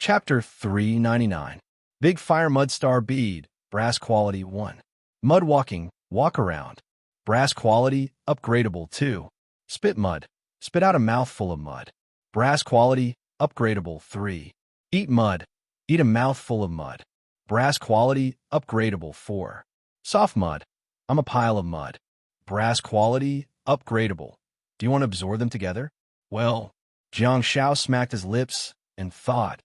Chapter 399. Big Fire Mud Star Bead, Brass Quality 1. Mud Walking, Walk Around. Brass Quality, Upgradable 2. Spit Mud, spit out a mouthful of mud. Brass Quality, Upgradable 3. Eat Mud, eat a mouthful of mud. Brass Quality, Upgradable 4. Soft Mud, I'm a pile of mud. Brass Quality, Upgradable. Do you want to absorb them together? Well, Jiang Shao smacked his lips and thought,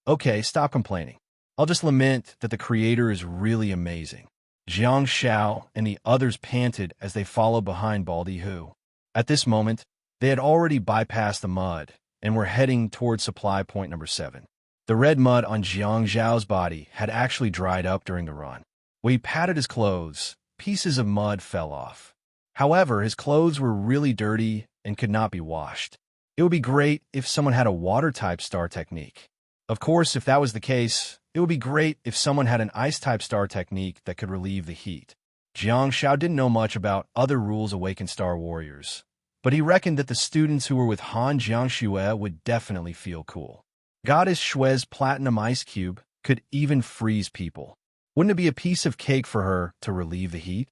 okay, stop complaining. I'll just lament that the creator is really amazing. Jiang Shao and the others panted as they followed behind Baldy, who, at this moment, they had already bypassed the mud and were heading towards supply point number 7. The red mud on Jiang Zhao's body had actually dried up during the run. When he patted his clothes, pieces of mud fell off. However, his clothes were really dirty and could not be washed. It would be great if someone had a water-type star technique. Of course, if that was the case, it would be great if someone had an ice-type star technique that could relieve the heat. Jiang Shao didn't know much about other rules awakened star warriors, but he reckoned that the students who were with Han Jiangxue would definitely feel cool. Goddess Xue's platinum ice cube could even freeze people. Wouldn't it be a piece of cake for her to relieve the heat?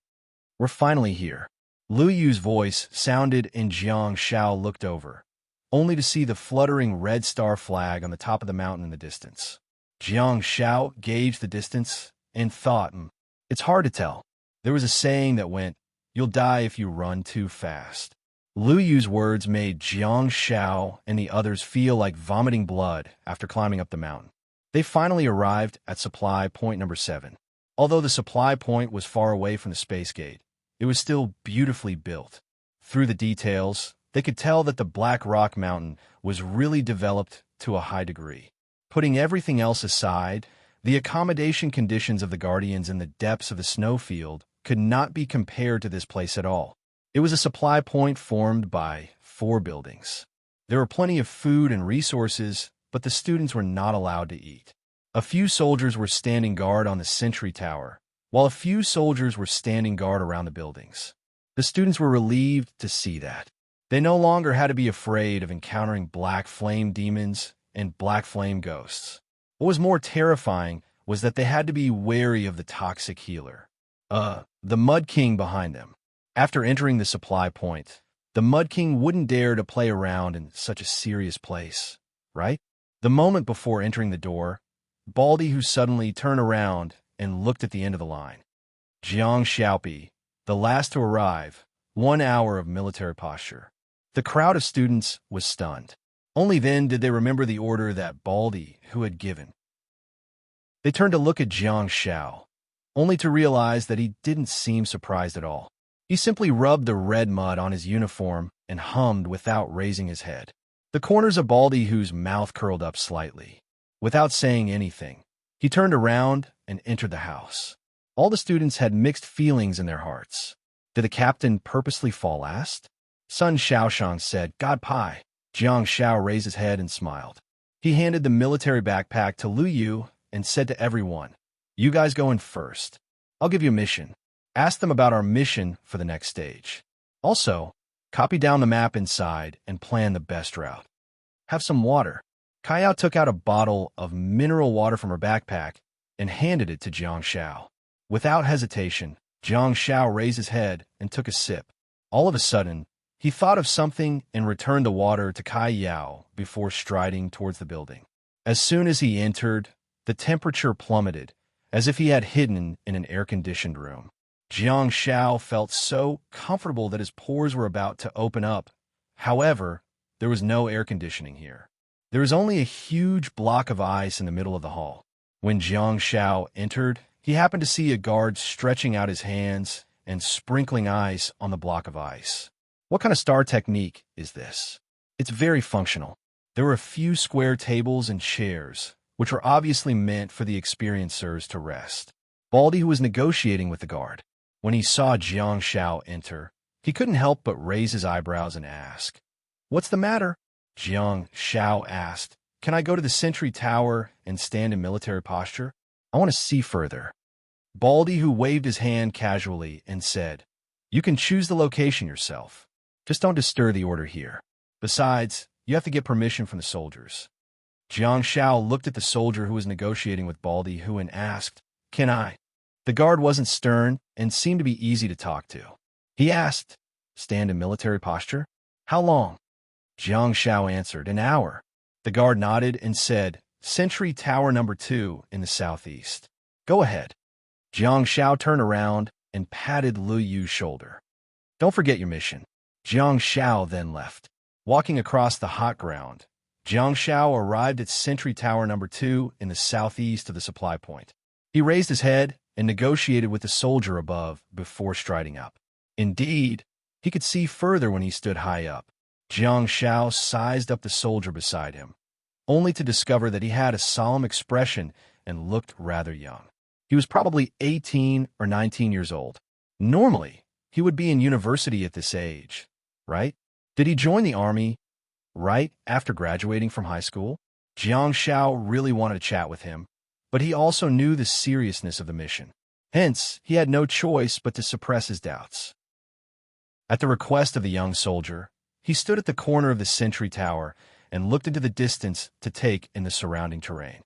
We're finally here. Lu Yu's voice sounded and Jiang Shao looked over, only to see the fluttering red star flag on the top of the mountain in the distance. Jiang Shao gauged the distance and thought, it's hard to tell. There was a saying that went, you'll die if you run too fast. Lu Yu's words made Jiang Shao and the others feel like vomiting blood after climbing up the mountain. They finally arrived at supply point number 7. Although the supply point was far away from the space gate, it was still beautifully built. Through the details, they could tell that the Black Rock Mountain was really developed to a high degree. Putting everything else aside, the accommodation conditions of the Guardians in the depths of the snowfield could not be compared to this place at all. It was a supply point formed by 4 buildings. There were plenty of food and resources, but the students were not allowed to eat. A few soldiers were standing guard on the sentry tower, while a few soldiers were standing guard around the buildings. The students were relieved to see that. They no longer had to be afraid of encountering black flame demons and black flame ghosts. What was more terrifying was that they had to be wary of the toxic healer, the Mud King behind them. After entering the supply point, the Mud King wouldn't dare to play around in such a serious place, right? The moment before entering the door, Baldy who suddenly turned around and looked at the end of the line. Jiang Xiaopi, the last to arrive, 1 hour of military posture. The crowd of students was stunned. Only then did they remember the order that Baldy who had given. They turned to look at Jiang Shao, only to realize that he didn't seem surprised at all. He simply rubbed the red mud on his uniform and hummed without raising his head. The corners of Baldy whose mouth curled up slightly. Without saying anything, he turned around and entered the house. All the students had mixed feelings in their hearts. Did the captain purposely fall last? Sun Shaoshang said, God pie. Jiang Shao raised his head and smiled. He handed the military backpack to Lu Yu and said to everyone, you guys go in first. I'll give you a mission. Ask them about our mission for the next stage. Also, copy down the map inside and plan the best route. Have some water. Kayao took out a bottle of mineral water from her backpack and handed it to Jiang Shao. Without hesitation, Jiang Shao raised his head and took a sip. All of a sudden, he thought of something and returned the water to Kayao before striding towards the building. As soon as he entered, the temperature plummeted, as if he had hidden in an air-conditioned room. Jiang Shao felt so comfortable that his pores were about to open up. However, there was no air conditioning here. There was only a huge block of ice in the middle of the hall. When Jiang Shao entered, he happened to see a guard stretching out his hands and sprinkling ice on the block of ice. What kind of star technique is this? It's very functional. There were a few square tables and chairs, which were obviously meant for the experiencers to rest. Baldy, who was negotiating with the guard, when he saw Jiang Shao enter, he couldn't help but raise his eyebrows and ask, what's the matter? Jiang Shao asked, can I go to the sentry tower and stand in military posture? I want to see further. Baldy, who waved his hand casually and said, you can choose the location yourself. Just don't disturb the order here. Besides, you have to get permission from the soldiers. Jiang Shao looked at the soldier who was negotiating with Baldy Hu and asked, "Can I?" The guard wasn't stern and seemed to be easy to talk to. He asked, "Stand in military posture?" "How long?" Jiang Shao answered, "An hour." The guard nodded and said, "Sentry Tower number 2 in the southeast. Go ahead." Jiang Shao turned around and patted Lu Yu's shoulder. "Don't forget your mission." Jiang Shao then left. Walking across the hot ground, Jiang Shao arrived at Sentry Tower number 2 in the southeast of the supply point. He raised his head and negotiated with the soldier above before striding up. Indeed, he could see further when he stood high up. Jiang Shao sized up the soldier beside him, only to discover that he had a solemn expression and looked rather young. He was probably 18 or 19 years old. Normally, he would be in university at this age, right? Did he join the army right after graduating from high school? Jiang Shao really wanted to chat with him, but he also knew the seriousness of the mission. Hence, he had no choice but to suppress his doubts. At the request of the young soldier, he stood at the corner of the sentry tower and looked into the distance to take in the surrounding terrain.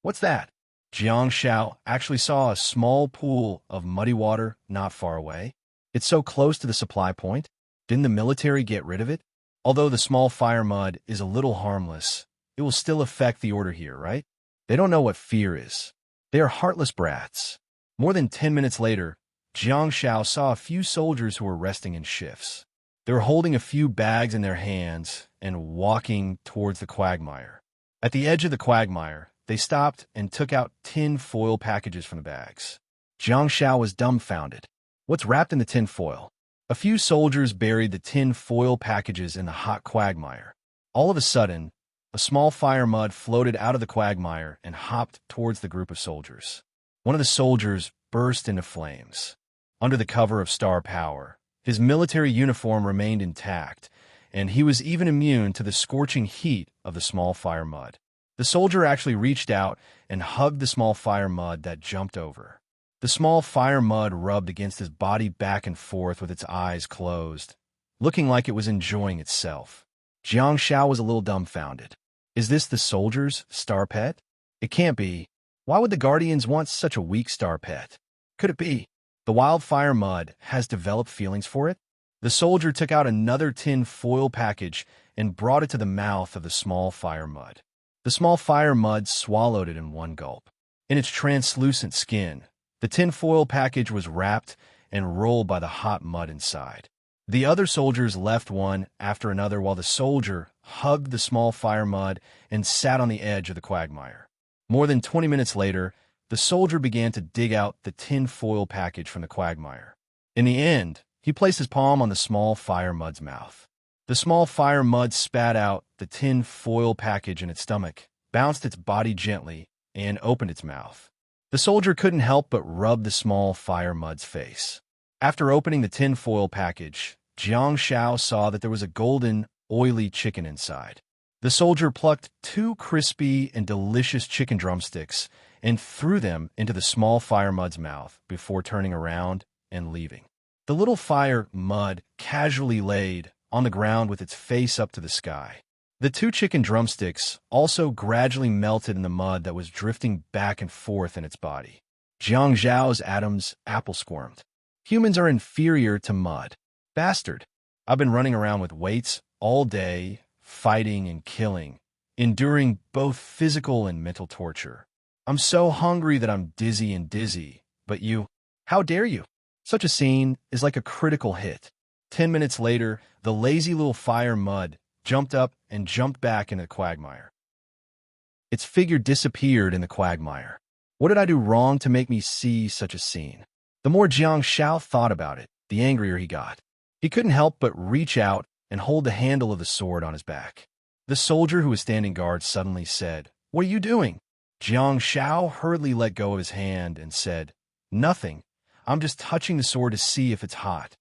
What's that? Jiang Shao actually saw a small pool of muddy water not far away. It's so close to the supply point. Didn't the military get rid of it? Although the small fire mud is a little harmless, it will still affect the order here, right? They don't know what fear is. They are heartless brats. More than 10 minutes later, Jiang Shao saw a few soldiers who were resting in shifts. They were holding a few bags in their hands and walking towards the quagmire. At the edge of the quagmire, they stopped and took out tin foil packages from the bags. Jiang Shao was dumbfounded. What's wrapped in the tin foil? A few soldiers buried the tin foil packages in the hot quagmire. All of a sudden, a small fire mud floated out of the quagmire and hopped towards the group of soldiers. One of the soldiers burst into flames. Under the cover of star power, his military uniform remained intact, and he was even immune to the scorching heat of the small fire mud. The soldier actually reached out and hugged the small fire mud that jumped over. The small fire mud rubbed against his body back and forth with its eyes closed, looking like it was enjoying itself. Jiang Shao was a little dumbfounded. Is this the soldier's star pet? It can't be. Why would the Guardians want such a weak star pet? Could it be the wildfire mud has developed feelings for it? The soldier took out another tin foil package and brought it to the mouth of the small fire mud. The small fire mud swallowed it in one gulp. In its translucent skin, the tin foil package was wrapped and rolled by the hot mud inside. The other soldiers left one after another while the soldier hugged the small fire mud and sat on the edge of the quagmire. More than 20 minutes later, the soldier began to dig out the tin foil package from the quagmire. In the end, he placed his palm on the small fire mud's mouth. The small fire mud spat out the tin foil package in its stomach, bounced its body gently, and opened its mouth. The soldier couldn't help but rub the small fire mud's face. After opening the tin foil package, Jiang Shao saw that there was a golden, oily chicken inside. The soldier plucked 2 crispy and delicious chicken drumsticks and threw them into the small fire mud's mouth before turning around and leaving. The little fire mud casually laid on the ground with its face up to the sky. The 2 chicken drumsticks also gradually melted in the mud that was drifting back and forth in its body. Jiang Zhao's Adam's apple squirmed. Humans are inferior to mud. Bastard. I've been running around with weights all day, fighting and killing, enduring both physical and mental torture. I'm so hungry that I'm dizzy, but you, how dare you? Such a scene is like a critical hit. 10 minutes later, the lazy little fire mud jumped up and jumped back into the quagmire. Its figure disappeared in the quagmire. What did I do wrong to make me see such a scene? The more Jiang Shao thought about it, the angrier he got. He couldn't help but reach out and hold the handle of the sword on his back. The soldier who was standing guard suddenly said, "What are you doing?" Jiang Shao hurriedly let go of his hand and said, "Nothing. I'm just touching the sword to see if it's hot."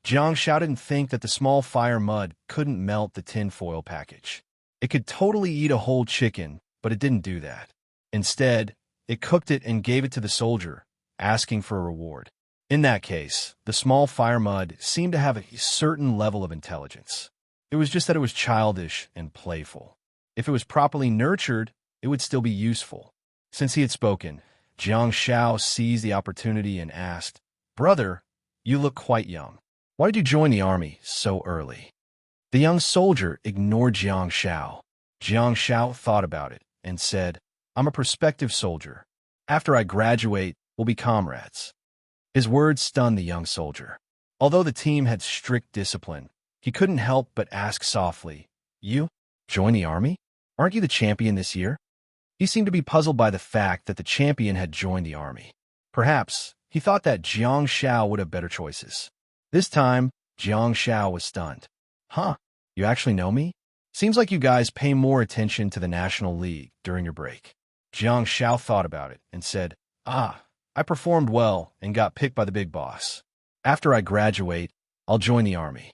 Jiang Shao didn't think that the small fire mud couldn't melt the tin foil package. It could totally eat a whole chicken, but it didn't do that. Instead, it cooked it and gave it to the soldier, asking for a reward. In that case, the small fire mud seemed to have a certain level of intelligence. It was just that it was childish and playful. If it was properly nurtured, it would still be useful. Since he had spoken, Jiang Shao seized the opportunity and asked, "Brother, you look quite young. Why did you join the army so early?" The young soldier ignored Jiang Shao. Jiang Shao thought about it and said, "I'm a prospective soldier. After I graduate, we'll be comrades." His words stunned the young soldier. Although the team had strict discipline, he couldn't help but ask softly, "You join the army? Aren't you the champion this year?" He seemed to be puzzled by the fact that the champion had joined the army. Perhaps he thought that Jiang Shao would have better choices. This time, Jiang Shao was stunned. "Huh? You actually know me? Seems like you guys pay more attention to the National League during your break." Jiang Shao thought about it and said, I performed well and got picked by the big boss. After I graduate, I'll join the army."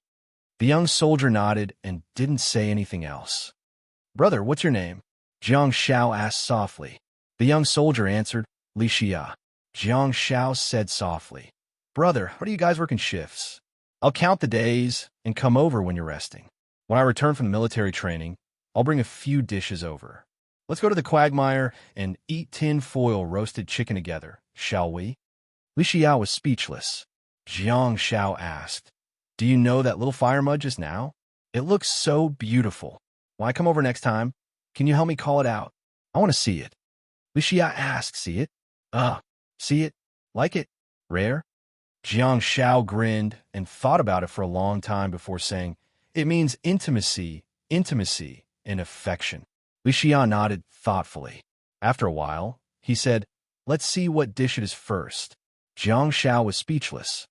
The young soldier nodded and didn't say anything else. "Brother, what's your name?" Jiang Shao asked softly. The young soldier answered, "Li Xia." Jiang Shao said softly, "Brother, how do you guys work in shifts? I'll count the days and come over when you're resting. When I return from the military training, I'll bring a few dishes over. Let's go to the quagmire and eat tin-foil roasted chicken together, shall we?" Li Xia was speechless. Jiang Shao asked, "Do you know that little fire mud just now? It looks so beautiful. When I come over next time, can you help me call it out? I want to see it." Li Xia asked, "See it? See it? Like it? Rare?" Jiang Shao grinned and thought about it for a long time before saying, "It means intimacy, and affection." Li Xia nodded thoughtfully. After a while, he said, "Let's see what dish it is first." Jiang Shao was speechless.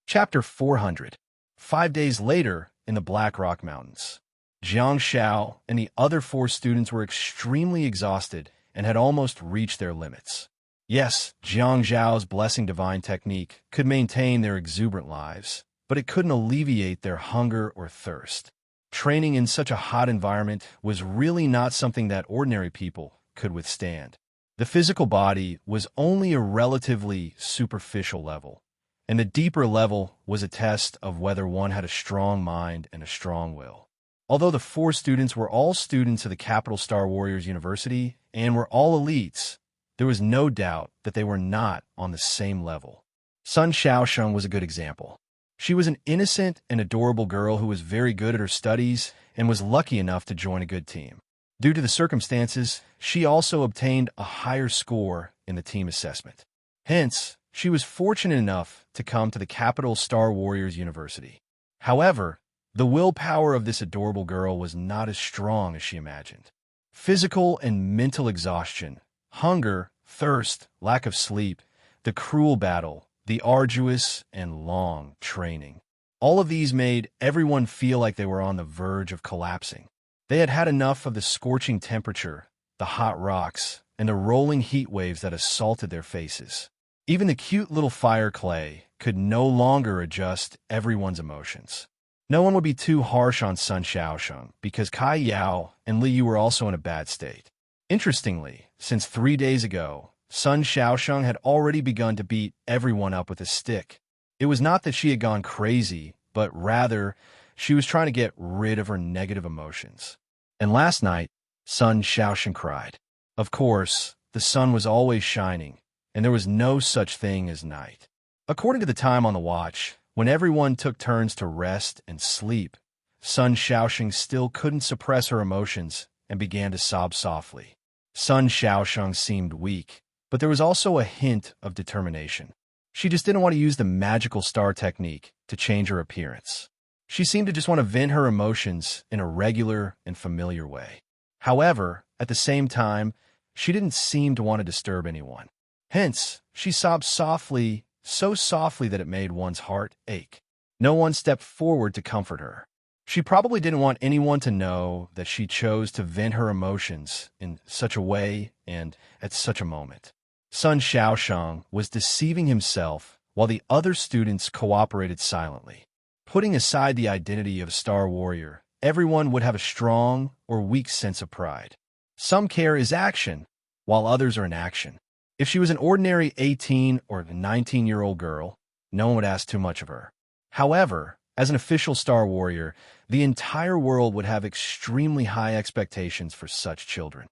Chapter 400. 5 days later, in the Black Rock Mountains. Jiang Shao and the other 4 students were extremely exhausted and had almost reached their limits. Yes, Jiang Zhao's blessing divine technique could maintain their exuberant lives, but it couldn't alleviate their hunger or thirst. Training in such a hot environment was really not something that ordinary people could withstand. The physical body was only a relatively superficial level, and the deeper level was a test of whether one had a strong mind and a strong will. Although the 4 students were all students of the Capital Star Warriors University and were all elites, there was no doubt that they were not on the same level. Sun Xiaosheng was a good example. She was an innocent and adorable girl who was very good at her studies and was lucky enough to join a good team. Due to the circumstances, she also obtained a higher score in the team assessment. Hence, she was fortunate enough to come to the Capital Star Warriors University. However, the willpower of this adorable girl was not as strong as she imagined. Physical and mental exhaustion, hunger, thirst, lack of sleep, the cruel battle, the arduous and long training. All of these made everyone feel like they were on the verge of collapsing. They had had enough of the scorching temperature, the hot rocks, and the rolling heat waves that assaulted their faces. Even the cute little fire clay could no longer adjust everyone's emotions. No one would be too harsh on Sun Xiaosheng because Kai Yao and Li Yu were also in a bad state. Interestingly, since 3 days ago, Sun Xiaosheng had already begun to beat everyone up with a stick. It was not that she had gone crazy, but rather she was trying to get rid of her negative emotions. And last night, Sun Xiaosheng cried. Of course, the sun was always shining, and there was no such thing as night. According to the time on the watch, when everyone took turns to rest and sleep, Sun Xiaosheng still couldn't suppress her emotions and began to sob softly. Sun Xiaosheng seemed weak, but there was also a hint of determination. She just didn't want to use the magical star technique to change her appearance. She seemed to just want to vent her emotions in a regular and familiar way. However, at the same time, she didn't seem to want to disturb anyone. Hence, she sobbed softly, so softly that it made one's heart ache. No one stepped forward to comfort her. She probably didn't want anyone to know that she chose to vent her emotions in such a way and at such a moment. Sun Xiaosheng was deceiving himself while the other students cooperated silently. Putting aside the identity of a star warrior, everyone would have a strong or weak sense of pride. Some care is action, while others are inaction. If she was an ordinary 18 or 19-year-old girl, no one would ask too much of her. However, As an official Star Warrior, the entire world would have extremely high expectations for such children.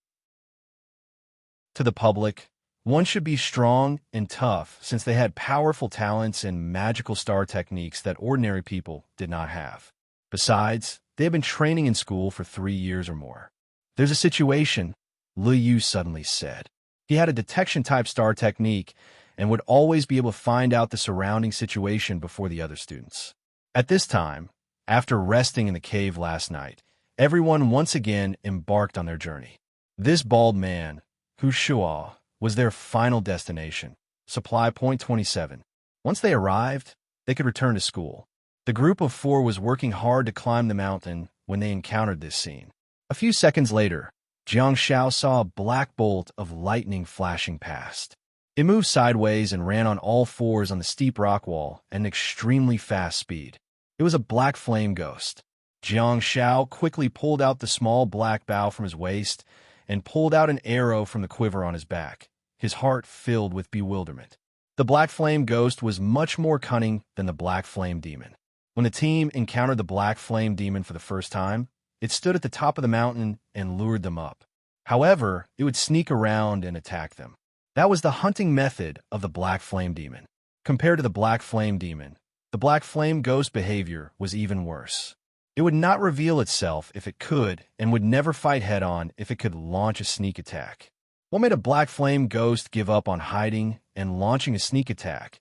To the public, one should be strong and tough since they had powerful talents and magical star techniques that ordinary people did not have. Besides, they had been training in school for 3 years or more. There's a situation, Liu Yu suddenly said. He had a detection-type star technique and would always be able to find out the surrounding situation before the other students. At this time, after resting in the cave last night, everyone once again embarked on their journey. This bald man, Hu Shuo, was their final destination, supply point 27. Once they arrived, they could return to school. The group of 4 was working hard to climb the mountain when they encountered this scene. A few seconds later, Jiang Xiao saw a black bolt of lightning flashing past. It moved sideways and ran on all 4s on the steep rock wall at an extremely fast speed. It was a black flame ghost. Jiang Xiao quickly pulled out the small black bow from his waist and pulled out an arrow from the quiver on his back, his heart filled with bewilderment. The black flame ghost was much more cunning than the black flame demon. When the team encountered the black flame demon for the first time, it stood at the top of the mountain and lured them up. However, it would sneak around and attack them. That was the hunting method of the black flame demon. Compared to the black flame demon, the black flame ghost behavior was even worse. It would not reveal itself if it could and would never fight head-on if it could launch a sneak attack. What made a black flame ghost give up on hiding and launching a sneak attack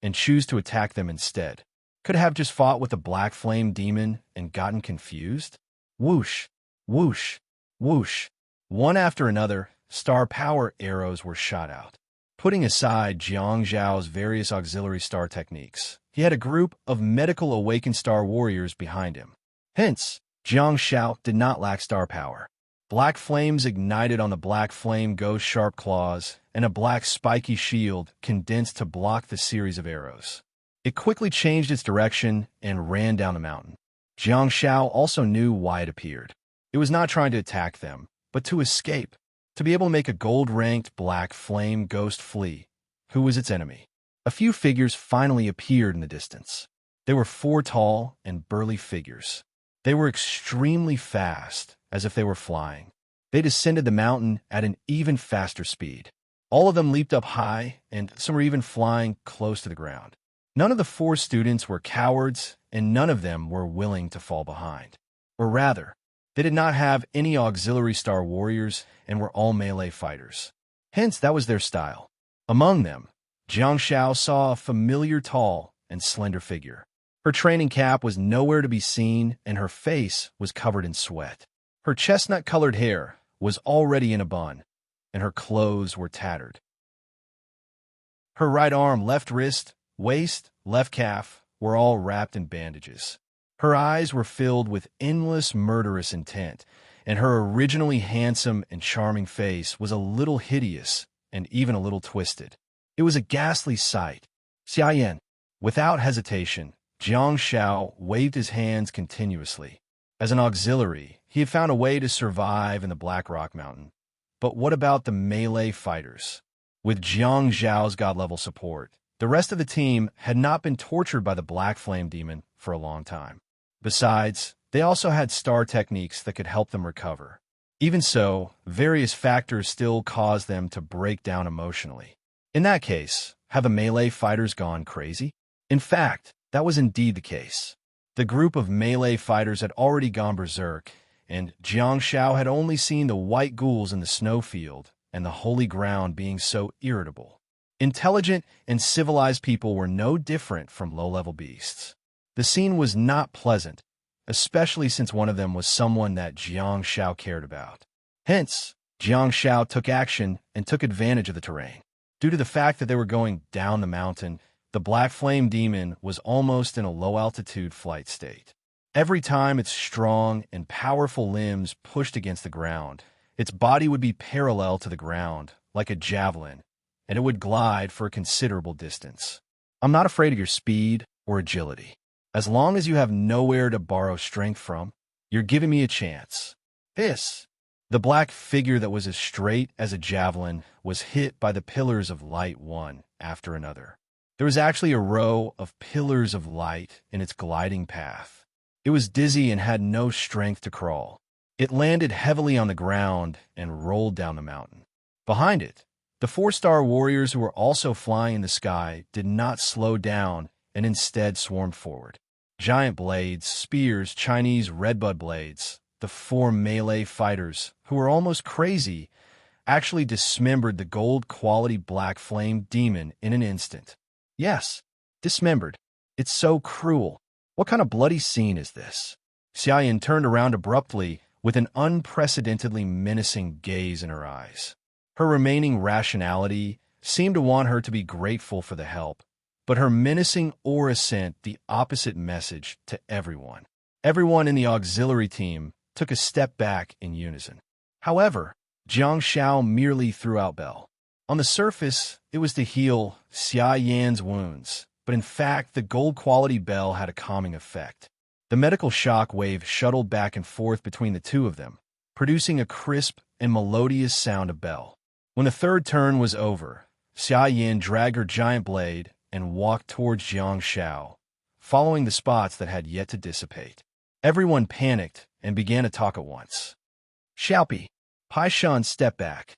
and choose to attack them instead? Could have just fought with the black flame demon and gotten confused? Whoosh, whoosh, whoosh. One after another, star power arrows were shot out. Putting aside Jiang Zhao's various auxiliary star techniques, he had a group of medical awakened star warriors behind him. Hence, Jiang Xiao did not lack star power. Black flames ignited on the black flame ghost sharp claws, and a black spiky shield condensed to block the series of arrows. It quickly changed its direction and ran down the mountain. Jiang Xiao also knew why it appeared. It was not trying to attack them, but to escape, to be able to make a gold-ranked black flame ghost flee. Who was its enemy? A few figures finally appeared in the distance. They were 4 tall and burly figures. They were extremely fast, as if they were flying. They descended the mountain at an even faster speed. All of them leaped up high, and some were even flying close to the ground. None of the 4 students were cowards, and none of them were willing to fall behind. Or rather, they did not have any auxiliary star warriors and were all melee fighters. Hence, that was their style. Among them, Jiang Xiao saw a familiar tall and slender figure. Her training cap was nowhere to be seen, and her face was covered in sweat. Her chestnut-colored hair was already in a bun, and her clothes were tattered. Her right arm, left wrist, waist, left calf were all wrapped in bandages. Her eyes were filled with endless murderous intent, and her originally handsome and charming face was a little hideous and even a little twisted. It was a ghastly sight. Xiayan. Without hesitation, Jiang Xiao waved his hands continuously. As an auxiliary, he had found a way to survive in the Black Rock Mountain. But what about the melee fighters? With Jiang Zhao's god-level support, the rest of the team had not been tortured by the Black Flame Demon for a long time. Besides, they also had star techniques that could help them recover. Even so, various factors still caused them to break down emotionally. In that case, have the melee fighters gone crazy? In fact, that was indeed the case. The group of melee fighters had already gone berserk, and Jiang Xiao had only seen the white ghouls in the snowfield and the holy ground being so irritable. Intelligent and civilized people were no different from low-level beasts. The scene was not pleasant, especially since one of them was someone that Jiang Xiao cared about. Hence, Jiang Xiao took action and took advantage of the terrain. Due to the fact that they were going down the mountain, the Black Flame Demon was almost in a low-altitude flight state. Every time its strong and powerful limbs pushed against the ground, its body would be parallel to the ground, like a javelin, and it would glide for a considerable distance. I'm not afraid of your speed or agility. As long as you have nowhere to borrow strength from, you're giving me a chance. Hiss! The black figure that was as straight as a javelin was hit by the pillars of light one after another. There was actually a row of pillars of light in its gliding path. It was dizzy and had no strength to crawl. It landed heavily on the ground and rolled down the mountain. Behind it, the 4-star warriors who were also flying in the sky did not slow down and instead swarmed forward. Giant blades, spears, Chinese redbud blades, the 4 melee fighters, who were almost crazy, actually dismembered the gold-quality black flame demon in an instant. Yes, dismembered. It's so cruel. What kind of bloody scene is this? Xiaoyan turned around abruptly with an unprecedentedly menacing gaze in her eyes. Her remaining rationality seemed to want her to be grateful for the help, but her menacing aura sent the opposite message to everyone. Everyone in the auxiliary team took a step back in unison. However, Jiang Xiao merely threw out Bell. On the surface, it was to heal Xia Yan's wounds, but in fact, the gold-quality bell had a calming effect. The medical shock wave shuttled back and forth between the two of them, producing a crisp and melodious sound of bell. When the third turn was over, Xia Yan dragged her giant blade and walked towards Jiang Xiao, following the spots that had yet to dissipate. Everyone panicked and began to talk at once. Xiaopi, Pai Shan stepped back.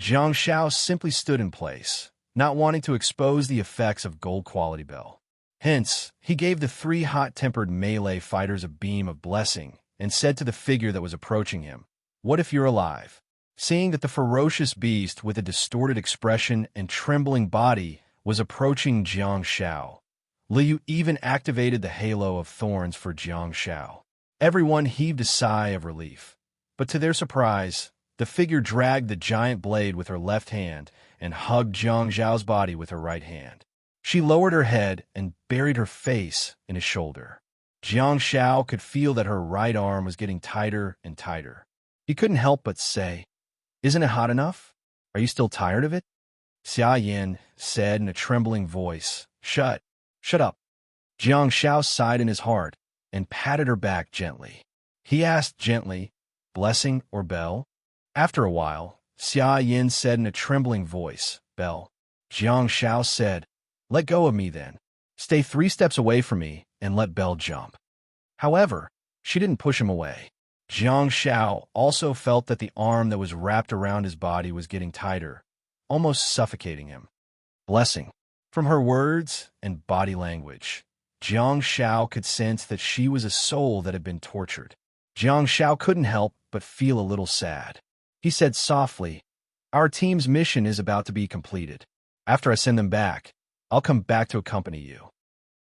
Jiang Xiao simply stood in place, not wanting to expose the effects of gold-quality bell. Hence, he gave the 3 hot-tempered melee fighters a beam of blessing and said to the figure that was approaching him, "What if you're alive?" Seeing that the ferocious beast with a distorted expression and trembling body was approaching Jiang Xiao, Liu even activated the halo of thorns for Jiang Xiao. Everyone heaved a sigh of relief, but to their surprise, the figure dragged the giant blade with her left hand and hugged Jiang Xiao's body with her right hand. She lowered her head and buried her face in his shoulder. Jiang Xiao could feel that her right arm was getting tighter and tighter. He couldn't help but say, "Isn't it hot enough? Are you still tired of it?" Xia Yan said in a trembling voice, Shut up." Jiang Xiao sighed in his heart and patted her back gently. He asked gently, "Blessing or bell?" After a while, Xia Yan said in a trembling voice, "Bell." Jiang Xiao said, "Let go of me then. Stay 3 steps away from me and let Bell jump." However, she didn't push him away. Jiang Xiao also felt that the arm that was wrapped around his body was getting tighter, almost suffocating him. Blessing. From her words and body language, Jiang Xiao could sense that she was a soul that had been tortured. Jiang Xiao couldn't help but feel a little sad. He said softly, "Our team's mission is about to be completed. After I send them back, I'll come back to accompany you."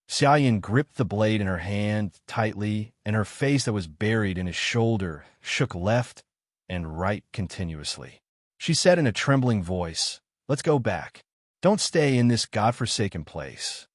Xiaoyan gripped the blade in her hand tightly, and her face that was buried in his shoulder shook left and right continuously. She said in a trembling voice, "Let's go back. Don't stay in this godforsaken place."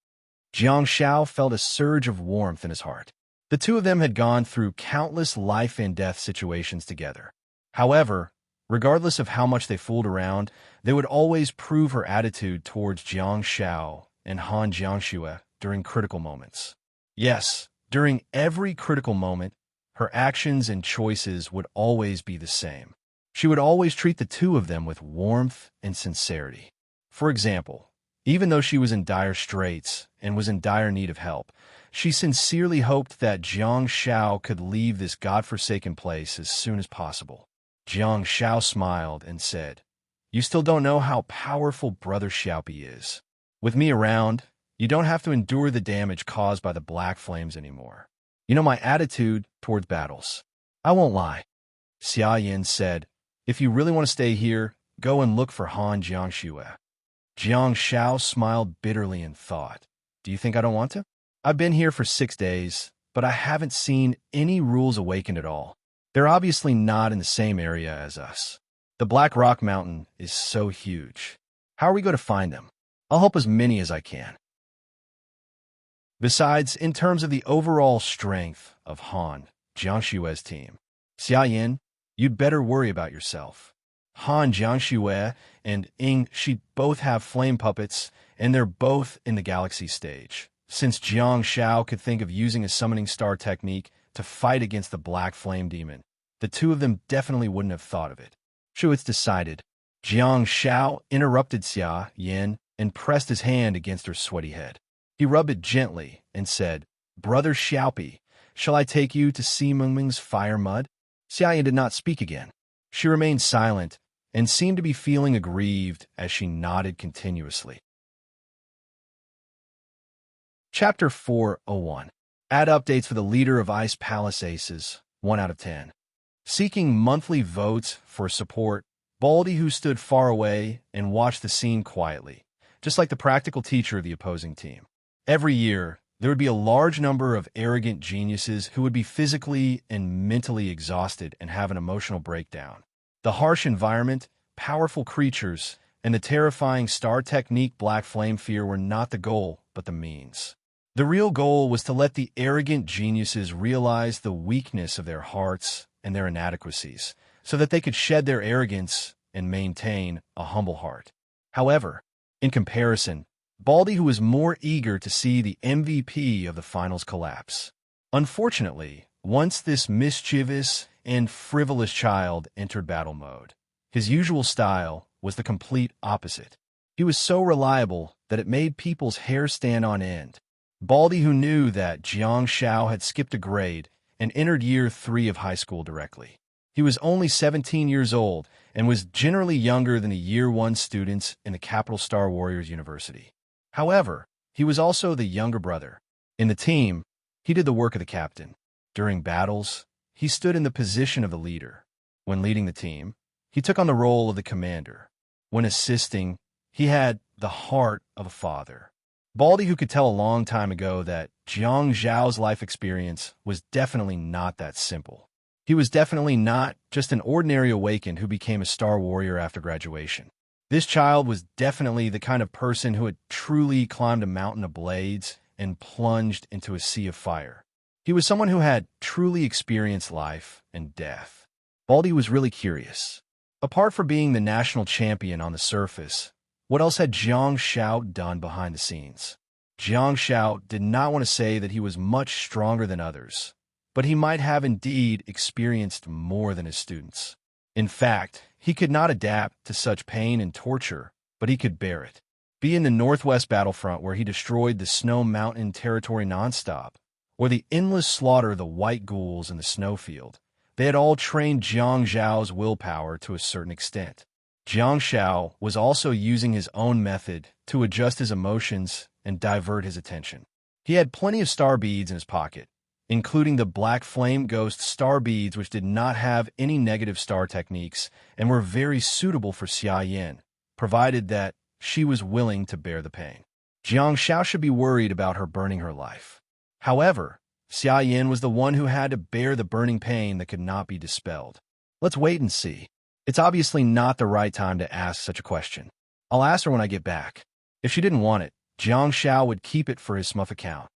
Jiang Xiao felt a surge of warmth in his heart. The two of them had gone through countless life and death situations together. However, regardless of how much they fooled around, they would always prove her attitude towards Jiang Xiao and Han Jiangxue during critical moments. Yes, during every critical moment, her actions and choices would always be the same. She would always treat the two of them with warmth and sincerity. For example, even though she was in dire straits and was in dire need of help, she sincerely hoped that Jiang Xiao could leave this godforsaken place as soon as possible. Jiang Xiao smiled and said, "You still don't know how powerful Brother Xiaopi is. With me around, you don't have to endure the damage caused by the black flames anymore. You know my attitude toward battles. I won't lie." Xia Yan said, "If you really want to stay here, go and look for Han Jiangxue." Jiang Xiao smiled bitterly and thought, "Do you think I don't want to? I've been here for 6 days, but I haven't seen any rules awakened at all. They're obviously not in the same area as us. The Black Rock Mountain is so huge. How are we going to find them? I'll help as many as I can." Besides, in terms of the overall strength of Han Jiangxue's team, Xia Yan, you'd better worry about yourself. Han Jiangxue and Ying Shi both have flame puppets, and they're both in the galaxy stage. Since Jiang Xiao could think of using a summoning star technique to fight against the black flame demon, the two of them definitely wouldn't have thought of it. "Sure, it's decided." Jiang Xiao interrupted Xia Yan and pressed his hand against her sweaty head. He rubbed it gently and said, "Brother Xiaopi, shall I take you to Si Mengming's fire mud?" Xiaoyan did not speak again. She remained silent and seemed to be feeling aggrieved as she nodded continuously. Chapter 401. Add updates for the leader of Ice Palace Aces, 1 out of 10. Seeking monthly votes for support, Baldy, who stood far away and watched the scene quietly, just like the practical teacher of the opposing team. Every year, there would be a large number of arrogant geniuses who would be physically and mentally exhausted and have an emotional breakdown. The harsh environment, powerful creatures, and the terrifying star technique Black Flame Fear were not the goal, but the means. The real goal was to let the arrogant geniuses realize the weakness of their hearts and their inadequacies, so that they could shed their arrogance and maintain a humble heart. However, in comparison, Baldy, who was more eager to see the MVP of the finals collapse. Unfortunately, once this mischievous and frivolous child entered battle mode, his usual style was the complete opposite. He was so reliable that it made people's hair stand on end. Baldy, who knew that Jiang Xiao had skipped a grade and entered year 3 of high school directly. He was only 17 years old and was generally younger than the year 1 students in the Capital Star Warriors University. However, he was also the younger brother. In the team, he did the work of the captain. During battles, he stood in the position of the leader. When leading the team, he took on the role of the commander. When assisting, he had the heart of a father. Baldy, who could tell a long time ago that Jiang Zhao's life experience was definitely not that simple. He was definitely not just an ordinary awakened who became a Star Warrior after graduation. This child was definitely the kind of person who had truly climbed a mountain of blades and plunged into a sea of fire. He was someone who had truly experienced life and death. Baldy was really curious. Apart from being the national champion on the surface, what else had Jiang Xiao done behind the scenes? Jiang Xiao did not want to say that he was much stronger than others, but he might have indeed experienced more than his students. In fact, he could not adapt to such pain and torture, but he could bear it. Be in the Northwest battlefront where he destroyed the Snow Mountain territory nonstop, or the endless slaughter of the white ghouls in the snowfield, they had all trained Jiang Zhao's willpower to a certain extent. Jiang Xiao was also using his own method to adjust his emotions and divert his attention. He had plenty of star beads in his pocket, including the Black Flame Ghost star beads, which did not have any negative star techniques and were very suitable for Xia Yin, provided that she was willing to bear the pain. Jiang Xiao should be worried about her burning her life. However, Xia Yin was the one who had to bear the burning pain that could not be dispelled. Let's wait and see. It's obviously not the right time to ask such a question. I'll ask her when I get back. If she didn't want it, Jiang Xiao would keep it for his smurf account.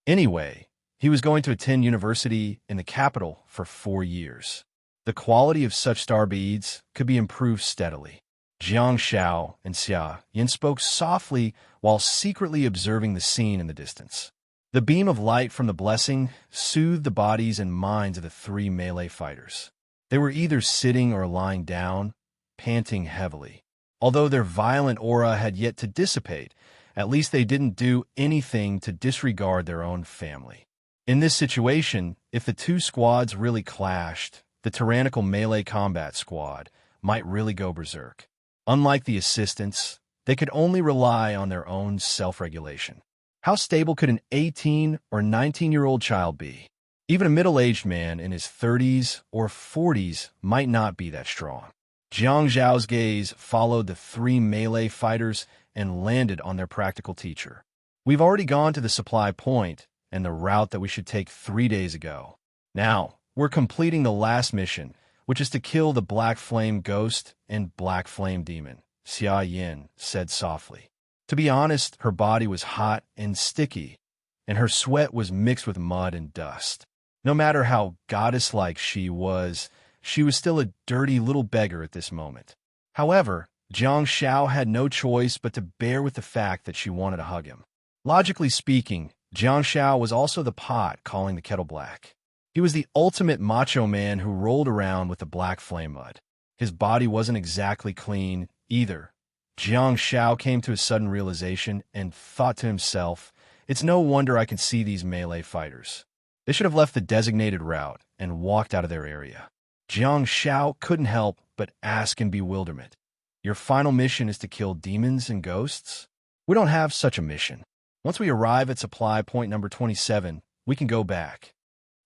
Anyway, he was going to attend university in the capital for 4 years. The quality of such star beads could be improved steadily. Jiang Xiao and Xia Yin spoke softly while secretly observing the scene in the distance. The beam of light from the blessing soothed the bodies and minds of the 3 melee fighters. They were either sitting or lying down, panting heavily. Although their violent aura had yet to dissipate, at least they didn't do anything to disregard their own family. In this situation, if the 2 squads really clashed, the tyrannical melee combat squad might really go berserk. Unlike the assistants, they could only rely on their own self-regulation. How stable could an 18 or 19-year-old child be? Even a middle-aged man in his 30s or 40s might not be that strong. Jiang Zhao's gaze followed the 3 melee fighters and landed on their practical teacher. We've already gone to the supply point and the route that we should take 3 days ago. Now, we're completing the last mission, which is to kill the Black Flame Ghost and Black Flame Demon, Xia Yin said softly. To be honest, her body was hot and sticky, and her sweat was mixed with mud and dust. No matter how goddess-like she was still a dirty little beggar at this moment. However, Jiang Xiao had no choice but to bear with the fact that she wanted to hug him. Logically speaking, Jiang Xiao was also the pot calling the kettle black. He was the ultimate macho man who rolled around with the black flame mud. His body wasn't exactly clean either. Jiang Shao came to a sudden realization and thought to himself, it's no wonder I can see these melee fighters. They should have left the designated route and walked out of their area. Jiang Shao couldn't help but ask in bewilderment, your final mission is to kill demons and ghosts? We don't have such a mission. Once we arrive at supply point number 27, we can go back.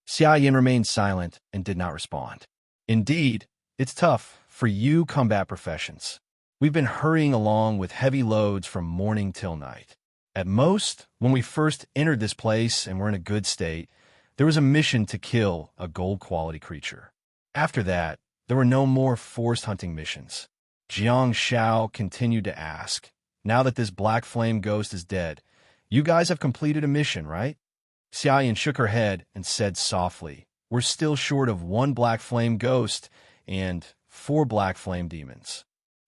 Xia Yin remained silent and did not respond. Indeed, it's tough for you combat professions. We've been hurrying along with heavy loads from morning till night. At most, when we first entered this place and were in a good state, there was a mission to kill a gold-quality creature. After that, there were no more forced hunting missions. Jiang Shao continued to ask, now that this black flame ghost is dead, you guys have completed a mission, right? Xia Yin shook her head and said softly, we're still short of 1 black flame ghost and 4 black flame demons.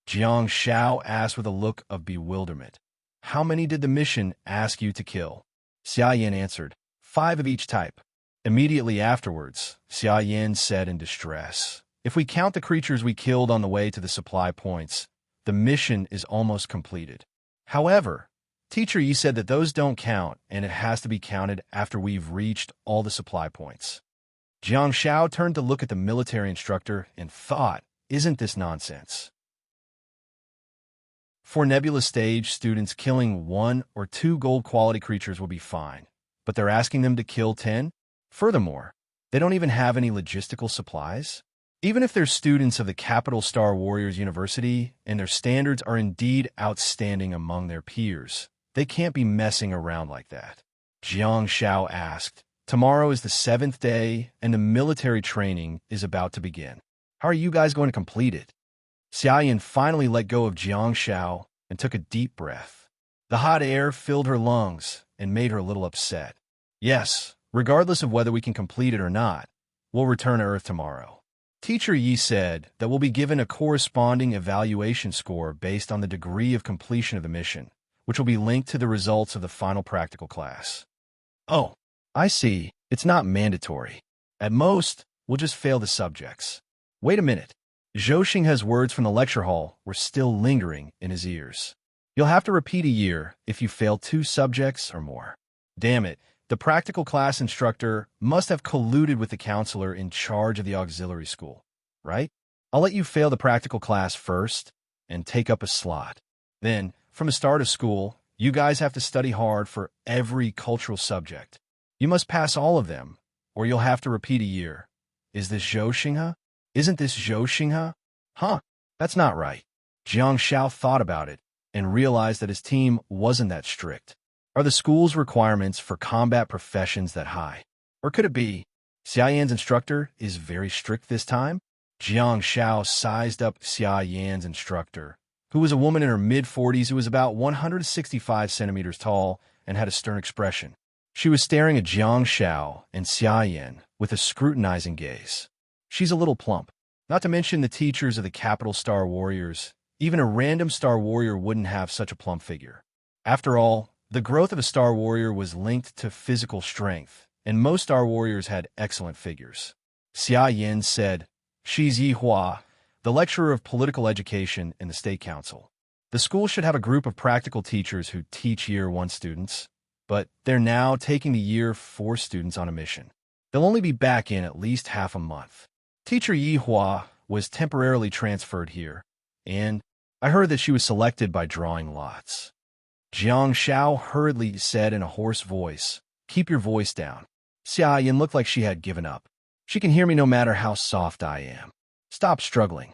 Jiang Shao asked with a look of bewilderment, how many did the mission ask you to kill? Xia Yin answered, 5 of each type. Immediately afterwards, Xia Yin said in distress, if we count the creatures we killed on the way to the supply points, the mission is almost completed. However, Teacher Yi said that those don't count and it has to be counted after we've reached all the supply points. Jiang Shao turned to look at the military instructor and thought, isn't this nonsense? For Nebula stage, students killing 1 or 2 gold-quality creatures will be fine, but they're asking them to kill 10? Furthermore, they don't even have any logistical supplies? Even if they're students of the Capital Star Warriors University and their standards are indeed outstanding among their peers, they can't be messing around like that. Jiang Shao asked, tomorrow is the 7th day and the military training is about to begin. How are you guys going to complete it? Xia Yin finally let go of Jiang Shao and took a deep breath. The hot air filled her lungs and made her a little upset. Yes, regardless of whether we can complete it or not, we'll return to Earth tomorrow. Teacher Yi said that we'll be given a corresponding evaluation score based on the degree of completion of the mission, which will be linked to the results of the final practical class. Oh, I see. It's not mandatory. At most, we'll just fail the subjects. Wait a minute. Zhou Xinghe's words from the lecture hall were still lingering in his ears. You'll have to repeat a year if you fail 2 subjects or more. Damn it, the practical class instructor must have colluded with the counselor in charge of the auxiliary school, right? I'll let you fail the practical class first and take up a slot. Then, from the start of school, you guys have to study hard for every cultural subject. You must pass all of them, or you'll have to repeat a year. Is this Zhou Xinghe? Isn't this Zhou Xinghe? Huh, that's not right. Jiang Shao thought about it and realized that his team wasn't that strict. Are the school's requirements for combat professions that high? Or could it be Xia Yan's instructor is very strict this time? Jiang Shao sized up Xia Yan's instructor, who was a woman in her mid-40s who was about 165 centimeters tall and had a stern expression. She was staring at Jiang Shao and Xia Yan with a scrutinizing gaze. She's a little plump. Not to mention the teachers of the Capital Star Warriors. Even a random Star Warrior wouldn't have such a plump figure. After all, the growth of a Star Warrior was linked to physical strength, and most Star Warriors had excellent figures. Xia Yan said, she's Yi Hua, the lecturer of political education in the State Council. The school should have a group of practical teachers who teach Year 1 students, but they're now taking the Year 4 students on a mission. They'll only be back in at least half a month. Teacher Yi Hua was temporarily transferred here, and I heard that she was selected by drawing lots. Jiang Shao hurriedly said in a hoarse voice, keep your voice down. Xia Yan looked like she had given up. She can hear me no matter how soft I am. Stop struggling.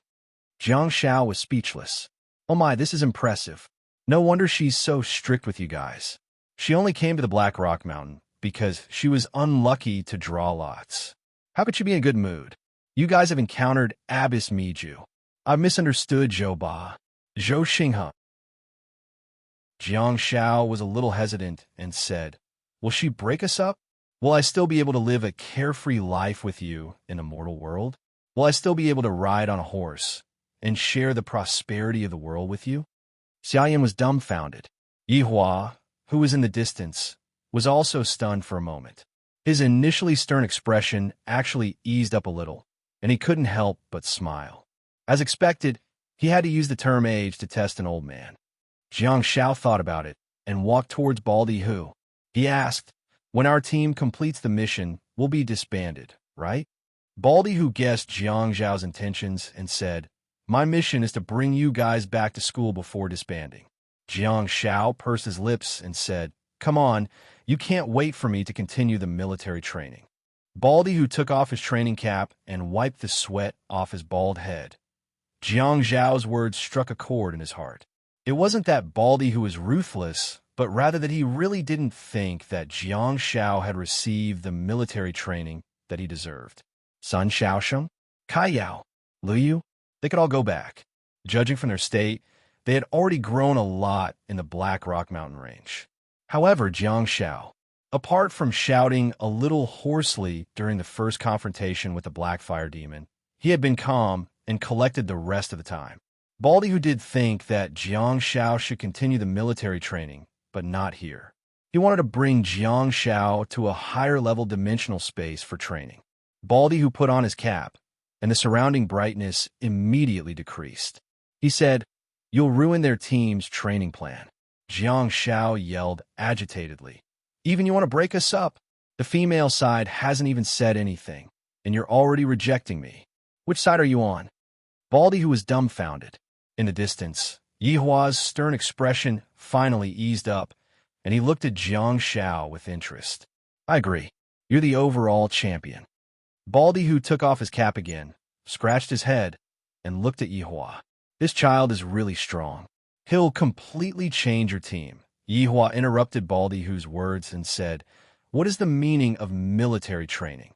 Jiang Shao was speechless. Oh my, this is impressive. No wonder she's so strict with you guys. She only came to the Black Rock Mountain because she was unlucky to draw lots. How could she be in a good mood? You guys have encountered Abyss Miju. I've misunderstood Zhou Ba. Zhou Xinghe. Jiang Shao was a little hesitant and said, will she break us up? Will I still be able to live a carefree life with you in a mortal world? Will I still be able to ride on a horse and share the prosperity of the world with you? Xia Yan was dumbfounded. Yi Hua, who was in the distance, was also stunned for a moment. His initially stern expression actually eased up a little, and he couldn't help but smile. As expected, he had to use the term age to test an old man. Jiang Shao thought about it and walked towards Baldy Hu. He asked, "When our team completes the mission, we'll be disbanded, right?" Baldy Hu guessed Jiang Zhao's intentions and said, "My mission is to bring you guys back to school before disbanding." Jiang Shao pursed his lips and said, "Come on, you can't wait for me to continue the military training." Baldy Hu took off his training cap and wiped the sweat off his bald head. Jiang Zhao's words struck a chord in his heart. It wasn't that Baldy Hu was ruthless, but rather that he really didn't think that Jiang Shao had received the military training that he deserved. Sun Xiaosheng, Kai Yao, Lu Yu, they could all go back. Judging from their state, they had already grown a lot in the Black Rock Mountain Range. However, Jiang Shao, apart from shouting a little hoarsely during the first confrontation with the Black Fire Demon, he had been calm and collected the rest of the time. Baldy Hu did think that Jiang Shao should continue the military training, but not here. He wanted to bring Jiang Shao to a higher-level dimensional space for training. Baldy Hu put on his cap, and the surrounding brightness immediately decreased. He said, "You'll ruin their team's training plan." Jiang Shao yelled agitatedly, "Even you want to break us up? The female side hasn't even said anything, and you're already rejecting me. Which side are you on?" Baldy Hu was dumbfounded. In the distance, Yihua's stern expression finally eased up, and he looked at Jiang Shao with interest. "I agree. You're the overall champion." Baldy Hu took off his cap again, scratched his head, and looked at Yihua. "This child is really strong. He'll completely change your team." Yihua interrupted Baldy Hu's words and said, "What is the meaning of military training?"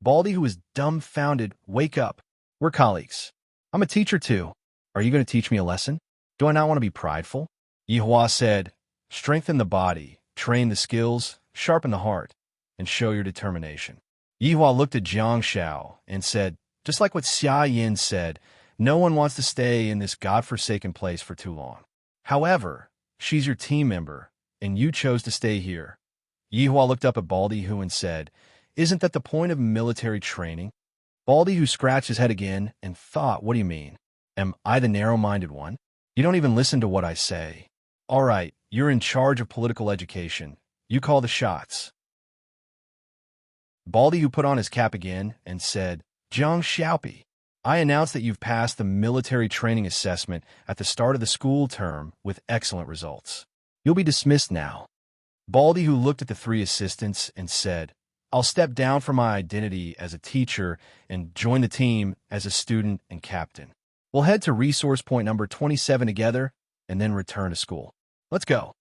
Baldy Hu was dumbfounded. "Wake up. We're colleagues. I'm a teacher too. Are you going to teach me a lesson? Do I not want to be prideful?" Yihua said, "Strengthen the body, train the skills, sharpen the heart, and show your determination." Yihua looked at Jiang Shao and said, "Just like what Xia Yin said, no one wants to stay in this godforsaken place for too long. However, she's your team member, and you chose to stay here." Yihua looked up at Baldy Hu and said, "Isn't that the point of military training?" Baldy Hu scratched his head again and thought, "What do you mean? Am I the narrow-minded one? You don't even listen to what I say. All right, you're in charge of political education. You call the shots." Baldy Hu put on his cap again and said, "Jiang Xiaopi, I announce that you've passed the military training assessment at the start of the school term with excellent results. You'll be dismissed now." Baldy Hu looked at the three assistants and said, "I'll step down from my identity as a teacher and join the team as a student and captain. We'll head to resource point number 27 together and then return to school. Let's go."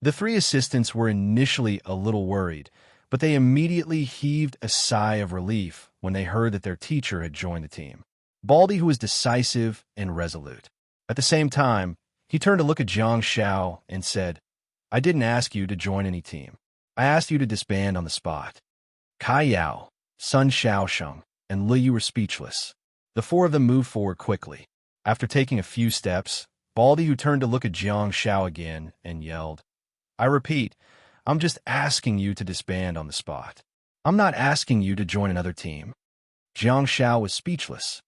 The three assistants were initially a little worried, but they immediately heaved a sigh of relief when they heard that their teacher had joined the team. Baldy Hu was decisive and resolute. At the same time, he turned to look at Jiang Shao and said, "I didn't ask you to join any team. I asked you to disband on the spot." Kai Yao, Sun Xiaosheng, and Lu Yu were speechless. The four of them moved forward quickly. After taking a few steps, Baldy Hu turned to look at Jiang Shao again and yelled, "I repeat, I'm just asking you to disband on the spot. I'm not asking you to join another team." Jiang Shao was speechless.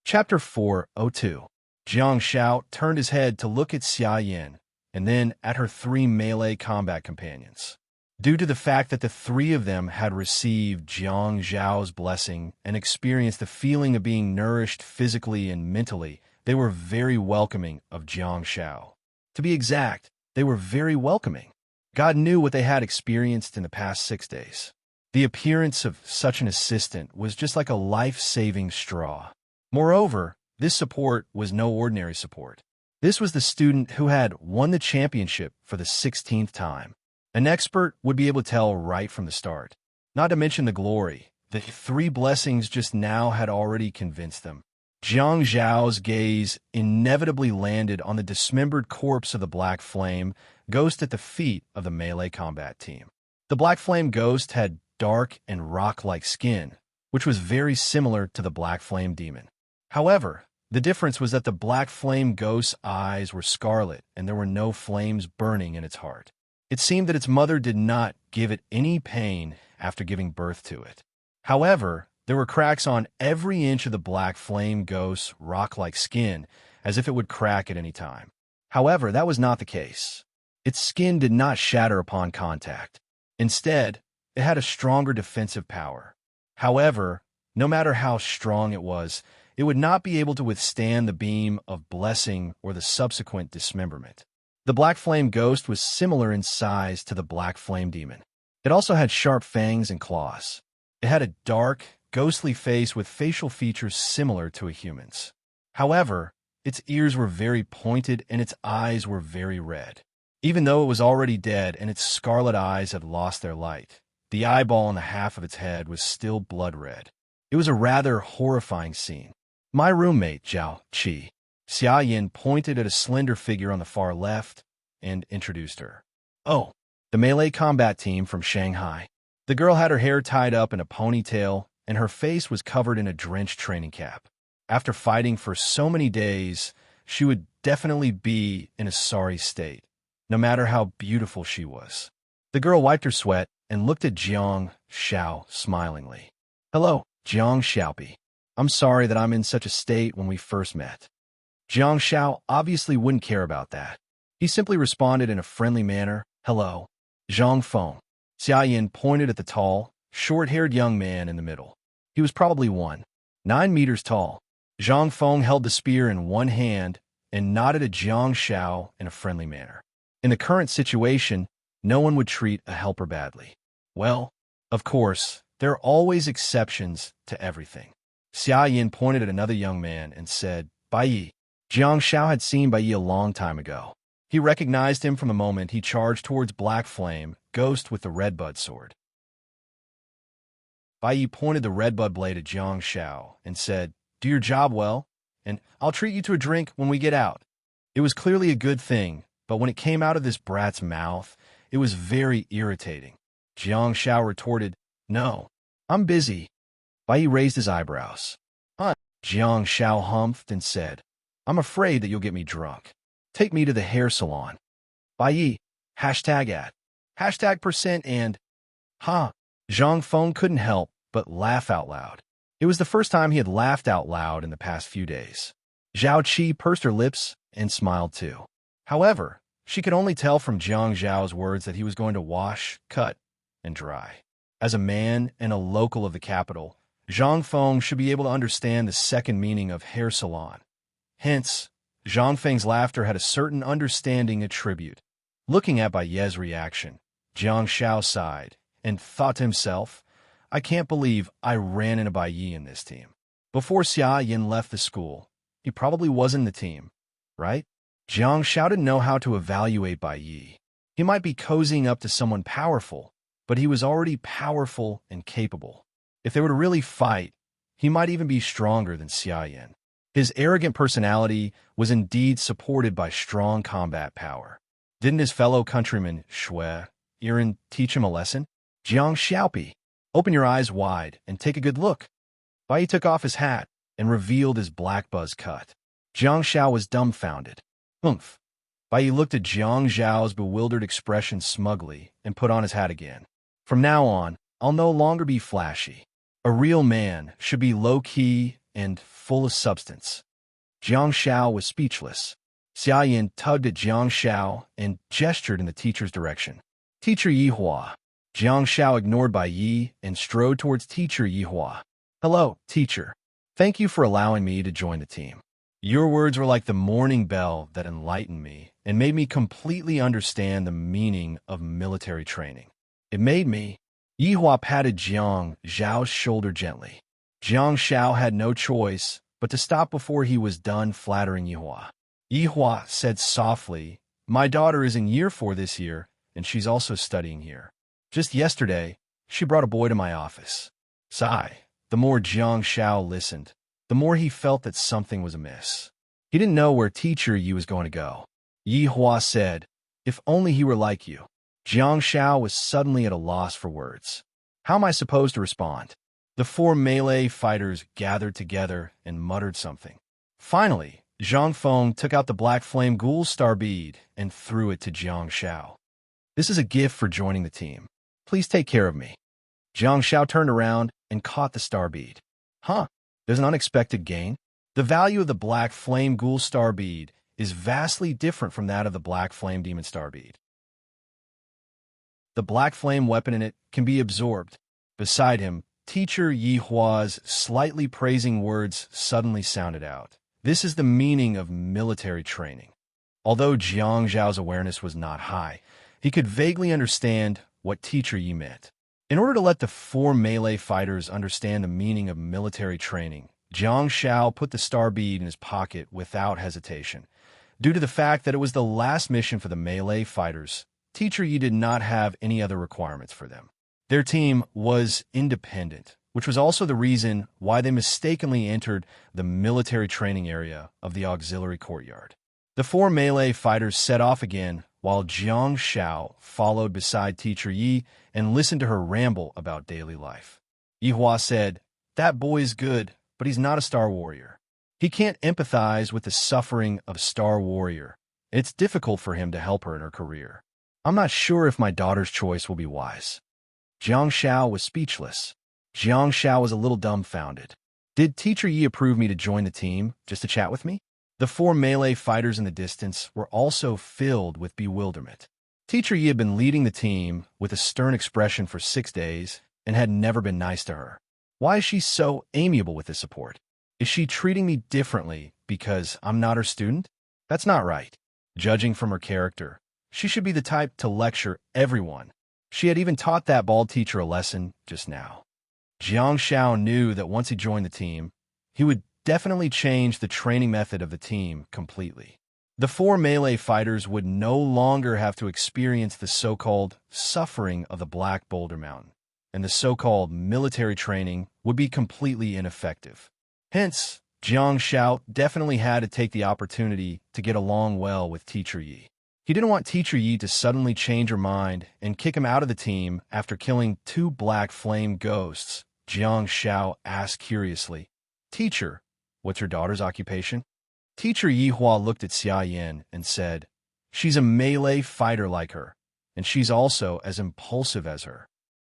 Chapter 402. Jiang Shao turned his head to look at Xia Yin, and then at her three melee combat companions. Due to the fact that the three of them had received Jiang Zhao's blessing and experienced the feeling of being nourished physically and mentally, they were very welcoming of Jiang Shao. To be exact, they were very welcoming. God knew what they had experienced in the past 6 days. The appearance of such an assistant was just like a life-saving straw. Moreover, this support was no ordinary support. This was the student who had won the championship for the 16th time. An expert would be able to tell right from the start. Not to mention the glory. The three blessings just now had already convinced them. Jiang Zhao's gaze inevitably landed on the dismembered corpse of the Black Flame Ghost at the feet of the melee combat team. The Black Flame Ghost had dark and rock-like skin, which was very similar to the Black Flame Demon. However, the difference was that the Black Flame Ghost's eyes were scarlet and there were no flames burning in its heart. It seemed that its mother did not give it any pain after giving birth to it. However, there were cracks on every inch of the Black Flame Ghost's rock-like skin, as if it would crack at any time. However, that was not the case. Its skin did not shatter upon contact. Instead, it had a stronger defensive power. However, no matter how strong it was, it would not be able to withstand the beam of blessing or the subsequent dismemberment. The Black Flame Ghost was similar in size to the Black Flame Demon. It also had sharp fangs and claws. It had a dark, ghostly face with facial features similar to a human's. However, its ears were very pointed and its eyes were very red. Even though it was already dead and its scarlet eyes had lost their light, the eyeball in the half of its head was still blood red. It was a rather horrifying scene. My roommate, Zhao Qi. Xia Yin pointed at a slender figure on the far left and introduced her. Oh, the melee combat team from Shanghai. The girl had her hair tied up in a ponytail and her face was covered in a drenched training cap. After fighting for so many days, she would definitely be in a sorry state, no matter how beautiful she was. The girl wiped her sweat and looked at Jiang Xiao smilingly. Hello, Jiang Xiaopi. I'm sorry that I'm in such a state when we first met. Jiang Xiao obviously wouldn't care about that. He simply responded in a friendly manner, Hello, Zhang Feng. Xia Yin pointed at the tall, short-haired young man in the middle. He was probably 9 meters tall. Zhang Feng held the spear in one hand and nodded at Jiang Xiao in a friendly manner. In the current situation, no one would treat a helper badly. Well, of course, there are always exceptions to everything. Xia Yin pointed at another young man and said, Bai Yi. Jiang Xiao had seen Bai Yi a long time ago. He recognized him from the moment he charged towards Black Flame, Ghost with the Redbud sword. Bai Yi pointed the Redbud blade at Jiang Xiao and said, Do your job well, and I'll treat you to a drink when we get out. It was clearly a good thing, but when it came out of this brat's mouth, it was very irritating. Jiang Xiao retorted, No, I'm busy. Bai Yi raised his eyebrows. Huh? Jiang Xiao humphed and said, I'm afraid that you'll get me drunk. Take me to the hair salon. Bai Yi, #@ and... Zhang Feng couldn't help but laugh out loud. It was the first time he had laughed out loud in the past few days. Zhao Qi pursed her lips and smiled too. However, she could only tell from Jiang Zhao's words that he was going to wash, cut, and dry. As a man and a local of the capital, Zhang Feng should be able to understand the second meaning of hair salon. Hence, Zhang Feng's laughter had a certain understanding attribute. Looking at Bai Ye's reaction, Jiang Xiao sighed and thought to himself, I can't believe I ran into Bai Yi in this team. Before Xia Yin left the school, he probably wasn't in the team, right? Jiang Xiao didn't know how to evaluate Bai Yi. He might be cozying up to someone powerful, but he was already powerful and capable. If they were to really fight, he might even be stronger than Xia Yin. His arrogant personality was indeed supported by strong combat power. Didn't his fellow countryman, Shui, Irin, teach him a lesson? Jiang Xiaopi, open your eyes wide and take a good look. Bai Yi took off his hat and revealed his black buzz cut. Jiang Xiao was dumbfounded. Oomph. Bai Yi looked at Jiang Zhao's bewildered expression smugly and put on his hat again. From now on, I'll no longer be flashy. A real man should be low-key and full of substance. Jiang Xiao was speechless. Xia Yin tugged at Jiang Xiao and gestured in the teacher's direction. Teacher Yihua. Jiang Xiao ignored Bai Yi and strode towards Teacher Yihua. Hello, teacher. Thank you for allowing me to join the team. Your words were like the morning bell that enlightened me and made me completely understand the meaning of military training. It made me... Yihua patted Jiang Zhao's shoulder gently. Jiang Xiao had no choice but to stop before he was done flattering Yihua. Yihua said softly, My daughter is in year 4 this year, and she's also studying here. Just yesterday, she brought a boy to my office. Sigh. The more Jiang Xiao listened, the more he felt that something was amiss. He didn't know where Teacher Yi was going to go. Yihua said, If only he were like you. Jiang Xiao was suddenly at a loss for words. How am I supposed to respond? The 4 melee fighters gathered together and muttered something. Finally, Zhang Feng took out the Black Flame Ghoul Star Bead and threw it to Jiang Xiao. This is a gift for joining the team. Please take care of me. Jiang Xiao turned around and caught the star bead. There's an unexpected gain. The value of the black flame ghoul star bead is vastly different from that of the black flame demon star bead. The black flame weapon in it can be absorbed. Beside him, teacher Yi Hua's slightly praising words suddenly sounded out. This is the meaning of military training. Although Jiang Zhao's awareness was not high, he could vaguely understand what teacher Yi meant. In order to let the 4 melee fighters understand the meaning of military training, Jiang Zhao put the star bead in his pocket without hesitation. Due to the fact that it was the last mission for the melee fighters, teacher Yi did not have any other requirements for them. Their team was independent, which was also the reason why they mistakenly entered the military training area of the auxiliary courtyard. The 4 melee fighters set off again, while Jiang Zhao followed beside teacher Yi and listened to her ramble about daily life. Yi Hua said, "That boy is good, but he's not a star warrior. He can't empathize with the suffering of a star warrior. It's difficult for him to help her in her career. I'm not sure if my daughter's choice will be wise." Jiang Zhao was speechless. Jiang Zhao was a little dumbfounded. Did teacher Yi approve me to join the team, just to chat with me? The 4 melee fighters in the distance were also filled with bewilderment. Teacher Yi had been leading the team with a stern expression for 6 days and had never been nice to her. Why is she so amiable with this support? Is she treating me differently because I'm not her student? That's not right. Judging from her character, she should be the type to lecture everyone. She had even taught that bald teacher a lesson just now. Jiang Zhao knew that once he joined the team, he would definitely change the training method of the team completely. The 4 melee fighters would no longer have to experience the so-called suffering of the Black Boulder Mountain, and the so-called military training would be completely ineffective. Hence, Jiang Zhao definitely had to take the opportunity to get along well with teacher Yi. He didn't want teacher Yi to suddenly change her mind and kick him out of the team after killing 2 black flame ghosts. Jiang Zhao asked curiously, "Teacher, what's your daughter's occupation?" Teacher Yi Hua looked at Xia Yan and said, "She's a melee fighter like her, and she's also as impulsive as her."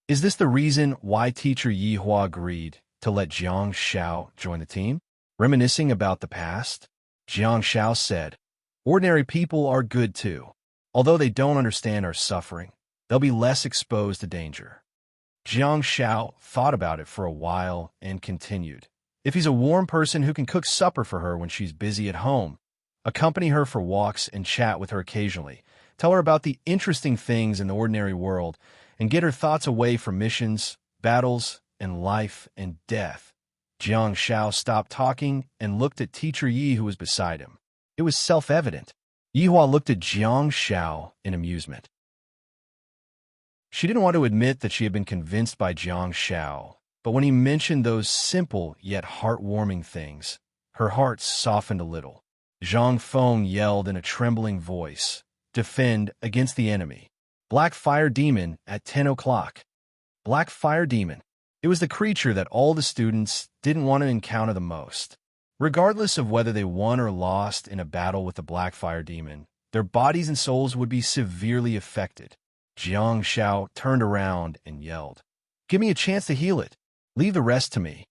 Is this the reason why teacher Yi Hua agreed to let Jiang Zhao join the team? Reminiscing about the past, Jiang Zhao said, "Ordinary people are good too. Although they don't understand our suffering, they'll be less exposed to danger." Jiang Zhao thought about it for a while and continued, "If he's a warm person who can cook supper for her when she's busy at home, accompany her for walks and chat with her occasionally, tell her about the interesting things in the ordinary world, and get her thoughts away from missions, battles, and life and death." Jiang Zhao stopped talking and looked at teacher Yi, who was beside him. It was self-evident. Yi Hua looked at Jiang Zhao in amusement. She didn't want to admit that she had been convinced by Jiang Zhao, but when he mentioned those simple yet heartwarming things, her heart softened a little. Zhang Feng yelled in a trembling voice, "Defend against the enemy. Black Fire Demon at 10 o'clock. Black Fire Demon. It was the creature that all the students didn't want to encounter the most. Regardless of whether they won or lost in a battle with the Black Fire Demon, their bodies and souls would be severely affected. Jiang Zhao turned around and yelled, "Give me a chance to heal it. Leave the rest to me."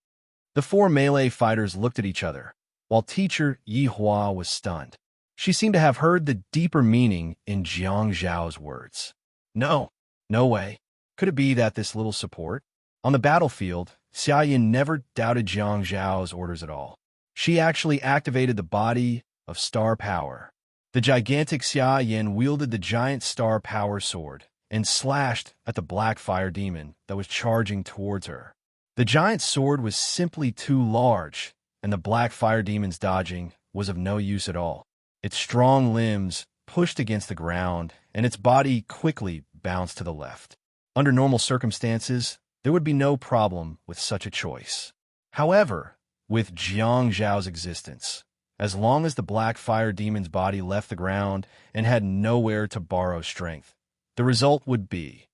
The 4 melee fighters looked at each other, while teacher Yi Hua was stunned. She seemed to have heard the deeper meaning in Jiang Zhao's words. No way. Could it be that this little support? On the battlefield, Xia Yan never doubted Jiang Zhao's orders at all. She actually activated the body of star power. The gigantic Xia Yan wielded the giant star power sword and slashed at the black fire demon that was charging towards her. The giant sword was simply too large, and the black fire demon's dodging was of no use at all. Its strong limbs pushed against the ground, and its body quickly bounced to the left. Under normal circumstances, there would be no problem with such a choice. However, with Jiang Zhao's existence, as long as the black fire demon's body left the ground and had nowhere to borrow strength, the result would be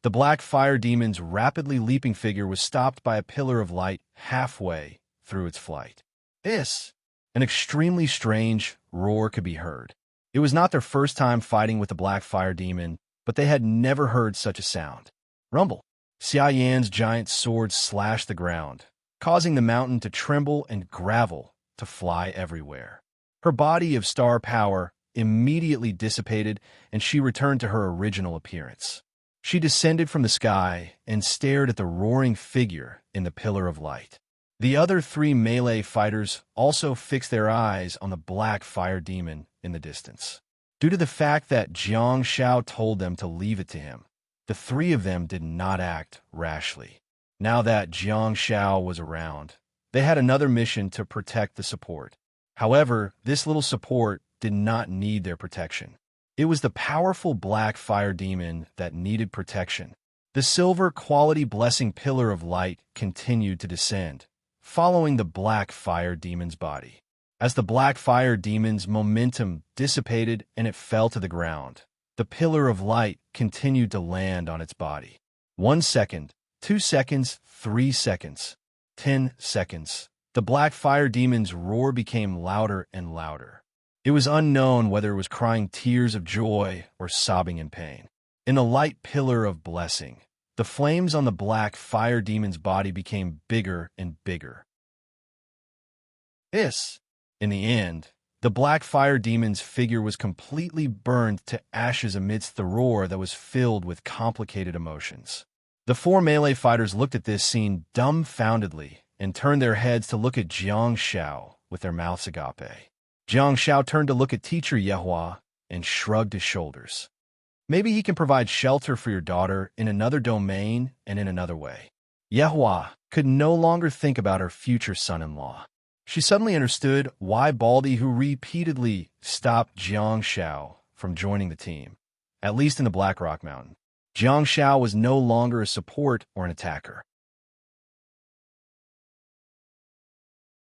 the black fire demon's rapidly leaping figure was stopped by a pillar of light halfway through its flight. An extremely strange roar could be heard. It was not their first time fighting with the black fire demon, but they had never heard such a sound. Rumble. Xia Yan's giant sword slashed the ground, causing the mountain to tremble and gravel to fly everywhere. Her body of star power immediately dissipated, and she returned to her original appearance. She descended from the sky and stared at the roaring figure in the pillar of light. The other three melee fighters also fixed their eyes on the black fire demon in the distance. Due to the fact that Jiang Xiao told them to leave it to him, the three of them did not act rashly. Now that Jiang Xiao was around, they had another mission to protect the support. However, this little support did not need their protection. It was the powerful black fire demon that needed protection. The silver quality blessing pillar of light continued to descend, following the black fire demon's body. As the black fire demon's momentum dissipated and it fell to the ground, the pillar of light continued to land on its body. 1 second, 2 seconds, 3 seconds, 10 seconds. The black fire demon's roar became louder and louder. It was unknown whether it was crying tears of joy or sobbing in pain. In the light pillar of blessing, the flames on the black fire demon's body became bigger and bigger. In the end, the black fire demon's figure was completely burned to ashes amidst the roar that was filled with complicated emotions. The four melee fighters looked at this scene dumbfoundedly and turned their heads to look at Jiang Xiao with their mouths agape. Jiang Xiao turned to look at teacher Yehua and shrugged his shoulders. Maybe he can provide shelter for your daughter in another domain and in another way. Yehua could no longer think about her future son-in-law. She suddenly understood why Baldy, who repeatedly stopped Jiang Xiao from joining the team, at least in the Black Rock Mountain. Jiang Xiao was no longer a support or an attacker.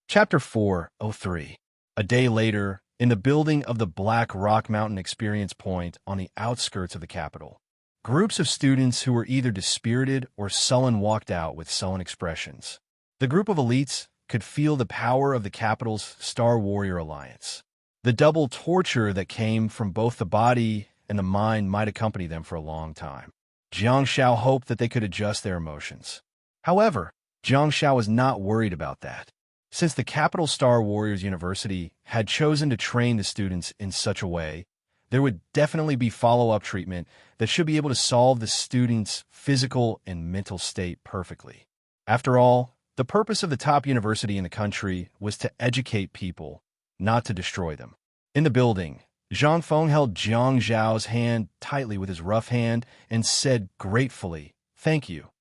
Chapter 4:03. A day later, in the building of the Black Rock Mountain Experience Point on the outskirts of the capital, groups of students who were either dispirited or sullen walked out with sullen expressions. The group of elites could feel the power of the capital's Star Warrior Alliance. The double torture that came from both the body and the mind might accompany them for a long time. Jiang Xiao hoped that they could adjust their emotions. However, Jiang Xiao was not worried about that. Since the Capital Star Warriors University had chosen to train the students in such a way, there would definitely be follow-up treatment that should be able to solve the students' physical and mental state perfectly. After all, the purpose of the top university in the country was to educate people, not to destroy them. In the building, Zhang Feng held Jiang Zhao's hand tightly with his rough hand and said gratefully, "Thank you.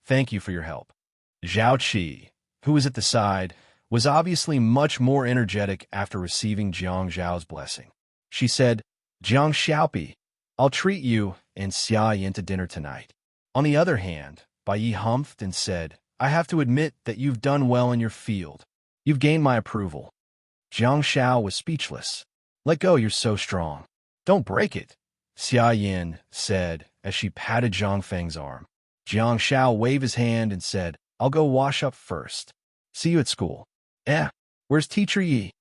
Thank you for your help." Zhao Qi, who was at the side, was obviously much more energetic after receiving Jiang Zhao's blessing. She said, "Jiang Xiaopi, I'll treat you and Xia Yin to dinner tonight." On the other hand, Bai Yi humphed and said, "I have to admit that you've done well in your field. You've gained my approval." Jiang Xiao was speechless. "Let go, you're so strong. Don't break it," Xia Yin said as she patted Zhang Feng's arm. Jiang Xiao waved his hand and said, "I'll go wash up first. See you at school." Where's Teacher Yi?"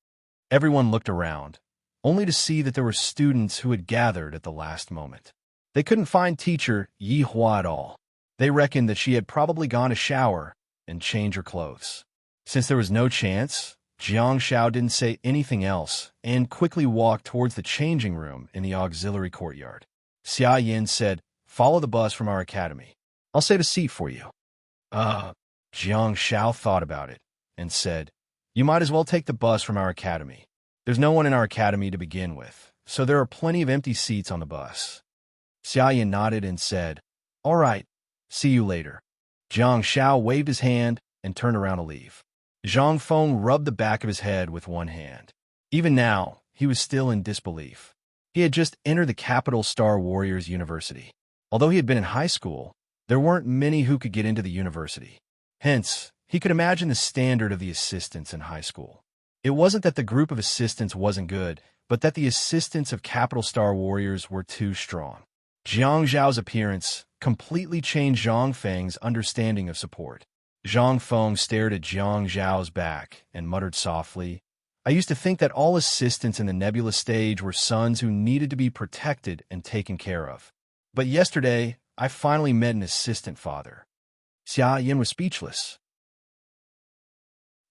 Everyone looked around, only to see that there were students who had gathered at the last moment. They couldn't find Teacher Yi Hua at all. They reckoned that she had probably gone to shower and change her clothes. Since there was no chance, Jiang Xiao didn't say anything else and quickly walked towards the changing room in the auxiliary courtyard. Xia Yin said, "Follow the bus from our academy. I'll save a seat for you." Jiang Xiao thought about it and said, "You might as well take the bus from our academy. There's no one in our academy to begin with, so there are plenty of empty seats on the bus." Xia Yin nodded and said, "All right, see you later." Jiang Xiao waved his hand and turned around to leave. Zhang Feng rubbed the back of his head with one hand. Even now, he was still in disbelief. He had just entered the Capital Star Warriors University. Although he had been in high school, there weren't many who could get into the university. Hence, he could imagine the standard of the assistants in high school. It wasn't that the group of assistants wasn't good, but that the assistants of Capital Star Warriors were too strong. Jiang Zhao's appearance completely changed Zhang Feng's understanding of support. Zhang Feng stared at Jiang Zhao's back and muttered softly, "I used to think that all assistants in the nebula stage were sons who needed to be protected and taken care of. But yesterday, I finally met an assistant father." Xia Yin was speechless.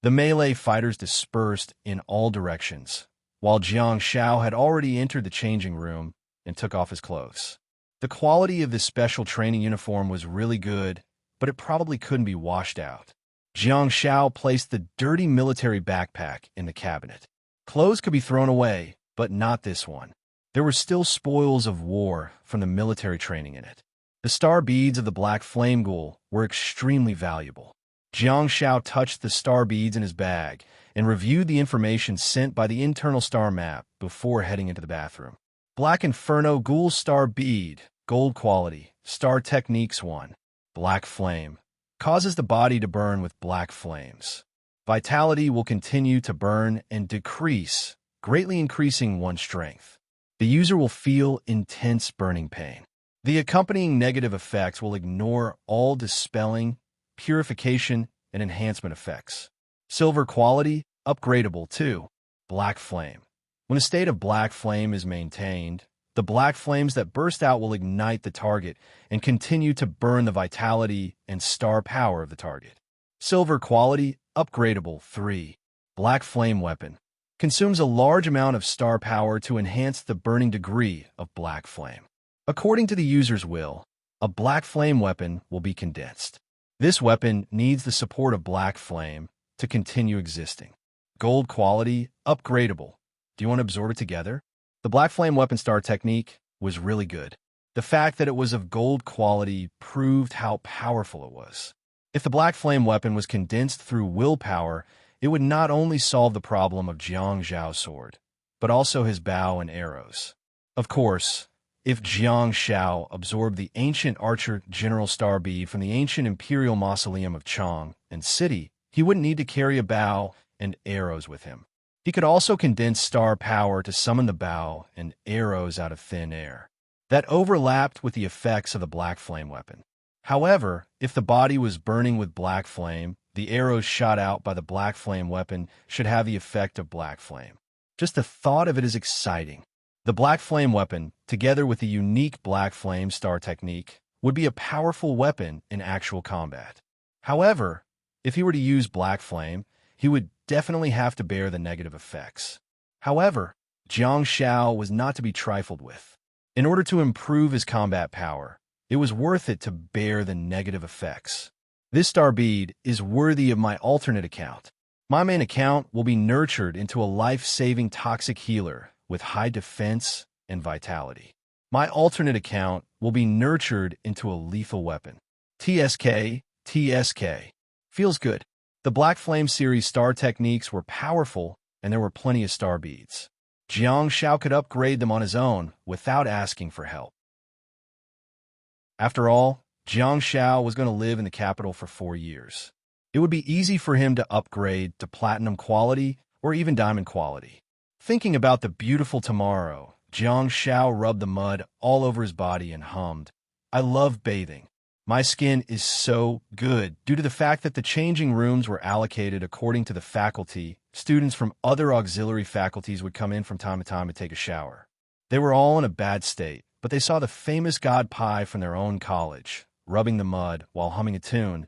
The melee fighters dispersed in all directions, while Jiang Shao had already entered the changing room and took off his clothes. The quality of this special training uniform was really good, but it probably couldn't be washed out. Jiang Shao placed the dirty military backpack in the cabinet. Clothes could be thrown away, but not this one. There were still spoils of war from the military training in it. The star beads of the black flame ghoul were extremely valuable. Jiang Shao touched the star beads in his bag and reviewed the information sent by the internal star map before heading into the bathroom. Black Inferno Ghoul Star Bead, Gold Quality, Star Techniques 1. Black Flame. Causes the body to burn with black flames. Vitality will continue to burn and decrease, greatly increasing one's strength. The user will feel intense burning pain. The accompanying negative effects will ignore all dispelling, purification, and enhancement effects. Silver quality, upgradable 2. Black Flame. When a state of black flame is maintained, the black flames that burst out will ignite the target and continue to burn the vitality and star power of the target. Silver quality, upgradable 3. Black Flame Weapon. Consumes a large amount of star power to enhance the burning degree of black flame. According to the user's will, a black flame weapon will be condensed. This weapon needs the support of black flame to continue existing. Gold quality, upgradable. Do you want to absorb it together? The black flame weapon star technique was really good. The fact that it was of gold quality proved how powerful it was. If the black flame weapon was condensed through willpower, it would not only solve the problem of Jiang Zhao's sword, but also his bow and arrows. Of course, if Jiang Shao absorbed the ancient archer general star bead from the ancient imperial mausoleum of Chang and City, he wouldn't need to carry a bow and arrows with him. He could also condense star power to summon the bow and arrows out of thin air. That overlapped with the effects of the black flame weapon. However, if the body was burning with black flame, the arrows shot out by the black flame weapon should have the effect of black flame. Just the thought of it is exciting. The black flame weapon, together with the unique black flame star technique, would be a powerful weapon in actual combat. However, if he were to use black flame, he would definitely have to bear the negative effects. However, Jiang Shao was not to be trifled with. In order to improve his combat power, it was worth it to bear the negative effects. This star bead is worthy of my alternate account. My main account will be nurtured into a life-saving toxic healer with high defense and vitality. My alternate account will be nurtured into a lethal weapon. TSK. Feels good. The Black Flame series star techniques were powerful, and there were plenty of star beads. Jiang Shao could upgrade them on his own without asking for help. After all, Jiang Shao was going to live in the capital for 4 years. It would be easy for him to upgrade to platinum quality or even diamond quality. Thinking about the beautiful tomorrow, Jiang Shao rubbed the mud all over his body and hummed, "I love bathing. My skin is so good." Due to the fact that the changing rooms were allocated according to the faculty, students from other auxiliary faculties would come in from time to time to take a shower. They were all in a bad state, but they saw the famous God Pai from their own college, rubbing the mud while humming a tune.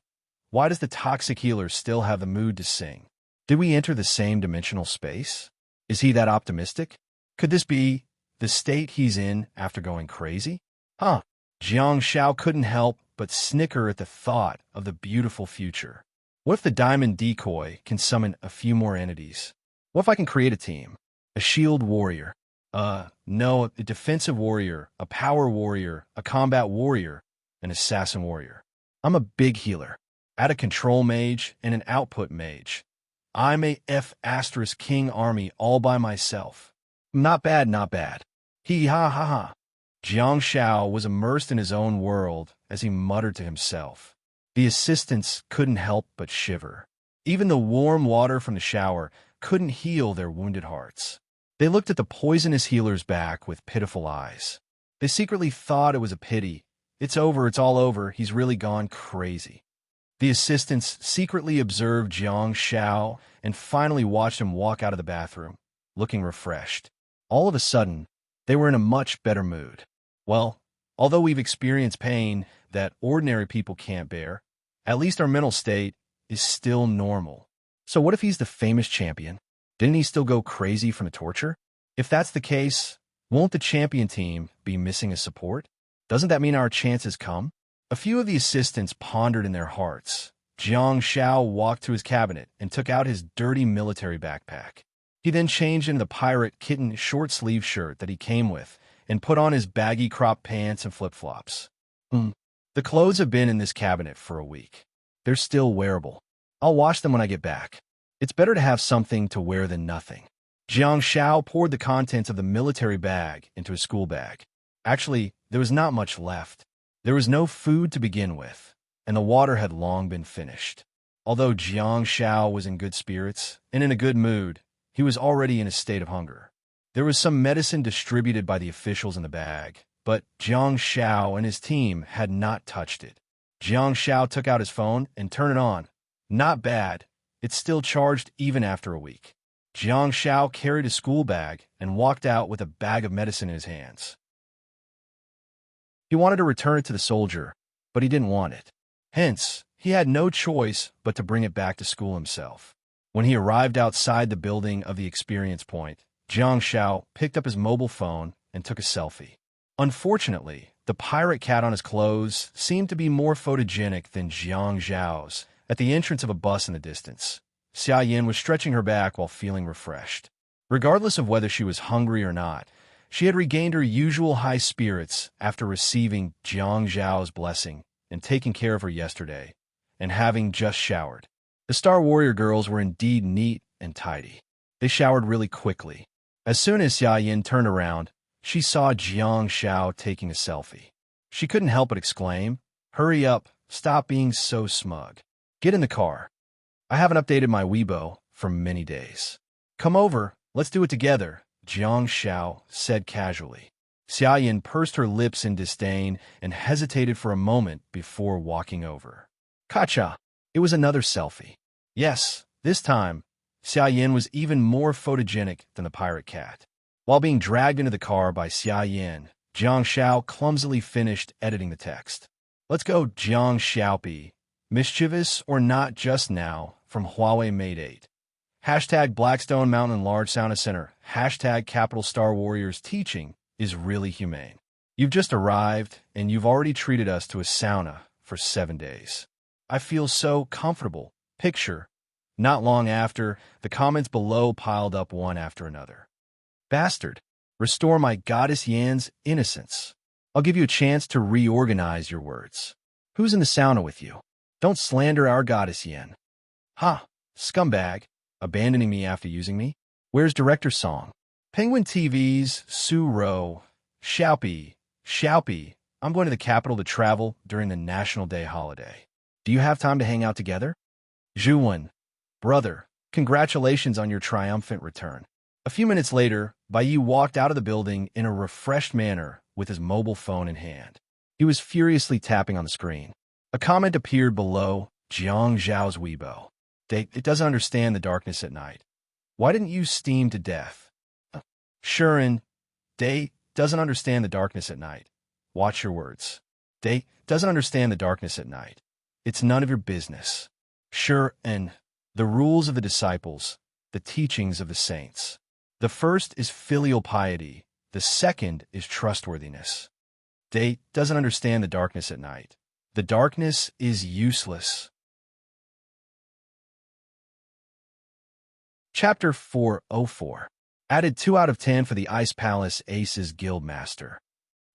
Why does the toxic healer still have the mood to sing? Did we enter the same dimensional space? Is he that optimistic? Could this be the state he's in after going crazy? Jiang Shao couldn't help but snicker at the thought of the beautiful future. What if the diamond decoy can summon a few more entities? What if I can create a team? A shield warrior. No, a defensive warrior, a power warrior, a combat warrior, an assassin warrior. I'm a big healer. Add a control mage and an output mage. I'm a F** king army all by myself. Not bad, not bad. Hee ha ha ha. Jiang Shao was immersed in his own world as he muttered to himself. The assistants couldn't help but shiver. Even the warm water from the shower couldn't heal their wounded hearts. They looked at the poisonous healer's back with pitiful eyes. They secretly thought it was a pity. It's over, it's all over, he's really gone crazy. The assistants secretly observed Jiang Shao and finally watched him walk out of the bathroom, looking refreshed. All of a sudden, they were in a much better mood. Well, although we've experienced pain that ordinary people can't bear, at least our mental state is still normal. So what if he's the famous champion? Didn't he still go crazy from the torture? If that's the case, won't the champion team be missing a support? Doesn't that mean our chance has come? A few of the assistants pondered in their hearts. Jiang Shao walked to his cabinet and took out his dirty military backpack. He then changed into the pirate kitten short-sleeve shirt that he came with and put on his baggy crop pants and flip-flops. The clothes have been in this cabinet for a week. They're still wearable. I'll wash them when I get back. It's better to have something to wear than nothing. Jiang Shao poured the contents of the military bag into his school bag. Actually, there was not much left. There was no food to begin with, and the water had long been finished. Although Jiang Shao was in good spirits and in a good mood, he was already in a state of hunger. There was some medicine distributed by the officials in the bag, but Jiang Shao and his team had not touched it. Jiang Shao took out his phone and turned it on. Not bad. It's still charged even after a week. Jiang Shao carried his school bag and walked out with a bag of medicine in his hands. He wanted to return it to the soldier, but he didn't want it. Hence, he had no choice but to bring it back to school himself. When he arrived outside the building of the experience point, Jiang Shao picked up his mobile phone and took a selfie. Unfortunately, the pirate cat on his clothes seemed to be more photogenic than Jiang Zhao's. At the entrance of a bus in the distance, Xia Yin was stretching her back while feeling refreshed. Regardless of whether she was hungry or not, she had regained her usual high spirits after receiving Jiang Zhao's blessing and taking care of her yesterday, and having just showered. The Star Warrior girls were indeed neat and tidy. They showered really quickly. As soon as Xia Yin turned around, she saw Jiang Shao taking a selfie. She couldn't help but exclaim, "Hurry up, stop being so smug. Get in the car. I haven't updated my Weibo for many days. Come over, let's do it together," Jiang Shao said casually. Xia Yin pursed her lips in disdain and hesitated for a moment before walking over. Kacha! It was another selfie. Yes, this time, Xia Yin was even more photogenic than the pirate cat. While being dragged into the car by Xia Yin, Jiang Shao clumsily finished editing the text. "Let's go, Jiang Xiaopi. Mischievous or not just now," from Huawei Mate 8. Hashtag Blackstone Mountain Large Sauna Center. Hashtag Capital Star Warriors teaching is really humane. You've just arrived, and you've already treated us to a sauna for 7 days. I feel so comfortable. Picture. Not long after, the comments below piled up one after another. Bastard. Restore my goddess Yan's innocence. I'll give you a chance to reorganize your words. Who's in the sauna with you? Don't slander our goddess Yan. Ha! Scumbag. Abandoning me after using me? Where's Director Song? Penguin TV's Su Ro. Xiaopi. I'm going to the capital to travel during the National Day holiday. Do you have time to hang out together? Zhuwen. Brother, congratulations on your triumphant return. A few minutes later, Baiyu walked out of the building in a refreshed manner with his mobile phone in hand. He was furiously tapping on the screen. A comment appeared below Jiang Zhao's Weibo. It doesn't understand the darkness at night. Why didn't you steam to death? Shuren, Day doesn't understand the darkness at night. Watch your words. Day doesn't understand the darkness at night. It's none of your business. Shuren, the rules of the disciples, the teachings of the saints. The first is filial piety. The second is trustworthiness. Day doesn't understand the darkness at night. The darkness is useless. Chapter 404. Added 2 out of 10 for the Ice Palace Aces Guildmaster.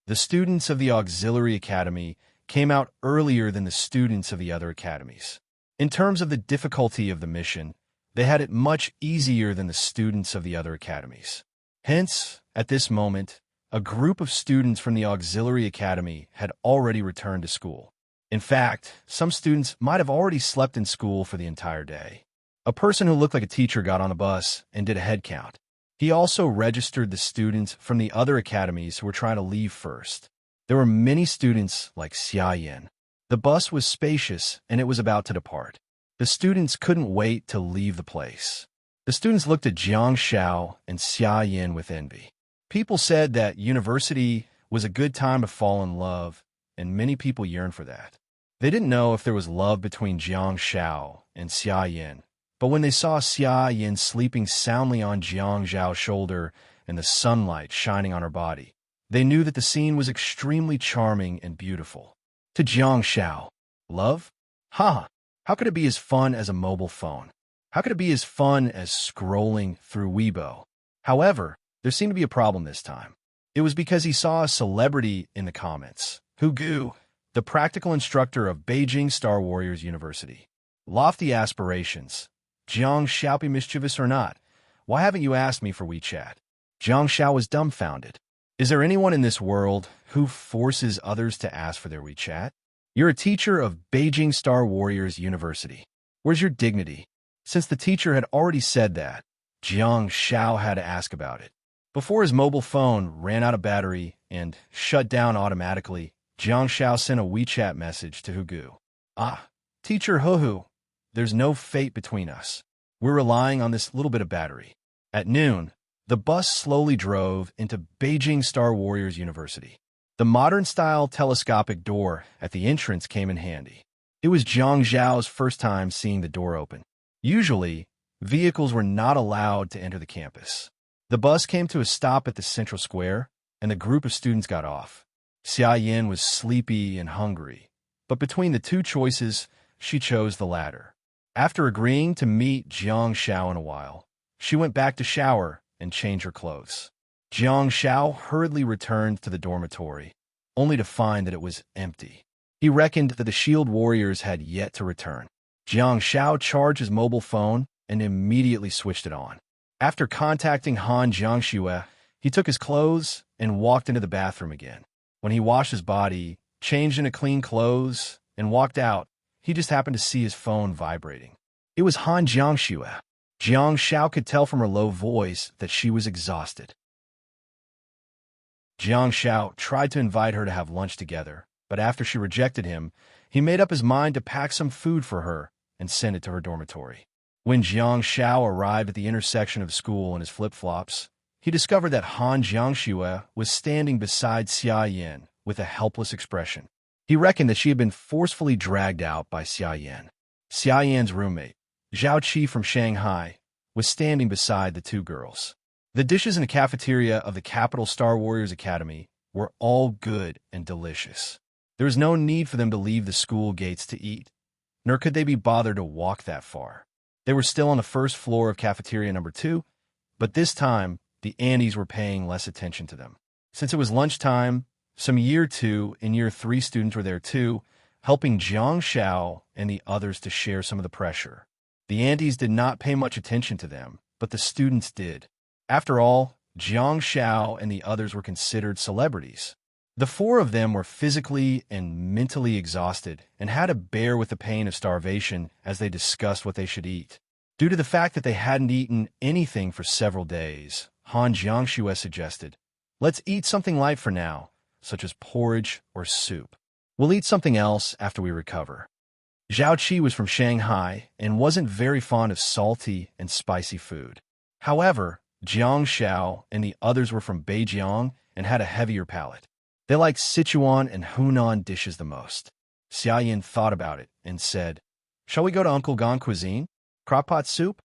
The students of the Auxiliary Academy came out earlier than the students of the other academies. In terms of the difficulty of the mission, they had it much easier than the students of the other academies. Hence, at this moment, a group of students from the Auxiliary Academy had already returned to school. In fact, some students might have already slept in school for the entire day. A person who looked like a teacher got on a bus and did a head count. He also registered the students from the other academies who were trying to leave first. There were many students like Xia Yin. The bus was spacious and it was about to depart. The students couldn't wait to leave the place. The students looked at Jiang Shao and Xia Yin with envy. People said that university was a good time to fall in love, and many people yearned for that. They didn't know if there was love between Jiang Shao and Xia Yin, But when they saw Xia Yin sleeping soundly on Jiang Zhao's shoulder and the sunlight shining on her body, they knew that the scene was extremely charming and beautiful. To Jiang Zhao, love? Ha! How could it be as fun as a mobile phone? How could it be as fun as scrolling through Weibo? However, there seemed to be a problem this time. It was because he saw a celebrity in the comments. Hugu, the practical instructor of Beijing Star Warriors University. Lofty aspirations. Jiang Xiao, be mischievous or not? Why haven't you asked me for WeChat? Jiang Xiao was dumbfounded. Is there anyone in this world who forces others to ask for their WeChat? You're a teacher of Beijing Star Warriors University. Where's your dignity? Since the teacher had already said that, Jiang Xiao had to ask about it. Before his mobile phone ran out of battery and shut down automatically, Jiang Xiao sent a WeChat message to Hugu. Ah, teacher Huhu, there's no fate between us. We're relying on this little bit of battery. At noon, the bus slowly drove into Beijing Star Warriors University. The modern-style telescopic door at the entrance came in handy. It was Jiang Zhao's first time seeing the door open. Usually, vehicles were not allowed to enter the campus. The bus came to a stop at the central square, and the group of students got off. Xia Yin was sleepy and hungry, but between the two choices, she chose the latter. After agreeing to meet Jiang Xiao in a while, she went back to shower and change her clothes. Jiang Xiao hurriedly returned to the dormitory, only to find that it was empty. He reckoned that the shield warriors had yet to return. Jiang Xiao charged his mobile phone and immediately switched it on. After contacting Han Jiangxue, he took his clothes and walked into the bathroom again. When he washed his body, changed into clean clothes, and walked out, he just happened to see his phone vibrating. It was Han Jiangxue. Jiang Xiao could tell from her low voice that she was exhausted. Jiang Xiao tried to invite her to have lunch together, but after she rejected him, he made up his mind to pack some food for her and send it to her dormitory. When Jiang Xiao arrived at the intersection of school in his flip-flops, he discovered that Han Jiangxue was standing beside Xia Yin with a helpless expression. He reckoned that she had been forcefully dragged out by Xia Yin. Xia Yin's roommate, Zhao Qi from Shanghai, was standing beside the two girls. The dishes in the cafeteria of the Capital Star Warriors Academy were all good and delicious. There was no need for them to leave the school gates to eat, nor could they be bothered to walk that far. They were still on the first floor of cafeteria number 2, but this time the Andes were paying less attention to them. Since it was lunchtime, some Year 2 and Year 3 students were there too, helping Jiang Xiao and the others to share some of the pressure. The Andes did not pay much attention to them, but the students did. After all, Jiang Xiao and the others were considered celebrities. The 4 of them were physically and mentally exhausted and had to bear with the pain of starvation as they discussed what they should eat. Due to the fact that they hadn't eaten anything for several days, Han Jiangxue suggested, "Let's eat something light for now, such as porridge or soup. We'll eat something else after we recover." Zhao Qi was from Shanghai and wasn't very fond of salty and spicy food. However, Jiang Xiao and the others were from Beijing and had a heavier palate. They liked Sichuan and Hunan dishes the most. Xia Yin thought about it and said, "Shall we go to Uncle Gong Cuisine? Crockpot soup?"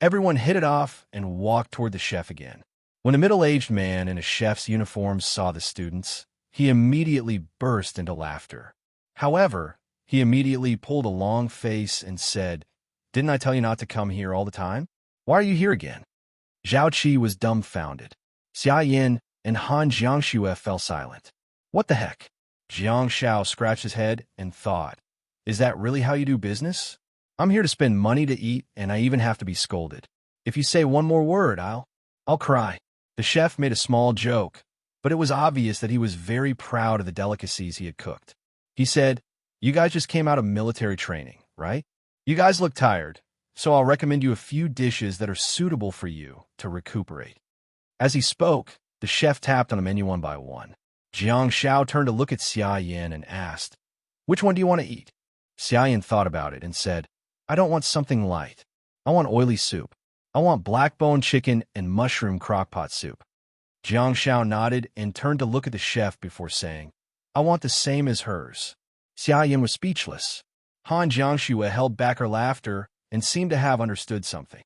Everyone hit it off and walked toward the chef again. When a middle-aged man in a chef's uniform saw the students, he immediately burst into laughter. However, he immediately pulled a long face and said, "Didn't I tell you not to come here all the time? Why are you here again?" Zhao Qi was dumbfounded. Xia Yin and Han Jiangxue fell silent. What the heck? Jiang Xiao scratched his head and thought, "Is that really how you do business? I'm here to spend money to eat, and I even have to be scolded. If you say one more word, I'll cry." The chef made a small joke, but it was obvious that he was very proud of the delicacies he had cooked. He said, "You guys just came out of military training, right? You guys look tired, so I'll recommend you a few dishes that are suitable for you to recuperate." As he spoke, the chef tapped on the menu one by one. Jiang Xiao turned to look at Xia Yin and asked, "Which one do you want to eat?" Xia Yin thought about it and said, "I don't want something light. I want oily soup. I want black bone chicken and mushroom crockpot soup." Jiang Xiao nodded and turned to look at the chef before saying, "I want the same as hers." Xia Yin was speechless. Han Jiangxue held back her laughter and seemed to have understood something.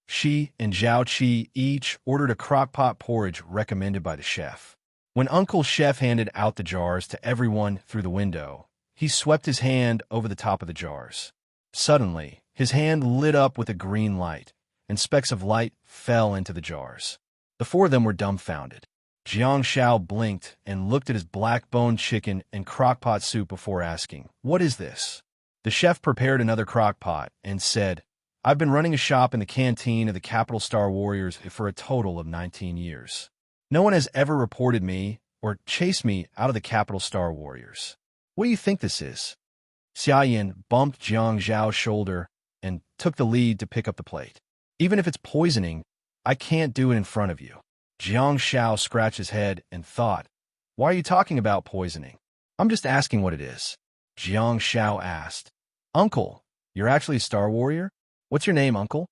She and Zhao Qi each ordered a crock-pot porridge recommended by the chef. When Uncle Chef handed out the jars to everyone through the window, he swept his hand over the top of the jars. Suddenly, his hand lit up with a green light, and specks of light fell into the jars. The four of them were dumbfounded. Jiang Xiao blinked and looked at his black-boned chicken and crock-pot soup before asking, "What is this?" The chef prepared another crock-pot and said, "I've been running a shop in the canteen of the Capital Star Warriors for a total of 19 years. No one has ever reported me or chased me out of the Capital Star Warriors. What do you think this is?" Xia Yin bumped Jiang Zhao's shoulder and took the lead to pick up the plate. "Even if it's poisoning, I can't do it in front of you." Jiang Xiao scratched his head and thought, "Why are you talking about poisoning? I'm just asking what it is." Jiang Xiao asked, "Uncle, you're actually a Star Warrior? What's your name, Uncle?"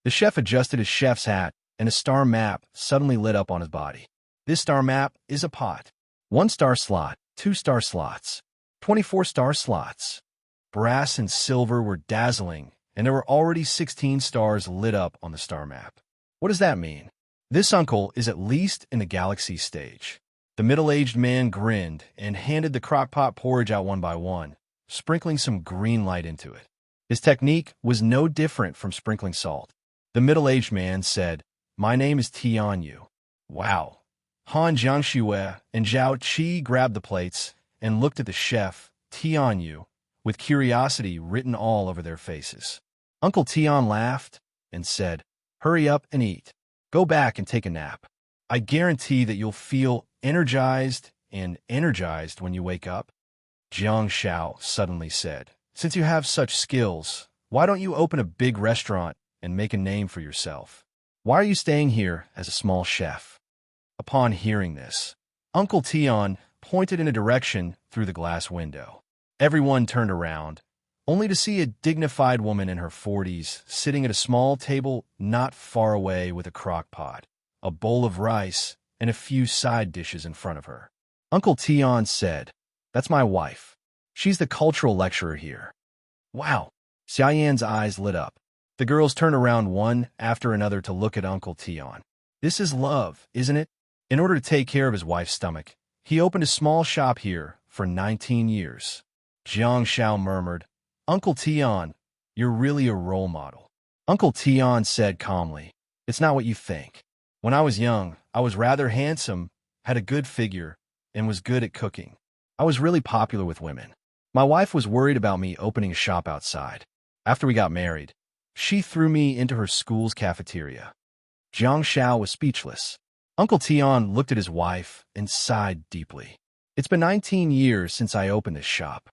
The chef adjusted his chef's hat, and a star map suddenly lit up on his body. "This star map is a pot. 1-star slot, 2-star slots, 24-star slots." Brass and silver were dazzling, and there were already 16 stars lit up on the star map. "What does that mean?" "This uncle is at least in the galaxy stage." The middle-aged man grinned and handed the crock-pot porridge out one by one, sprinkling some green light into it. His technique was no different from sprinkling salt. The middle-aged man said, "My name is Tian Yu." "Wow." Han Jiangxue and Zhao Qi grabbed the plates and looked at the chef, Tian Yu, with curiosity written all over their faces. Uncle Tian laughed and said, "Hurry up and eat. Go back and take a nap. I guarantee that you'll feel energized when you wake up." Jiang Xiao suddenly said, "Since you have such skills, why don't you open a big restaurant and make a name for yourself? Why are you staying here as a small chef?" Upon hearing this, Uncle Tian pointed in a direction through the glass window. Everyone turned around, only to see a dignified woman in her 40s sitting at a small table not far away with a crock pot, a bowl of rice, and a few side dishes in front of her. Uncle Tian said, "That's my wife. She's the cultural lecturer here." "Wow." Xia Yan's eyes lit up. The girls turned around one after another to look at Uncle Tian. "This is love, isn't it?" In order to take care of his wife's stomach, he opened a small shop here for 19 years. Jiang Xiao murmured, "Uncle Tian, you're really a role model." Uncle Tian said calmly, "It's not what you think. When I was young, I was rather handsome, had a good figure, and was good at cooking. I was really popular with women. My wife was worried about me opening a shop outside. After we got married, she threw me into her school's cafeteria." Jiang Xiao was speechless. Uncle Tian looked at his wife and sighed deeply. "It's been 19 years since I opened this shop."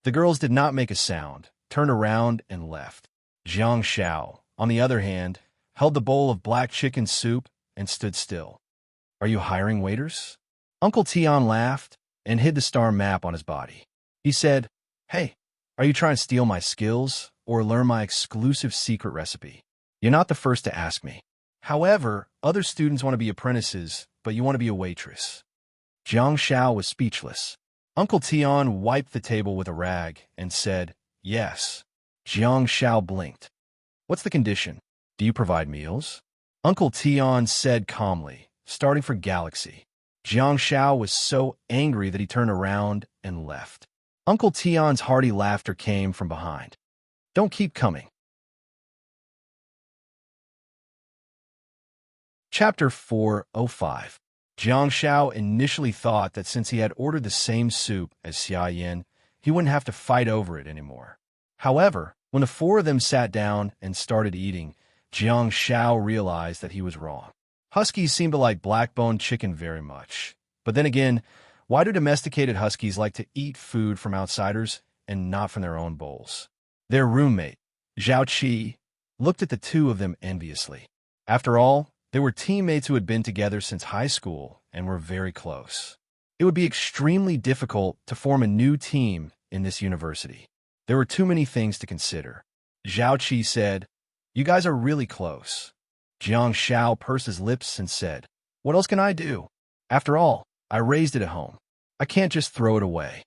The girls did not make a sound, turned around, and left. Jiang Xiao, on the other hand, held the bowl of black chicken soup and stood still. "Are you hiring waiters?" Uncle Tian laughed and hid the star map on his body. He said, "Hey, are you trying to steal my skills or learn my exclusive secret recipe? You're not the first to ask me. However, other students want to be apprentices, but you want to be a waitress." Jiang Xiao was speechless. Uncle Tian wiped the table with a rag and said, "Yes." Jiang Xiao blinked. "What's the condition? Do you provide meals?" Uncle Tian said calmly, "Starting for Galaxy." Jiang Xiao was so angry that he turned around and left. Uncle Tian's hearty laughter came from behind. "Don't keep coming." Chapter 405. Jiang Xiao initially thought that since he had ordered the same soup as Xia Yin, he wouldn't have to fight over it anymore. However, when the four of them sat down and started eating, Jiang Xiao realized that he was wrong. Huskies seem to like black-boned chicken very much. But then again, why do domesticated huskies like to eat food from outsiders and not from their own bowls? Their roommate, Zhao Qi, looked at the two of them enviously. After all, they were teammates who had been together since high school and were very close. It would be extremely difficult to form a new team in this university. There were too many things to consider. Zhao Qi said, "You guys are really close." Jiang Xiao pursed his lips and said, "What else can I do? After all, I raised it at home. I can't just throw it away."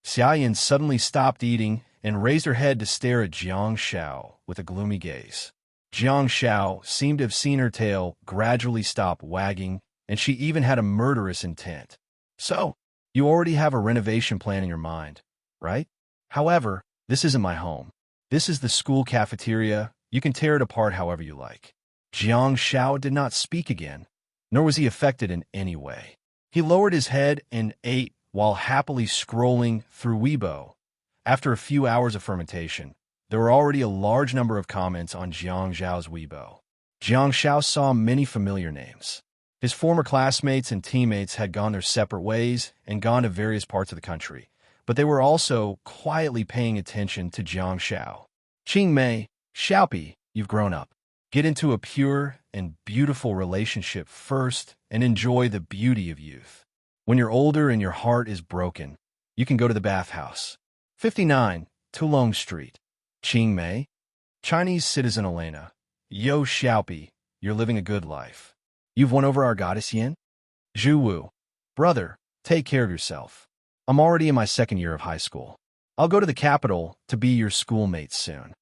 Xiaoyan suddenly stopped eating and raised her head to stare at Jiang Shao with a gloomy gaze. Jiang Shao seemed to have seen her tail gradually stop wagging, and she even had a murderous intent. So, you already have a renovation plan in your mind, right? However, this isn't my home. This is the school cafeteria. You can tear it apart however you like. Jiang Shao did not speak again, nor was he affected in any way. He lowered his head and ate while happily scrolling through Weibo. After a few hours of fermentation, there were already a large number of comments on Jiang Zhao's Weibo. Jiang Shao saw many familiar names. His former classmates and teammates had gone their separate ways and gone to various parts of the country, but they were also quietly paying attention to Jiang Shao. Qingmei, Xiaopi, you've grown up. Get into a pure and beautiful relationship first and enjoy the beauty of youth. When you're older and your heart is broken, you can go to the bathhouse. 59, Tulong Street. Qingmei, Chinese citizen Elena. Yo Xiaopi, you're living a good life. You've won over our goddess Yin? Zhu Wu, brother, take care of yourself. I'm already in my second year of high school. I'll go to the capital to be your schoolmate soon.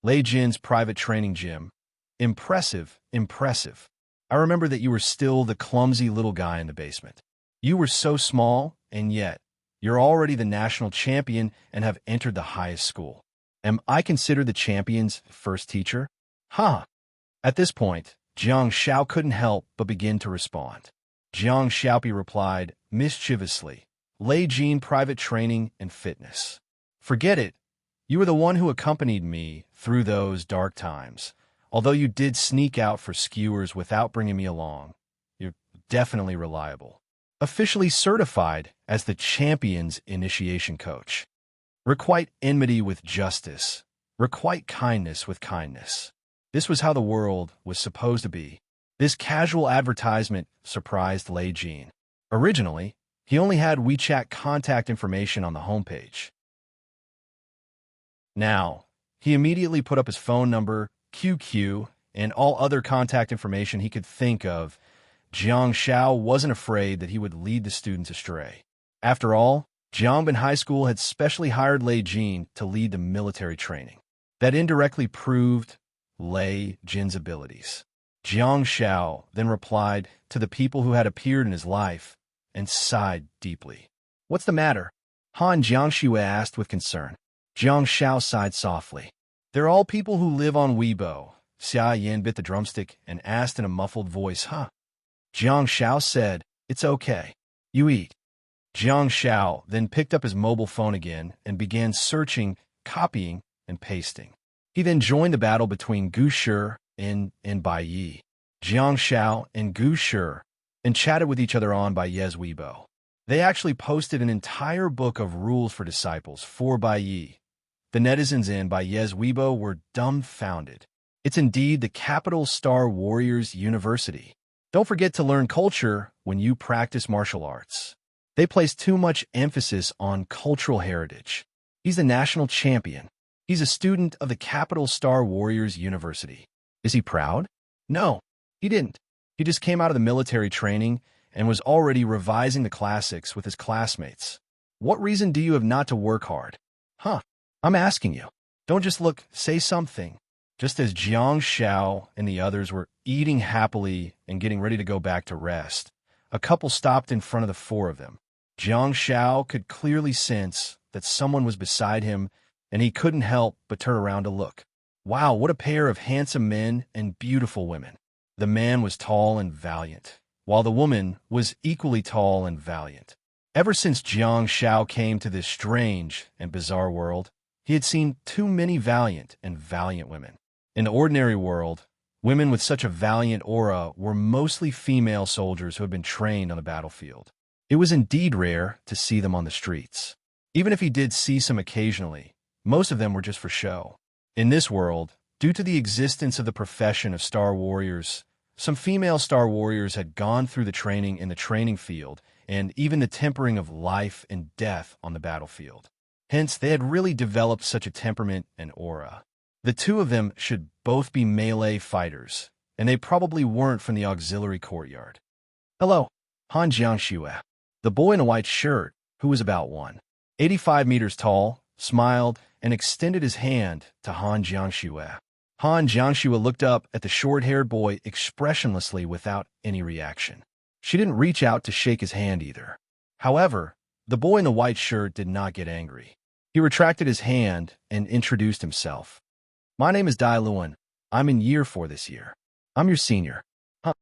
Lei Jin's private training gym. Impressive, impressive. I remember that you were still the clumsy little guy in the basement. You were so small, and yet, you're already the national champion and have entered the highest school. Am I considered the champion's first teacher? Huh. At this point, Jiang Shao couldn't help but begin to respond. Jiang Xiaopi replied, mischievously, Lei Jin private training and fitness. Forget it. You were the one who accompanied me through those dark times. Although you did sneak out for skewers without bringing me along, you're definitely reliable. Officially certified as the champion's initiation coach. Requite enmity with justice. Requite kindness with kindness. This was how the world was supposed to be. This casual advertisement surprised Lei Jin. Originally, he only had WeChat contact information on the homepage. Now, he immediately put up his phone number, QQ, and all other contact information he could think of. Jiang Shao wasn't afraid that he would lead the students astray. After all, Jiangbin High School had specially hired Lei Jin to lead the military training. That indirectly proved Lei Jin's abilities. Jiang Shao then replied to the people who had appeared in his life and sighed deeply. What's the matter? Han Jiangxue asked with concern. Jiang Shao sighed softly. They're all people who live on Weibo. Xia Yan bit the drumstick and asked in a muffled voice, huh? Jiang Shao said, it's okay. You eat. Jiang Shao then picked up his mobile phone again and began searching, copying, and pasting. He then joined the battle between Gu Shi and Bai Yi. Jiang Shao and Gu Shi and chatted with each other on Bai Ye's Weibo. They actually posted an entire book of rules for disciples for Bai Yi. The netizens in Bai Ye's Weibo were dumbfounded. It's indeed the capital Star Warriors University. Don't forget to learn culture when you practice martial arts. They place too much emphasis on cultural heritage. He's the national champion. He's a student of the capital Star Warriors University. Is he proud? No, he didn't. He just came out of the military training and was already revising the classics with his classmates. What reason do you have not to work hard? Huh, I'm asking you. Don't just look, say something. Just as Jiang Shao and the others were eating happily and getting ready to go back to rest, a couple stopped in front of the four of them. Jiang Shao could clearly sense that someone was beside him, and he couldn't help but turn around to look. Wow, what a pair of handsome men and beautiful women. The man was tall and valiant, while the woman was equally tall and valiant. Ever since Jiang Shao came to this strange and bizarre world, he had seen too many valiant and valiant women. In the ordinary world, women with such a valiant aura were mostly female soldiers who had been trained on the battlefield. It was indeed rare to see them on the streets. Even if he did see some occasionally, most of them were just for show. In this world, due to the existence of the profession of Star Warriors, some female Star Warriors had gone through the training in the training field and even the tempering of life and death on the battlefield. Hence, they had really developed such a temperament and aura. The two of them should both be melee fighters, and they probably weren't from the auxiliary courtyard. Hello, Han Jiangxue, the boy in a white shirt, who was about 1. 85 meters tall, smiled, and extended his hand to Han Jiangxue. Han Jiangxue looked up at the short-haired boy expressionlessly without any reaction. She didn't reach out to shake his hand either. However, the boy in the white shirt did not get angry. He retracted his hand and introduced himself. My name is Dai Luan. I'm in year 4 this year. I'm your senior. Huh?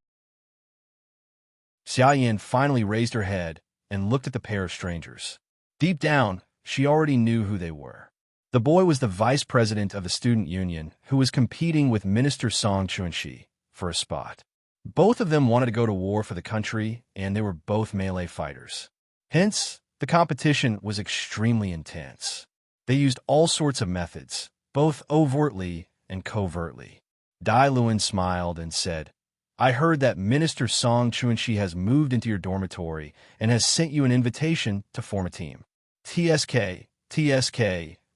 Xia Yin finally raised her head and looked at the pair of strangers. Deep down, she already knew who they were. The boy was the vice president of the student union who was competing with Minister Song Chunxi for a spot. Both of them wanted to go to war for the country, and they were both melee fighters. Hence, the competition was extremely intense. They used all sorts of methods, both overtly and covertly. Dai Luan smiled and said, I heard that Minister Song Chunxi has moved into your dormitory and has sent you an invitation to form a team. TSK,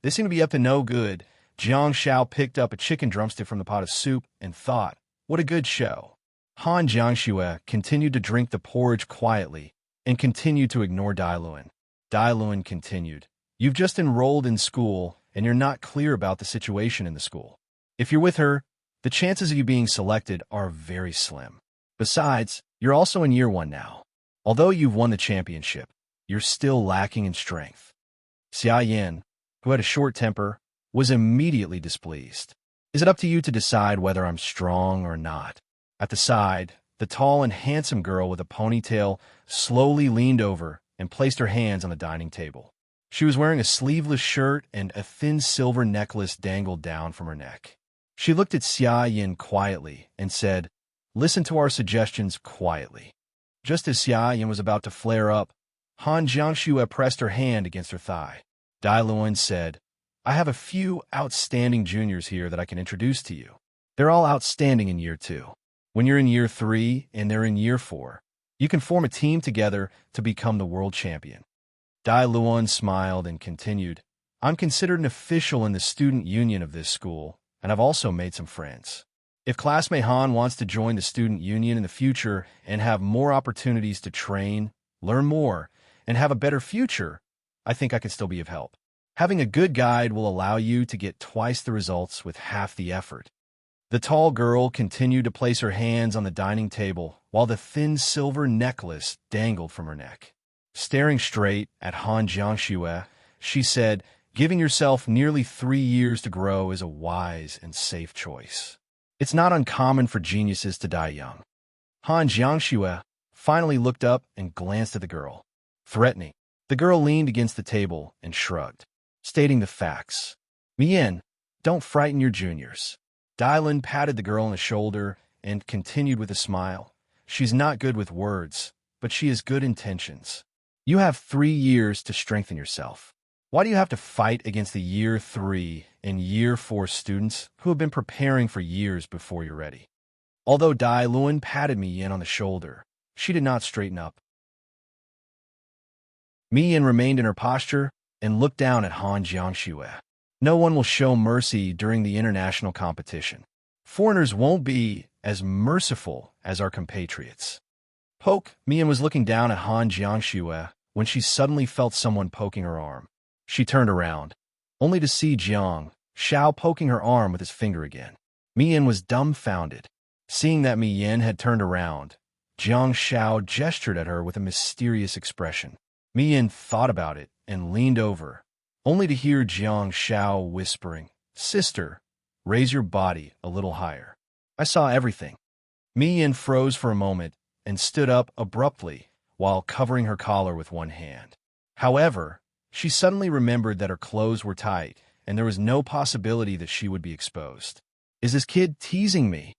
they seem to be up to no good. Jiang Xiao picked up a chicken drumstick from the pot of soup and thought, what a good show. Han Jiangxue continued to drink the porridge quietly and continued to ignore Dai Luan. Dai Luan continued, you've just enrolled in school and you're not clear about the situation in the school. If you're with her, the chances of you being selected are very slim. Besides, you're also in year 1 now. Although you've won the championship, you're still lacking in strength. Xia Yin, who had a short temper, was immediately displeased. Is it up to you to decide whether I'm strong or not? At the side, the tall and handsome girl with a ponytail slowly leaned over and placed her hands on the dining table. She was wearing a sleeveless shirt and a thin silver necklace dangled down from her neck. She looked at Xia Yin quietly and said, listen to our suggestions quietly. Just as Xia Yin was about to flare up, Han Jiangxue pressed her hand against her thigh. Dai Luan said, I have a few outstanding juniors here that I can introduce to you. They're all outstanding in year 2. When you're in year 3 and they're in year 4, you can form a team together to become the world champion. Dai Luan smiled and continued, I'm considered an official in the student union of this school, and I've also made some friends. If classmate Han wants to join the student union in the future and have more opportunities to train, learn more, and have a better future, I think I could still be of help. Having a good guide will allow you to get twice the results with half the effort. The tall girl continued to place her hands on the dining table while the thin silver necklace dangled from her neck. Staring straight at Han Jiangxue, she said, giving yourself nearly 3 years to grow is a wise and safe choice. It's not uncommon for geniuses to die young. Han Jiangxue finally looked up and glanced at the girl. Threatening, the girl leaned against the table and shrugged, stating the facts. Mian, don't frighten your juniors. Dai Luan patted the girl on the shoulder and continued with a smile. She's not good with words, but she has good intentions. You have 3 years to strengthen yourself. Why do you have to fight against the year 3 and year 4 students who have been preparing for years before you're ready? Although Dai Luan patted Mian on the shoulder, she did not straighten up. Mian remained in her posture and looked down at Han Jiangxue. No one will show mercy during the international competition. Foreigners won't be as merciful as our compatriots. Poke, Mian was looking down at Han Jiangxue when she suddenly felt someone poking her arm. She turned around, only to see Jiang Xiao poking her arm with his finger again. Mian was dumbfounded. Seeing that Mian had turned around, Jiang Xiao gestured at her with a mysterious expression. Mian thought about it and leaned over, only to hear Jiang Xiao whispering, Sister, raise your body a little higher. I saw everything. Mian froze for a moment and stood up abruptly while covering her collar with one hand. However, she suddenly remembered that her clothes were tight and there was no possibility that she would be exposed. Is this kid teasing me?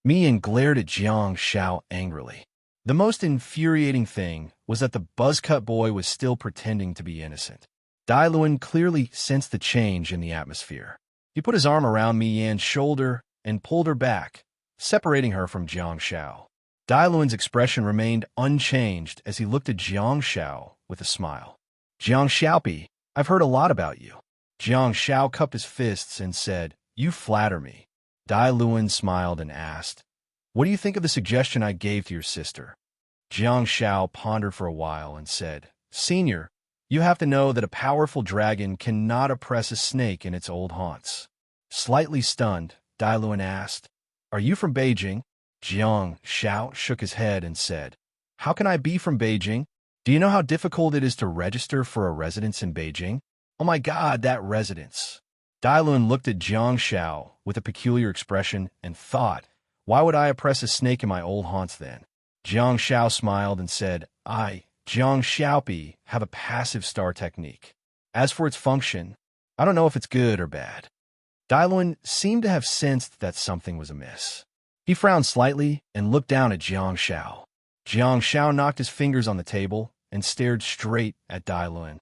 Mian glared at Jiang Xiao angrily. The most infuriating thing was that the buzzcut boy was still pretending to be innocent. Dai Luan clearly sensed the change in the atmosphere. He put his arm around Mian's shoulder and pulled her back, separating her from Jiang Xiao. Dai Luan's expression remained unchanged as he looked at Jiang Xiao with a smile. Jiang Xiaopi, I've heard a lot about you. Jiang Xiao cupped his fists and said, You flatter me. Dai Luan smiled and asked, What do you think of the suggestion I gave to your sister? Jiang Xiao pondered for a while and said, Senior, You have to know that a powerful dragon cannot oppress a snake in its old haunts. Slightly stunned, Dailuan asked, "Are you from Beijing?" Jiang Xiao shook his head and said, "How can I be from Beijing? Do you know how difficult it is to register for a residence in Beijing? Oh my God, that residence." Dailuan looked at Jiang Xiao with a peculiar expression and thought, "Why would I oppress a snake in my old haunts then?" Jiang Xiao smiled and said, "I, Jiang Xiaopi, have a passive star technique. As for its function, I don't know if it's good or bad." Dailuan seemed to have sensed that something was amiss. He frowned slightly and looked down at Jiang Xiao. Jiang Xiao knocked his fingers on the table and stared straight at Dailuan.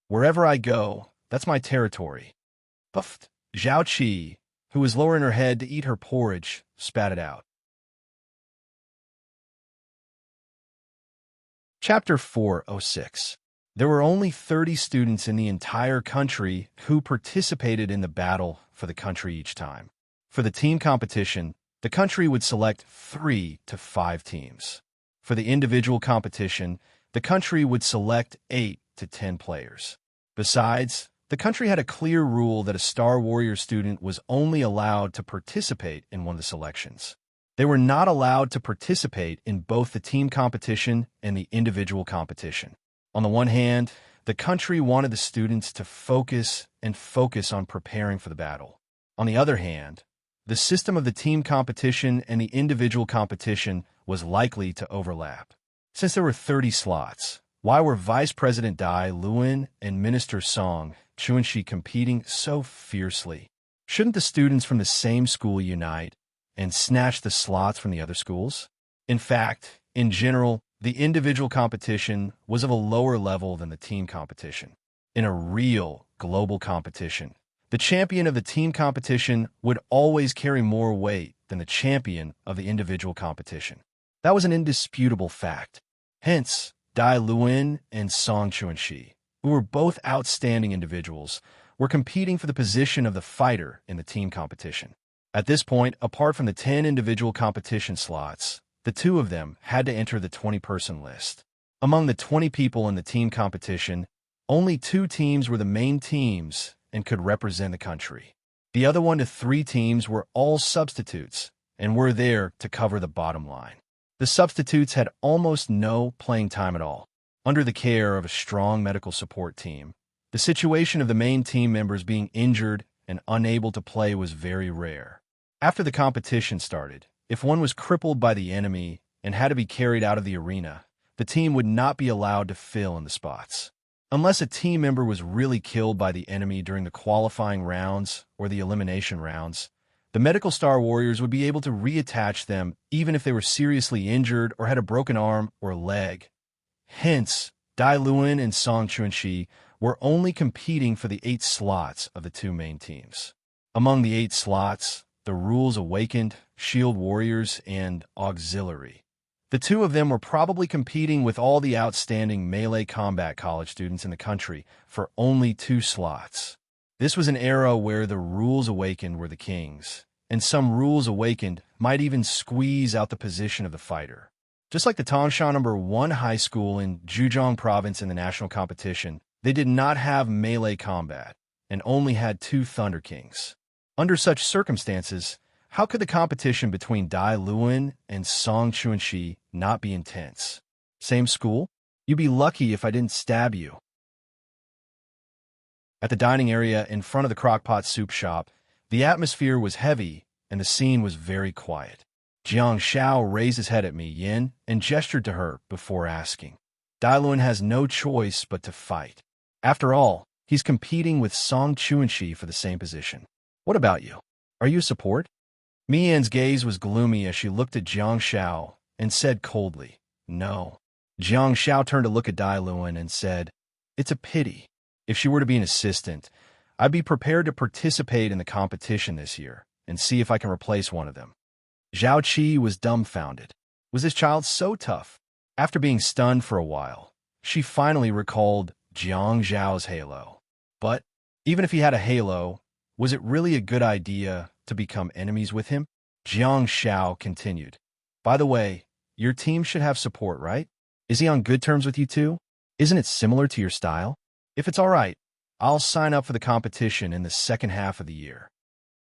"Wherever I go, that's my territory." Puffed. Zhao Qi, who was lowering her head to eat her porridge, spat it out. Chapter 406. There were only 30 students in the entire country who participated in the battle for the country each time. For the team competition, the country would select 3 to 5 teams. For the individual competition, the country would select 8 to 10 players. Besides, the country had a clear rule that a Star Warrior student was only allowed to participate in one of the selections. They were not allowed to participate in both the team competition and the individual competition. On the one hand, the country wanted the students to focus on preparing for the battle. On the other hand, the system of the team competition and the individual competition was likely to overlap. Since there were 30 slots, why were Vice President Dai Luan and Minister Song Chuanxi competing so fiercely? Shouldn't the students from the same school unite and snatch the slots from the other schools? In fact, in general, the individual competition was of a lower level than the team competition. In a real global competition, the champion of the team competition would always carry more weight than the champion of the individual competition. That was an indisputable fact. Hence, Dai Luan and Song Chuanxi, who were both outstanding individuals, were competing for the position of the fighter in the team competition. At this point, apart from the 10 individual competition slots, the 2 of them had to enter the 20-person list. Among the 20 people in the team competition, only 2 teams were the main teams and could represent the country. The other 1 to 3 teams were all substitutes and were there to cover the bottom line. The substitutes had almost no playing time at all. Under the care of a strong medical support team, the situation of the main team members being injured and unable to play was very rare. After the competition started, if one was crippled by the enemy and had to be carried out of the arena, the team would not be allowed to fill in the spots. Unless a team member was really killed by the enemy during the qualifying rounds or the elimination rounds, the medical Star Warriors would be able to reattach them even if they were seriously injured or had a broken arm or leg. Hence, Dai Luan and Song Chuanxi were only competing for the 8 slots of the 2 main teams. Among the 8 slots, the Rules Awakened, Shield Warriors, and Auxiliary. The 2 of them were probably competing with all the outstanding melee combat college students in the country for only 2 slots. This was an era where the Rules Awakened were the kings, and some Rules Awakened might even squeeze out the position of the fighter. Just like the Tangshan No. 1 high school in Zhejiang province in the national competition, they did not have melee combat and only had 2 Thunder Kings. Under such circumstances, how could the competition between Dai Luan and Song Chuanxi not be intense? Same school? You'd be lucky if I didn't stab you. At the dining area in front of the crockpot soup shop, the atmosphere was heavy and the scene was very quiet. Jiang Xiao raised his head at Mi Yin and gestured to her before asking. Dai Luan has no choice but to fight. After all, he's competing with Song Chuanxi for the same position. What about you? Are you support? Mi Yin's gaze was gloomy as she looked at Jiang Xiao and said coldly, "No." Jiang Xiao turned to look at Dai Luan and said, "It's a pity. If she were to be an assistant, I'd be prepared to participate in the competition this year and see if I can replace one of them." Zhao Qi was dumbfounded. Was this child so tough? After being stunned for a while, she finally recalled Jiang Zhao's halo. But even if he had a halo, was it really a good idea to become enemies with him? Jiang Xiao continued. "By the way, your team should have support, right? Is he on good terms with you too? Isn't it similar to your style?" If it's all right, I'll sign up for the competition in the second half of the year.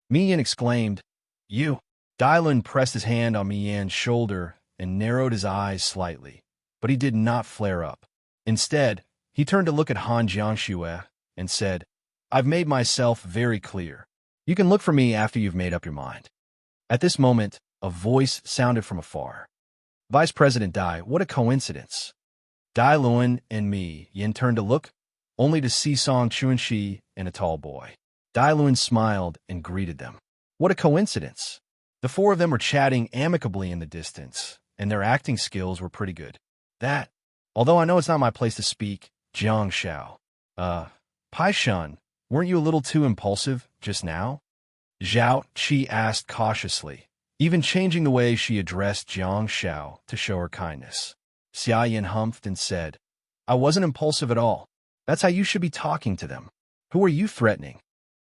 Mi Yan exclaimed, You. Dylan pressed his hand on Mi Yan's shoulder and narrowed his eyes slightly, but he did not flare up. Instead, he turned to look at Han Jiangxue and said, I've made myself very clear. You can look for me after you've made up your mind. At this moment, a voice sounded from afar. Vice President Dai, what a coincidence. Dai Luan and Mi Yan turned to look, only to see Song Chuanxi and a tall boy. Dai Luan smiled and greeted them. What a coincidence. The four of them were chatting amicably in the distance, and their acting skills were pretty good. That, although I know it's not my place to speak, Jiang Xiao. Pai Shun, weren't you a little too impulsive just now? Zhao Qi asked cautiously, even changing the way she addressed Jiang Xiao to show her kindness. Xia Yin humphed and said, I wasn't impulsive at all. That's how you should be talking to them. Who are you threatening?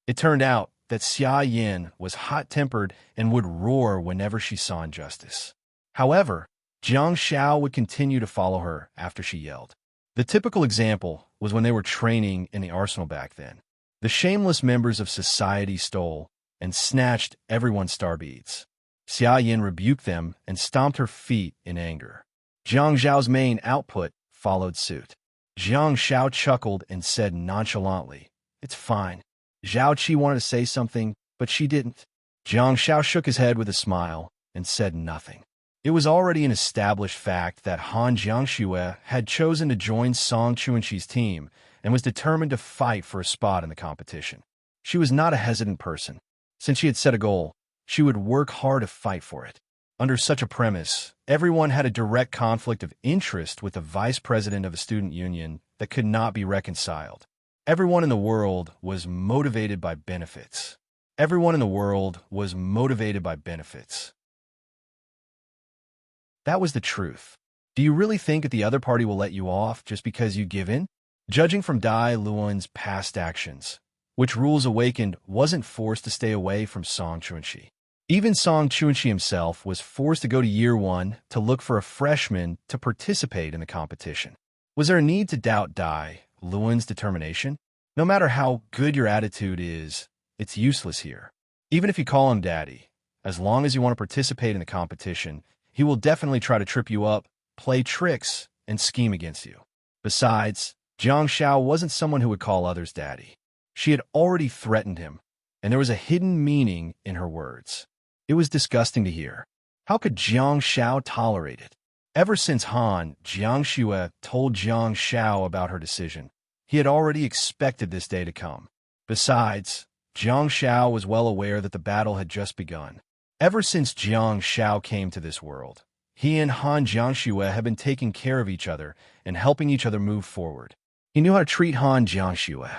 It turned out that Xia Yin was hot-tempered and would roar whenever she saw injustice. However, Jiang Xiao would continue to follow her after she yelled. The typical example was when they were training in the arsenal back then. The shameless members of society stole and snatched everyone's star beads. Xia Yin rebuked them and stomped her feet in anger. Jiang Zhao's main output followed suit. Jiang Xiao chuckled and said nonchalantly, It's fine. Zhao Qi wanted to say something, but she didn't. Jiang Xiao shook his head with a smile and said nothing. It was already an established fact that Han Jiangxue had chosen to join Song Chuanxi's team and was determined to fight for a spot in the competition. She was not a hesitant person. Since she had set a goal, she would work hard to fight for it. Under such a premise, everyone had a direct conflict of interest with the vice president of a student union that could not be reconciled. Everyone in the world was motivated by benefits. Everyone in the world was motivated by benefits. That was the truth. Do you really think that the other party will let you off just because you give in? Judging from Dai Luan's past actions, which Rules Awakened wasn't forced to stay away from Song Chuanxi. Even Song Chuanxi himself was forced to go to year one to look for a freshman to participate in the competition. Was there a need to doubt Dai Luan's determination? No matter how good your attitude is, it's useless here. Even if you call him daddy, as long as you want to participate in the competition, he will definitely try to trip you up, play tricks, and scheme against you. Besides, Jiang Xiao wasn't someone who would call others daddy. She had already threatened him, and there was a hidden meaning in her words. It was disgusting to hear. How could Jiang Xiao tolerate it? Ever since Han Jiangxue told Jiang Xiao about her decision, he had already expected this day to come. Besides, Jiang Xiao was well aware that the battle had just begun. Ever since Jiang Xiao came to this world, he and Han Jiangxue had been taking care of each other and helping each other move forward. He knew how to treat Han Jiangxue.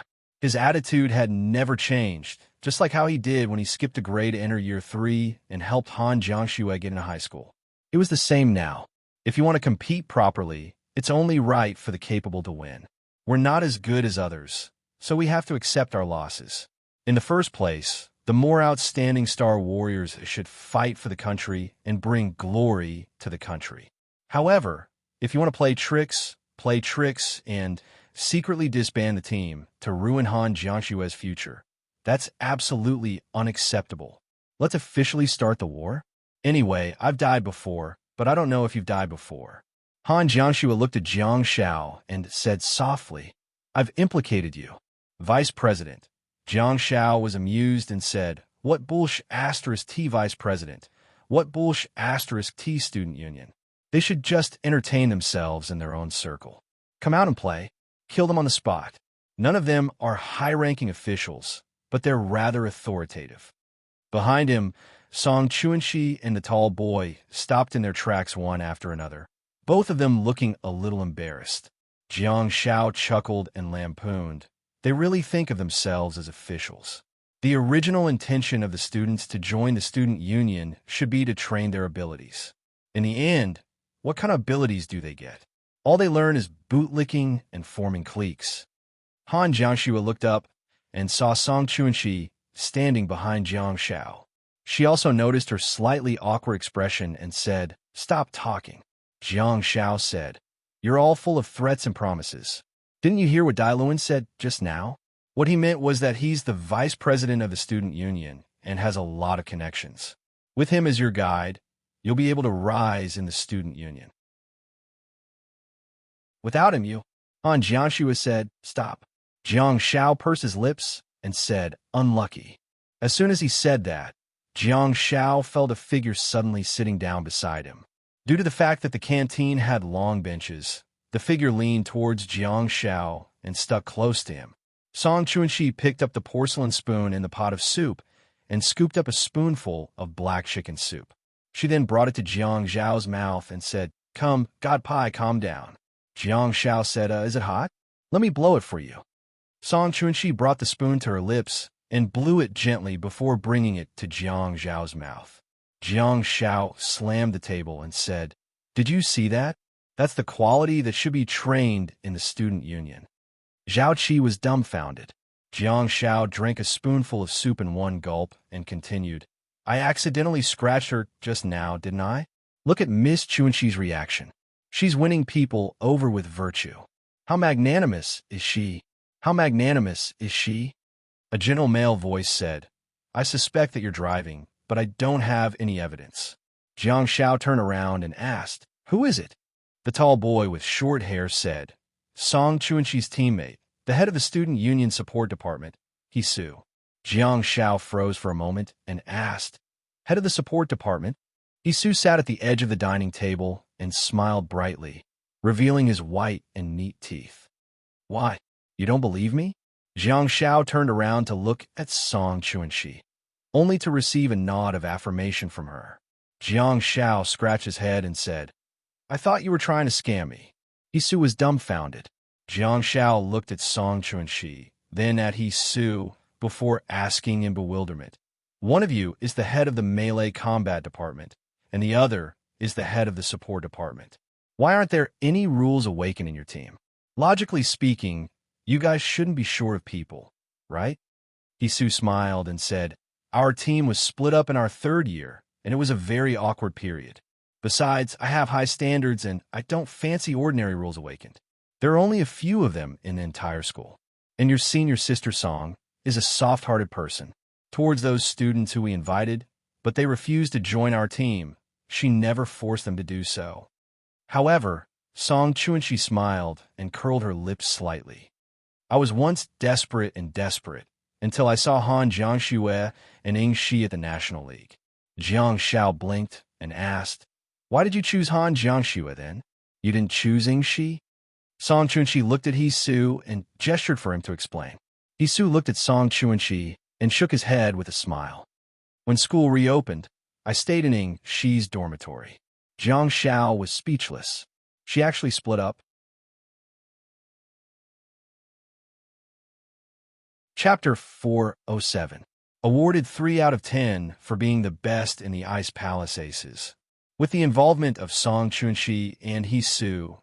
His attitude had never changed, just like how he did when he skipped a grade to enter year 3 and helped Han Jiangxue get into high school. It was the same now. If you want to compete properly, it's only right for the capable to win. We're not as good as others, so we have to accept our losses. In the first place, the more outstanding star warriors should fight for the country and bring glory to the country. However, if you want to play tricks and secretly disband the team to ruin Han Jiangxue's future, that's absolutely unacceptable. Let's officially start the war? Anyway, I've died before, but I don't know if you've died before. Han Jiangxue looked at Jiang Xiao and said softly, I've implicated you. Vice President. Jiang Xiao was amused and said, What bullsh asterisk T Vice President? What bullsh asterisk T Student Union? They should just entertain themselves in their own circle. Come out and play. Kill them on the spot. None of them are high-ranking officials, but they're rather authoritative. Behind him, Song Chuanxi and the tall boy stopped in their tracks one after another, both of them looking a little embarrassed. Jiang Xiao chuckled and lampooned. They really think of themselves as officials. The original intention of the students to join the student union should be to train their abilities. In the end, what kind of abilities do they get? All they learn is bootlicking and forming cliques. Han Jiangxue looked up and saw Song Chuanxi standing behind Jiang Xiao. She also noticed her slightly awkward expression and said, Stop talking. Jiang Xiao said, You're all full of threats and promises. Didn't you hear what Dai Luan said just now? What he meant was that he's the vice president of the student union and has a lot of connections. With him as your guide, you'll be able to rise in the student union. Without him, Han Jiangxue said, stop. Jiang Shao pursed his lips and said, unlucky. As soon as he said that, Jiang Shao felt a figure suddenly sitting down beside him. Due to the fact that the canteen had long benches, the figure leaned towards Jiang Shao and stuck close to him. Song Chuanxi picked up the porcelain spoon in the pot of soup and scooped up a spoonful of black chicken soup. She then brought it to Jiang Zhao's mouth and said, come, God Pie, calm down. Jiang Shao said, is it hot? Let me blow it for you. Song Chuanxi brought the spoon to her lips and blew it gently before bringing it to Jiang Zhao's mouth. Jiang Shao slammed the table and said, did you see that? That's the quality that should be trained in the student union. Zhao Qi was dumbfounded. Jiang Shao drank a spoonful of soup in one gulp and continued, I accidentally scratched her just now, didn't I? Look at Miss Chuanxi's reaction. She's winning people over with virtue. How magnanimous is she? How magnanimous is she? A gentle male voice said, I suspect that you're driving, but I don't have any evidence. Jiang Shao turned around and asked, who is it? The tall boy with short hair said, Song Chuanxi's teammate, the head of the student union support department, Hisu. Jiang Shao froze for a moment and asked, head of the support department? Hisu sat at the edge of the dining table and smiled brightly, revealing his white and neat teeth. Why, you don't believe me? Jiang Shao turned around to look at Song Chuanxi, only to receive a nod of affirmation from her. Jiang Shao scratched his head and said, I thought you were trying to scam me. Hisu was dumbfounded. Jiang Shao looked at Song Chuanxi, then at Hisu, before asking in bewilderment, one of you is the head of the melee combat department, and the other is the head of the support department. Why aren't there any rules awakened in your team? Logically speaking, you guys shouldn't be short of people, right? Hisu smiled and said, our team was split up in our third year, and it was a very awkward period. Besides, I have high standards and I don't fancy ordinary rules awakened. There are only a few of them in the entire school. And your senior sister Song is a soft-hearted person towards those students who we invited, but they refused to join our team. She never forced them to do so. However, Song Chuanxi smiled and curled her lips slightly. I was once desperate until I saw Han Jiangxue and Ing Shi at the National League. Jiang Shao blinked and asked, why did you choose Han Jiangxue then? You didn't choose Ing Shi? Song Chuanxi looked at Hisu and gestured for him to explain. Hisu looked at Song Chuanxi and shook his head with a smile. When school reopened, I stayed in Ing Shi's dormitory. Jiang Shao was speechless. She actually split up. Chapter 407. Awarded 3 out of 10 for being the best in the Ice Palace Aces. With the involvement of Song Chuanxi and Hisu,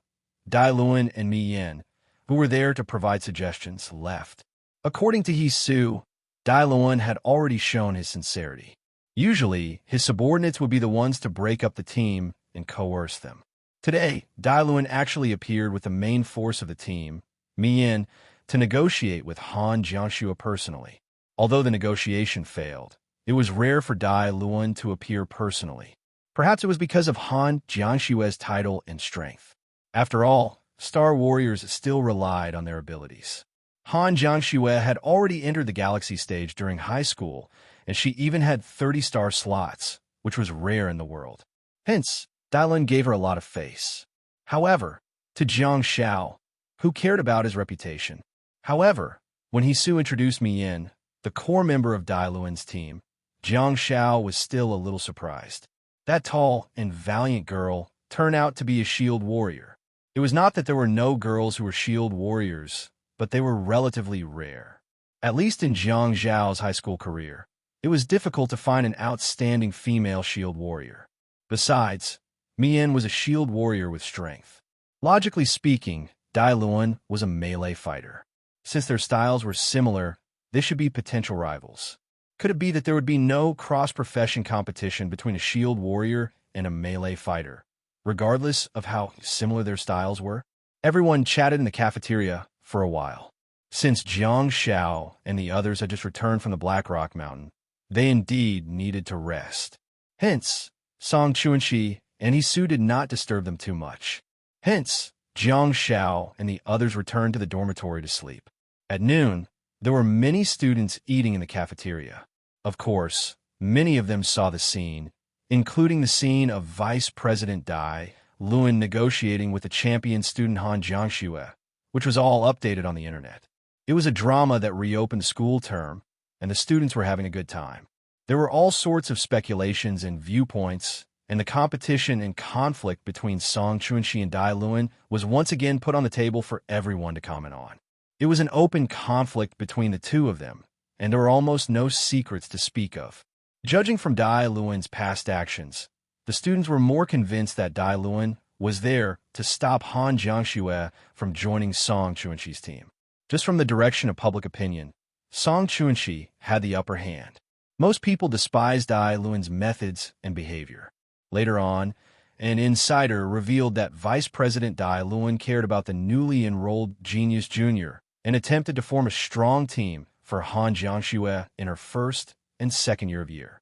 Dai Luan and Mi Yin, who were there to provide suggestions, left. According to Hisu, Dai Luan had already shown his sincerity. Usually, his subordinates would be the ones to break up the team and coerce them. Today, Dai Luan actually appeared with the main force of the team, Mi Yin, to negotiate with Han Jiangxue personally. Although the negotiation failed, it was rare for Dai Luan to appear personally. Perhaps it was because of Han Jiangxue's title and strength. After all, Star Warriors still relied on their abilities. Han Jiangxue had already entered the Galaxy stage during high school, and she even had 30-star slots, which was rare in the world. Hence, Dai Luan gave her a lot of face. However, to Jiang Shao, who cared about his reputation. However, when Hisu introduced Mi Yin, the core member of Dai Luan's team, Jiang Shao was still a little surprised. That tall and valiant girl turned out to be a shield warrior. It was not that there were no girls who were shield warriors, but they were relatively rare. At least in Jiang Zhao's high school career, it was difficult to find an outstanding female shield warrior. Besides, Mi Yin was a shield warrior with strength. Logically speaking, Dai Luan was a melee fighter. Since their styles were similar, they should be potential rivals. Could it be that there would be no cross-profession competition between a shield warrior and a melee fighter, regardless of how similar their styles were? Everyone chatted in the cafeteria for a while. Since Jiang Xiao and the others had just returned from the Black Rock Mountain, they indeed needed to rest. Hence, Song Chuanxi and Isu did not disturb them too much. Hence, Jiang Xiao and the others returned to the dormitory to sleep. At noon, there were many students eating in the cafeteria. Of course, many of them saw the scene, including the scene of Vice President Dai Luan negotiating with the champion student Han Jiangxue, which was all updated on the internet. It was a drama that reopened the school term, and the students were having a good time. There were all sorts of speculations and viewpoints, and the competition and conflict between Song Chuanxi and Dai Luan was once again put on the table for everyone to comment on. It was an open conflict between the two of them, and there were almost no secrets to speak of. Judging from Dai Luan's past actions, the students were more convinced that Dai Luan was there to stop Han Jiangxue from joining Song Chuanxi's team. Just from the direction of public opinion, Song Chuanxi had the upper hand. Most people despised Dai Luan's methods and behavior. Later on, an insider revealed that Vice President Dai Luan cared about the newly enrolled Genius Jr. and attempted to form a strong team for Han Jiangxue in her first and second year.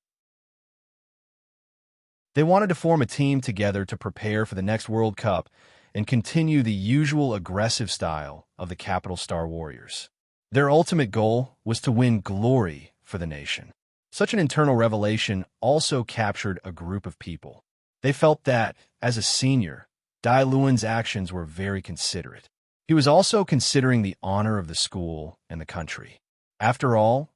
They wanted to form a team together to prepare for the next World Cup and continue the usual aggressive style of the Capital Star Warriors. Their ultimate goal was to win glory for the nation. Such an internal revelation also captured a group of people. They felt that, as a senior, Dai Luan's actions were very considerate. He was also considering the honor of the school and the country. After all,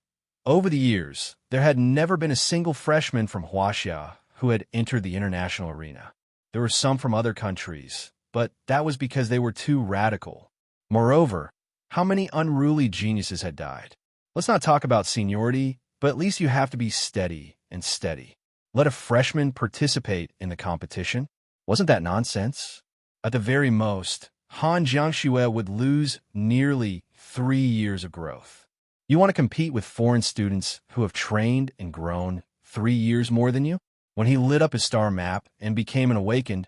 over the years, there had never been a single freshman from Huaxia who had entered the international arena. There were some from other countries, but that was because they were too radical. Moreover, how many unruly geniuses had died? Let's not talk about seniority, but at least you have to be steady and steady. Let a freshman participate in the competition? Wasn't that nonsense? At the very most, Han Jiangxue would lose nearly 3 years of growth. You want to compete with foreign students who have trained and grown 3 years more than you? When he lit up his star map and became an awakened,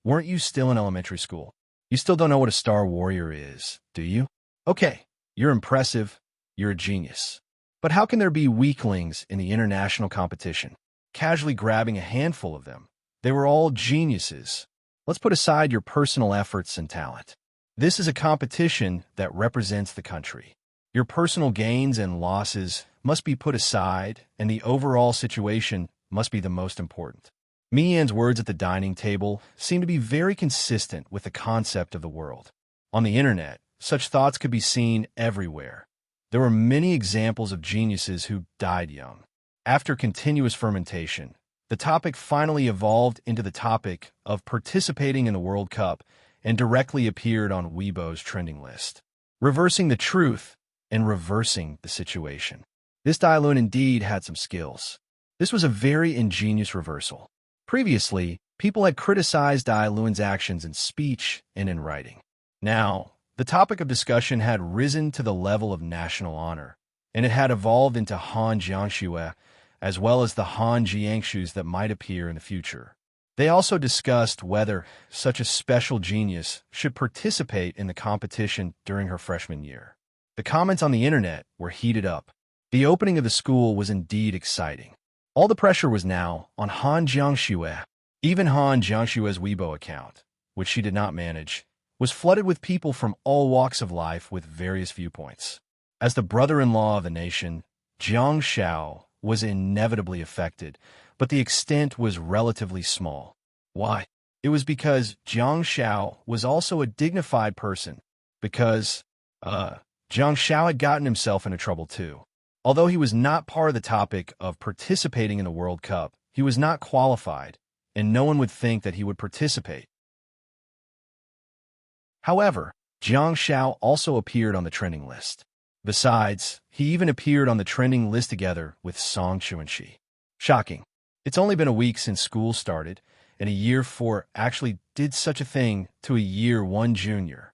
weren't you still in elementary school? You still don't know what a star warrior is, do you? Okay, you're impressive, you're a genius. But how can there be weaklings in the international competition? Casually grabbing a handful of them. They were all geniuses. Let's put aside your personal efforts and talent. This is a competition that represents the country. Your personal gains and losses must be put aside, and the overall situation must be the most important. Mi-Yan's words at the dining table seem to be very consistent with the concept of the world. On the internet, such thoughts could be seen everywhere. There were many examples of geniuses who died young. After continuous fermentation, the topic finally evolved into the topic of participating in the World Cup and directly appeared on Weibo's trending list. Reversing the truth and reversing the situation. This Dai Luan indeed had some skills. This was a very ingenious reversal. Previously, people had criticized Dai Luan's actions in speech and in writing. Now, the topic of discussion had risen to the level of national honor, and it had evolved into Han Jiangxue, as well as the Han Jiangxus that might appear in the future. They also discussed whether such a special genius should participate in the competition during her freshman year. The comments on the internet were heated up. The opening of the school was indeed exciting. All the pressure was now on Han Jiangxue. Even Han Jiangxue's Weibo account, which she did not manage, was flooded with people from all walks of life with various viewpoints. As the brother-in-law of the nation, Jiang Xiao was inevitably affected, but the extent was relatively small. Why? It was because Jiang Xiao was also a dignified person, because, Jiang Xiao had gotten himself into trouble too. Although he was not part of the topic of participating in the World Cup, he was not qualified, and no one would think that he would participate. However, Jiang Xiao also appeared on the trending list. Besides, he even appeared on the trending list together with Song Chuanxi. Shocking. It's only been a week since school started, and a year 4 actually did such a thing to a year 1 junior.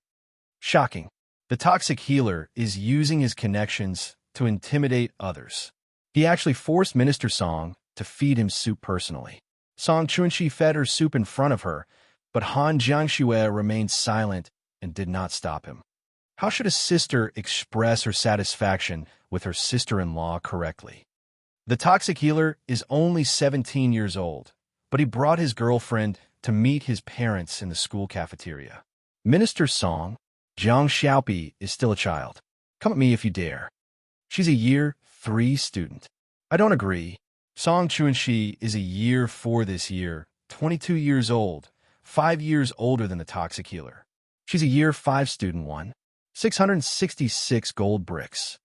Shocking. The toxic healer is using his connections to intimidate others. He actually forced Minister Song to feed him soup personally. Song Chuanxi fed her soup in front of her, but Han Jiangxue remained silent and did not stop him. How should a sister express her satisfaction with her sister-in-law correctly? The toxic healer is only 17 years old, but he brought his girlfriend to meet his parents in the school cafeteria. Minister Song, Jiang Xiaopi is still a child. Come at me if you dare. She's a year 3 student. I don't agree. Song Chuanxi is a year 4 this year, 22 years old, 5 years older than the toxic healer. She's a year 5 student 1. 666 gold bricks.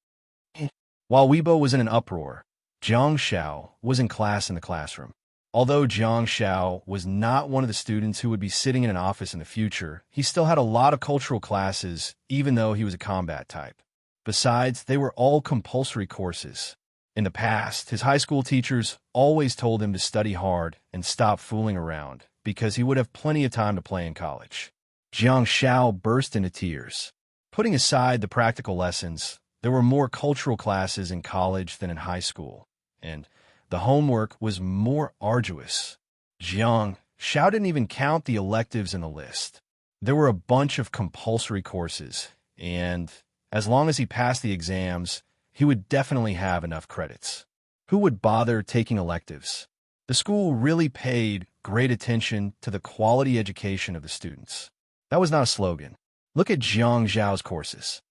While Weibo was in an uproar, Jiang Xiao was in class in the classroom. Although Jiang Xiao was not one of the students who would be sitting in an office in the future, he still had a lot of cultural classes, even though he was a combat type. Besides, they were all compulsory courses. In the past, his high school teachers always told him to study hard and stop fooling around, because he would have plenty of time to play in college. Jiang Xiao burst into tears. Putting aside the practical lessons, there were more cultural classes in college than in high school, and the homework was more arduous. Jiang Xiao didn't even count the electives in the list. There were a bunch of compulsory courses, and as long as he passed the exams, he would definitely have enough credits. Who would bother taking electives? The school really paid great attention to the quality education of the students. That was not a slogan. Look at Jiang Zhao's courses.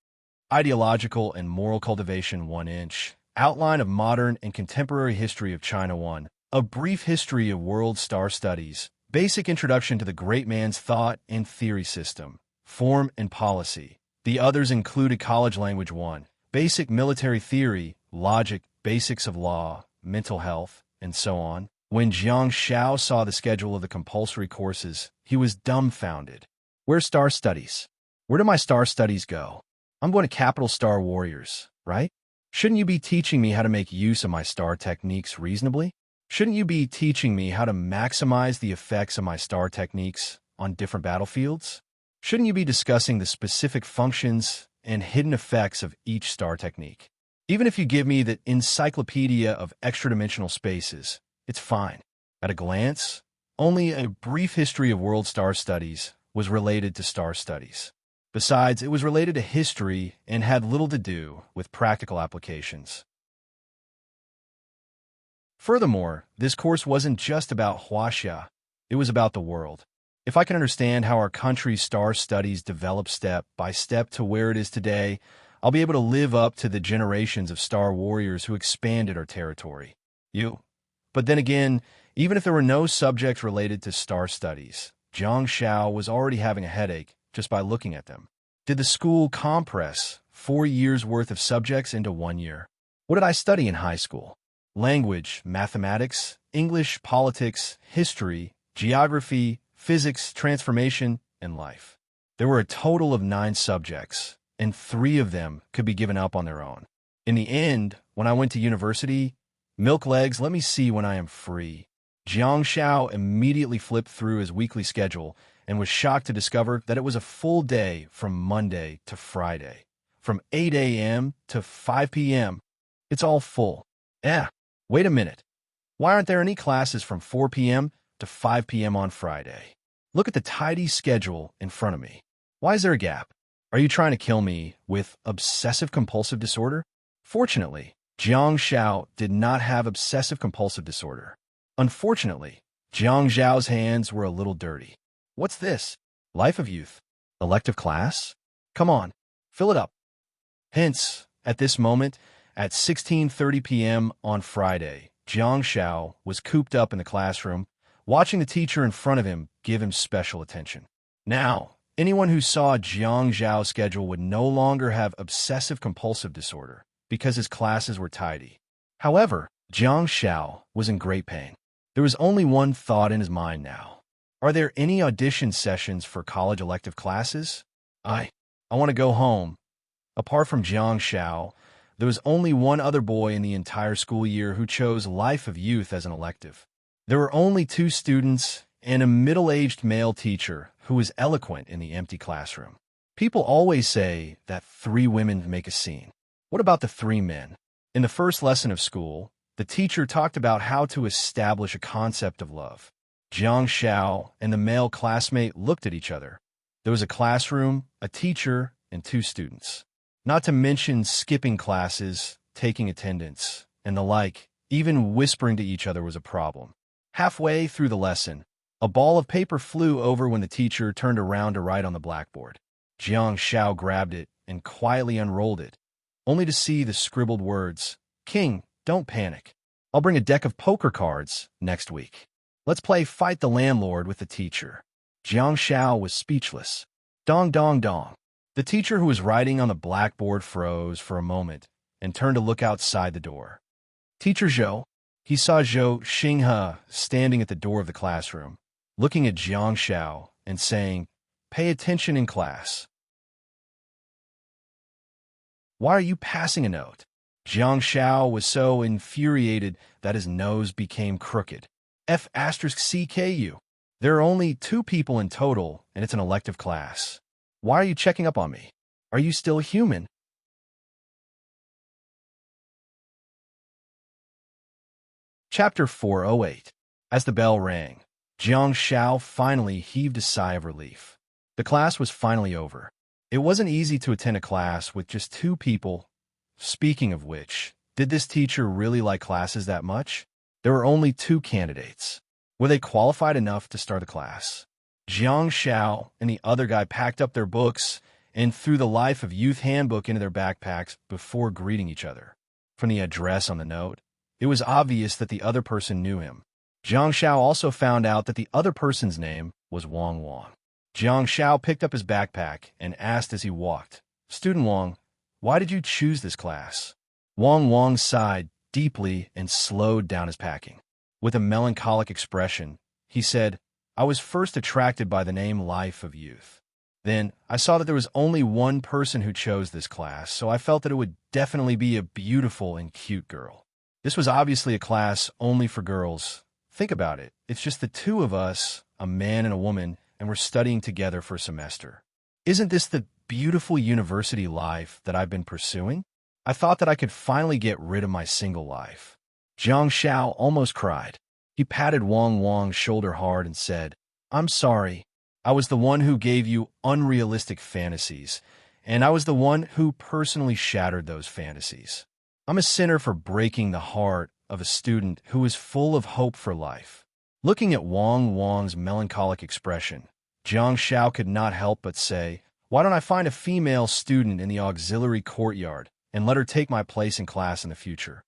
Ideological and Moral Cultivation 1 inch, Outline of Modern and Contemporary History of China 1, A Brief History of World Star Studies, Basic Introduction to the Great Man's Thought and Theory System, Form and Policy. The others included College Language 1, Basic Military Theory, Logic, Basics of Law, Mental Health, and so on. When Jiang Xiao saw the schedule of the compulsory courses, he was dumbfounded. Where's Star Studies? Where do my Star Studies go? I'm going to Capital Star Warriors, right? Shouldn't you be teaching me how to make use of my star techniques reasonably? Shouldn't you be teaching me how to maximize the effects of my star techniques on different battlefields? Shouldn't you be discussing the specific functions and hidden effects of each star technique? Even if you give me the encyclopedia of extra-dimensional spaces, it's fine. At a glance, only A Brief History of World Star Studies was related to star studies. Besides, it was related to history and had little to do with practical applications. Furthermore, this course wasn't just about Huaxia, it was about the world. If I can understand how our country's star studies developed step by step to where it is today, I'll be able to live up to the generations of star warriors who expanded our territory. But then again, even if there were no subjects related to star studies, Jiang Xiao was already having a headache just by looking at them. Did the school compress 4 years' worth of subjects into 1 year? What did I study in high school? Language, mathematics, English, politics, history, geography, physics, transformation, and life. There were a total of 9 subjects, and 3 of them could be given up on their own. In the end, when I went to university, milk legs, let me see when I am free. Jiang Xiao immediately flipped through his weekly schedule and was shocked to discover that it was a full day from Monday to Friday, from 8 a.m. to 5 p.m. It's all full. Wait a minute. Why aren't there any classes from 4 p.m. to 5 p.m. on Friday? Look at the tidy schedule in front of me. Why is there a gap? Are you trying to kill me with obsessive-compulsive disorder? Fortunately, Jiang Xiao did not have obsessive-compulsive disorder. Unfortunately, Jiang Zhao's hands were a little dirty. What's this? Life of Youth? Elective class? Come on, fill it up. Hence, at this moment, at 16:30 p.m. on Friday, Jiang Xiao was cooped up in the classroom, watching the teacher in front of him give him special attention. Now, anyone who saw Jiang Zhao's schedule would no longer have obsessive-compulsive disorder because his classes were tidy. However, Jiang Xiao was in great pain. There was only one thought in his mind now. Are there any audition sessions for college elective classes? I want to go home. Apart from Jiang Xiao, there was only one other boy in the entire school year who chose Life of Youth as an elective. There were only 2 students and a middle-aged male teacher who was eloquent in the empty classroom. People always say that 3 women make a scene. What about the 3 men? In the first lesson of school, the teacher talked about how to establish a concept of love. Jiang Xiao and the male classmate looked at each other. There was a classroom, a teacher, and 2 students. Not to mention skipping classes, taking attendance, and the like. Even whispering to each other was a problem. Halfway through the lesson, a ball of paper flew over when the teacher turned around to write on the blackboard. Jiang Xiao grabbed it and quietly unrolled it, only to see the scribbled words, "King, don't panic. I'll bring a deck of poker cards next week. Let's play Fight the Landlord with the teacher." Jiang Xiao was speechless. Dong dong dong. The teacher who was writing on the blackboard froze for a moment and turned to look outside the door. "Teacher Zhou." He saw Zhou Xinghe standing at the door of the classroom, looking at Jiang Xiao and saying, "Pay attention in class." "Why are you passing a note?" Jiang Xiao was so infuriated that his nose became crooked. F***CKU. There are only 2 people in total, and it's an elective class. Why are you checking up on me? Are you still human? Chapter 408. As the bell rang, Jiang Xiao finally heaved a sigh of relief. The class was finally over. It wasn't easy to attend a class with just 2 people. Speaking of which, did this teacher really like classes that much? There were only 2 candidates. Were they qualified enough to start the class? Jiang Xiao and the other guy packed up their books and threw the Life of Youth handbook into their backpacks before greeting each other. From the address on the note, it was obvious that the other person knew him. Jiang Xiao also found out that the other person's name was Wang Wang. Jiang Xiao picked up his backpack and asked as he walked, "Student Wang, why did you choose this class?" Wang Wang sighed deeply and slowed down his packing. With a melancholic expression, he said, "I was first attracted by the name Life of Youth. Then I saw that there was only one person who chose this class, so I felt that it would definitely be a beautiful and cute girl. This was obviously a class only for girls. Think about it. It's just the 2 of us, a man and a woman, and we're studying together for a semester. Isn't this the beautiful university life that I've been pursuing? I thought that I could finally get rid of my single life." Jiang Xiao almost cried. He patted Wang Wang's shoulder hard and said, "I'm sorry. I was the one who gave you unrealistic fantasies, and I was the one who personally shattered those fantasies. I'm a sinner for breaking the heart of a student who is full of hope for life." Looking at Wang Wang's melancholic expression, Jiang Xiao could not help but say, "Why don't I find a female student in the auxiliary courtyard and let her take my place in class in the future?"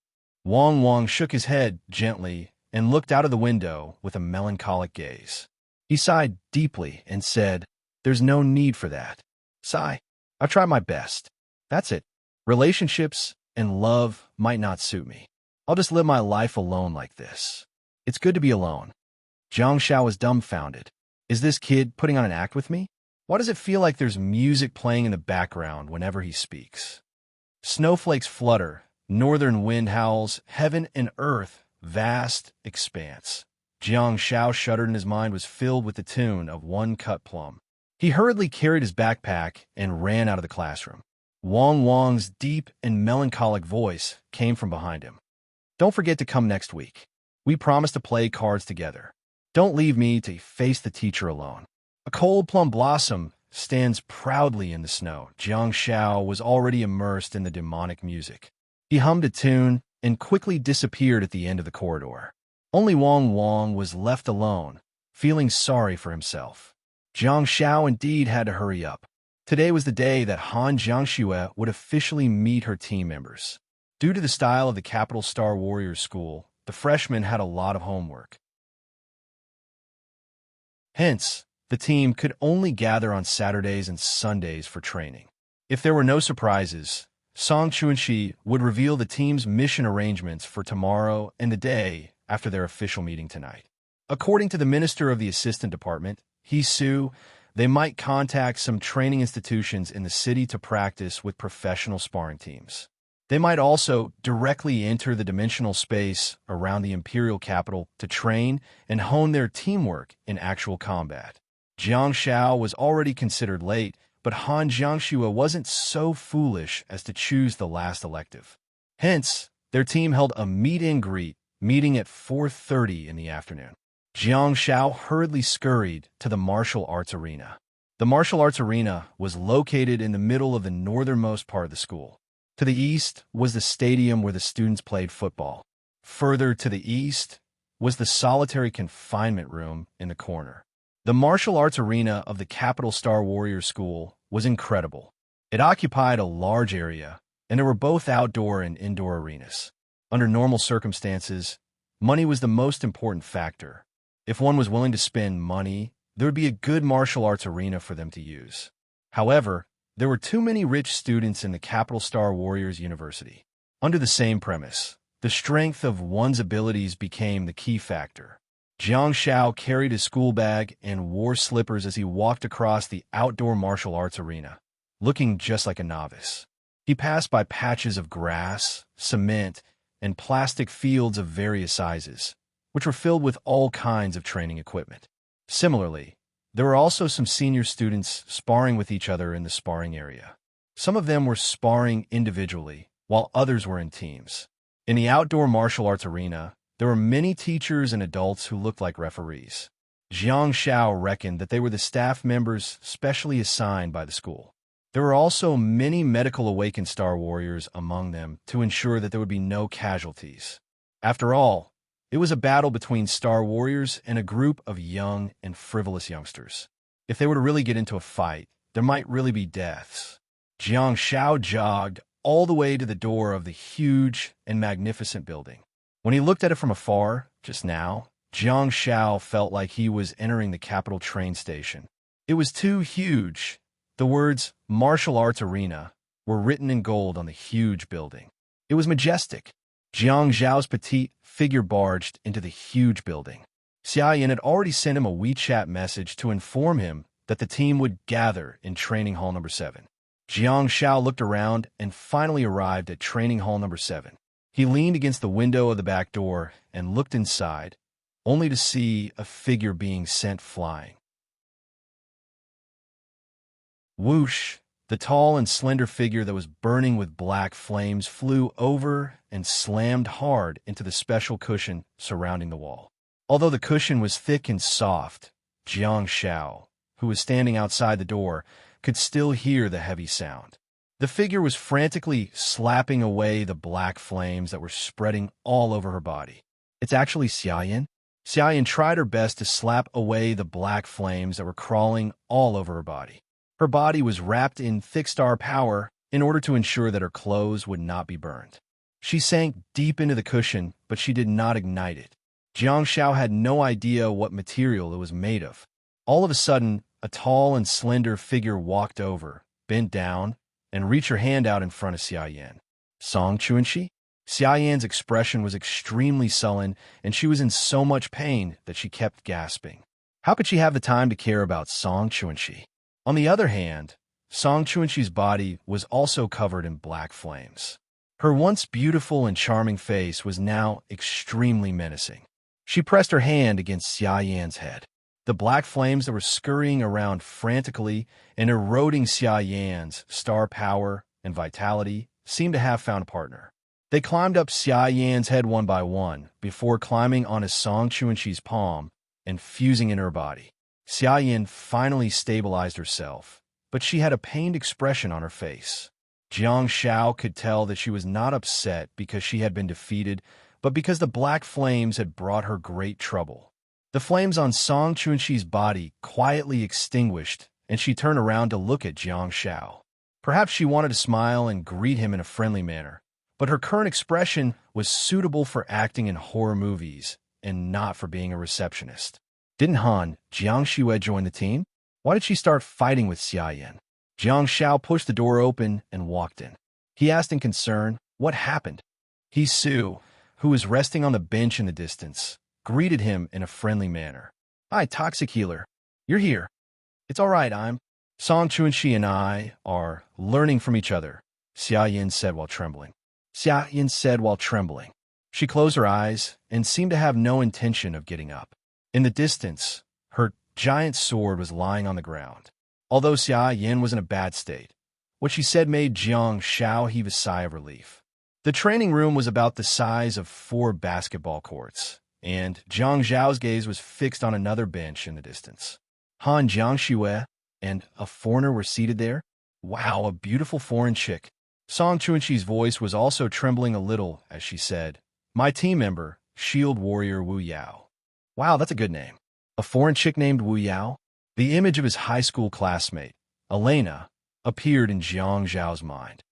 Wang Wang shook his head gently and looked out of the window with a melancholic gaze. He sighed deeply and said, "There's no need for that. Sigh. I'll try my best. That's it. Relationships and love might not suit me. I'll just live my life alone like this. It's good to be alone." Jiang Xiao was dumbfounded. Is this kid putting on an act with me? Why does it feel like there's music playing in the background whenever he speaks? Snowflakes flutter, northern wind howls, heaven and earth, vast expanse. Jiang Xiao shuddered and his mind was filled with the tune of One Cut Plum. He hurriedly carried his backpack and ran out of the classroom. Wang Wang's deep and melancholic voice came from behind him. "Don't forget to come next week. We promise to play cards together. Don't leave me to face the teacher alone." A cold plum blossom stands proudly in the snow. Jiang Xiao was already immersed in the demonic music. He hummed a tune and quickly disappeared at the end of the corridor. Only Wang Wang was left alone, feeling sorry for himself. Jiang Xiao indeed had to hurry up. Today was the day that Han Jiangxue would officially meet her team members. Due to the style of the Capital Star Warriors school, the freshmen had a lot of homework. Hence, the team could only gather on Saturdays and Sundays for training. If there were no surprises, Song Chuanxi would reveal the team's mission arrangements for tomorrow and the day after their official meeting tonight. According to the Minister of the Assistant Department, He Su, they might contact some training institutions in the city to practice with professional sparring teams. They might also directly enter the dimensional space around the imperial capital to train and hone their teamwork in actual combat. Jiang Xiao was already considered late, but Han Jiangxue wasn't so foolish as to choose the last elective. Hence, their team held a meet and greet meeting at 4:30 in the afternoon. Jiang Xiao hurriedly scurried to the martial arts arena. The martial arts arena was located in the middle of the northernmost part of the school. To the east was the stadium where the students played football. Further to the east was the solitary confinement room in the corner. The martial arts arena of the Capital Star Warrior School was incredible. It occupied a large area, and there were both outdoor and indoor arenas. Under normal circumstances, money was the most important factor. If one was willing to spend money, there would be a good martial arts arena for them to use. However, there were too many rich students in the Capital Star Warriors University. Under the same premise, the strength of one's abilities became the key factor. Jiang Xiao carried his school bag and wore slippers as he walked across the outdoor martial arts arena, looking just like a novice. He passed by patches of grass, cement, and plastic fields of various sizes, which were filled with all kinds of training equipment. Similarly, there were also some senior students sparring with each other in the sparring area. Some of them were sparring individually, while others were in teams. In the outdoor martial arts arena, there were many teachers and adults who looked like referees. Jiang Xiao reckoned that they were the staff members specially assigned by the school. There were also many medical awakened Star Warriors among them to ensure that there would be no casualties. After all, it was a battle between Star Warriors and a group of young and frivolous youngsters. If they were to really get into a fight, there might really be deaths. Jiang Xiao jogged all the way to the door of the huge and magnificent building. When he looked at it from afar, just now, Jiang Xiao felt like he was entering the capital train station. It was too huge. The words Martial Arts Arena were written in gold on the huge building. It was majestic. Jiang Zhao's petite figure barged into the huge building. Xia Yan had already sent him a WeChat message to inform him that the team would gather in Training Hall number 7. Jiang Xiao looked around and finally arrived at Training Hall number 7. He leaned against the window of the back door and looked inside, only to see a figure being sent flying. Whoosh! The tall and slender figure that was burning with black flames flew over and slammed hard into the special cushion surrounding the wall. Although the cushion was thick and soft, Jiang Xiao, who was standing outside the door, could still hear the heavy sound. The figure was frantically slapping away the black flames that were spreading all over her body. It's actually Xia Yan. Xia Yan tried her best to slap away the black flames that were crawling all over her body. Her body was wrapped in thick star power in order to ensure that her clothes would not be burned. She sank deep into the cushion, but she did not ignite it. Jiang Xiao had no idea what material it was made of. All of a sudden, a tall and slender figure walked over, bent down, and reached her hand out in front of Xia Yan. Song Chuanxi? Xia Yan's expression was extremely sullen, and she was in so much pain that she kept gasping. How could she have the time to care about Song Chuanxi? On the other hand, Song Chuanxi's body was also covered in black flames. Her once beautiful and charming face was now extremely menacing. She pressed her hand against Xia Yan's head. The black flames that were scurrying around frantically and eroding Xia Yan's star power and vitality seemed to have found a partner. They climbed up Xia Yan's head one by one before climbing onto Song Chuanxi's palm and fusing in her body. Xia Yan finally stabilized herself, but she had a pained expression on her face. Jiang Xiao could tell that she was not upset because she had been defeated, but because the black flames had brought her great trouble. The flames on Song Chuanxi's body quietly extinguished, and she turned around to look at Jiang Xiao. Perhaps she wanted to smile and greet him in a friendly manner, but her current expression was suitable for acting in horror movies and not for being a receptionist. Didn't Jiang Xue join the team? Why did she start fighting with Xia Yan? Jiang Xiao pushed the door open and walked in. He asked in concern, what happened? He Su, who was resting on the bench in the distance, greeted him in a friendly manner. Hi, Toxic Healer. You're here. It's all right, I'm. Song Chuanxi and I are learning from each other, Xia Yan said while trembling. Xia Yan said while trembling. She closed her eyes and seemed to have no intention of getting up. In the distance, her giant sword was lying on the ground. Although Xia Yan was in a bad state, what she said made Jiang Xiao heave a sigh of relief. The training room was about the size of 4 basketball courts, and Jiang Zhao's gaze was fixed on another bench in the distance. Han Jiang Xue, and a foreigner were seated there? Wow, a beautiful foreign chick. Song Chuanxi's voice was also trembling a little as she said, "My team member, Shield Warrior Wu Yao." Wow, that's a good name. A foreign chick named Wu Yao? The image of his high school classmate, Elena, appeared in Jiang Zhao's mind.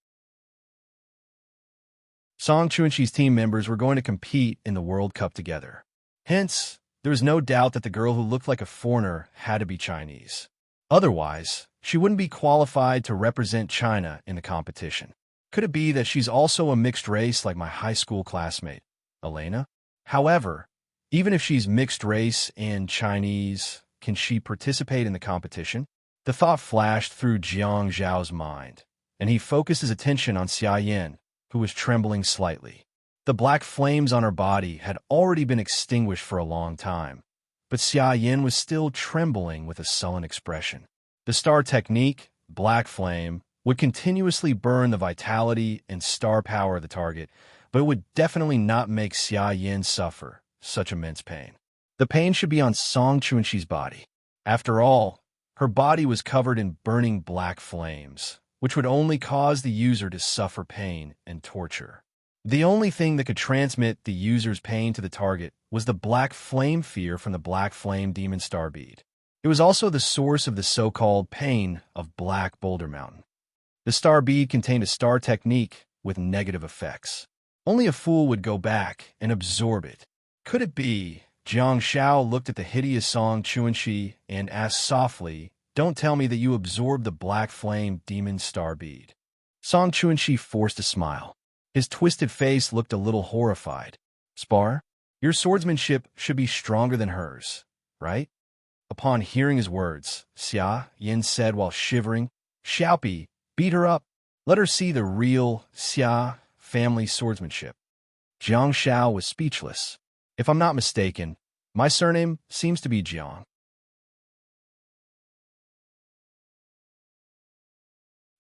Song Chuanxi's team members were going to compete in the World Cup together. Hence, there was no doubt that the girl who looked like a foreigner had to be Chinese. Otherwise, she wouldn't be qualified to represent China in the competition. Could it be that she's also a mixed race like my high school classmate, Elena? However, even if she's mixed race and Chinese, can she participate in the competition? The thought flashed through Jiang Zhao's mind, and he focused his attention on Xia Yan, who was trembling slightly. The black flames on her body had already been extinguished for a long time, but Xia Yan was still trembling with a sullen expression. The star technique, black flame, would continuously burn the vitality and star power of the target, but it would definitely not make Xia Yan suffer such immense pain. The pain should be on Song Chuanxi's body. After all, her body was covered in burning black flames, which would only cause the user to suffer pain and torture. The only thing that could transmit the user's pain to the target was the black flame fear from the black flame demon star bead. It was also the source of the so-called pain of Black Boulder Mountain. The star bead contained a star technique with negative effects. Only a fool would go back and absorb it. Could it be? Jiang Xiao looked at the hideous Song Chuanxi and asked softly, "Don't tell me that you absorbed the black flame demon star bead." Song Chuanxi forced a smile. His twisted face looked a little horrified. "Spar, your swordsmanship should be stronger than hers, right?" Upon hearing his words, Xia Yan said while shivering, "Xiaopi, beat her up. Let her see the real Xia family swordsmanship." Jiang Xiao was speechless. If I'm not mistaken, my surname seems to be Jiang.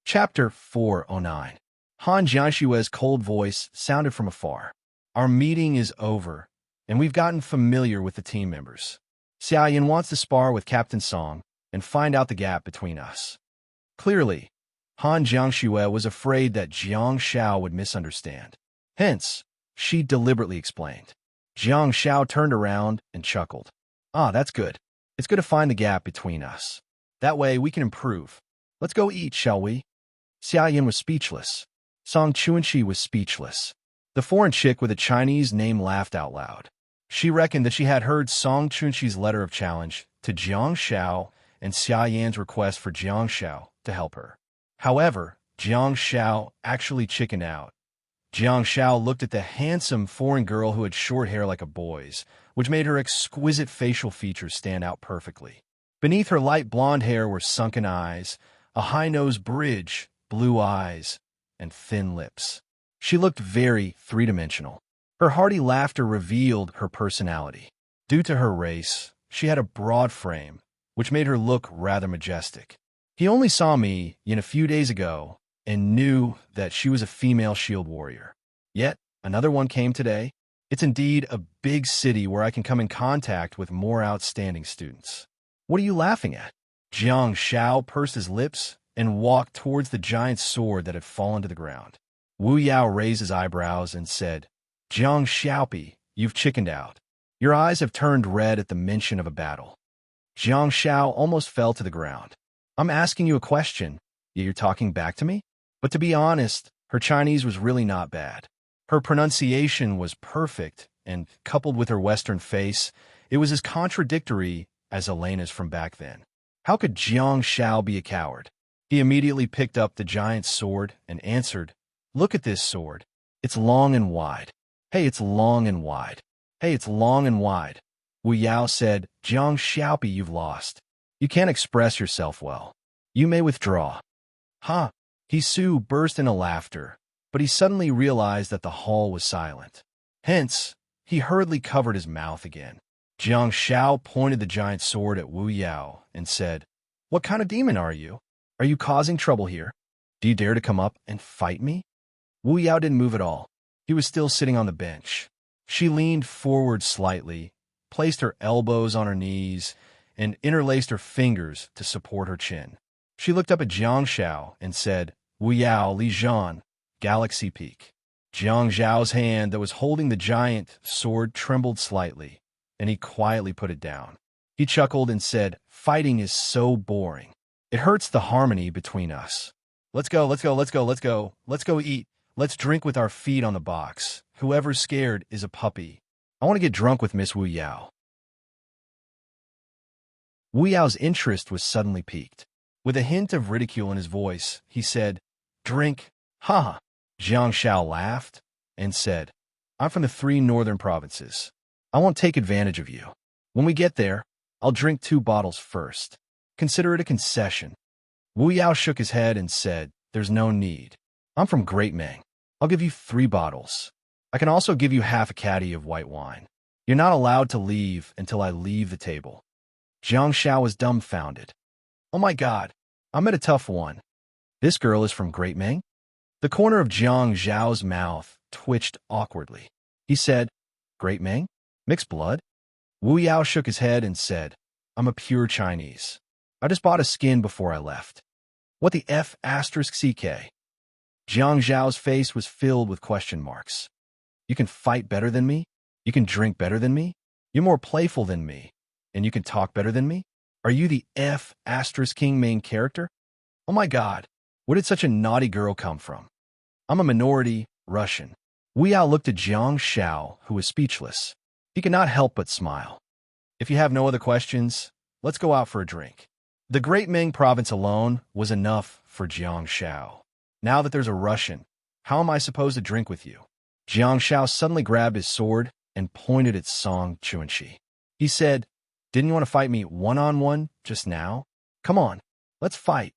Chapter 409. Han Jianshui's cold voice sounded from afar. "Our meeting is over, and we've gotten familiar with the team members. Xia Yan wants to spar with Captain Song and find out the gap between us." Clearly, Han Jianshui was afraid that Jiang Xiao would misunderstand. Hence, she deliberately explained. Jiang Xiao turned around and chuckled. "Ah, that's good. It's good to find the gap between us. That way we can improve. Let's go eat, shall we?" Xia Yan was speechless. Song Chuanxi was speechless. The foreign chick with a Chinese name laughed out loud. She reckoned that she had heard Song Chuanxi's letter of challenge to Jiang Xiao and Xia Yan's request for Jiang Xiao to help her. However, Jiang Xiao actually chickened out. Jiang Xiao looked at the handsome foreign girl who had short hair like a boy's, which made her exquisite facial features stand out perfectly. Beneath her light blonde hair were sunken eyes, a high-nose bridge, blue eyes, and thin lips. She looked very three-dimensional. Her hearty laughter revealed her personality. Due to her race, she had a broad frame, which made her look rather majestic. He only saw me a few days ago and knew that she was a female shield warrior. Yet, another one came today. It's indeed a big city where I can come in contact with more outstanding students. What are you laughing at? Jiang Xiao pursed his lips and walked towards the giant sword that had fallen to the ground. Wu Yao raised his eyebrows and said, "Jiang Xiaopi, you've chickened out. Your eyes have turned red at the mention of a battle." Jiang Xiao almost fell to the ground. "I'm asking you a question, yet you're talking back to me?" But to be honest, her Chinese was really not bad. Her pronunciation was perfect, and coupled with her Western face, it was as contradictory as Elena's from back then. How could Jiang Xiao be a coward? He immediately picked up the giant sword and answered, "Look at this sword. It's long and wide. Hey, it's long and wide. Hey, it's long and wide." Wu Yao said, "Jiang Xiaopi, you've lost. You can't express yourself well. You may withdraw." "Huh?" He Su burst into laughter, but he suddenly realized that the hall was silent. Hence, he hurriedly covered his mouth again. Jiang Xiao pointed the giant sword at Wu Yao and said, "What kind of demon are you? Are you causing trouble here? Do you dare to come up and fight me?" Wu Yao didn't move at all. He was still sitting on the bench. She leaned forward slightly, placed her elbows on her knees, and interlaced her fingers to support her chin. She looked up at Jiang Xiao and said, Wu Yao Li Zhan, Galaxy Peak. Jiang Zhao's hand that was holding the giant sword trembled slightly, and he quietly put it down. He chuckled and said, fighting is so boring. It hurts the harmony between us. Let's go, let's go, let's go, let's go. Let's go eat. Let's drink with our feet on the box. Whoever's scared is a puppy. I want to get drunk with Miss Wu Yao. Wu Yao's interest was suddenly piqued. With a hint of ridicule in his voice, he said, drink? Ha! Jiang Xiao laughed and said, I'm from the 3 northern provinces. I won't take advantage of you. When we get there, I'll drink 2 bottles first. Consider it a concession. Wu Yao shook his head and said, there's no need. I'm from Great Meng. I'll give you 3 bottles. I can also give you half a caddy of white wine. You're not allowed to leave until I leave the table. Jiang Xiao was dumbfounded. Oh my God, I'm at a tough one. This girl is from Great Meng? The corner of Jiang Zhao's mouth twitched awkwardly. He said, Great Meng? Mixed blood? Wu Yao shook his head and said, I'm a pure Chinese. I just bought a skin before I left. What the F***? Jiang Zhao's face was filled with question marks. You can fight better than me? You can drink better than me? You're more playful than me? And you can talk better than me? Are you the F*** King main character? Oh my God, where did such a naughty girl come from? I'm a minority Russian. Wu Yao looked at Jiang Xiao, who was speechless. He could not help but smile. If you have no other questions, let's go out for a drink. The Great Ming province alone was enough for Jiang Xiao. Now that there's a Russian, how am I supposed to drink with you? Jiang Xiao suddenly grabbed his sword and pointed at Song Chuanxi. He said, didn't you want to fight me one-on-one just now? Come on, let's fight.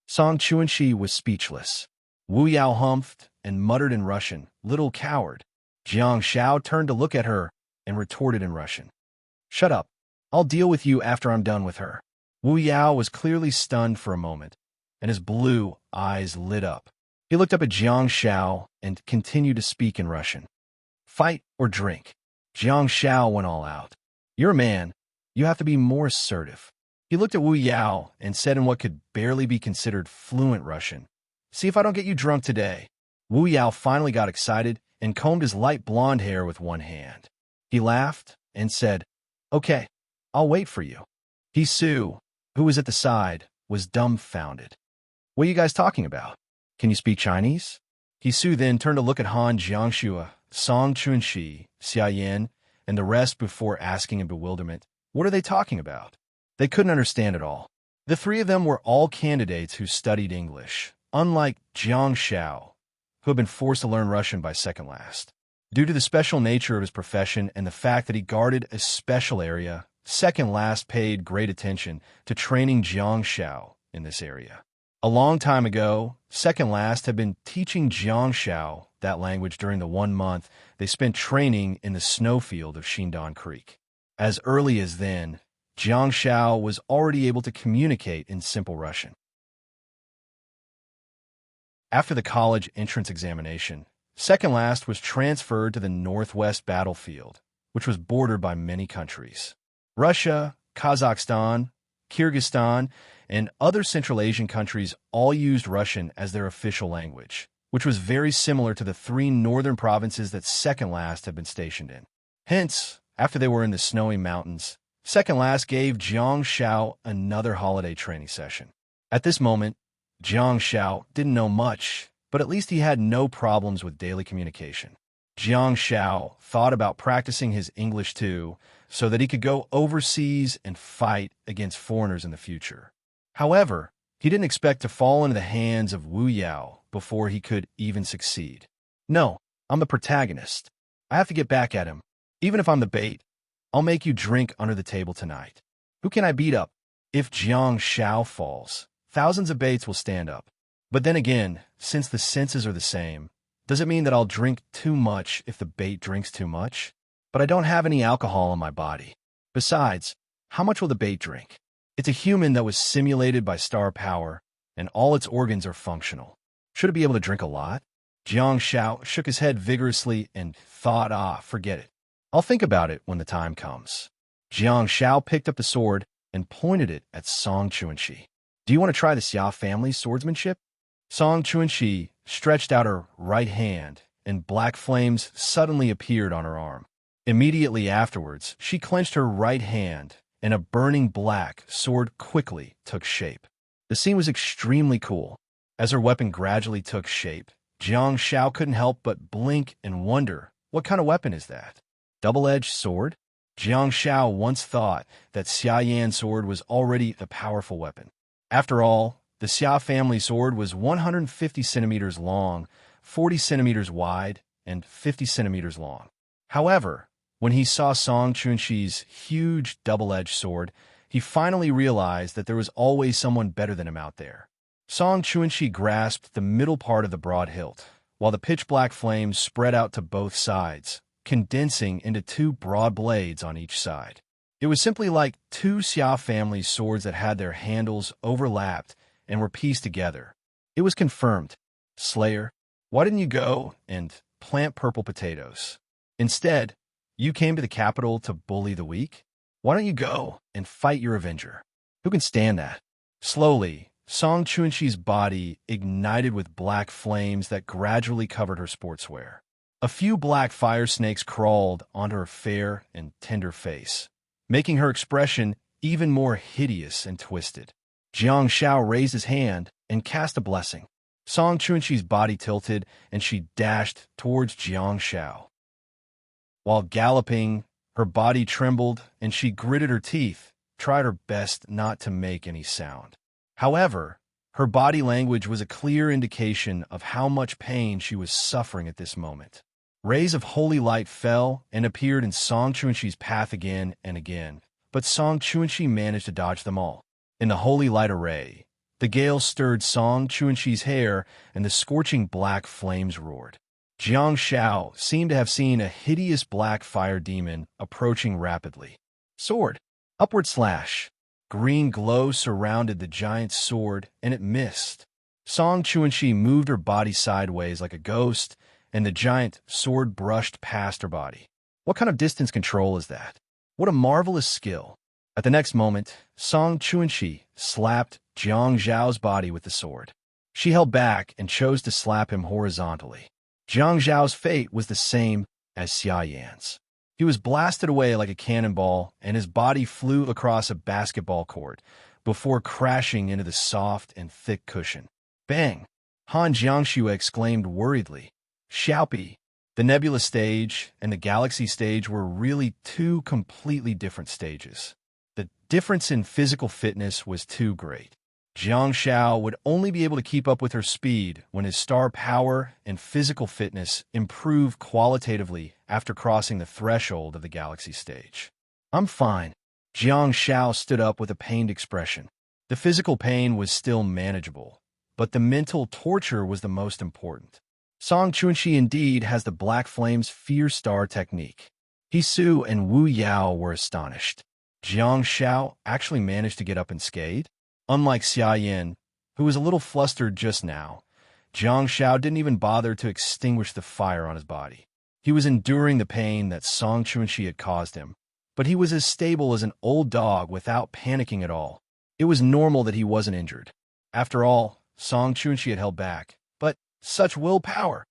Song Chuanxi was speechless. Wu Yao humphed and muttered in Russian, little coward. Jiang Xiao turned to look at her and retorted in Russian. Shut up. I'll deal with you after I'm done with her. Wu Yao was clearly stunned for a moment, and his blue eyes lit up. He looked up at Jiang Xiao and continued to speak in Russian. Fight or drink? Jiang Xiao went all out. You're a man. You have to be more assertive. He looked at Wu Yao and said in what could barely be considered fluent Russian, see if I don't get you drunk today. Wu Yao finally got excited and combed his light blonde hair with one hand. He laughed and said, okay, I'll wait for you. Su, who was at the side, was dumbfounded. What are you guys talking about? Can you speak Chinese? Su then turned to look at Han Jiangxue, Song Chunxi, Xia Yan, and the rest before asking in bewilderment, what are they talking about? They couldn't understand at all. The 3 of them were all candidates who studied English, unlike Jiang Xiao, who had been forced to learn Russian by second last. Due to the special nature of his profession and the fact that he guarded a special area, second last paid great attention to training Jiang Xiao in this area. A long time ago, second last had been teaching Jiang Xiao that language during the 1 month they spent training in the snowfield of Xindan Creek. As early as then, Jiang Xiao was already able to communicate in simple Russian. After the college entrance examination, second last was transferred to the Northwest battlefield, which was bordered by many countries. Russia, Kazakhstan, Kyrgyzstan, and other Central Asian countries all used Russian as their official language, which was very similar to the 3 northern provinces that second last had been stationed in. Hence, after they were in the snowy mountains, second last gave Jiang Xiao another holiday training session. At this moment, Jiang Xiao didn't know much, but at least he had no problems with daily communication. Jiang Xiao thought about practicing his English too, so that he could go overseas and fight against foreigners in the future. However, he didn't expect to fall into the hands of Wu Yao before he could even succeed. No, I'm the protagonist. I have to get back at him. Even if I'm the bait, I'll make you drink under the table tonight. Who can I beat up? If Jiang Xiao falls, thousands of baits will stand up. But then again, since the senses are the same, does it mean that I'll drink too much if the bait drinks too much? But I don't have any alcohol in my body. Besides, how much will the bait drink? It's a human that was simulated by star power, and all its organs are functional. Should it be able to drink a lot? Jiang Xiao shook his head vigorously and thought, forget it. I'll think about it when the time comes. Jiang Xiao picked up the sword and pointed it at Song Chuanxi. Do you want to try the Xia family's swordsmanship? Song Chuanxi stretched out her right hand, and black flames suddenly appeared on her arm. Immediately afterwards, she clenched her right hand, and a burning black sword quickly took shape. The scene was extremely cool. As her weapon gradually took shape, Jiang Xiao couldn't help but blink and wonder, what kind of weapon is that? Double-edged sword? Jiang Xiao once thought that Xia Yan's sword was already a powerful weapon. After all, the Xia family sword was 150 centimeters long, 40 centimeters wide, and 50 centimeters long. However, when he saw Song Chuanxi's huge double-edged sword, he finally realized that there was always someone better than him out there. Song Chuanxi grasped the middle part of the broad hilt, while the pitch-black flames spread out to both sides, condensing into two broad blades on each side. It was simply like two Xia family swords that had their handles overlapped and were pieced together. It was confirmed. Slayer, why didn't you go and plant purple potatoes? Instead, you came to the capital to bully the weak? Why don't you go and fight your avenger? Who can stand that? Slowly, Song Chuanxi's body ignited with black flames that gradually covered her sportswear. A few black fire snakes crawled onto her fair and tender face, making her expression even more hideous and twisted. Jiang Xiao raised his hand and cast a blessing. Song Chuanxi's body tilted, and she dashed towards Jiang Xiao. While galloping, her body trembled, and she gritted her teeth, tried her best not to make any sound. However, her body language was a clear indication of how much pain she was suffering at this moment. Rays of holy light fell and appeared in Song Chuanxi's path again and again, but Song Chuanxi managed to dodge them all. In the holy light array, the gale stirred Song Chuanxi's hair, and the scorching black flames roared. Jiang Xiao seemed to have seen a hideous black fire demon approaching rapidly. Sword. Upward slash. Green glow surrounded the giant's sword, and it missed. Song Chuanxi moved her body sideways like a ghost, and the giant sword brushed past her body. What kind of distance control is that? What a marvelous skill. At the next moment, Song Chuanxi slapped Jiang Zhao's body with the sword. She held back and chose to slap him horizontally. Jiang Zhao's fate was the same as Xia Yan's. He was blasted away like a cannonball, and his body flew across a basketball court before crashing into the soft and thick cushion. Bang! Han Jiangxue exclaimed worriedly. Xiaopi, the nebula stage and the galaxy stage were really two completely different stages. The difference in physical fitness was too great. Jiang Xiao would only be able to keep up with her speed when his star power and physical fitness improved qualitatively after crossing the threshold of the galaxy stage. I'm fine. Jiang Xiao stood up with a pained expression. The physical pain was still manageable, but the mental torture was the most important. Song Chuanxi indeed has the Black Flame's Fear Star technique. He Su and Wu Yao were astonished. Jiang Xiao actually managed to get up unscathed. Unlike Xia Yan, who was a little flustered just now, Jiang Xiao didn't even bother to extinguish the fire on his body. He was enduring the pain that Song Chuanxi had caused him, but he was as stable as an old dog without panicking at all. It was normal that he wasn't injured. After all, Song Chuanxi had held back, but such willpower!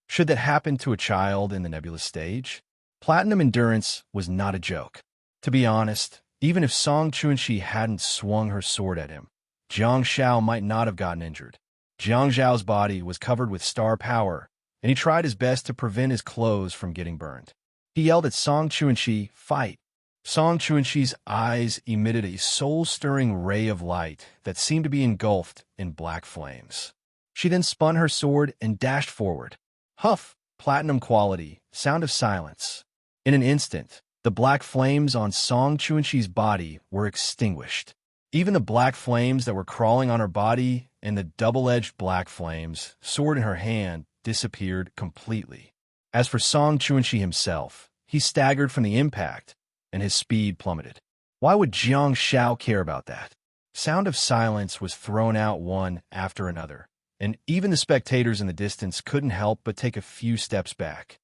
Should that happen to a child in the nebulous stage? Platinum endurance was not a joke. To be honest, even if Song Chuanxi hadn't swung her sword at him, Jiang Xiao might not have gotten injured. Jiang Zhao's body was covered with star power, and he tried his best to prevent his clothes from getting burned. He yelled at Song Chuanxi, "Fight!" Song Chuanxi's eyes emitted a soul-stirring ray of light that seemed to be engulfed in black flames. She then spun her sword and dashed forward. Huff! Platinum quality, sound of silence. In an instant, the black flames on Song Chuanxi's body were extinguished. Even the black flames that were crawling on her body and the double-edged black flames, sword in her hand, disappeared completely. As for Song Chuanxi himself, he staggered from the impact, and his speed plummeted. Why would Jiang Xiao care about that? Sound of silence was thrown out one after another, and even the spectators in the distance couldn't help but take a few steps back.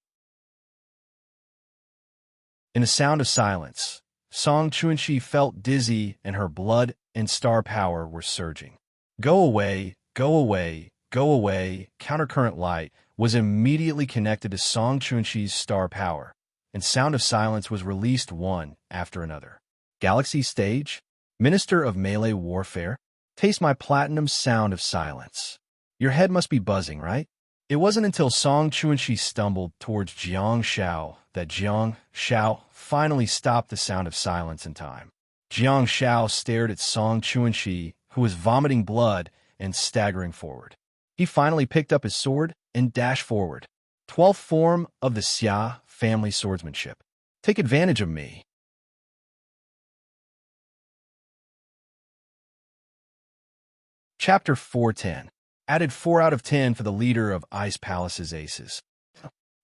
In a sound of silence, Song Chuanxi felt dizzy and her blood and star power were surging. Go away, go away, go away. Countercurrent light was immediately connected to Song Chuanxi's star power, and Sound of Silence was released one after another. Galaxy Stage? Minister of Melee Warfare? Taste my platinum Sound of Silence. Your head must be buzzing, right? It wasn't until Song Chuanxi stumbled towards Jiang Shao that Jiang Shao finally stopped the Sound of Silence in time. Jiang Shao stared at Song Chuanxi, who was vomiting blood and staggering forward. He finally picked up his sword and dashed forward. 12th form of the Xia family swordsmanship. Take advantage of me. Chapter 410. Added 4 out of 10 for the leader of Ice Palace's aces.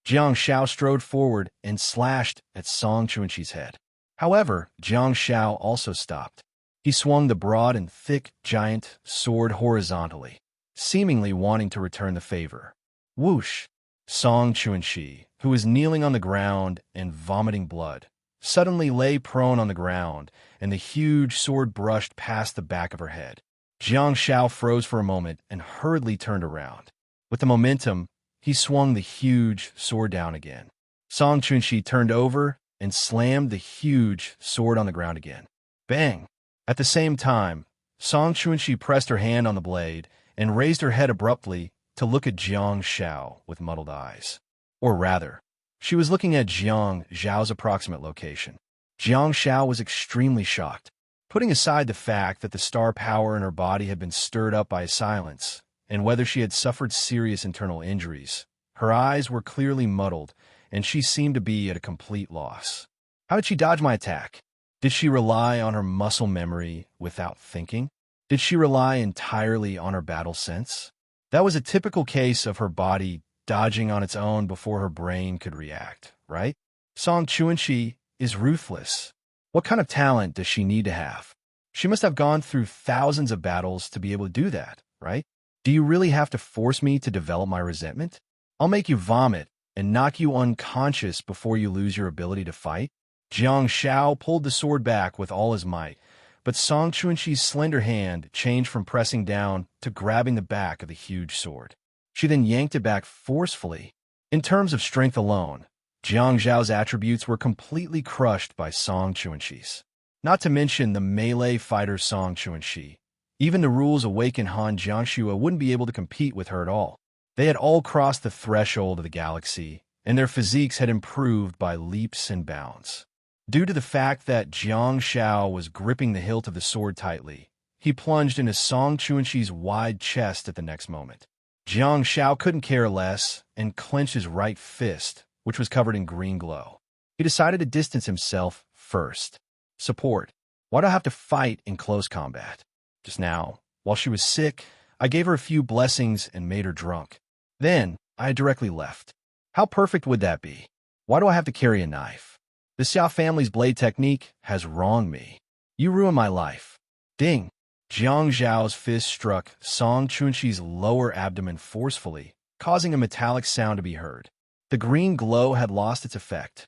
Jiang Shao strode forward and slashed at Song Chuanxi's head. However, Jiang Shao also stopped. He swung the broad and thick giant sword horizontally, seemingly wanting to return the favor. Whoosh! Song Chuanxi, who was kneeling on the ground and vomiting blood, suddenly lay prone on the ground, and the huge sword brushed past the back of her head. Jiang Shao froze for a moment and hurriedly turned around. With the momentum, he swung the huge sword down again. Song Chuanxi turned over and slammed the huge sword on the ground again. Bang! At the same time, Song Chuanxi pressed her hand on the blade and raised her head abruptly to look at Jiang Shao with muddled eyes. Or rather, she was looking at Jiang Zhao's approximate location. Jiang Shao was extremely shocked. Putting aside the fact that the star power in her body had been stirred up by silence, and whether she had suffered serious internal injuries, her eyes were clearly muddled, and she seemed to be at a complete loss. How did she dodge my attack? Did she rely on her muscle memory without thinking? Did she rely entirely on her battle sense? That was a typical case of her body dodging on its own before her brain could react, right? Song Chuanxi is ruthless. What kind of talent does she need to have? She must have gone through thousands of battles to be able to do that, right? Do you really have to force me to develop my resentment? I'll make you vomit and knock you unconscious before you lose your ability to fight. Jiang Shao pulled the sword back with all his might, but Song Chuanxi's slender hand changed from pressing down to grabbing the back of the huge sword. She then yanked it back forcefully. In terms of strength alone, Jiang Zhao's attributes were completely crushed by Song Chuanxi's. Not to mention the melee fighter Song Chuanxi. Even the rules-awakened Han Jiangxue wouldn't be able to compete with her at all. They had all crossed the threshold of the galaxy, and their physiques had improved by leaps and bounds. Due to the fact that Jiang Shao was gripping the hilt of the sword tightly, he plunged into Song Chuanxi's wide chest at the next moment. Jiang Shao couldn't care less and clenched his right fist, which was covered in green glow. He decided to distance himself first. Support. Why do I have to fight in close combat? Just now, while she was sick, I gave her a few blessings and made her drunk. Then, I directly left. How perfect would that be? Why do I have to carry a knife? The Xia family's blade technique has wronged me. You ruined my life. Ding! Jiang Zhao's fist struck Song Chuanxi's lower abdomen forcefully, causing a metallic sound to be heard. The green glow had lost its effect,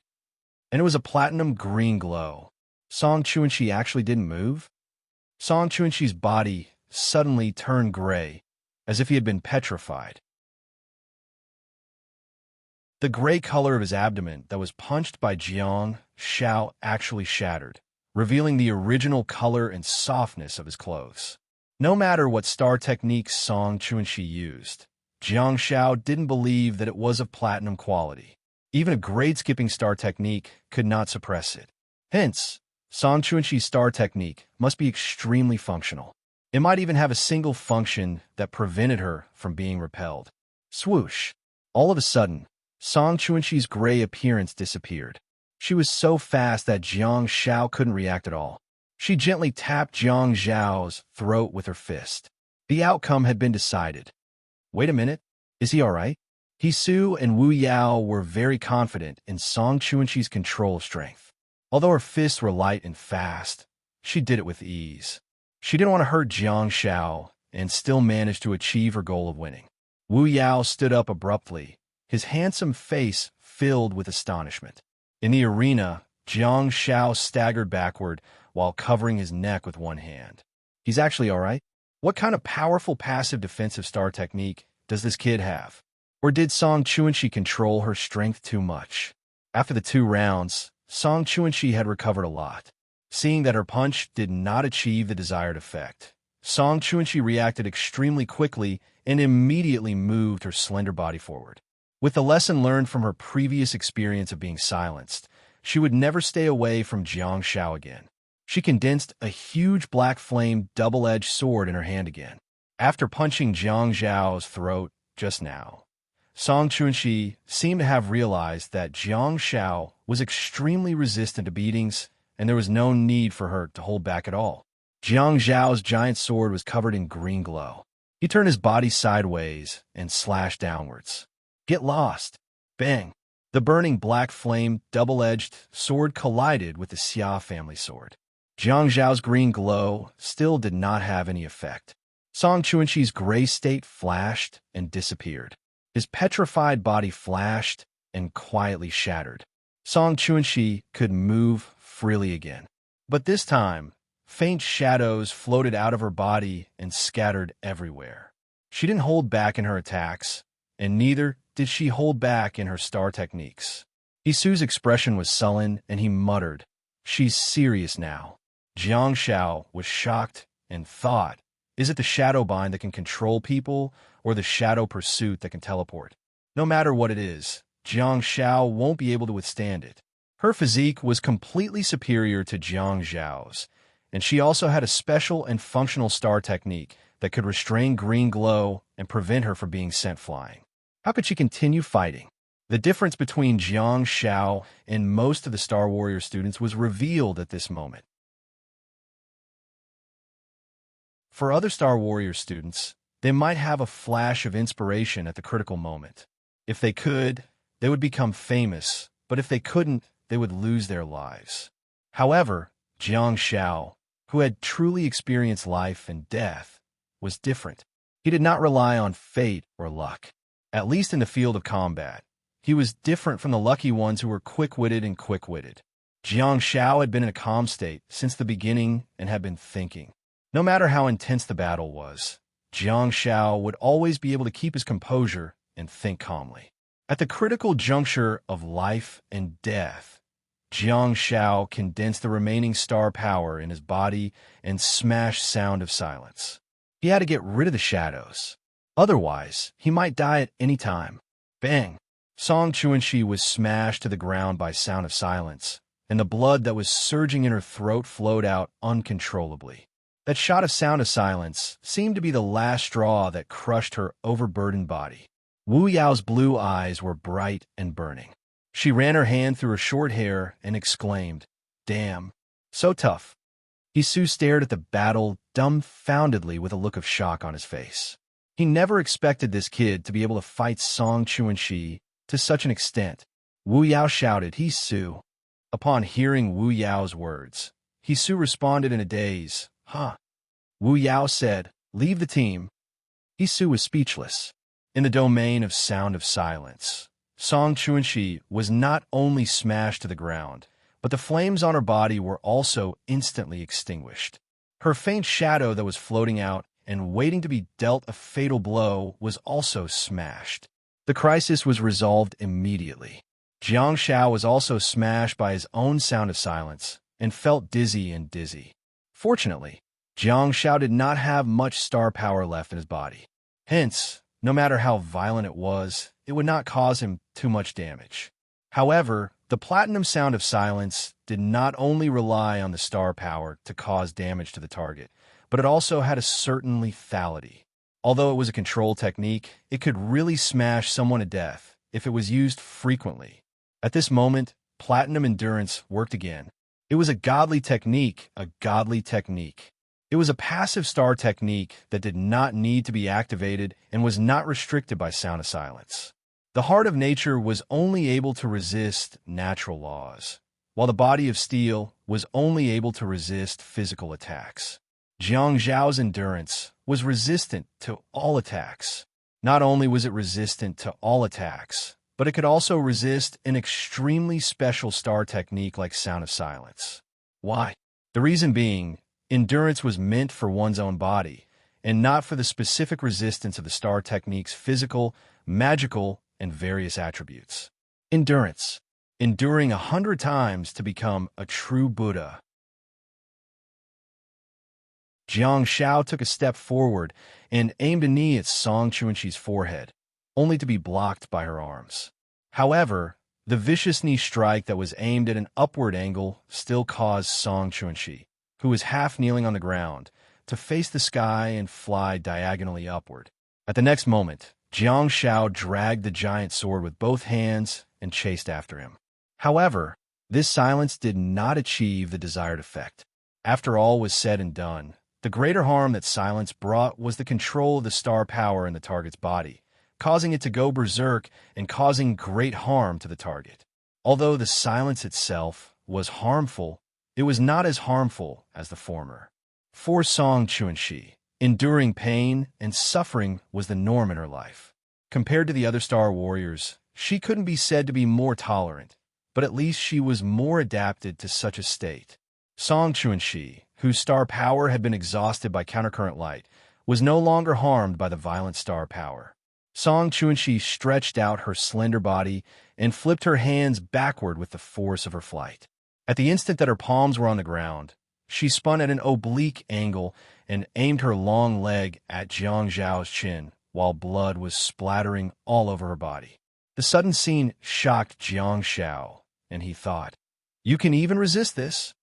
and it was a platinum green glow. Song Chuanxi actually didn't move. Song Chuanxi's body suddenly turned gray, as if he had been petrified. The gray color of his abdomen that was punched by Jiang Shao actually shattered, revealing the original color and softness of his clothes. No matter what star technique Song Chuanxi used, Jiang Shao didn't believe that it was of platinum quality. Even a grade-skipping star technique could not suppress it. Hence, Song Chuanxi's star technique must be extremely functional. It might even have a single function that prevented her from being repelled. Swoosh! All of a sudden, Song Chuanxi's gray appearance disappeared. She was so fast that Jiang Shao couldn't react at all. She gently tapped Jiang Zhao's throat with her fist. The outcome had been decided. Wait a minute, is he all right? Hisu and Wu Yao were very confident in Song Chuanxi's control of strength. Although her fists were light and fast, she did it with ease. She didn't want to hurt Jiang Shao and still managed to achieve her goal of winning. Wu Yao stood up abruptly, his handsome face filled with astonishment. In the arena, Jiang Xiao staggered backward while covering his neck with one hand. He's actually all right? What kind of powerful passive defensive star technique does this kid have? Or did Song Chuanxi control her strength too much? After the 2 rounds, Song Chuanxi had recovered a lot. Seeing that her punch did not achieve the desired effect, Song Chuanxi reacted extremely quickly and immediately moved her slender body forward. With the lesson learned from her previous experience of being silenced, she would never stay away from Jiang Xiao again. She condensed a huge black flame double-edged sword in her hand again. After punching Jiang Xiao's throat just now, Song Chuanxi seemed to have realized that Jiang Xiao was extremely resistant to beatings, and there was no need for her to hold back at all. Jiang Xiao's giant sword was covered in green glow. He turned his body sideways and slashed downwards. Get lost! Bang! The burning black flame double-edged sword collided with the Xia family sword. Jiang Zhao's green glow still did not have any effect. Song Chuanxi's gray state flashed and disappeared. His petrified body flashed and quietly shattered. Song Chuanxi could move freely again. But this time, faint shadows floated out of her body and scattered everywhere. She didn't hold back in her attacks, and neither did she hold back in her star techniques. Isu's expression was sullen, and he muttered, "She's serious now." Jiang Xiao was shocked and thought, is it the shadow bind that can control people or the shadow pursuit that can teleport? No matter what it is, Jiang Xiao won't be able to withstand it. Her physique was completely superior to Jiang Zhao's, and she also had a special and functional star technique that could restrain green glow and prevent her from being sent flying. How could she continue fighting? The difference between Jiang Xiao and most of the Star Warrior students was revealed at this moment. For other Star Warrior students, they might have a flash of inspiration at the critical moment. If they could, they would become famous, but if they couldn't, they would lose their lives. However, Jiang Xiao, who had truly experienced life and death, was different. He did not rely on fate or luck. At least in the field of combat, he was different from the lucky ones who were quick-witted and quick-witted. Jiang Xiao had been in a calm state since the beginning and had been thinking. No matter how intense the battle was, Jiang Xiao would always be able to keep his composure and think calmly. At the critical juncture of life and death, Jiang Xiao condensed the remaining star power in his body and smashed Sound of Silence. He had to get rid of the shadows. Otherwise, he might die at any time. Bang! Song Chuanxi was smashed to the ground by Sound of Silence, and the blood that was surging in her throat flowed out uncontrollably. That shot of Sound of Silence seemed to be the last straw that crushed her overburdened body. Wu Yao's blue eyes were bright and burning. She ran her hand through her short hair and exclaimed, "Damn, so tough." Isu stared at the battle dumbfoundedly with a look of shock on his face. He never expected this kid to be able to fight Song Chuanxi to such an extent. Wu Yao shouted, "Isu." Upon hearing Wu Yao's words, Isu responded in a daze, "Huh?" Wu Yao said, "Leave the team." Isu was speechless. In the domain of Sound of Silence, Song Chuanxi was not only smashed to the ground, but the flames on her body were also instantly extinguished. Her faint shadow that was floating out and waiting to be dealt a fatal blow was also smashed. The crisis was resolved immediately. Jiang Xiao was also smashed by his own Sound of Silence and felt dizzy. Fortunately, Jiang Xiao did not have much star power left in his body. Hence, no matter how violent it was, it would not cause him too much damage. However, the Platinum Sound of Silence did not only rely on the star power to cause damage to the target, but it also had a certain lethality. Although it was a control technique, it could really smash someone to death if it was used frequently. At this moment, Platinum Endurance worked again. It was a godly technique. It was a passive star technique that did not need to be activated and was not restricted by Sound of Silence. The heart of nature was only able to resist natural laws, while the body of steel was only able to resist physical attacks. Jiang Zhao's endurance was resistant to all attacks. Not only was it resistant to all attacks, but it could also resist an extremely special star technique like Sound of Silence. Why? The reason being, endurance was meant for one's own body, and not for the specific resistance of the star technique's physical, magical, and various attributes. Endurance. Enduring 100 times to become a true Buddha. Jiang Xiao took a step forward and aimed a knee at Song Chuanxi's forehead, only to be blocked by her arms. However, the vicious knee strike that was aimed at an upward angle still caused Song Chuanxi, who was half kneeling on the ground, to face the sky and fly diagonally upward. At the next moment, Jiang Xiao dragged the giant sword with both hands and chased after him. However, this silence did not achieve the desired effect. After all was said and done, the greater harm that silence brought was the control of the star power in the target's body, causing it to go berserk and causing great harm to the target. Although the silence itself was harmful, it was not as harmful as the former. For Song Chuanxi, enduring pain and suffering was the norm in her life. Compared to the other star warriors, she couldn't be said to be more tolerant, but at least she was more adapted to such a state. Song Chuanxi, whose star power had been exhausted by countercurrent light, was no longer harmed by the violent star power. Song Chuanxi stretched out her slender body and flipped her hands backward with the force of her flight. At the instant that her palms were on the ground, she spun at an oblique angle and aimed her long leg at Jiang Zhao's chin, while blood was splattering all over her body. The sudden scene shocked Jiang Xiao, and he thought, "You can even resist this?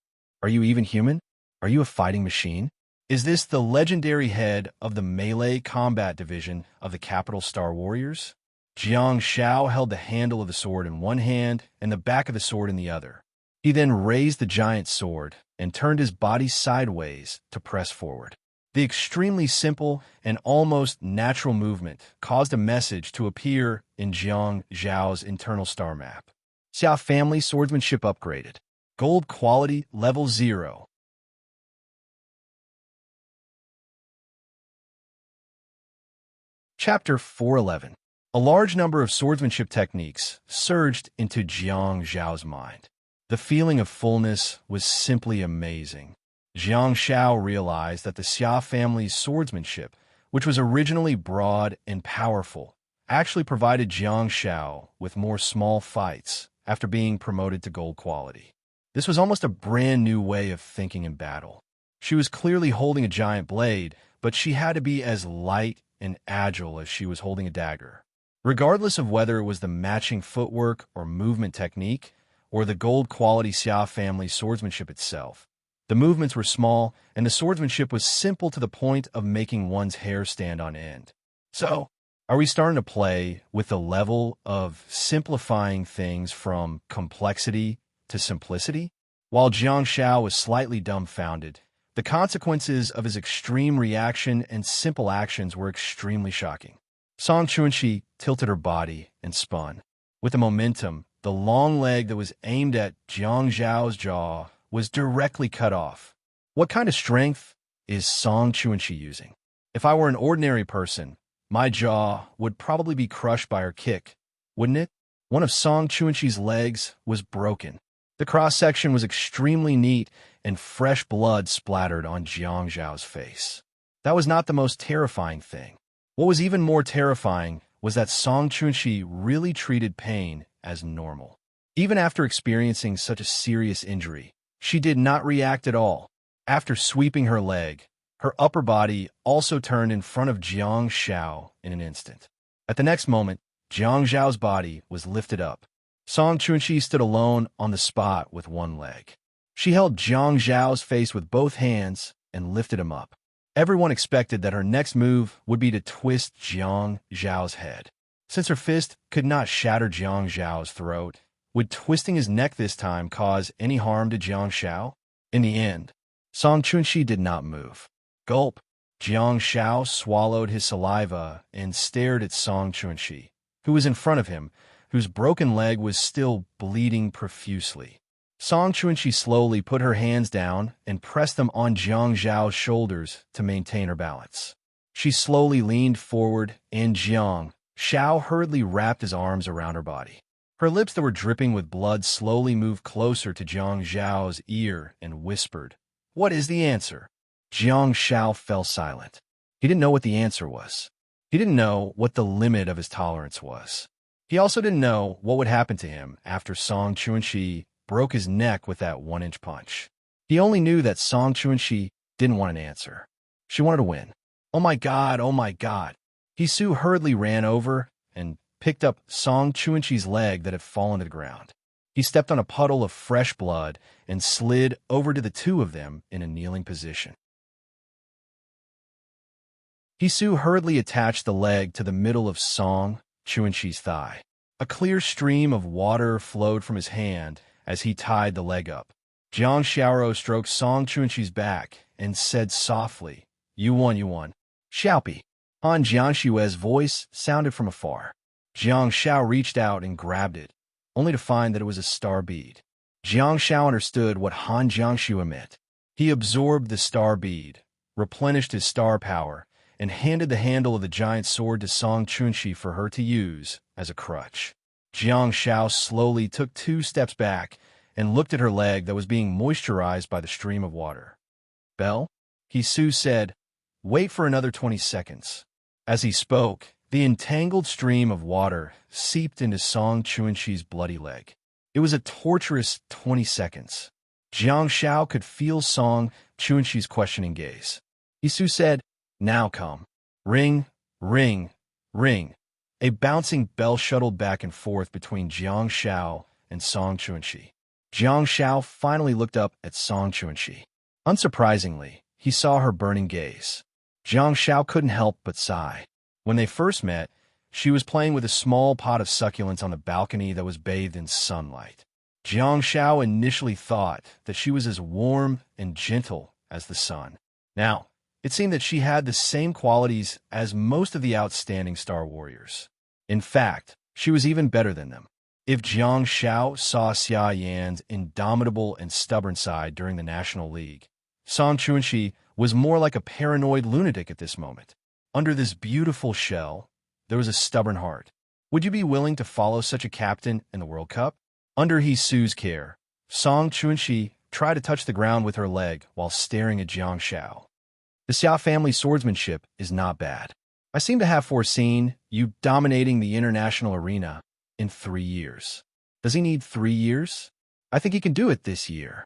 Are you even human? Are you a fighting machine? Is this the legendary head of the melee combat division of the Capital Star Warriors?" Jiang Xiao held the handle of the sword in one hand and the back of the sword in the other. He then raised the giant sword and turned his body sideways to press forward. The extremely simple and almost natural movement caused a message to appear in Jiang Zhao's internal star map. Xia family swordsmanship upgraded. Gold quality level 0. Chapter 411. A large number of swordsmanship techniques surged into Jiang Zhao's mind. The feeling of fullness was simply amazing. Jiang Xiao realized that the Xia family's swordsmanship, which was originally broad and powerful, actually provided Jiang Xiao with more small fights after being promoted to gold quality. This was almost a brand new way of thinking in battle. She was clearly holding a giant blade, but she had to be as light and agile as she was holding a dagger. Regardless of whether it was the matching footwork or movement technique, or the gold quality Xia family swordsmanship itself, the movements were small and the swordsmanship was simple to the point of making one's hair stand on end. So, are we starting to play with the level of simplifying things from complexity to simplicity? While Jiang Xiao was slightly dumbfounded, the consequences of his extreme reaction and simple actions were extremely shocking. Song Chuanxi tilted her body and spun. With the momentum, the long leg that was aimed at Jiang Zhao's jaw was directly cut off. What kind of strength is Song Chuanxi using? If I were an ordinary person, my jaw would probably be crushed by her kick, wouldn't it? One of Song Chuanxi's legs was broken. The cross-section was extremely neat, and fresh blood splattered on Jiang Zhao's face. That was not the most terrifying thing. What was even more terrifying was that Song Chuanxi really treated pain as normal. Even after experiencing such a serious injury, she did not react at all. After sweeping her leg, her upper body also turned in front of Jiang Xiao in an instant. At the next moment, Jiang Zhao's body was lifted up. Song Chuanxi stood alone on the spot with one leg. She held Jiang Zhao's face with both hands and lifted him up. Everyone expected that her next move would be to twist Jiang Zhao's head. Since her fist could not shatter Jiang Zhao's throat, would twisting his neck this time cause any harm to Jiang Xiao? In the end, Song Chuanxi did not move. Gulp. Jiang Xiao swallowed his saliva and stared at Song Chuanxi, who was in front of him, whose broken leg was still bleeding profusely. Song Chuanxi slowly put her hands down and pressed them on Jiang Zhao's shoulders to maintain her balance. She slowly leaned forward, and Jiang Xiao hurriedly wrapped his arms around her body. Her lips that were dripping with blood slowly moved closer to Jiang Zhao's ear and whispered, "What is the answer?" Jiang Zhao fell silent. He didn't know what the answer was. He didn't know what the limit of his tolerance was. He also didn't know what would happen to him after Song Chuanxi broke his neck with that 1-inch punch. He only knew that Song Chuanxi didn't want an answer. She wanted to win. Oh my God, oh my God. Hisu hurriedly ran over and picked up Song Chuanxi's leg that had fallen to the ground. He stepped on a puddle of fresh blood and slid over to the two of them in a kneeling position. Hisu hurriedly attached the leg to the middle of Song Chuanxi's thigh. A clear stream of water flowed from his hand as he tied the leg up. Jiang Xiaoro stroked Song Chuanxi's back and said softly, "You won, you won." "Xiaopi." Han Jiangshui's voice sounded from afar. Jiang Xiao reached out and grabbed it, only to find that it was a star bead. Jiang Xiao understood what Han Jiangshu meant. He absorbed the star bead, replenished his star power, and handed the handle of the giant sword to Song Chuanxi for her to use as a crutch. Jiang Xiao slowly took 2 steps back and looked at her leg that was being moisturized by the stream of water. "Belle?" Hisu said, "Wait for another 20 seconds. As he spoke, the entangled stream of water seeped into Song Chuanxi's bloody leg. It was a torturous 20 seconds. Jiang Xiao could feel Song Chuanxi's questioning gaze. Hisu said, "Now come." Ring, ring, ring. A bouncing bell shuttled back and forth between Jiang Xiao and Song Chuanxi. Jiang Xiao finally looked up at Song Chuanxi. Unsurprisingly, he saw her burning gaze. Jiang Xiao couldn't help but sigh. When they first met, she was playing with a small pot of succulents on the balcony that was bathed in sunlight. Jiang Xiao initially thought that she was as warm and gentle as the sun. Now, it seemed that she had the same qualities as most of the outstanding Star Warriors. In fact, she was even better than them. If Jiang Xiao saw Xia Yan's indomitable and stubborn side during the National League, Song Chuanxi was more like a paranoid lunatic at this moment. Under this beautiful shell, there was a stubborn heart. Would you be willing to follow such a captain in the World Cup? Under Hisu's care, Song Chuanxi tried to touch the ground with her leg while staring at Jiang Xiao. The Xia family swordsmanship is not bad. I seem to have foreseen you dominating the international arena in 3 years. Does he need 3 years? I think he can do it this year.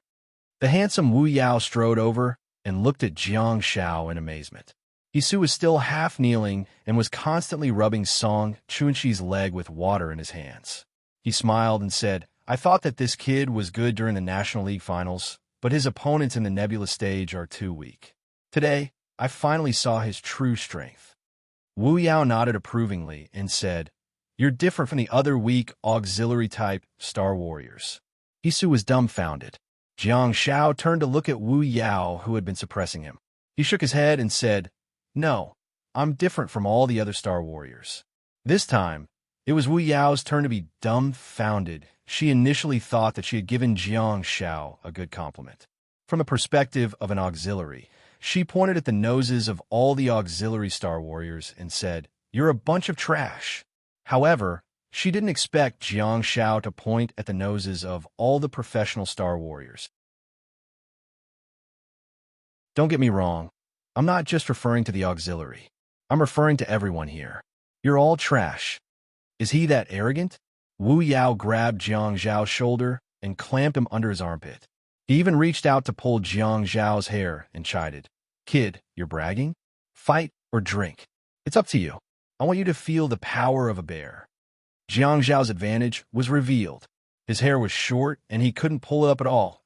The handsome Wu Yao strode over and looked at Jiang Xiao in amazement. Hisu was still half kneeling and was constantly rubbing Song Chuanxi's leg with water in his hands. He smiled and said, "I thought that this kid was good during the National League finals, but his opponents in the Nebula stage are too weak. Today, I finally saw his true strength." Wu Yao nodded approvingly and said, "You're different from the other weak auxiliary-type Star Warriors." Hisu was dumbfounded. Jiang Xiao turned to look at Wu Yao, who had been suppressing him. He shook his head and said, "No, I'm different from all the other Star Warriors." This time, it was Wu Yao's turn to be dumbfounded. She initially thought that she had given Jiang Xiao a good compliment. From the perspective of an auxiliary, she pointed at the noses of all the auxiliary Star Warriors and said, "You're a bunch of trash." However, she didn't expect Jiang Xiao to point at the noses of all the professional Star Warriors. Don't get me wrong. I'm not just referring to the auxiliary. I'm referring to everyone here. You're all trash. Is he that arrogant? Wu Yao grabbed Jiang Zhao's shoulder and clamped him under his armpit. He even reached out to pull Jiang Zhao's hair and chided, "Kid, you're bragging? Fight or drink. It's up to you. I want you to feel the power of a bear." Jiang Zhao's advantage was revealed. His hair was short and he couldn't pull it up at all.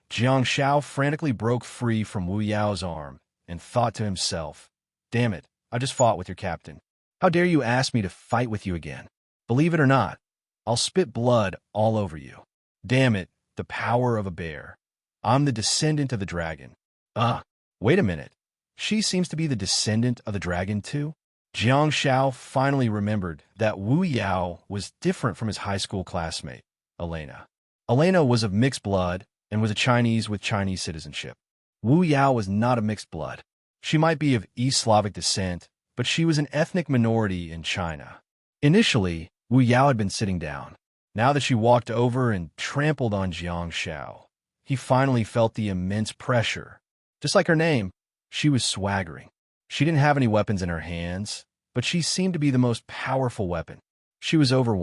Jiang Xiao frantically broke free from Wu Yao's arm and thought to himself, "Damn it, I just fought with your captain. How dare you ask me to fight with you again? Believe it or not, I'll spit blood all over you. Damn it, the power of a bear. I'm the descendant of the dragon." Wait a minute. She seems to be the descendant of the dragon too? Jiang Xiao finally remembered that Wu Yao was different from his high school classmate, Elena. Elena was of mixed blood and was a Chinese with Chinese citizenship. Wu Yao was not of mixed blood. She might be of East Slavic descent, but she was an ethnic minority in China. Initially, Wu Yao had been sitting down. Now that she walked over and trampled on Jiang Shao, he finally felt the immense pressure. Just like her name, she was swaggering. She didn't have any weapons in her hands, but she seemed to be the most powerful weapon. She was over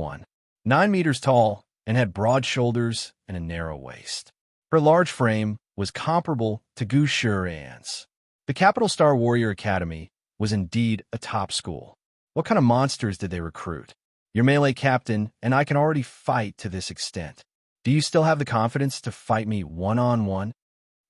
9 meters tall and had broad shoulders and a narrow waist. Her large frame was comparable to Gu Shiran's. The Capital Star Warrior Academy was indeed a top school. What kind of monsters did they recruit? Your melee captain and I can already fight to this extent. Do you still have the confidence to fight me one-on-one?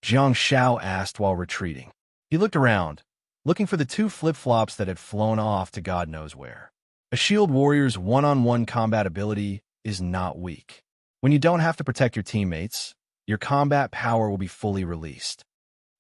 Jiang Shao asked while retreating. He looked around, looking for the 2 flip-flops that had flown off to God knows where. A shield warrior's one-on-one combat ability is not weak. When you don't have to protect your teammates, your combat power will be fully released.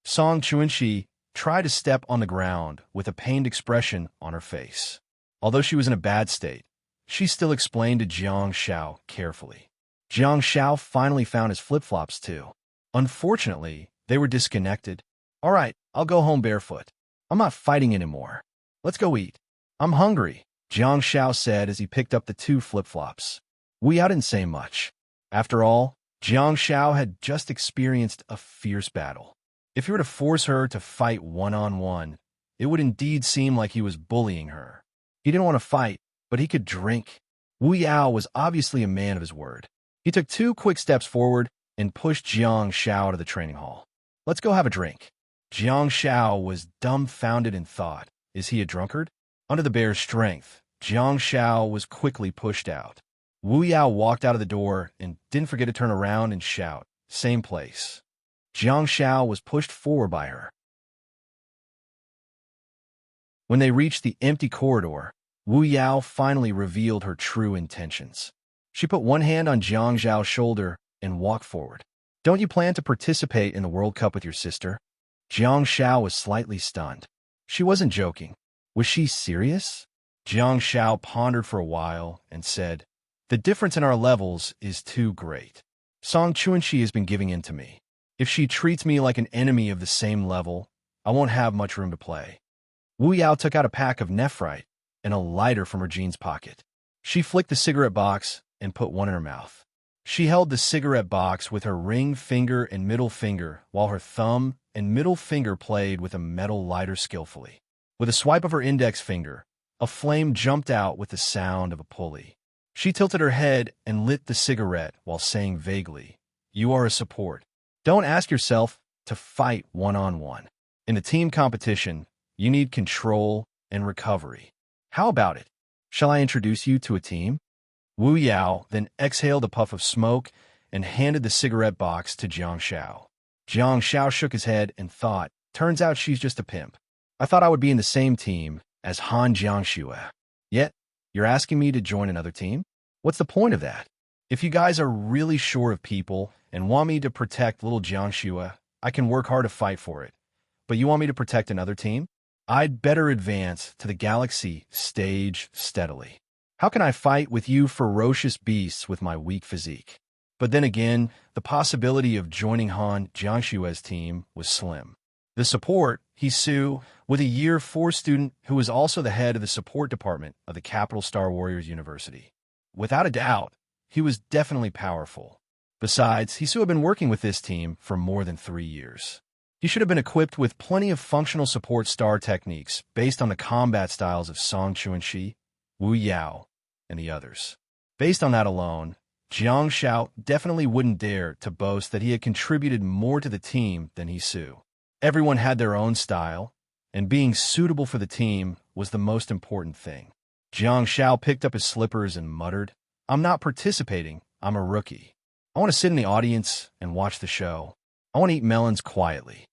Song Chuanxi tried to step on the ground with a pained expression on her face. Although she was in a bad state, she still explained to Jiang Shao carefully. Jiang Shao finally found his flip-flops too. Unfortunately, they were disconnected. All right, I'll go home barefoot. I'm not fighting anymore. Let's go eat. I'm hungry, Jiang Shao said as he picked up the 2 flip-flops. Wu Yao didn't say much. After all, Jiang Shao had just experienced a fierce battle. If he were to force her to fight one-on-one, it would indeed seem like he was bullying her. He didn't want to fight, but he could drink. Wu Yao was obviously a man of his word. He took 2 quick steps forward and pushed Jiang Shao to the training hall. Let's go have a drink. Jiang Shao was dumbfounded in thought. Is he a drunkard? Under the bear's strength, Jiang Shao was quickly pushed out. Wu Yao walked out of the door and didn't forget to turn around and shout, "Same place." Jiang Shao was pushed forward by her. When they reached the empty corridor, Wu Yao finally revealed her true intentions. She put one hand on Jiang Zhao's shoulder and walked forward. Don't you plan to participate in the World Cup with your sister? Jiang Shao was slightly stunned. She wasn't joking. Was she serious? Jiang Shao pondered for a while and said, the difference in our levels is too great. Song Chuanxi has been giving in to me. If she treats me like an enemy of the same level, I won't have much room to play. Wu Yao took out a pack of nephrite and a lighter from her jeans pocket. She flicked the cigarette box and put one in her mouth. She held the cigarette box with her ring finger and middle finger while her thumb and middle finger played with a metal lighter skillfully. With a swipe of her index finger, a flame jumped out with the sound of a pulley. She tilted her head and lit the cigarette while saying vaguely, "You are a support. Don't ask yourself to fight one-on-one. In a team competition, you need control and recovery. How about it? Shall I introduce you to a team?" Wu Yao then exhaled a puff of smoke and handed the cigarette box to Jiang Shao. Jiang Shao shook his head and thought, turns out she's just a pimp. I thought I would be in the same team as Han Jiangxue. Yet, you're asking me to join another team? What's the point of that? If you guys are really sure of people and want me to protect little Jiangxue, I can work hard to fight for it. But you want me to protect another team? I'd better advance to the galaxy stage steadily. How can I fight with you ferocious beasts with my weak physique? But then again, the possibility of joining Han Jiangxue's team was slim. The support, Hisu, was a Year 4 student who was also the head of the support department of the Capital Star Warriors University. Without a doubt, he was definitely powerful. Besides, Hisu had been working with this team for more than 3 years. He should have been equipped with plenty of functional support star techniques based on the combat styles of Song Chuanxi, Wu Yao, and the others. Based on that alone, Jiang Shao definitely wouldn't dare to boast that he had contributed more to the team than Hisu. Everyone had their own style, and being suitable for the team was the most important thing. Jiang Shao picked up his slippers and muttered, I'm not participating, I'm a rookie. I want to sit in the audience and watch the show. I want to eat melons quietly.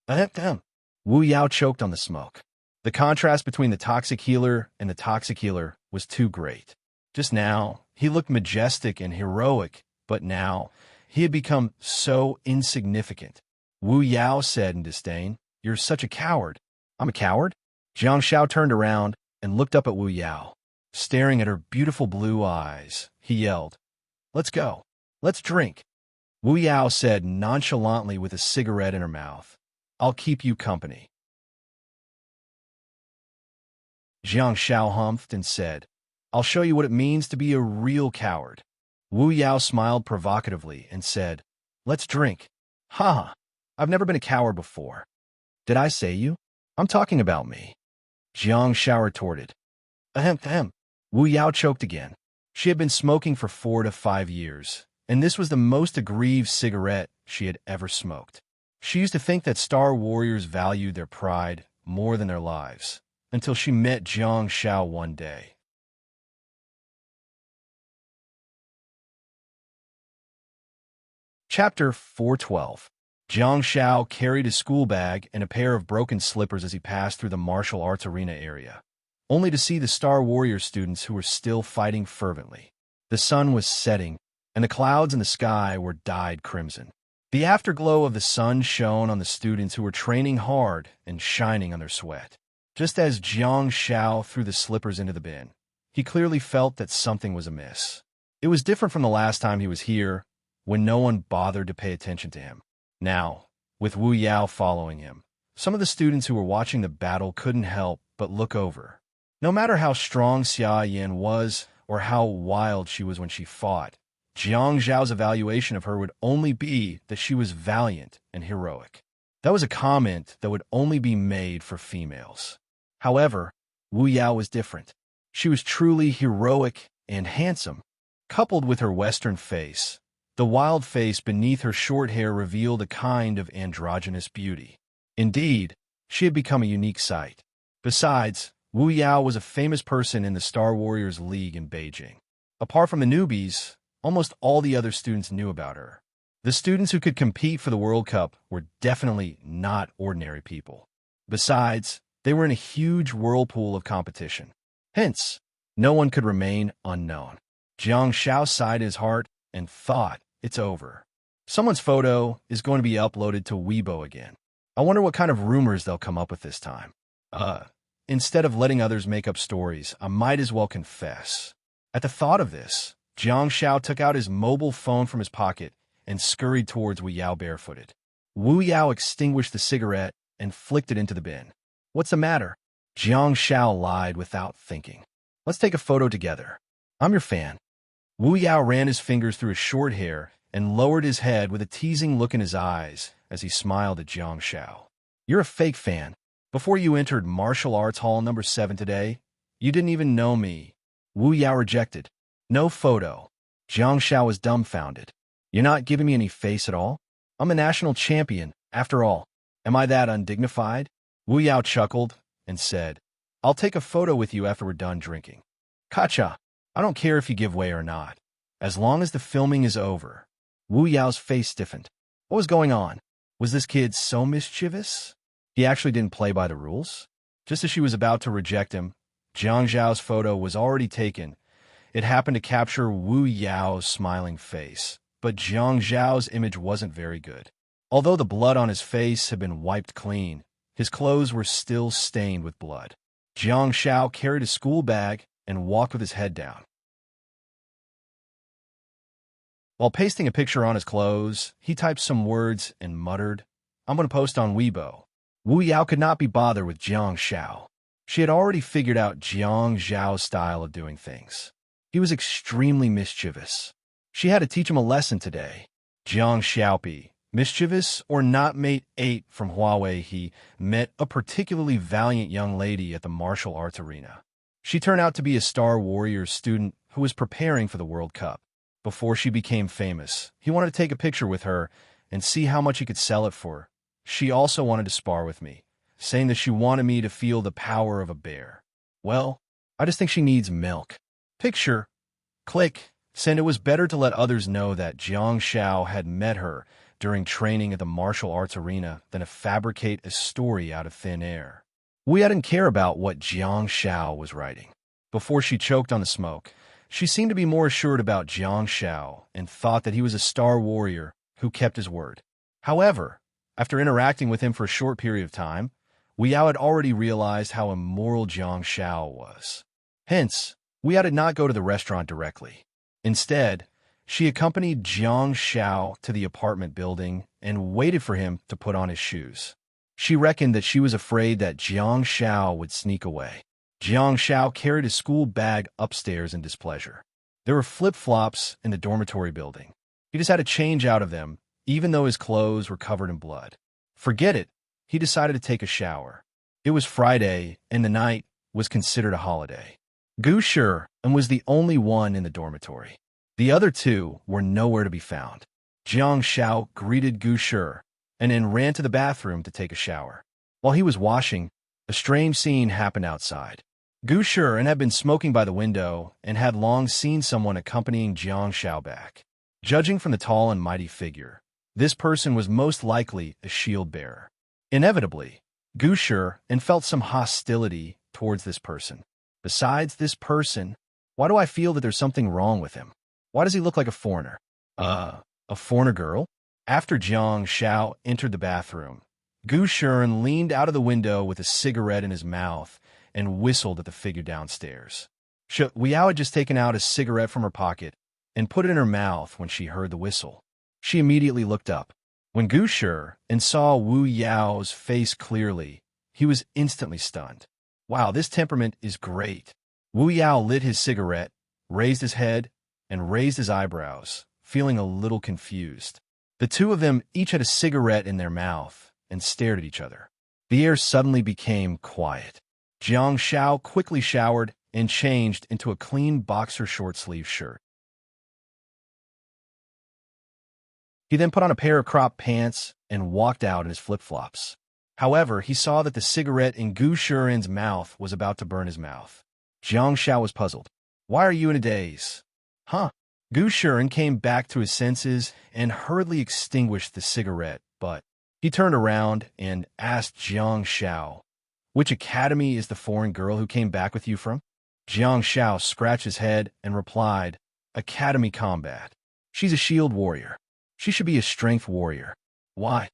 Ahem. Wu Yao choked on the smoke. The contrast between the toxic healer and the toxic healer was too great. Just now, he looked majestic and heroic, but now, he had become so insignificant. Wu Yao said in disdain, You're such a coward. I'm a coward? Jiang Shao turned around and looked up at Wu Yao. Staring at her beautiful blue eyes, he yelled, Let's go. Let's drink. Wu Yao said nonchalantly with a cigarette in her mouth, I'll keep you company. Jiang Shao humphed and said, I'll show you what it means to be a real coward. Wu Yao smiled provocatively and said, let's drink. Ha! I've never been a coward before. Did I say you? I'm talking about me. Jiang Shao retorted. Ahem, ahem. Wu Yao choked again. She had been smoking for 4 to 5 years, and this was the most aggrieved cigarette she had ever smoked. She used to think that Star Warriors valued their pride more than their lives, until she met Jiang Shao one day. Chapter 412. Jiang Shao carried his school bag and a pair of broken slippers as he passed through the martial arts arena area, only to see the Star Warrior students who were still fighting fervently. The sun was setting, and the clouds in the sky were dyed crimson. The afterglow of the sun shone on the students who were training hard and shining on their sweat. Just as Jiang Shao threw the slippers into the bin, he clearly felt that something was amiss. It was different from the last time he was here, when no one bothered to pay attention to him. Now, with Wu Yao following him, some of the students who were watching the battle couldn't help but look over. No matter how strong Xia Yan was or how wild she was when she fought, Jiang Zhao's evaluation of her would only be that she was valiant and heroic. That was a comment that would only be made for females. However, Wu Yao was different. She was truly heroic and handsome. Coupled with her Western face, the wild face beneath her short hair revealed a kind of androgynous beauty. Indeed, she had become a unique sight. Besides, Wu Yao was a famous person in the Star Warriors League in Beijing. Apart from the newbies, almost all the other students knew about her. The students who could compete for the World Cup were definitely not ordinary people. Besides, they were in a huge whirlpool of competition. Hence, no one could remain unknown. Jiang Shao sighed in his heart and thought, it's over. Someone's photo is going to be uploaded to Weibo again. I wonder what kind of rumors they'll come up with this time. Instead of letting others make up stories, I might as well confess. At the thought of this, Jiang Shao took out his mobile phone from his pocket and scurried towards Wu Yao barefooted. Wu Yao extinguished the cigarette and flicked it into the bin. What's the matter? Jiang Shao lied without thinking. Let's take a photo together. I'm your fan. Wu Yao ran his fingers through his short hair and lowered his head with a teasing look in his eyes as he smiled at Jiang Shao. You're a fake fan. Before you entered Martial Arts Hall number 7 today, you didn't even know me. Wu Yao rejected. No photo. Jiang Shao was dumbfounded. You're not giving me any face at all? I'm a national champion, after all. Am I that undignified? Wu Yao chuckled and said, I'll take a photo with you after we're done drinking. Kacha, I don't care if you give way or not, as long as the filming is over. Wu Yao's face stiffened. What was going on? Was this kid so mischievous? He actually didn't play by the rules? Just as she was about to reject him, Jiang Zhao's photo was already taken. It happened to capture Wu Yao's smiling face, but Jiang Zhao's image wasn't very good. Although the blood on his face had been wiped clean, his clothes were still stained with blood. Jiang Shao carried his school bag and walked with his head down. While pasting a picture on his clothes, he typed some words and muttered, I'm going to post on Weibo. Wu Yao could not be bothered with Jiang Shao. She had already figured out Jiang Zhao's style of doing things. He was extremely mischievous. She had to teach him a lesson today. Jiang Xiaopi, mischievous or not, mate 8 from Huawei, he met a particularly valiant young lady at the martial arts arena. She turned out to be a Star Warriors student who was preparing for the World Cup. Before she became famous, he wanted to take a picture with her and see how much he could sell it for. She also wanted to spar with me, saying that she wanted me to feel the power of a bear. Well, I just think she needs milk. Picture. Click. Send. It was better to let others know that Jiang Shao had met her during training at the martial arts arena than to fabricate a story out of thin air. We didn't care about what Jiang Shao was writing. Before she choked on the smoke, she seemed to be more assured about Jiang Shao and thought that he was a Star Warrior who kept his word. However, after interacting with him for a short period of time, Wu Yao had already realized how immoral Jiang Shao was. Hence, Wu Yao did not go to the restaurant directly. Instead, she accompanied Jiang Shao to the apartment building and waited for him to put on his shoes. She reckoned that she was afraid that Jiang Shao would sneak away. Jiang Shao carried his school bag upstairs in displeasure. There were flip-flops in the dormitory building. He just had to change out of them, even though his clothes were covered in blood. Forget it. He decided to take a shower. It was Friday, and the night was considered a holiday. Gu Shi was the only one in the dormitory. The other two were nowhere to be found. Jiang Shao greeted Gu Shi and then ran to the bathroom to take a shower. While he was washing, a strange scene happened outside. Gu Shi had been smoking by the window and had long seen someone accompanying Jiang Shao back. Judging from the tall and mighty figure, this person was most likely a shield-bearer. Inevitably, Gu Shi felt some hostility towards this person. Besides this person, why do I feel that there's something wrong with him? Why does he look like a foreigner? A foreigner girl? After Jiang Shao entered the bathroom, Gu Shi leaned out of the window with a cigarette in his mouth and whistled at the figure downstairs. Weiyao had just taken out a cigarette from her pocket and put it in her mouth when she heard the whistle. She immediately looked up. When Gu Shi saw Wu Yao's face clearly, he was instantly stunned. Wow, this temperament is great. Wu Yao lit his cigarette, raised his head, and raised his eyebrows, feeling a little confused. The two of them each had a cigarette in their mouth and stared at each other. The air suddenly became quiet. Jiang Shao quickly showered and changed into a clean boxer short-sleeve shirt. He then put on a pair of crop pants and walked out in his flip-flops. However, he saw that the cigarette in Gu Shi's mouth was about to burn his mouth. Jiang Shao was puzzled. Why are you in a daze? Huh? Gu Shi came back to his senses and hurriedly extinguished the cigarette, but he turned around and asked Jiang Shao, "Which academy is the foreign girl who came back with you from?" Jiang Shao scratched his head and replied, "Academy Combat. She's a shield warrior. She should be a strength warrior." Why?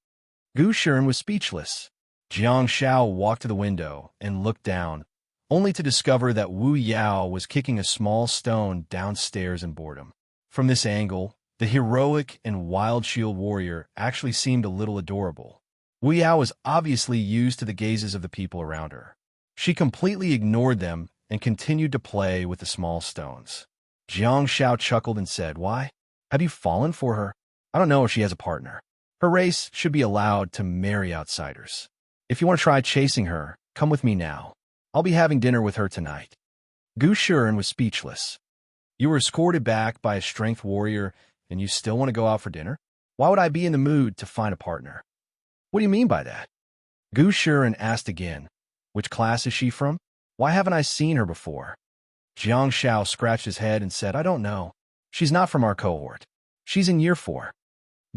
Gu Shi was speechless. Jiang Shao walked to the window and looked down, only to discover that Wu Yao was kicking a small stone downstairs in boredom. From this angle, the heroic and wild shield warrior actually seemed a little adorable. Wu Yao was obviously used to the gazes of the people around her. She completely ignored them and continued to play with the small stones. Jiang Shao chuckled and said, "Why? Have you fallen for her? I don't know if she has a partner. Her race should be allowed to marry outsiders. If you want to try chasing her, come with me now. I'll be having dinner with her tonight." Gu Shi was speechless. You were escorted back by a strength warrior, and you still want to go out for dinner? Why would I be in the mood to find a partner? What do you mean by that? Gu Shi asked again. Which class is she from? Why haven't I seen her before? Jiang Shao scratched his head and said, "I don't know. She's not from our cohort. She's in year 4.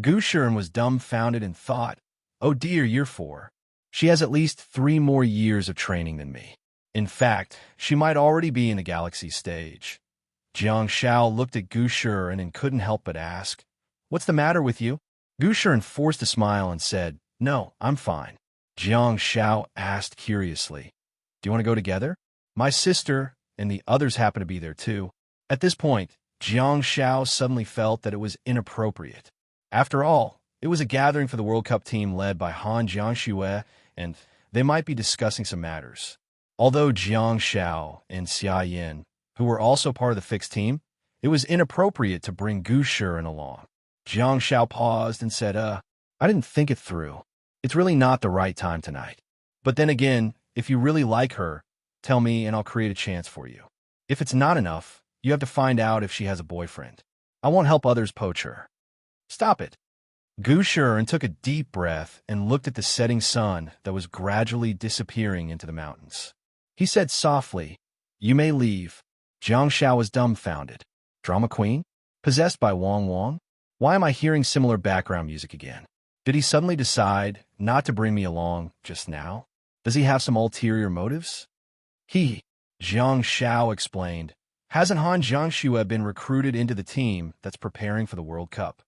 Gu Shi was dumbfounded and thought, "Oh dear, year 4. She has at least 3 more years of training than me. In fact, she might already be in the galaxy stage." Jiang Shao looked at Gu Shi and couldn't help but ask, "What's the matter with you?" Gu Shi forced a smile and said, "No, I'm fine." Jiang Shao asked curiously, "Do you want to go together? My sister and the others happen to be there too." At this point, Jiang Shao suddenly felt that it was inappropriate. After all, it was a gathering for the World Cup team led by Han Jiangxue, and they might be discussing some matters. Although Jiang Shao and Xia Yin, who were also part of the fixed team, it was inappropriate to bring Gu Shi along. Jiang Shao paused and said, I didn't think it through. It's really not the right time tonight. But then again, if you really like her, tell me and I'll create a chance for you. If it's not enough, you have to find out if she has a boyfriend. I won't help others poach her." "Stop it." Gu Shi took a deep breath and looked at the setting sun that was gradually disappearing into the mountains. He said softly, "You may leave." Jiang Shao was dumbfounded. Drama queen? Possessed by Wang Wang? Why am I hearing similar background music again? Did he suddenly decide not to bring me along just now? Does he have some ulterior motives? Jiang Shao explained, hasn't Han Jiangxue been recruited into the team that's preparing for the World Cup?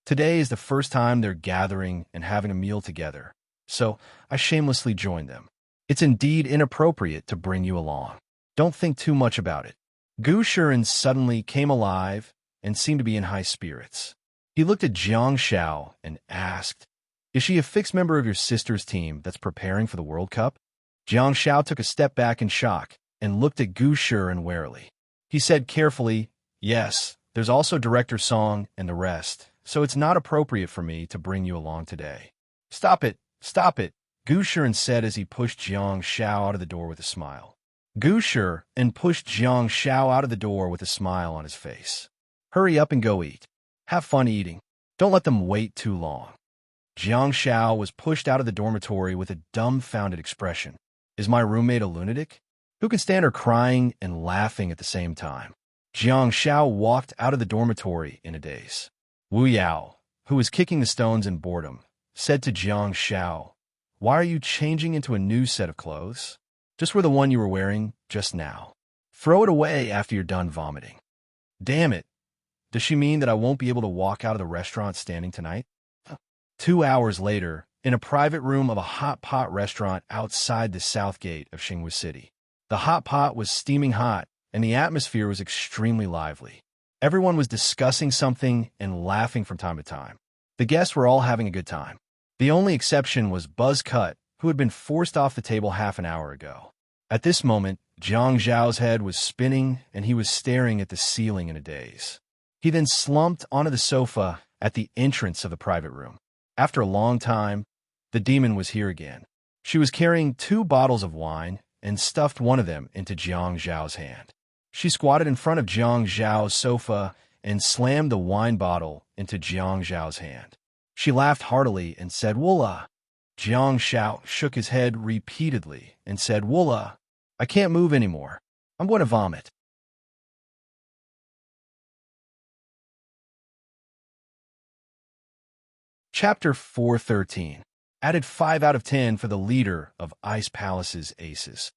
Today is the first time they're gathering and having a meal together, so I shamelessly joined them. It's indeed inappropriate to bring you along. Don't think too much about it. Gu Shi suddenly came alive and seemed to be in high spirits. He looked at Jiang Shao and asked, Is she a fixed member of your sister's team that's preparing for the World Cup? Jiang Xiao took a step back in shock and looked at Gu Shiren warily. He said carefully, "Yes, there's also Director Song and the rest, so it's not appropriate for me to bring you along today." Stop it, stop it, Gu Shiren said as he pushed Jiang Xiao out of the door with a smile. Gu Shiren pushed Jiang Xiao out of the door with a smile on his face. Hurry up and go eat. Have fun eating. Don't let them wait too long. Jiang Xiao was pushed out of the dormitory with a dumbfounded expression. Is my roommate a lunatic? Who can stand her crying and laughing at the same time? Jiang Xiao walked out of the dormitory in a daze. Wu Yao, who was kicking the stones in boredom, said to Jiang Xiao, "Why are you changing into a new set of clothes? Just wear the one you were wearing just now. Throw it away after you're done vomiting." Damn it. Does she mean that I won't be able to walk out of the restaurant standing tonight? 2 hours later, in a private room of a hot pot restaurant outside the south gate of Xinghua City. The hot pot was steaming hot, and the atmosphere was extremely lively. Everyone was discussing something and laughing from time to time. The guests were all having a good time. The only exception was Buzz Cut, who had been forced off the table half an hour ago. At this moment, Jiang Zhao's head was spinning, and he was staring at the ceiling in a daze. He then slumped onto the sofa at the entrance of the private room. After a long time, the demon was here again. She was carrying 2 bottles of wine and stuffed one of them into Jiang Zhao's hand. She squatted in front of Jiang Zhao's sofa and slammed the wine bottle into Jiang Zhao's hand. She laughed heartily and said, "Woola." Jiang Zhao shook his head repeatedly and said, "Woola, I can't move anymore. I'm going to vomit." Chapter 413. Added 5 out of 10 for the leader of Ice Palace's aces.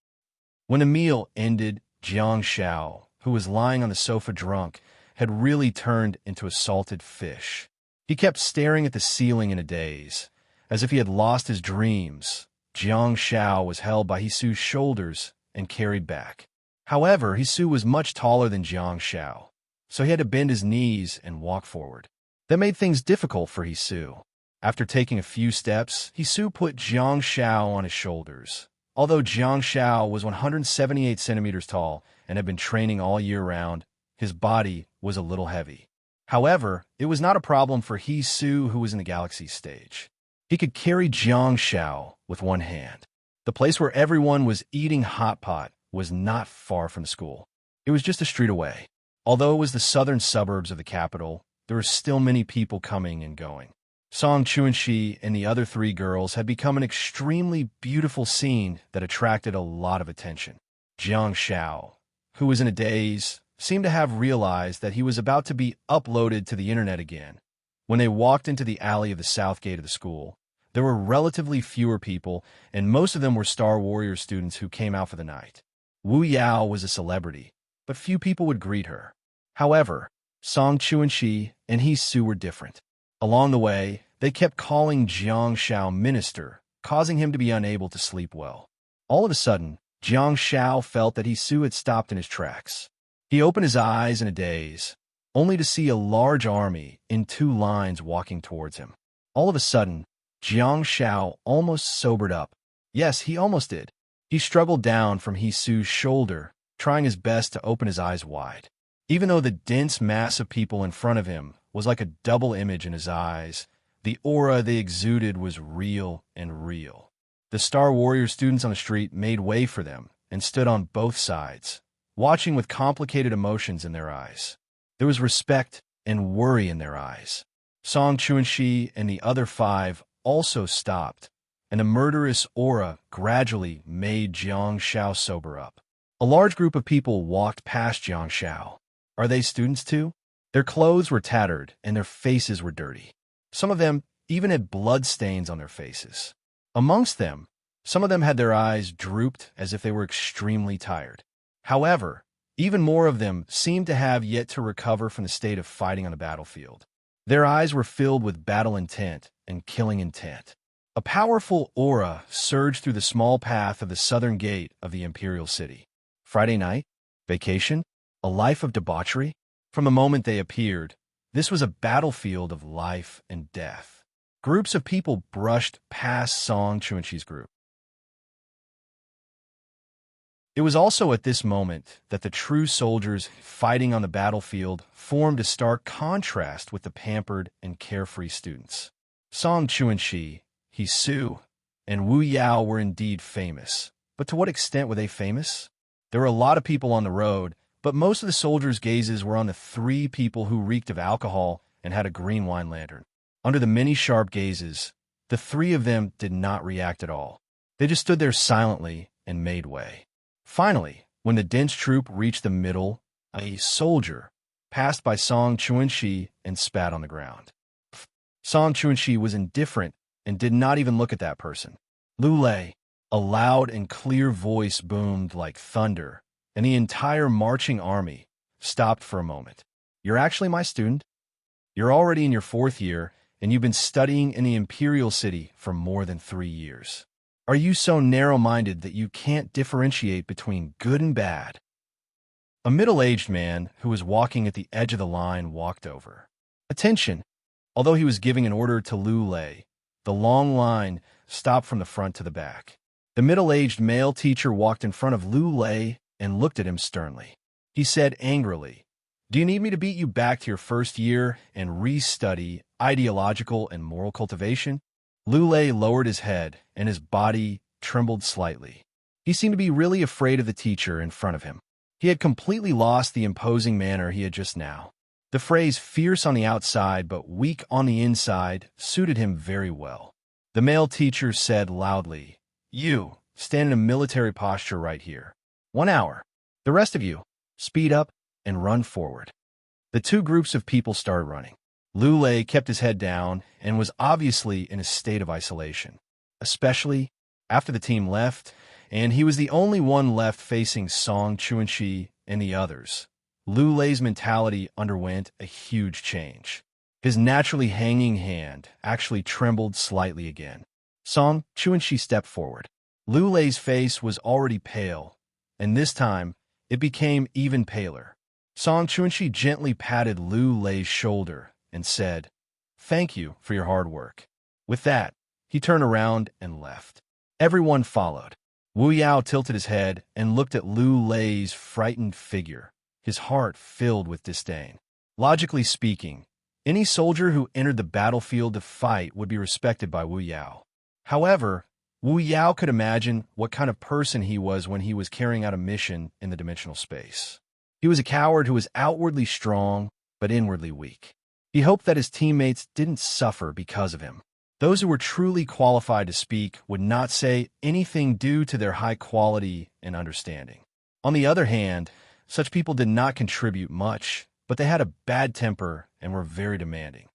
When the meal ended, Jiang Xiao, who was lying on the sofa drunk, had really turned into a salted fish. He kept staring at the ceiling in a daze, as if he had lost his dreams. Jiang Xiao was held by Hisu's shoulders and carried back. However, Hisu was much taller than Jiang Xiao, so he had to bend his knees and walk forward. That made things difficult for Hisu. After taking a few steps, Hisu put Jiang Xiao on his shoulders. Although Jiang Xiao was 178 centimeters tall and had been training all year round, his body was a little heavy. However, it was not a problem for Hisu, who was in the galaxy stage. He could carry Jiang Xiao with one hand. The place where everyone was eating hot pot was not far from the school. It was just a street away. Although it was the southern suburbs of the capital, there were still many people coming and going. Song Chuanxi and the other 3 girls had become an extremely beautiful scene that attracted a lot of attention. Jiang Xiao, who was in a daze, seemed to have realized that he was about to be uploaded to the internet again. When they walked into the alley of the south gate of the school, there were relatively fewer people, and most of them were Star Warrior students who came out for the night. Wu Yao was a celebrity, but few people would greet her. However, Song Chuanxi and Hisu were different. Along the way, they kept calling Jiang Xiao minister, causing him to be unable to sleep well. All of a sudden, Jiang Xiao felt that Hisu had stopped in his tracks. He opened his eyes in a daze, only to see a large army in 2 lines walking towards him. All of a sudden, Jiang Xiao almost sobered up. Yes, he almost did. He struggled down from Hisu's shoulder, trying his best to open his eyes wide. Even though the dense mass of people in front of him was like a double image in his eyes, the aura they exuded was real and real. The Star Warrior students on the street made way for them and stood on both sides, watching with complicated emotions in their eyes. There was respect and worry in their eyes. Song Chuanxi and the other 5 also stopped, and a murderous aura gradually made Jiang Xiao sober up. A large group of people walked past Jiang Xiao. Are they students too? Their clothes were tattered and their faces were dirty. Some of them even had blood stains on their faces. Amongst them, some of them had their eyes drooped as if they were extremely tired. However, even more of them seemed to have yet to recover from the state of fighting on the battlefield. Their eyes were filled with battle intent and killing intent. A powerful aura surged through the small path of the southern gate of the Imperial City. Friday night? Vacation? A life of debauchery? From the moment they appeared, this was a battlefield of life and death. Groups of people brushed past Song Chuanxi's group. It was also at this moment that the true soldiers fighting on the battlefield formed a stark contrast with the pampered and carefree students. Song Chuanxi, He Su, and Wu Yao were indeed famous. But to what extent were they famous? There were a lot of people on the road, but most of the soldiers' gazes were on the three people who reeked of alcohol and had a green wine lantern. Under the many sharp gazes, the three of them did not react at all. They just stood there silently and made way. Finally, when the dense troop reached the middle, a soldier passed by Song Chuanxi and spat on the ground. Song Chuanxi was indifferent and did not even look at that person. Lu Lei, a loud and clear voice boomed like thunder, and the entire marching army stopped for a moment. You're actually my student? You're already in your 4th year, and you've been studying in the imperial city for more than 3 years. Are you so narrow-minded that you can't differentiate between good and bad? A middle-aged man who was walking at the edge of the line walked over. Attention! Although he was giving an order to Lu Lei, the long line stopped from the front to the back. The middle-aged male teacher walked in front of Lu Lei and looked at him sternly. He said angrily, "Do you need me to beat you back to your 1st year and restudy ideological and moral cultivation?" Lu Lei lowered his head, and his body trembled slightly. He seemed to be really afraid of the teacher in front of him. He had completely lost the imposing manner he had just now. The phrase fierce on the outside but weak on the inside suited him very well. The male teacher said loudly, "You, stand in a military posture right here. 1 hour. The rest of you, speed up and run forward." The two groups of people started running. Lu Lei kept his head down and was obviously in a state of isolation, especially after the team left, and he was the only one left facing Song Chuanxi and the others. Lu Lei's mentality underwent a huge change. His naturally hanging hand actually trembled slightly again. Song Chuanxi stepped forward. Lu Lei's face was already pale, and this time it became even paler. Song Chuanxi gently patted Lu Lei's shoulder and said, "Thank you for your hard work." With that, he turned around and left. Everyone followed. Wu Yao tilted his head and looked at Lu Lei's frightened figure, his heart filled with disdain. Logically speaking, any soldier who entered the battlefield to fight would be respected by Wu Yao. However, Wu Yao could imagine what kind of person he was when he was carrying out a mission in the dimensional space. He was a coward who was outwardly strong but inwardly weak. He hoped that his teammates didn't suffer because of him. Those who were truly qualified to speak would not say anything due to their high quality and understanding. On the other hand, such people did not contribute much, but they had a bad temper and were very demanding.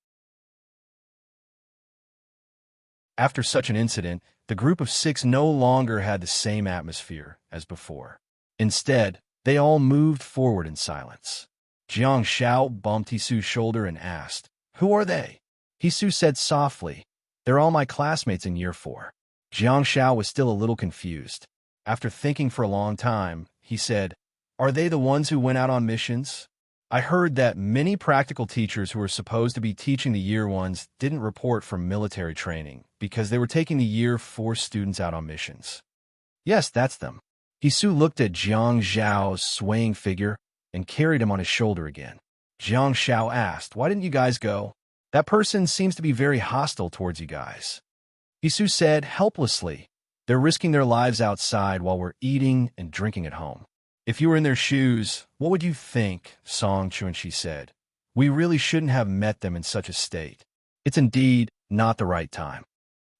After such an incident, the group of 6 no longer had the same atmosphere as before. Instead, they all moved forward in silence. Jiang Shao bumped Hisu's shoulder and asked, "Who are they?" Hisu said softly, "They're all my classmates in year 4. Jiang Shao was still a little confused. After thinking for a long time, he said, "Are they the ones who went out on missions? I heard that many practical teachers who were supposed to be teaching the year 1s didn't report for military training because they were taking the year 4 students out on missions." "Yes, that's them." Hisu looked at Jiang Zhao's swaying figure and carried him on his shoulder again. Jiang Shao asked, "Why didn't you guys go? That person seems to be very hostile towards you guys." Hisu said helplessly, "They're risking their lives outside while we're eating and drinking at home." "If you were in their shoes, what would you think?" Song Chuanxi said. "We really shouldn't have met them in such a state. It's indeed not the right time."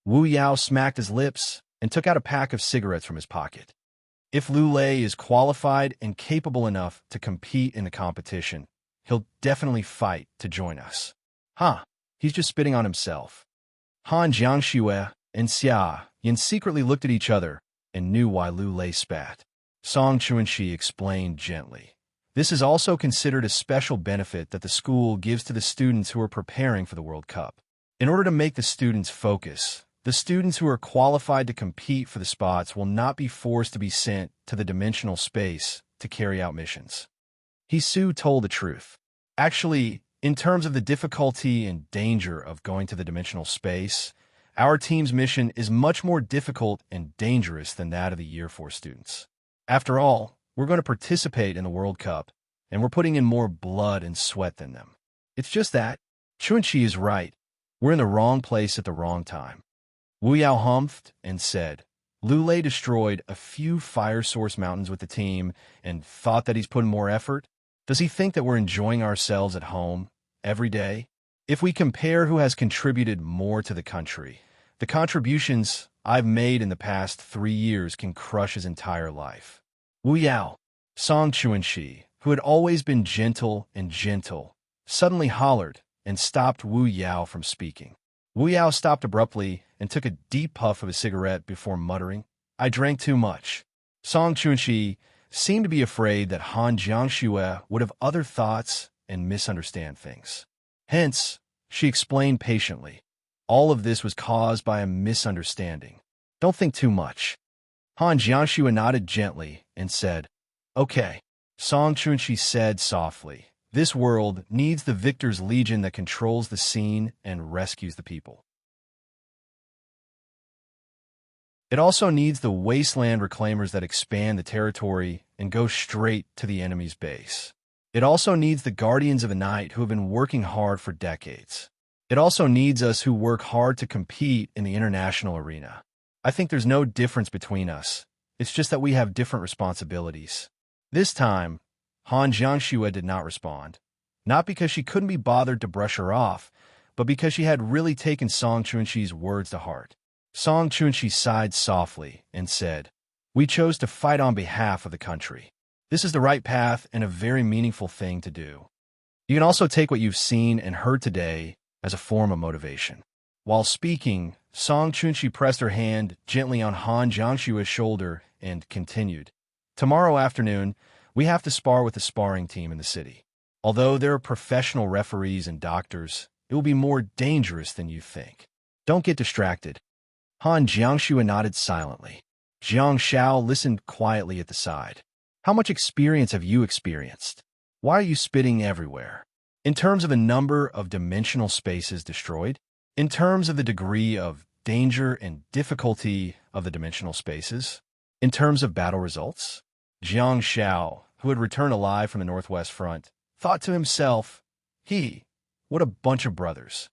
Wu Yao smacked his lips and took out a pack of cigarettes from his pocket. "If Lu Lei is qualified and capable enough to compete in the competition, he'll definitely fight to join us." "Huh, he's just spitting on himself." Han Jiangxue and Xia Yin secretly looked at each other and knew why Lu Lei spat. Song Chuanxi explained gently, "This is also considered a special benefit that the school gives to the students who are preparing for the World Cup. In order to make the students focus, the students who are qualified to compete for the spots will not be forced to be sent to the dimensional space to carry out missions." Hisu told the truth. Actually, In terms of the difficulty and danger of going to the dimensional space, our team's mission is much more difficult and dangerous than that of the Year 4 students. After all, we're going to participate in the World Cup, and we're putting in more blood and sweat than them. It's just that, Chunchi is right. We're in the wrong place at the wrong time. Wu Yao humphed and said, Lulei destroyed a few fire source mountains with the team and thought that he's put in more effort? Does he think that we're enjoying ourselves at home every day? If we compare who has contributed more to the country, the contributions I've made in the past 3 years can crush his entire life. Wu Yao, Song Chuanxi, who had always been gentle, suddenly hollered and stopped Wu Yao from speaking. Wu Yao stopped abruptly and took a deep puff of his cigarette before muttering, I drank too much. Song Chuanxi seemed to be afraid that Han Jiangxue would have other thoughts and misunderstand things. Hence, she explained patiently, all of this was caused by a misunderstanding. Don't think too much. Han Jiangxue nodded gently and said, Okay. Song Chuanxi said softly, This world needs the victor's legion that controls the scene and rescues the people. It also needs the wasteland reclaimers that expand the territory and go straight to the enemy's base. It also needs the guardians of the night who have been working hard for decades. It also needs us who work hard to compete in the international arena. I think there's no difference between us. It's just that we have different responsibilities. This time, Han Jiangxue did not respond. Not because she couldn't be bothered to brush her off, but because she had really taken Song Chuanxi's words to heart. Song Chuanxi sighed softly and said, We chose to fight on behalf of the country. This is the right path and a very meaningful thing to do. You can also take what you've seen and heard today as a form of motivation. While speaking, Song Chuanxi pressed her hand gently on Han Jiangxue's shoulder and continued, Tomorrow afternoon, we have to spar with the sparring team in the city. Although there are professional referees and doctors, it will be more dangerous than you think. Don't get distracted. Han Jiangxue nodded silently. Jiang Xiao listened quietly at the side. How much experience have you experienced? Why are you spitting everywhere? In terms of the number of dimensional spaces destroyed? In terms of the degree of danger and difficulty of the dimensional spaces? In terms of battle results? Jiang Xiao, who had returned alive from the Northwest Front, thought to himself, what a bunch of brothers.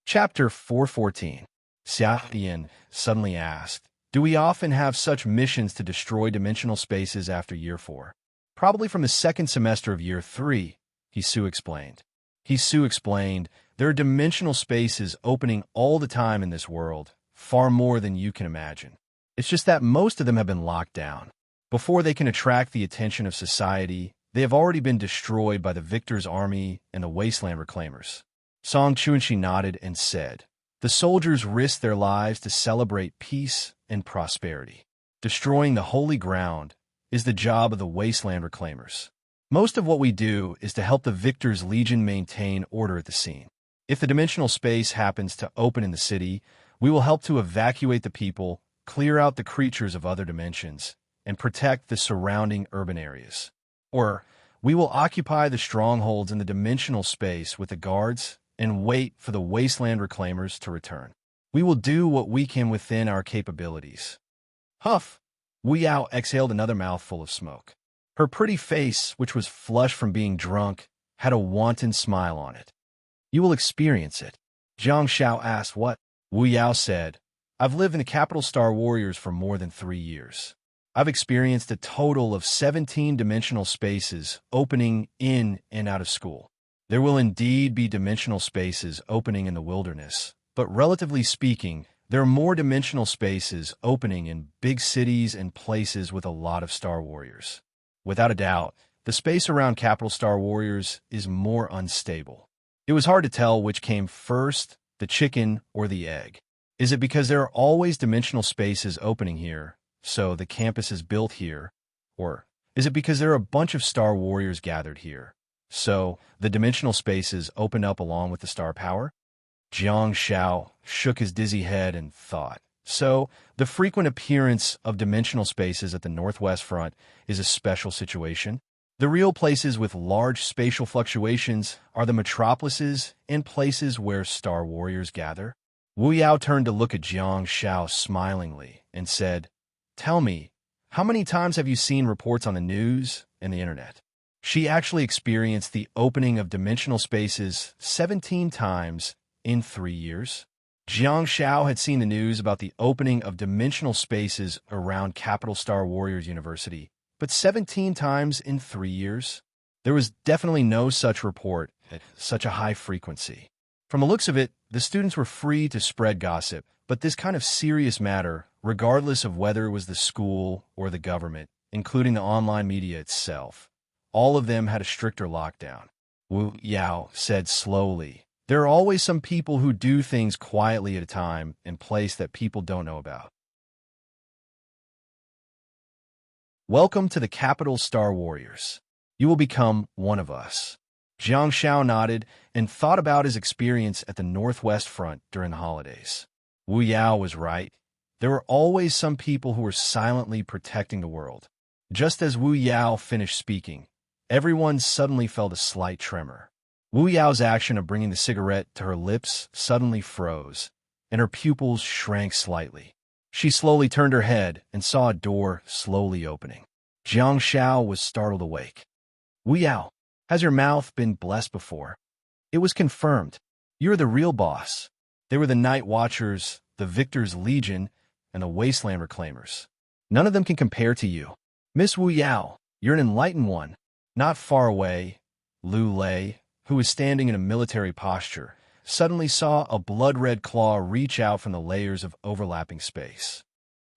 Chapter 414. Xiaoyan suddenly asked, Do we often have such missions to destroy dimensional spaces after Year 4? Probably from the second semester of Year 3, Hisu explained. Hisu explained, There are dimensional spaces opening all the time in this world, far more than you can imagine. It's just that most of them have been locked down. Before they can attract the attention of society, they have already been destroyed by the victor's army and the wasteland reclaimers. Song Chuanxi nodded and said, The soldiers risked their lives to celebrate peace and prosperity. Destroying the holy ground is the job of the wasteland reclaimers. Most of what we do is to help the victor's legion maintain order at the scene. If the dimensional space happens to open in the city, we will help to evacuate the people, clear out the creatures of other dimensions, and protect the surrounding urban areas. Or, we will occupy the strongholds in the dimensional space with the guards and wait for the wasteland reclaimers to return. We will do what we can within our capabilities. Huff! Wu Yao exhaled another mouthful of smoke. Her pretty face, which was flushed from being drunk, had a wanton smile on it. You will experience it. Jiang Xiao asked what? Wu Yao said, I've lived in the Capital Star Warriors for more than 3 years. I've experienced a total of 17 dimensional spaces opening in and out of school. There will indeed be dimensional spaces opening in the wilderness, but relatively speaking, there are more dimensional spaces opening in big cities and places with a lot of Star Warriors. Without a doubt, the space around Capital Star Warriors is more unstable. It was hard to tell which came first, the chicken or the egg. Is it because there are always dimensional spaces opening here, so the campus is built here? Or is it because there are a bunch of Star Warriors gathered here, so the dimensional spaces open up along with the star power? Jiang Xiao shook his dizzy head and thought, So, the frequent appearance of dimensional spaces at the northwest front is a special situation. The real places with large spatial fluctuations are the metropolises and places where star warriors gather. Wu Yao turned to look at Jiang Shao smilingly and said, "Tell me, how many times have you seen reports on the news and the internet?" She actually experienced the opening of dimensional spaces 17 times in 3 years. Jiang Shao had seen the news about the opening of dimensional spaces around Capital Star Warriors University, but 17 times in 3 years? There was definitely no such report at such a high frequency. From the looks of it, the students were free to spread gossip, but this kind of serious matter, regardless of whether it was the school or the government, including the online media itself, all of them had a stricter lockdown. Wu Yao said slowly, "There are always some people who do things quietly at a time in place that people don't know about." Welcome to the Capital Star Warriors. You will become one of us. Jiang Shao nodded and thought about his experience at the Northwest Front during the holidays. Wu Yao was right. There were always some people who were silently protecting the world. Just as Wu Yao finished speaking, everyone suddenly felt a slight tremor. Wu Yao's action of bringing the cigarette to her lips suddenly froze, and her pupils shrank slightly. She slowly turned her head and saw a door slowly opening. Jiang Shao was startled awake. "Wu Yao, has your mouth been blessed before?" It was confirmed. "You're the real boss." They were the Night Watchers, the Victor's Legion, and the Wasteland Reclaimers. None of them can compare to you. "Miss Wu Yao, you're an enlightened one." Not far away, Lu Lei, who was standing in a military posture, suddenly saw a blood-red claw reach out from the layers of overlapping space.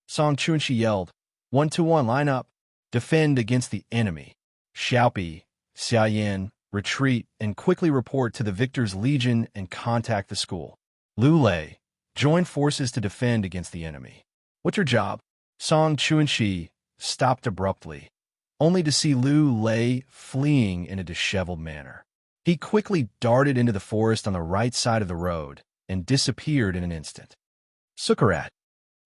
Song Chunshi yelled, "1-2-1, line up. Defend against the enemy. Xiaopi, Xiaoyan, retreat and quickly report to the Victor's Legion and contact the school. Lu Lei, join forces to defend against the enemy." "What's your job?" Song Chunshi stopped abruptly, only to see Lu Lei fleeing in a disheveled manner. He quickly darted into the forest on the right side of the road and disappeared in an instant. "Sukarat."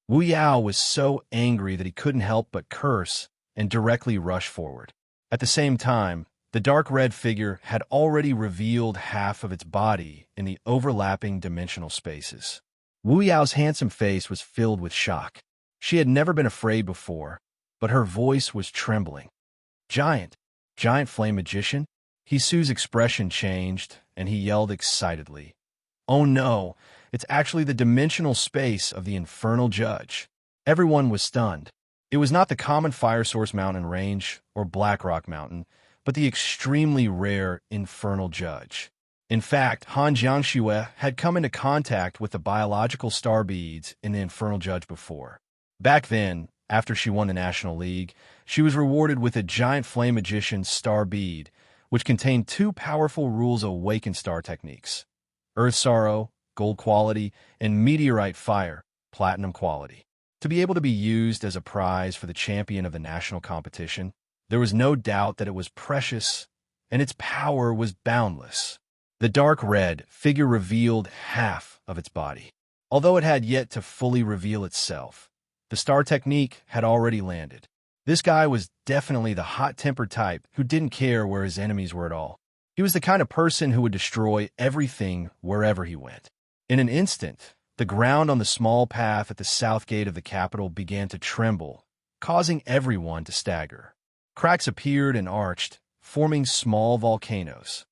Wu Yao was so angry that he couldn't help but curse and directly rush forward. At the same time, the dark red figure had already revealed half of its body in the overlapping dimensional spaces. Wu Yao's handsome face was filled with shock. She had never been afraid before, but her voice was trembling. Giant flame magician?" Hisu's expression changed, and he yelled excitedly, "Oh no, it's actually the dimensional space of the Infernal Judge." Everyone was stunned. It was not the common Fire Source Mountain Range or Black Rock Mountain, but the extremely rare Infernal Judge. In fact, Han Jiangxue had come into contact with the biological star beads in the Infernal Judge before. Back then, after she won the National League, she was rewarded with a giant flame magician's star bead, which contained 2 powerful rules of awakened star techniques: Earth Sorrow, gold quality, and Meteorite Fire, platinum quality. To be able to be used as a prize for the champion of the national competition, there was no doubt that it was precious, and its power was boundless. The dark red figure revealed half of its body. Although it had yet to fully reveal itself, the star technique had already landed. This guy was definitely the hot-tempered type who didn't care where his enemies were at all. He was the kind of person who would destroy everything wherever he went. In an instant, the ground on the small path at the south gate of the capital began to tremble, causing everyone to stagger. Cracks appeared and arched, forming small volcanoes.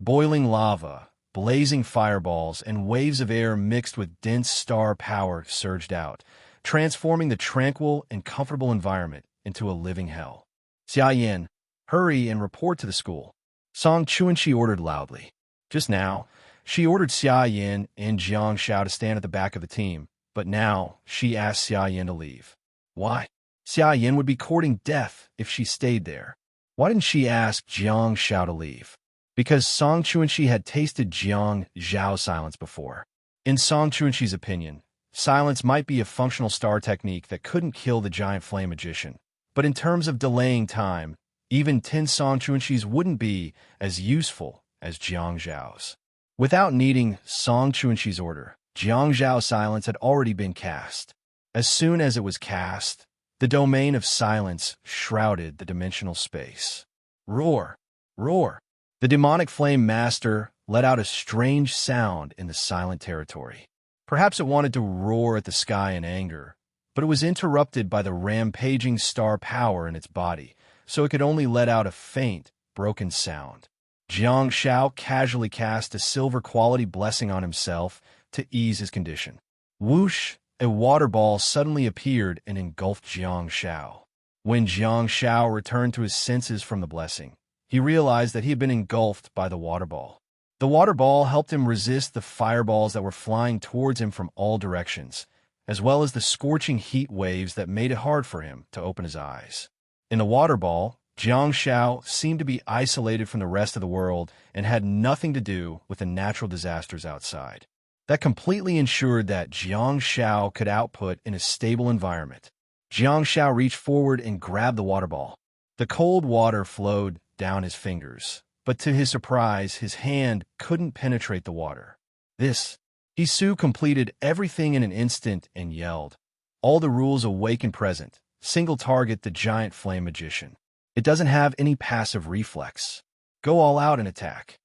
Boiling lava, blazing fireballs, and waves of air mixed with dense star power surged out, transforming the tranquil and comfortable environment into a living hell. "Xiaoyan, hurry and report to the school." Song Chuanxi ordered loudly. Just now, she ordered Xiaoyan and Jiang Shao to stand at the back of the team, but now she asked Xiaoyan to leave. Why? Xiaoyan would be courting death if she stayed there. Why didn't she ask Jiang Shao to leave? Because Song Chuanxi had tasted Jiang Zhao's silence before. In Song Chuanxi's opinion, silence might be a functional star technique that couldn't kill the giant flame magician, but in terms of delaying time, even 10 Song Chuanxis wouldn't be as useful as Jiang Zhao's. Without needing Song Chuanxi's order, Jiangzhao silence had already been cast. As soon as it was cast, the domain of silence shrouded the dimensional space. Roar! Roar! The demonic flame master let out a strange sound in the silent territory. Perhaps it wanted to roar at the sky in anger, but it was interrupted by the rampaging star power in its body, so it could only let out a faint, broken sound. Jiang Shao casually cast a silver-quality blessing on himself to ease his condition. Whoosh! A water ball suddenly appeared and engulfed Jiang Shao. When Jiang Shao returned to his senses from the blessing, he realized that he had been engulfed by the water ball. The water ball helped him resist the fireballs that were flying towards him from all directions, as well as the scorching heat waves that made it hard for him to open his eyes. In the water ball, Jiang Shao seemed to be isolated from the rest of the world and had nothing to do with the natural disasters outside. That completely ensured that Jiang Shao could output in a stable environment. Jiang Shao reached forward and grabbed the water ball. The cold water flowed down his fingers, but to his surprise, his hand couldn't penetrate the water. Hisu completed everything in an instant and yelled, "All the rules awake and present. Single target the giant flame magician. It doesn't have any passive reflex. Go all out and attack."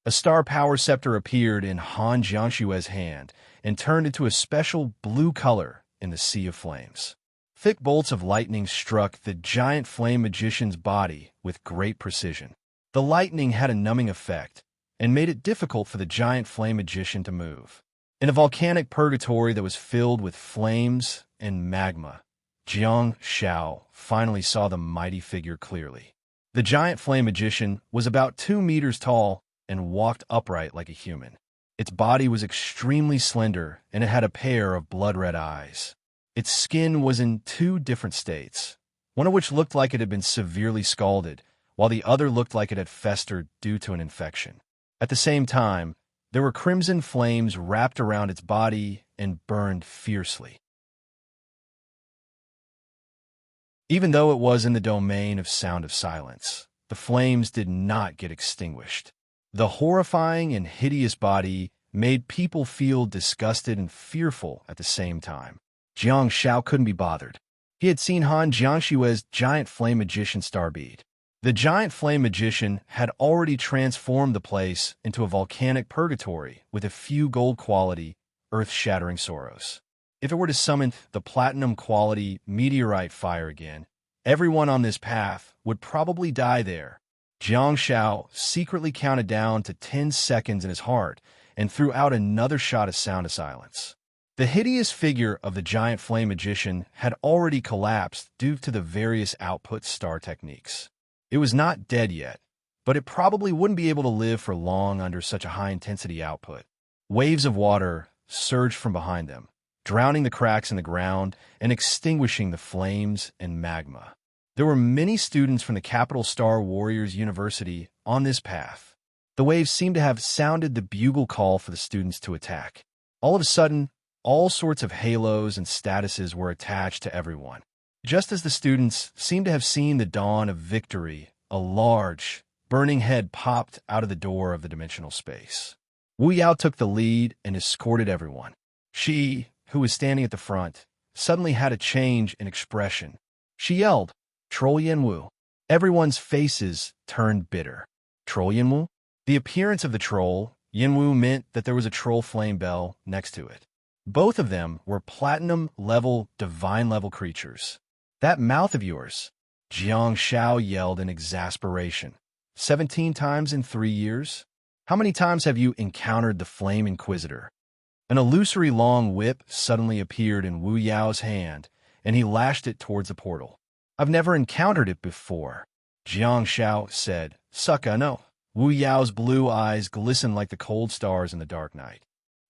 A star power scepter appeared in Han Jiangshue's hand and turned into a special blue color in the sea of flames. Thick bolts of lightning struck the giant flame magician's body with great precision. The lightning had a numbing effect and made it difficult for the giant flame magician to move. In a volcanic purgatory that was filled with flames and magma, Jiang Shao finally saw the mighty figure clearly. The giant flame magician was about 2 meters tall and walked upright like a human. Its body was extremely slender, and it had a pair of blood-red eyes. Its skin was in 2 different states, one of which looked like it had been severely scalded, while the other looked like it had festered due to an infection. At the same time, there were crimson flames wrapped around its body and burned fiercely. Even though it was in the domain of sound of silence, the flames did not get extinguished. The horrifying and hideous body made people feel disgusted and fearful at the same time. Jiang Shao couldn't be bothered. He had seen Han Jiangshue's giant flame magician starbead. The giant flame magician had already transformed the place into a volcanic purgatory with a few gold-quality, earth-shattering sorrows. If it were to summon the platinum-quality meteorite fire again, everyone on this path would probably die there. Jiang Shao secretly counted down to 10 seconds in his heart and threw out another shot of sound of silence. The hideous figure of the giant flame magician had already collapsed due to the various output star techniques. It was not dead yet, but it probably wouldn't be able to live for long under such a high-intensity output. Waves of water surged from behind them, drowning the cracks in the ground and extinguishing the flames and magma. There were many students from the Capital Star Warriors University on this path. The waves seemed to have sounded the bugle call for the students to attack. All of a sudden, all sorts of halos and statuses were attached to everyone. Just as the students seemed to have seen the dawn of victory, a large, burning head popped out of the door of the dimensional space. Wu Yao took the lead and escorted everyone. She, who was standing at the front, suddenly had a change in expression. She yelled, "Troll Yanwu." Everyone's faces turned bitter. Troll Yanwu? The appearance of the troll, Yanwu, meant that there was a troll flame bell next to it. Both of them were platinum-level, divine-level creatures. "That mouth of yours," Jiang Shao yelled in exasperation. 17 times in 3 years? How many times have you encountered the Flame Inquisitor? An illusory long whip suddenly appeared in Wu Yao's hand, and he lashed it towards the portal. "I've never encountered it before," Jiang Shao said. "Sucka, no." Wu Yao's blue eyes glistened like the cold stars in the dark night.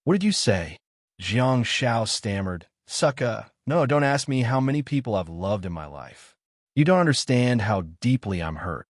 "What did you say?" Jiang Shao stammered. "Sucka, no, don't ask me how many people I've loved in my life. You don't understand how deeply I'm hurt."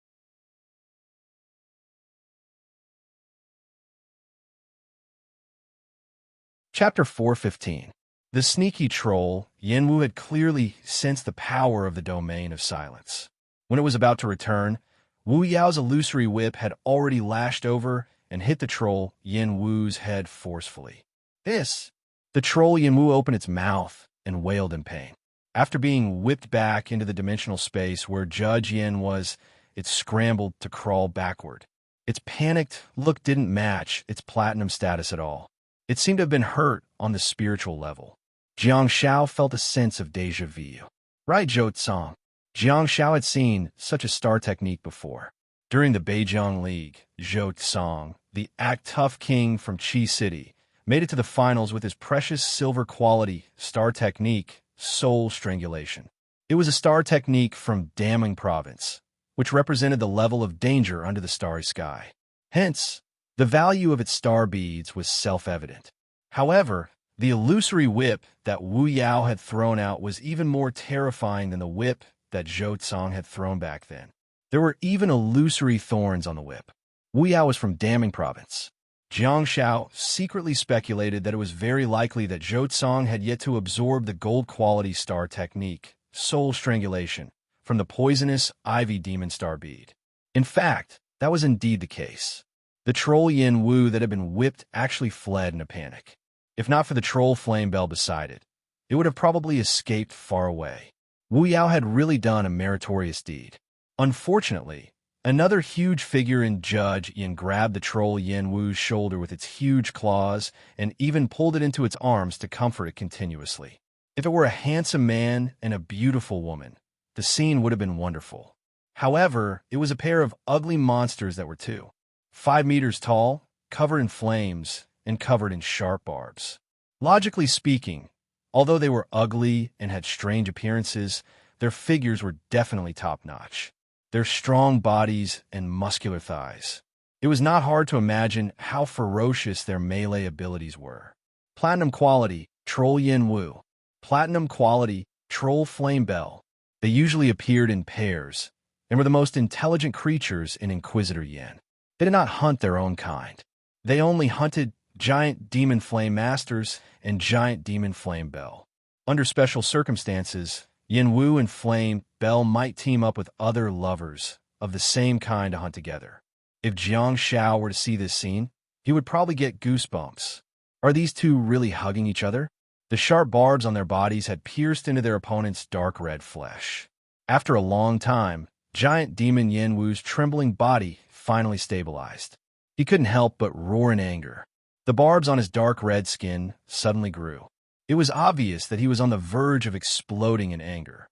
Chapter 415. The sneaky troll, Yanwu had clearly sensed the power of the domain of silence. When it was about to return, Wu Yao's illusory whip had already lashed over and hit the troll Yin Wu's head forcefully. The troll Yin Wu opened its mouth and wailed in pain. After being whipped back into the dimensional space where Judge Yin was, it scrambled to crawl backward. Its panicked look didn't match its platinum status at all. It seemed to have been hurt on the spiritual level. Jiang Shao felt a sense of déjà vu. Right, Zhou Tsang. Jiang Shao had seen such a star technique before. During the Beijiang League, Zhou Tsang, the act-tough king from Qi City, made it to the finals with his precious silver-quality star technique, soul strangulation. It was a star technique from Daming Province, which represented the level of danger under the starry sky. Hence, the value of its star beads was self-evident. However, the illusory whip that Wu Yao had thrown out was even more terrifying than the whip that Zhou Tsang had thrown back then. There were even illusory thorns on the whip. Wu Yao was from Daming Province. Jiang Shao secretly speculated that it was very likely that Zhou Tsang had yet to absorb the gold-quality star technique, soul strangulation, from the poisonous ivy demon star bead. In fact, that was indeed the case. The troll Yin Wu that had been whipped actually fled in a panic. If not for the troll flame bell beside it, it would have probably escaped far away. Wu Yao had really done a meritorious deed. Unfortunately, another huge figure in Judge Yin grabbed the troll Yin Wu's shoulder with its huge claws and even pulled it into its arms to comfort it continuously. If it were a handsome man and a beautiful woman, the scene would have been wonderful. However, it was a pair of ugly monsters that were 5 meters tall, covered in flames, and covered in sharp barbs. Logically speaking, although they were ugly and had strange appearances, their figures were definitely top-notch. Their strong bodies and muscular thighs. It was not hard to imagine how ferocious their melee abilities were. Platinum quality, Troll Yin Wu. Platinum quality, Troll Flame Bell. They usually appeared in pairs, and were the most intelligent creatures in Inquisitor Yin. They did not hunt their own kind. They only hunted giant demon flame masters and giant demon flame bell. Under special circumstances, Yin Wu and Flame Bell might team up with other lovers of the same kind to hunt together. If Jiang Shao were to see this scene, he would probably get goosebumps. Are these two really hugging each other? The sharp barbs on their bodies had pierced into their opponent's dark red flesh. After a long time, giant demon Yin Wu's trembling body finally stabilized. He couldn't help but roar in anger. The barbs on his dark red skin suddenly grew. It was obvious that he was on the verge of exploding in anger.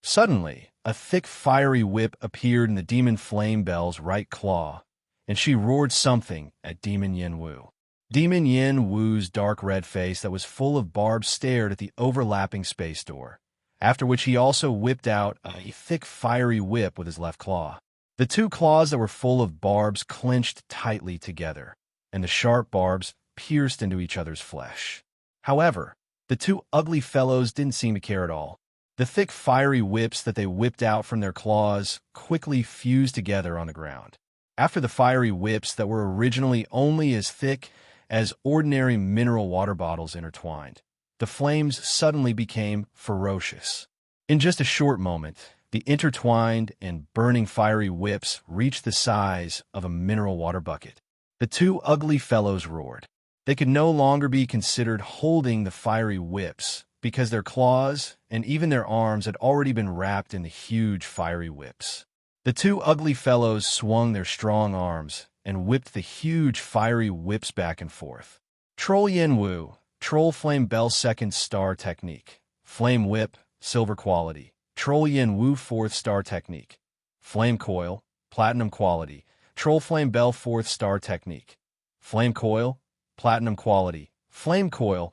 Suddenly, a thick fiery whip appeared in the demon Flame Bell's right claw, and she roared something at Demon Yin Wu. Demon Yin Wu's dark red face that was full of barbs stared at the overlapping space door, after which he also whipped out a thick fiery whip with his left claw. The two claws that were full of barbs clenched tightly together, and the sharp barbs pierced into each other's flesh. However, the two ugly fellows didn't seem to care at all. The thick fiery whips that they whipped out from their claws quickly fused together on the ground. After the fiery whips that were originally only as thick as ordinary mineral water bottles intertwined, the flames suddenly became ferocious. In just a short moment, the intertwined and burning fiery whips reached the size of a mineral water bucket. The two ugly fellows roared. They could no longer be considered holding the fiery whips because their claws and even their arms had already been wrapped in the huge fiery whips. The two ugly fellows swung their strong arms and whipped the huge fiery whips back and forth. Troll Yin Wu, Troll Flame Bell Second Star Technique. Flame Whip, Silver Quality. Troll Yin Wu Fourth Star Technique. Flame Coil, Platinum Quality. Troll Flame Bell Fourth Star Technique. Flame Coil, Platinum Quality. Flame Coil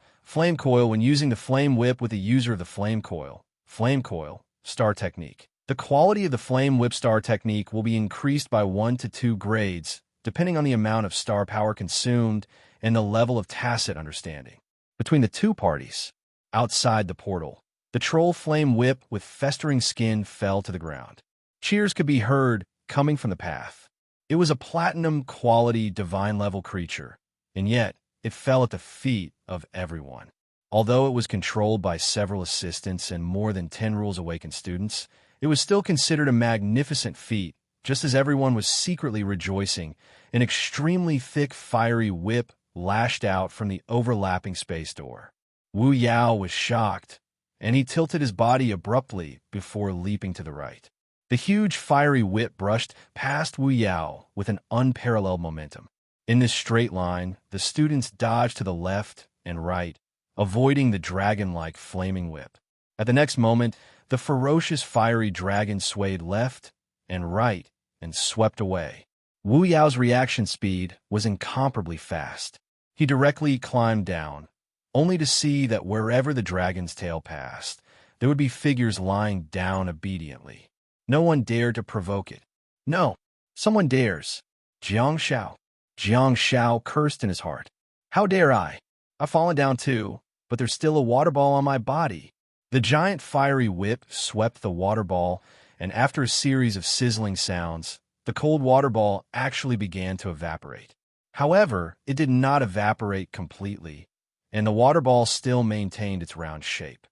when using the Flame Whip with the user of the Flame Coil. Flame Coil, Star Technique. The quality of the Flame Whip Star Technique will be increased by 1 to 2 grades, depending on the amount of star power consumed and the level of tacit understanding between the two parties. Outside the portal, the troll flame whip with festering skin fell to the ground. Cheers could be heard coming from the path. It was a platinum quality divine level creature, and yet it fell at the feet of everyone. Although it was controlled by several assistants and more than 10 rules awakened students, it was still considered a magnificent feat Just as everyone was secretly rejoicing, an extremely thick, fiery whip lashed out from the overlapping space door. Wu Yao was shocked, and he tilted his body abruptly before leaping to the right. The huge, fiery whip brushed past Wu Yao with an unparalleled momentum. In this straight line, the students dodged to the left and right, avoiding the dragon-like flaming whip. At the next moment, the ferocious fiery dragon swayed left and right and swept away. Wu Yao's reaction speed was incomparably fast. He directly climbed down, only to see that wherever the dragon's tail passed, there would be figures lying down obediently. No one dared to provoke it. No, someone dares. Jiang Shao. Jiang Shao cursed in his heart. How dare I? I've fallen down too, but there's still a water ball on my body. The giant fiery whip swept the water ball, and after a series of sizzling sounds, the cold water ball actually began to evaporate. However, it did not evaporate completely, and the water ball still maintained its round shape.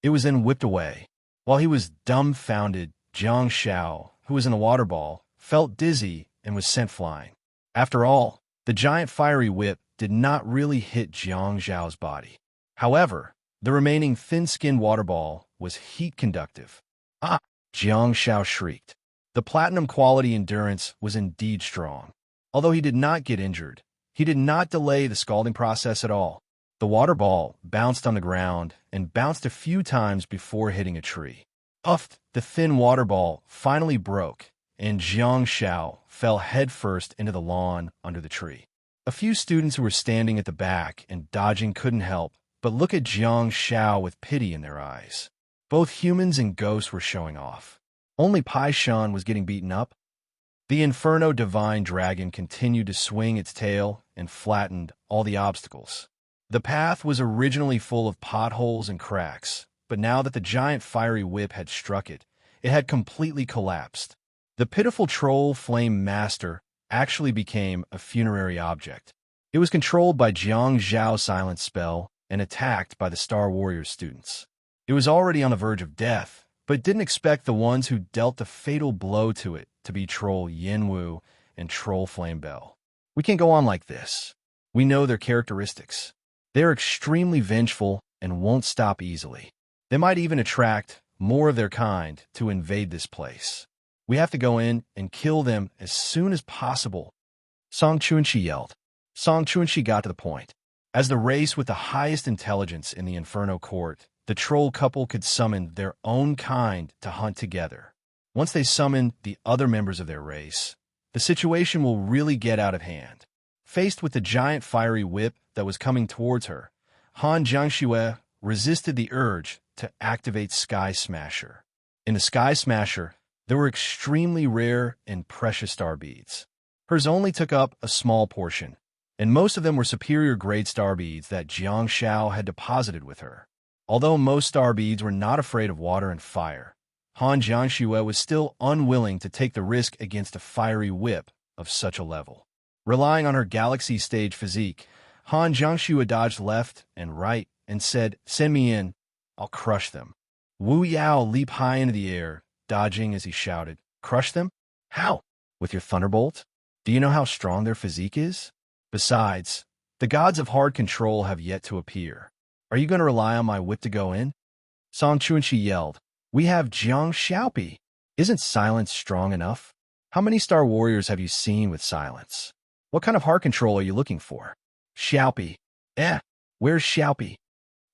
It was then whipped away. While he was dumbfounded, Jiang Shao, who was in the water ball, felt dizzy and was sent flying. After all, the giant fiery whip did not really hit Jiang Shao's body. However, the remaining thin-skinned water ball was heat-conductive. Ah! Jiang Shao shrieked. The platinum-quality endurance was indeed strong. Although he did not get injured, he did not delay the scalding process at all. The water ball bounced on the ground and bounced a few times before hitting a tree. Puffed, the thin water ball finally broke, and Jiang Shao fell headfirst into the lawn under the tree. A few students who were standing at the back and dodging couldn't help but look at Jiang Shao with pity in their eyes. Both humans and ghosts were showing off. Only Pai Shan was getting beaten up. The Inferno Divine Dragon continued to swing its tail and flattened all the obstacles. The path was originally full of potholes and cracks, but now that the giant fiery whip had struck it, it had completely collapsed. The pitiful troll Flame Master actually became a funerary object. It was controlled by Jiang Zhao's silent spell and attacked by the Star Warriors students. It was already on the verge of death, but didn't expect the ones who dealt the fatal blow to it to be Troll Yinwu and Troll Flame Bell. We can't go on like this. We know their characteristics. They're extremely vengeful and won't stop easily. They might even attract more of their kind to invade this place. We have to go in and kill them as soon as possible. Song Chunshi yelled. Song Chunshi got to the point. As the race with the highest intelligence in the Inferno Court, the troll couple could summon their own kind to hunt together. Once they summon the other members of their race, the situation will really get out of hand. Faced with the giant fiery whip that was coming towards her, Han Jiangxue resisted the urge to activate Sky Smasher. In the Sky Smasher, there were extremely rare and precious star beads. Hers only took up a small portion, and most of them were superior grade star beads that Jiang Shao had deposited with her. Although most star beads were not afraid of water and fire, Han Jiangxue was still unwilling to take the risk against a fiery whip of such a level. Relying on her galaxy stage physique, Han Jiangxue dodged left and right and said, "Send me in, I'll crush them." Wu Yao leaped high into the air, dodging as he shouted, "Crush them? How? With your thunderbolt? Do you know how strong their physique is? Besides, the gods of hard control have yet to appear. Are you going to rely on my whip to go in?" Song Chunshi yelled, "We have Jiang Xiaopi. Isn't silence strong enough? How many Star Warriors have you seen with silence? What kind of heart control are you looking for?" "Xiaopi. Where's Xiaopi?"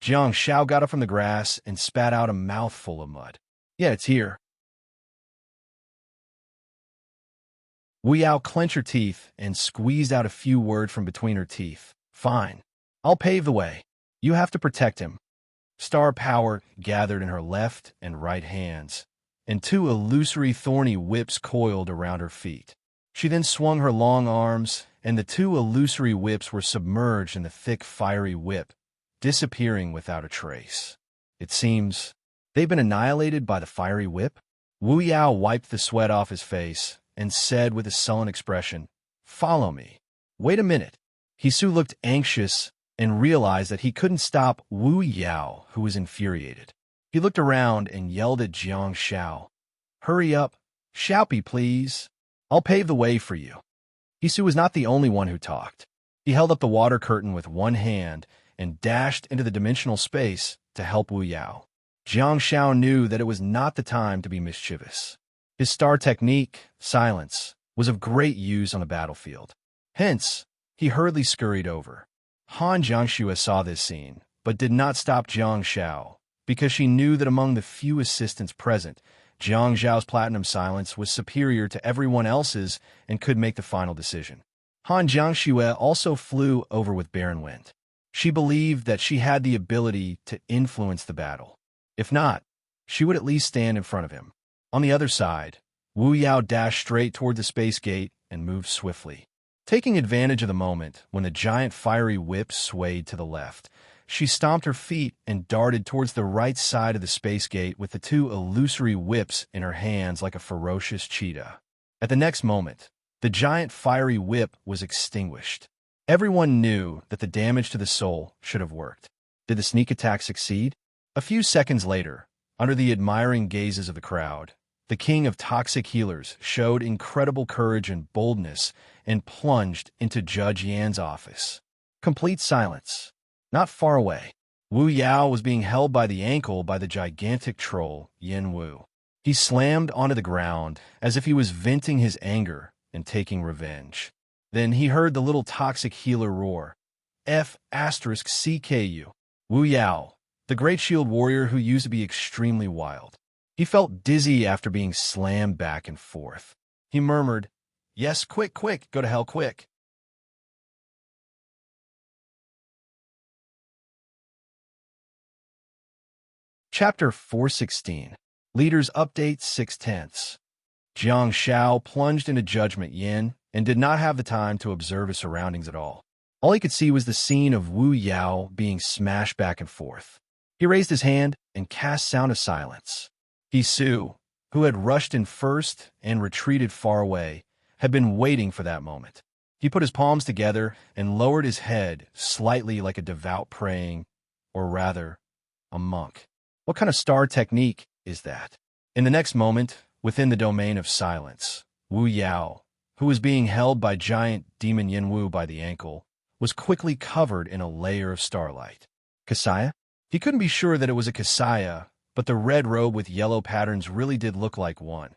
Jiang Shao got up from the grass and spat out a mouthful of mud. "Yeah, it's here." Wu Yao clenched her teeth and squeezed out a few words from between her teeth. "Fine. I'll pave the way. You have to protect him." Star power gathered in her left and right hands, and two illusory thorny whips coiled around her feet. She then swung her long arms, and the two illusory whips were submerged in the thick fiery whip, disappearing without a trace. It seems they've been annihilated by the fiery whip. Wu Yao wiped the sweat off his face and said with a sullen expression, "Follow me." Wait a minute. Hisu looked anxious and realized that he couldn't stop Wu Yao, who was infuriated. He looked around and yelled at Jiang Shao. "Hurry up! Xiaopi, please! I'll pave the way for you." Hisu was not the only one who talked. He held up the water curtain with one hand and dashed into the dimensional space to help Wu Yao. Jiang Shao knew that it was not the time to be mischievous. His star technique, silence, was of great use on the battlefield. Hence, he hurriedly scurried over. Han Jiangxue saw this scene, but did not stop Jiang Shao, because she knew that among the few assistants present, Jiang Zhao's platinum silence was superior to everyone else's and could make the final decision. Han Jiangxue also flew over with Baron Wind. She believed that she had the ability to influence the battle. If not, she would at least stand in front of him. On the other side, Wu Yao dashed straight toward the space gate and moved swiftly. Taking advantage of the moment when the giant fiery whip swayed to the left, she stomped her feet and darted towards the right side of the space gate with the two illusory whips in her hands like a ferocious cheetah. At the next moment, the giant fiery whip was extinguished. Everyone knew that the damage to the soul should have worked. Did the sneak attack succeed? A few seconds later, under the admiring gazes of the crowd, the king of toxic healers showed incredible courage and boldness and plunged into Judge Yan's office. Complete silence. Not far away, Wu Yao was being held by the ankle by the gigantic troll, Yin Wu. He slammed onto the ground as if he was venting his anger and taking revenge. Then he heard the little toxic healer roar, F***CKU. Wu Yao, the great shield warrior who used to be extremely wild. He felt dizzy after being slammed back and forth. He murmured, "Yes, quick, quick, go to hell quick." Chapter 416. Leaders Update 6/10. Jiang Shao plunged into Judgment Yin and did not have the time to observe his surroundings at all. All he could see was the scene of Wu Yao being smashed back and forth. He raised his hand and cast Sound of Silence. Hisu, who had rushed in first and retreated far away, had been waiting for that moment. He put his palms together and lowered his head slightly like a devout praying, or rather, a monk. What kind of star technique is that? In the next moment, within the domain of silence, Wu Yao, who was being held by giant demon Yin Wu by the ankle, was quickly covered in a layer of starlight. Kasaya? He couldn't be sure that it was a Kasaya, but the red robe with yellow patterns really did look like one.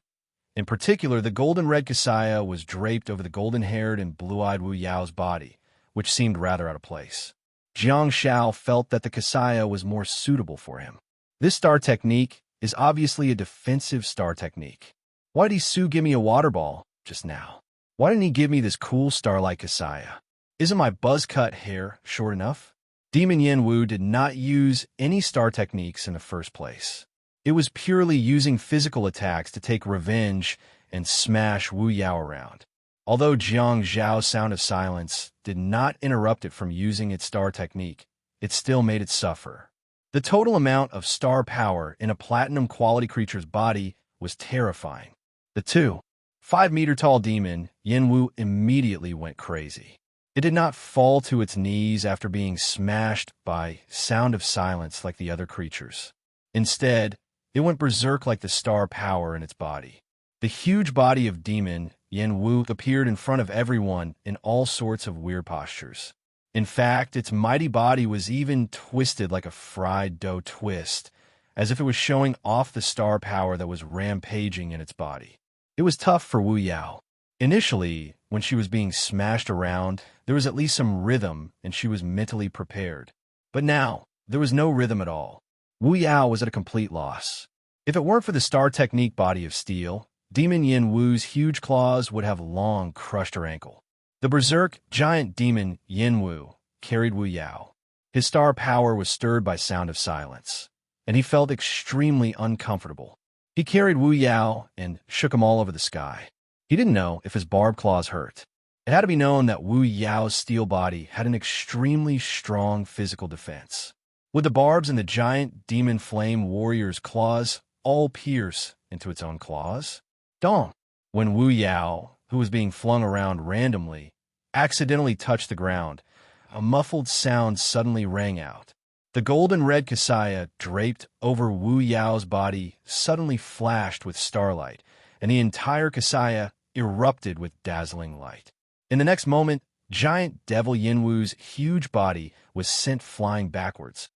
In particular, the golden-red Kasaya was draped over the golden-haired and blue-eyed Wu Yao's body, which seemed rather out of place. Jiang Shao felt that the Kasaya was more suitable for him. This star technique is obviously a defensive star technique. Why did Hisu give me a water ball just now? Why didn't he give me this cool starlight Kasaya? Isn't my buzz-cut hair short enough? Demon Yin Wu did not use any star techniques in the first place. It was purely using physical attacks to take revenge and smash Wu Yao around. Although Jiang Zhao's Sound of Silence did not interrupt it from using its star technique, it still made it suffer. The total amount of star power in a platinum quality creature's body was terrifying. The 5-meter-tall demon, Yin Wu, immediately went crazy. It did not fall to its knees after being smashed by Sound of Silence like the other creatures. Instead, it went berserk like the star power in its body. The huge body of demon, Yin Wu, appeared in front of everyone in all sorts of weird postures. In fact, its mighty body was even twisted like a fried dough twist, as if it was showing off the star power that was rampaging in its body. It was tough for Wu Yao. Initially, when she was being smashed around, there was at least some rhythm and she was mentally prepared. But now, there was no rhythm at all. Wu Yao was at a complete loss. If it weren't for the star technique body of steel, Demon Yin Wu's huge claws would have long crushed her ankle. The berserk giant demon Yin Wu carried Wu Yao. His star power was stirred by Sound of Silence, and he felt extremely uncomfortable. He carried Wu Yao and shook him all over the sky. He didn't know if his barbed claws hurt. It had to be known that Wu Yao's steel body had an extremely strong physical defense. Would the barbs in the giant demon flame warrior's claws all pierce into its own claws? Don't. When Wu Yao, who was being flung around randomly, accidentally touched the ground, a muffled sound suddenly rang out. The golden red kasaya draped over Wu Yao's body suddenly flashed with starlight, and the entire kasaya erupted with dazzling light. In the next moment, giant devil Yinwu's huge body was sent flying backwards.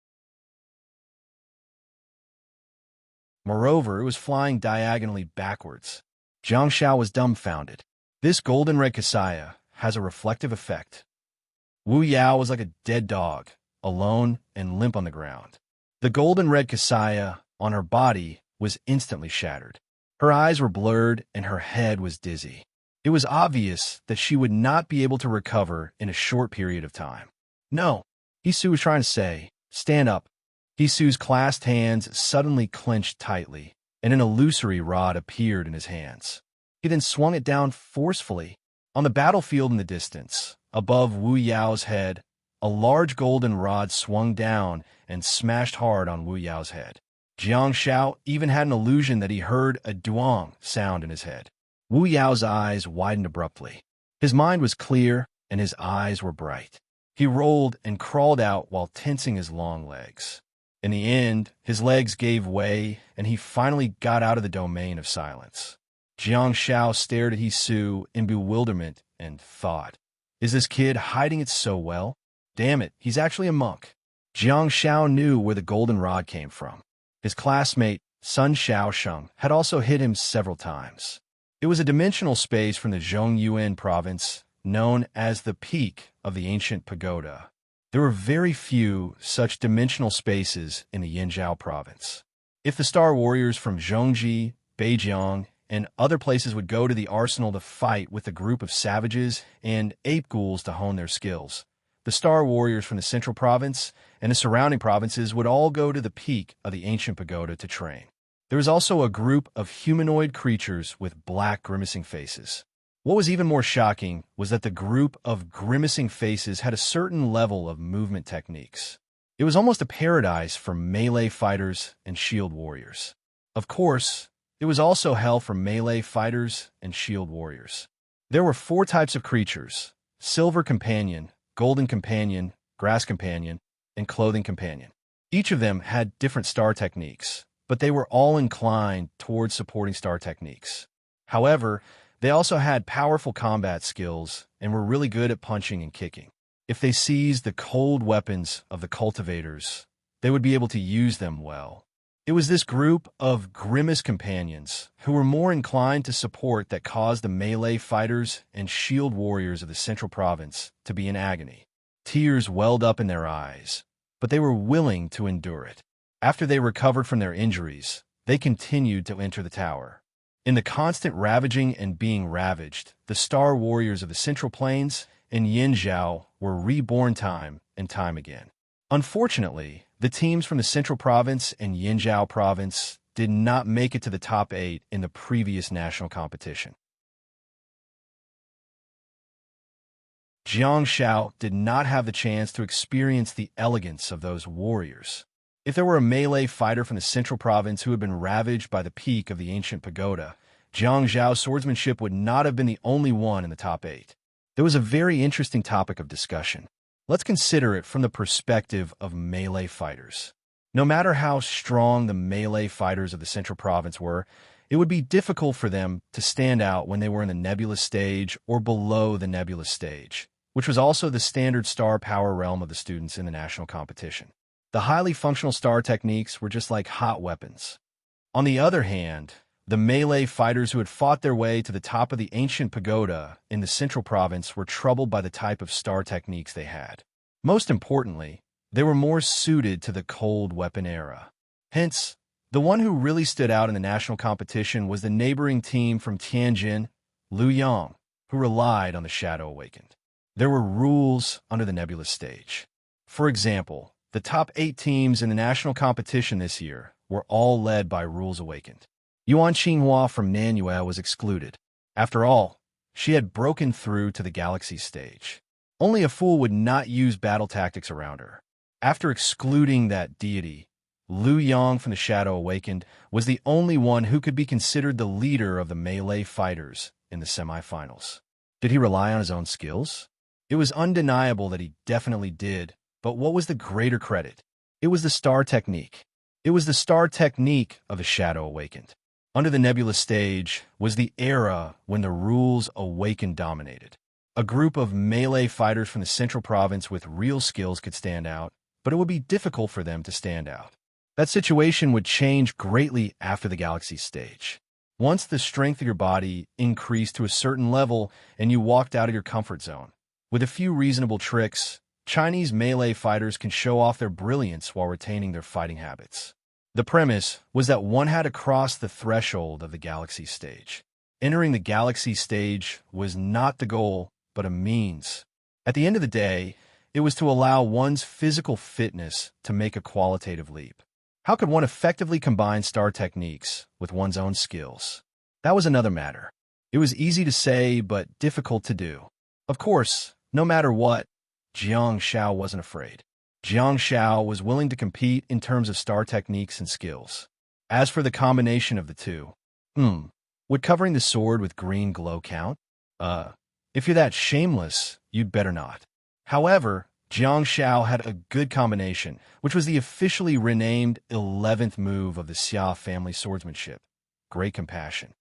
Moreover, it was flying diagonally backwards. Jiang Shao was dumbfounded. This golden red kasaya has a reflective effect. Wu Yao was like a dead dog, alone and limp on the ground. The golden red kasaya on her body was instantly shattered. Her eyes were blurred and her head was dizzy. It was obvious that she would not be able to recover in a short period of time. No, Hisu was trying to say, stand up. Hisu's clasped hands suddenly clenched tightly, and an illusory rod appeared in his hands. He then swung it down forcefully. On the battlefield in the distance, above Wu Yao's head, a large golden rod swung down and smashed hard on Wu Yao's head. Jiang Shao even had an illusion that he heard a duong sound in his head. Wu Yao's eyes widened abruptly. His mind was clear and his eyes were bright. He rolled and crawled out while tensing his long legs. In the end, his legs gave way and he finally got out of the domain of silence. Jiang Shao stared at Hisu in bewilderment and thought, is this kid hiding it so well? Damn it, he's actually a monk. Jiang Shao knew where the golden rod came from. His classmate, Sun Shaosheng, had also hit him several times. It was a dimensional space from the Zhongyuan province, known as the Peak of the Ancient Pagoda. There were very few such dimensional spaces in the Yinzhou province. If the Star Warriors from Zhongji, Beijiang, and other places would go to the arsenal to fight with a group of savages and ape ghouls to hone their skills, the Star Warriors from the Central Province and the surrounding provinces would all go to the peak of the Ancient Pagoda to train. There was also a group of humanoid creatures with black grimacing faces. What was even more shocking was that the group of grimacing faces had a certain level of movement techniques. It was almost a paradise for melee fighters and shield warriors. Of course, it was also hell for melee fighters and shield warriors. There were 4 types of creatures: Silver Companion, Golden Companion, Grass Companion, and Clothing Companion. Each of them had different star techniques, but they were all inclined towards supporting star techniques. However, they also had powerful combat skills and were really good at punching and kicking. If they seized the cold weapons of the cultivators, they would be able to use them well. It was this group of grimace companions who were more inclined to support that caused the melee fighters and shield warriors of the Central Province to be in agony. Tears welled up in their eyes, but they were willing to endure it. After they recovered from their injuries, they continued to enter the tower. In the constant ravaging and being ravaged, the Star Warriors of the Central Plains and Yinzhou were reborn time and time again. Unfortunately, the teams from the Central Province and Yinzhou Province did not make it to the top 8 in the previous national competition. Jiang Shao did not have the chance to experience the elegance of those warriors. If there were a melee fighter from the Central Province who had been ravaged by the peak of the Ancient Pagoda, Jiang Zhao's swordsmanship would not have been the only one in the top 8. There was a very interesting topic of discussion. Let's consider it from the perspective of melee fighters. No matter how strong the melee fighters of the Central Province were, it would be difficult for them to stand out when they were in the nebulous stage or below the nebulous stage, which was also the standard star power realm of the students in the national competition. The highly functional star techniques were just like hot weapons. On the other hand, the melee fighters who had fought their way to the top of the Ancient Pagoda in the Central Province were troubled by the type of star techniques they had. Most importantly, they were more suited to the cold weapon era. Hence, the one who really stood out in the national competition was the neighboring team from Tianjin, Liu Yang, who relied on the Shadow Awakened. There were rules under the nebulous stage. For example, the top 8 teams in the national competition this year were all led by Rules Awakened. Yuan Qinghua from Nanyue was excluded. After all, she had broken through to the galaxy stage. Only a fool would not use battle tactics around her. After excluding that deity, Liu Yang from the Shadow Awakened was the only one who could be considered the leader of the melee fighters in the semifinals. Did he rely on his own skills? It was undeniable that he definitely did, but what was the greater credit? It was the star technique. It was the star technique of the Shadow Awakened. Under the nebula stage was the era when the rules awakened dominated. A group of melee fighters from the central province with real skills could stand out, but it would be difficult for them to stand out. That situation would change greatly after the galaxy stage. Once the strength of your body increased to a certain level and you walked out of your comfort zone, with a few reasonable tricks, Chinese melee fighters can show off their brilliance while retaining their fighting habits. The premise was that one had to cross the threshold of the galaxy stage. Entering the galaxy stage was not the goal, but a means. At the end of the day, it was to allow one's physical fitness to make a qualitative leap. How could one effectively combine star techniques with one's own skills? That was another matter. It was easy to say, but difficult to do. Of course, no matter what, Jiang Xiao wasn't afraid. Jiang Xiao was willing to compete in terms of star techniques and skills. As for the combination of the two, would covering the sword with green glow count? If you're that shameless, you'd better not. However, Jiang Xiao had a good combination, which was the officially renamed 11th move of the Xia family swordsmanship, Great Compassion.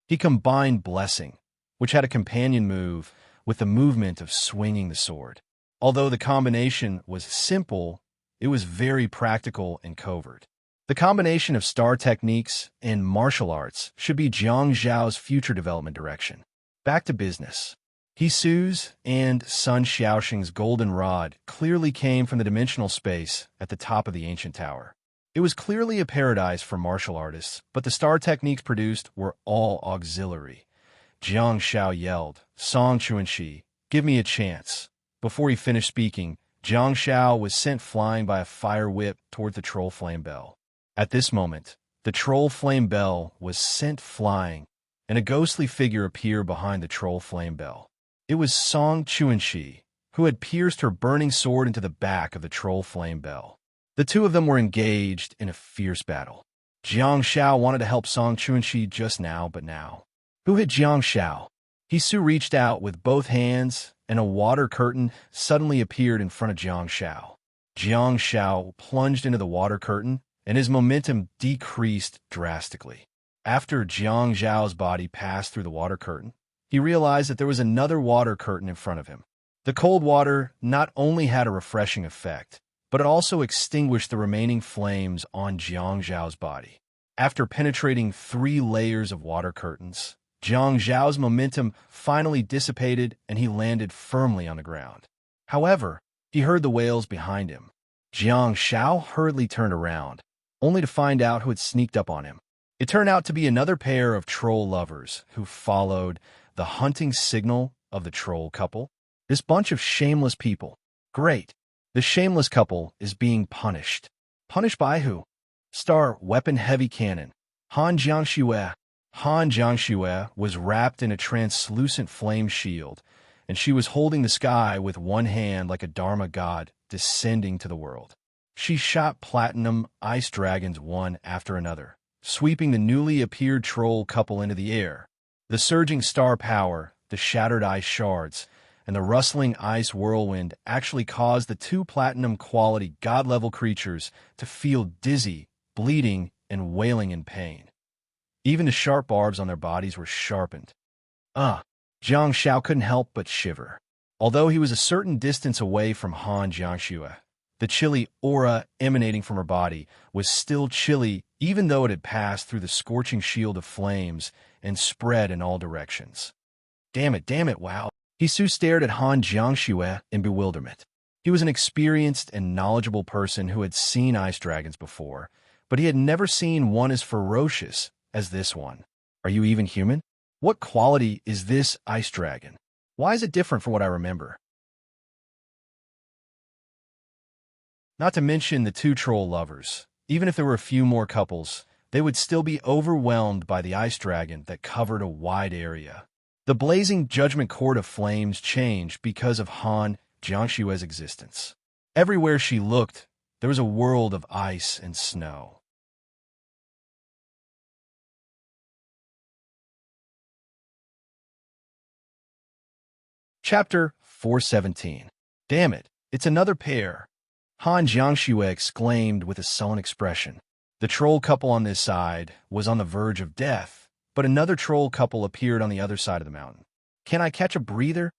He combined Blessing, which had a companion move, with the movement of swinging the sword. Although the combination was simple, it was very practical and covert. The combination of star techniques and martial arts should be Jiang Zhao's future development direction. Back to business. Hisu's and Sun Xiaoxing's golden rod clearly came from the dimensional space at the top of the ancient tower. It was clearly a paradise for martial artists, but the star techniques produced were all auxiliary. Jiang Xiao yelled, "Song Chuanxi, give me a chance." Before he finished speaking, Jiang Xiao was sent flying by a fire whip toward the troll flame bell. At this moment, the troll flame bell was sent flying, and a ghostly figure appeared behind the troll flame bell. It was Song Chuanxi, who had pierced her burning sword into the back of the troll flame bell. The two of them were engaged in a fierce battle. Jiang Xiao wanted to help Song Chuanxi just now, but now. Who hit Jiang Xiao? Hisu reached out with both hands, and a water curtain suddenly appeared in front of Jiang Xiao. Jiang Xiao plunged into the water curtain, and his momentum decreased drastically. After Jiang Xiao's body passed through the water curtain, he realized that there was another water curtain in front of him. The cold water not only had a refreshing effect, but it also extinguished the remaining flames on Jiang Zhao's body. After penetrating 3 layers of water curtains, Jiang Zhao's momentum finally dissipated and he landed firmly on the ground. However, he heard the wails behind him. Jiang Xiao hurriedly turned around, only to find out who had sneaked up on him. It turned out to be another pair of troll lovers who followed the hunting signal of the troll couple. This bunch of shameless people. Great. The shameless couple is being punished. Punished by who? Star Weapon Heavy Cannon. Han Jiangxue. Han Jiangxue was wrapped in a translucent flame shield, and she was holding the sky with one hand like a Dharma god descending to the world. She shot platinum ice dragons one after another, sweeping the newly appeared troll couple into the air. The surging star power, the shattered ice shards, and the rustling ice whirlwind actually caused the 2 platinum-quality god-level creatures to feel dizzy, bleeding, and wailing in pain. Even the sharp barbs on their bodies were sharpened. Jiang Xiao couldn't help but shiver. Although he was a certain distance away from Han Jiangxue, the chilly aura emanating from her body was still chilly even though it had passed through the scorching shield of flames and spread in all directions. Damn it, wow. Hisu stared at Han Jiangxue in bewilderment. He was an experienced and knowledgeable person who had seen ice dragons before, but he had never seen one as ferocious as this one. Are you even human? What quality is this ice dragon? Why is it different from what I remember? Not to mention the 2 troll lovers. Even if there were a few more couples, they would still be overwhelmed by the ice dragon that covered a wide area. The blazing judgment court of flames changed because of Han Jiangxue's existence. Everywhere she looked, there was a world of ice and snow. Chapter 417. Damn it, It's another pair, Han Jiangxue exclaimed with a sullen expression. The troll couple on this side was on the verge of death, but another troll couple appeared on the other side of the mountain. Can I catch a breather?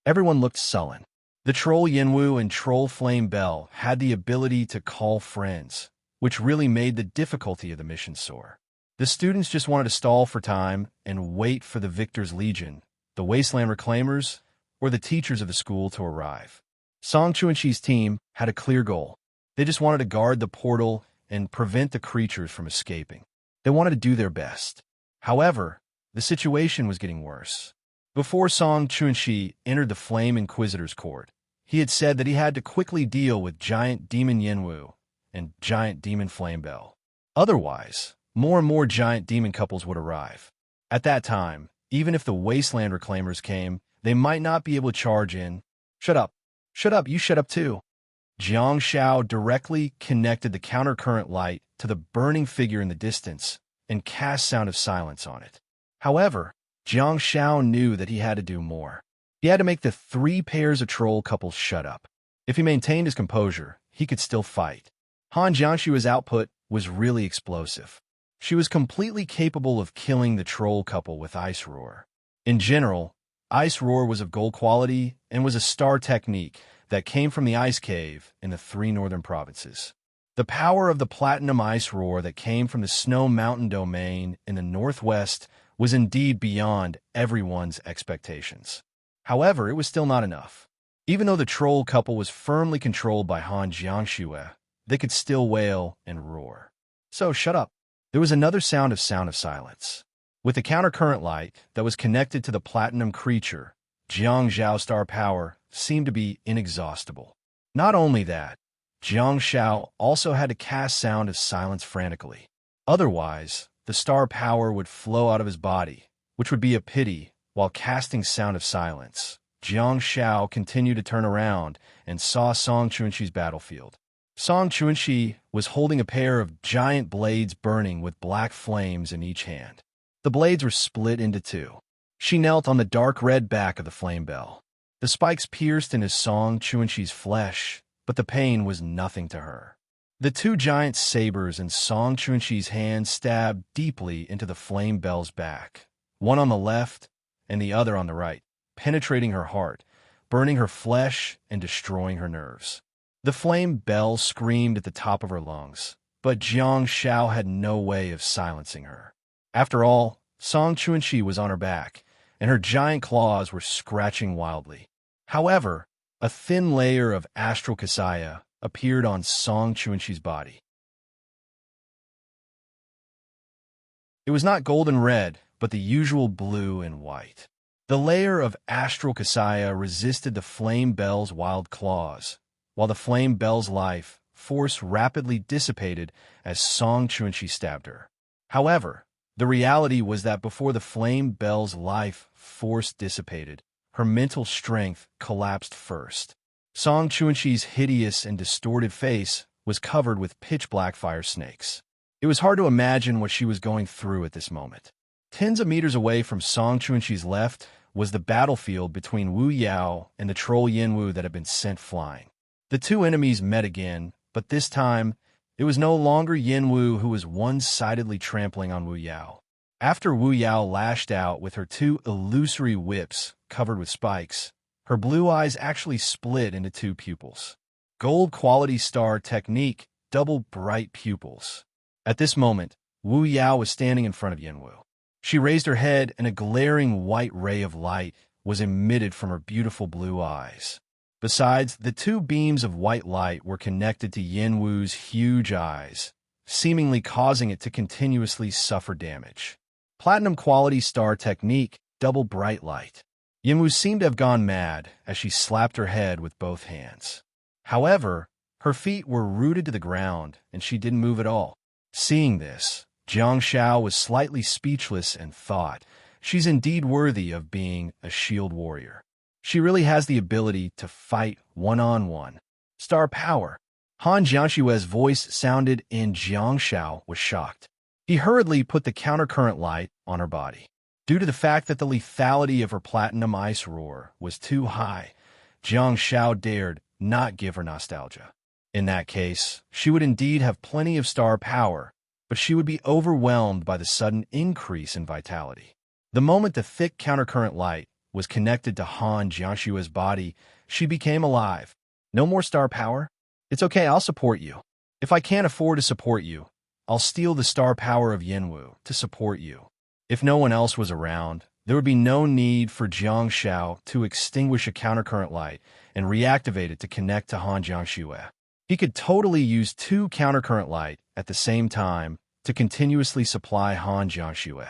Everyone looked sullen. The troll Yinwu and troll Flame Bell had the ability to call friends, which really made the difficulty of the mission soar. The students just wanted to stall for time and wait for the victor's legion, the wasteland reclaimers, or the teachers of the school to arrive. Song Chuanxi's team had a clear goal. They just wanted to guard the portal and prevent the creatures from escaping. They wanted to do their best. However, the situation was getting worse. Before Song Chuanxi entered the Flame Inquisitor's court, he had said that he had to quickly deal with Giant Demon Yinwu and Giant Demon Flame Bell. Otherwise, more and more giant demon couples would arrive. At that time, even if the Wasteland Reclaimers came, they might not be able to charge in. Shut up. Shut up, you shut up too. Jiang Shao directly connected the countercurrent light to the burning figure in the distance and cast Sound of Silence on it. However, Jiang Shao knew that he had to do more. He had to make the 3 pairs of troll couples shut up. If he maintained his composure, he could still fight. Han Jiangshu's output was really explosive. She was completely capable of killing the troll couple with Ice Roar. In general, Ice Roar was of gold quality and was a star technique that came from the Ice Cave in the 3 northern provinces. The power of the Platinum Ice Roar that came from the Snow Mountain domain in the northwest was indeed beyond everyone's expectations. However, it was still not enough. Even though the troll couple was firmly controlled by Han Jiangxue, they could still wail and roar. So shut up. There was another Sound of Silence. With the countercurrent light that was connected to the platinum creature, Jiang Zhao's star power seemed to be inexhaustible. Not only that, Jiang Shao also had to cast Sound of Silence frantically. Otherwise, the star power would flow out of his body, which would be a pity. While casting Sound of Silence, Jiang Shao continued to turn around and saw Song Chuanxi's battlefield. Song Chuanxi was holding a pair of giant blades burning with black flames in each hand. The blades were split into 2. She knelt on the dark red back of the flame bell. The spikes pierced into Song Chuanxi's flesh, but the pain was nothing to her. The 2 giant sabers in Song Chuanxi's hand stabbed deeply into the flame bell's back, one on the left and the other on the right, penetrating her heart, burning her flesh and destroying her nerves. The flame bell screamed at the top of her lungs, but Jiang Shao had no way of silencing her. After all, Song Chuanxi was on her back, and her giant claws were scratching wildly. However, a thin layer of astral Kasaya appeared on Song Chuanxi's body. It was not golden red, but the usual blue and white. The layer of astral Kasaya resisted the flame bell's wild claws, while the flame bell's life force rapidly dissipated as Song Chuanxi stabbed her. However, the reality was that before the flame bell's life force dissipated, her mental strength collapsed first. Song Chuanxi's hideous and distorted face was covered with pitch-black fire snakes. It was hard to imagine what she was going through at this moment. Tens of meters away from Song Chuanxi's left was the battlefield between Wu Yao and the troll Yinwu that had been sent flying. The 2 enemies met again, but this time, it was no longer Yinwu who was one-sidedly trampling on Wu Yao. After Wu Yao lashed out with her 2 illusory whips covered with spikes, her blue eyes actually split into 2 pupils. Gold quality star technique, double bright pupils. At this moment, Wu Yao was standing in front of Yinwu. She raised her head and a glaring white ray of light was emitted from her beautiful blue eyes. Besides, the 2 beams of white light were connected to Yinwu's huge eyes, seemingly causing it to continuously suffer damage. Platinum quality star technique, double bright light. Yinwu seemed to have gone mad as she slapped her head with both hands. However, her feet were rooted to the ground and she didn't move at all. Seeing this, Jiang Shao was slightly speechless and thought, she's indeed worthy of being a shield warrior. She really has the ability to fight one-on-one. Star power. Han Jiangshue's voice sounded and Jiang Shao was shocked. He hurriedly put the countercurrent light on her body. Due to the fact that the lethality of her platinum ice roar was too high, Jiang Shao dared not give her nostalgia. In that case, she would indeed have plenty of star power, but she would be overwhelmed by the sudden increase in vitality. The moment the thick countercurrent light was connected to Han Jiangshue's body, she became alive. No more star power? It's okay, I'll support you. If I can't afford to support you, I'll steal the star power of Yanwu to support you. If no one else was around, there would be no need for Jiang Shao to extinguish a countercurrent light and reactivate it to connect to Han Jiangshue. He could totally use 2 countercurrent light at the same time to continuously supply Han Jiangshue.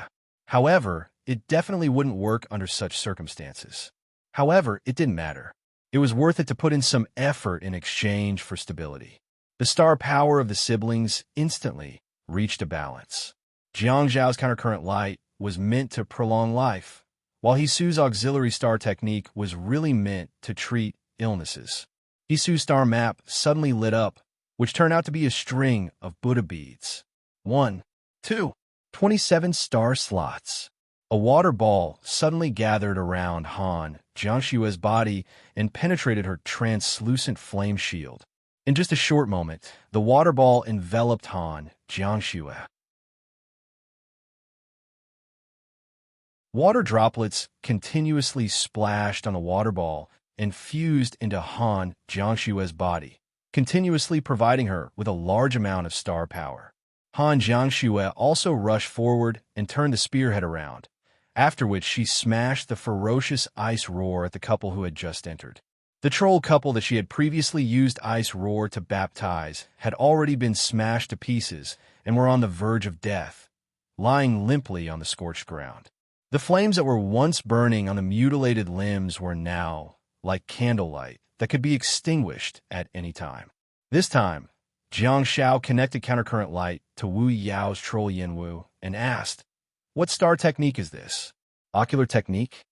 However, it definitely wouldn't work under such circumstances. However, it didn't matter. It was worth it to put in some effort in exchange for stability. The star power of the siblings instantly reached a balance. Jiang Zhao's countercurrent light was meant to prolong life, while Hisu's auxiliary star technique was really meant to treat illnesses. Hisu's star map suddenly lit up, which turned out to be a string of Buddha beads. 1, 2, 27 star slots. A water ball suddenly gathered around Han Jiangshue's body and penetrated her translucent flame shield. In just a short moment, the water ball enveloped Han Jiangshue. Water droplets continuously splashed on the water ball and fused into Han Jiangshue's body, continuously providing her with a large amount of star power. Han Jiangshue also rushed forward and turned the spearhead around, after which she smashed the ferocious ice roar at the couple who had just entered. The troll couple that she had previously used ice roar to baptize had already been smashed to pieces and were on the verge of death, lying limply on the scorched ground. The flames that were once burning on the mutilated limbs were now like candlelight that could be extinguished at any time. This time, Jiang Shao connected countercurrent light to Wu Yao's troll Yanwu and asked, "What star technique is this? Ocular technique?"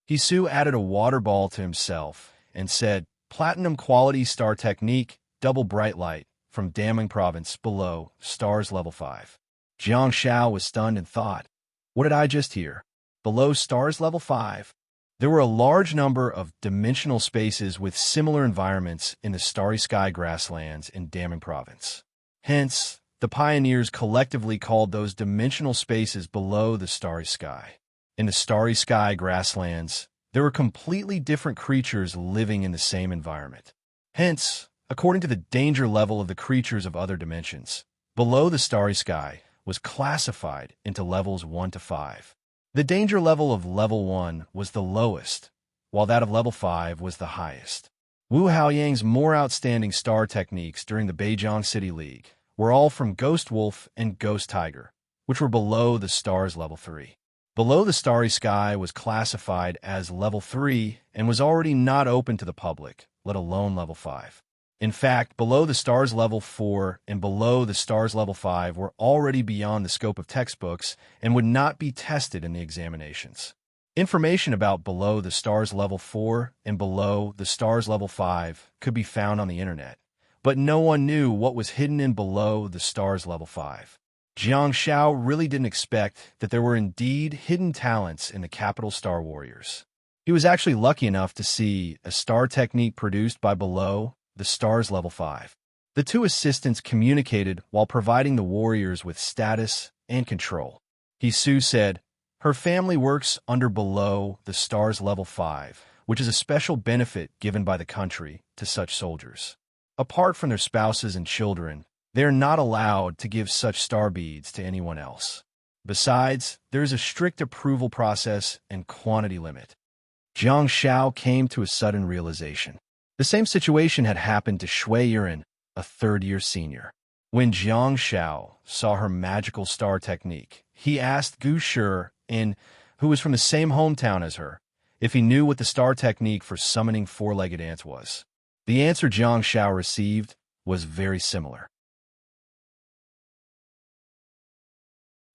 Hisu added a water ball to himself and said, "Platinum quality star technique, double bright light, from Daming Province below, stars level 5. Jiang Shao was stunned and thought, "What did I just hear? Below stars level 5? There were a large number of dimensional spaces with similar environments in the Starry Sky grasslands in Daming Province. Hence, the pioneers collectively called those dimensional spaces below the Starry Sky. In the Starry Sky grasslands, there were completely different creatures living in the same environment. Hence, according to the danger level of the creatures of other dimensions, below the Starry Sky was classified into levels 1 to 5. The danger level of level 1 was the lowest, while that of level 5 was the highest. Wu Haoyang's more outstanding star techniques during the Beijing City League were all from Ghost Wolf and Ghost Tiger, which were below the stars level 3. Below the Starry Sky was classified as level 3 and was already not open to the public, let alone level 5. In fact, below the stars level 4 and below the stars level 5 were already beyond the scope of textbooks and would not be tested in the examinations. Information about below the stars level 4 and below the stars level 5 could be found on the internet, but no one knew what was hidden in below the stars level 5. Jiang Shao really didn't expect that there were indeed hidden talents in the capital Star Warriors. He was actually lucky enough to see a star technique produced by below the stars level 5. The two assistants communicated while providing the warriors with status and control. Hisu said, "Her family works under below the stars level 5, which is a special benefit given by the country to such soldiers. Apart from their spouses and children, they are not allowed to give such star beads to anyone else. Besides, there is a strict approval process and quantity limit." Jiang Shao came to a sudden realization. The same situation had happened to Shui Yuran, a third-year senior. When Jiang Shao saw her magical star technique, he asked Gu Shi, who was from the same hometown as her, if he knew what the star technique for summoning four-legged ants was. The answer Jiang Shao received was very similar.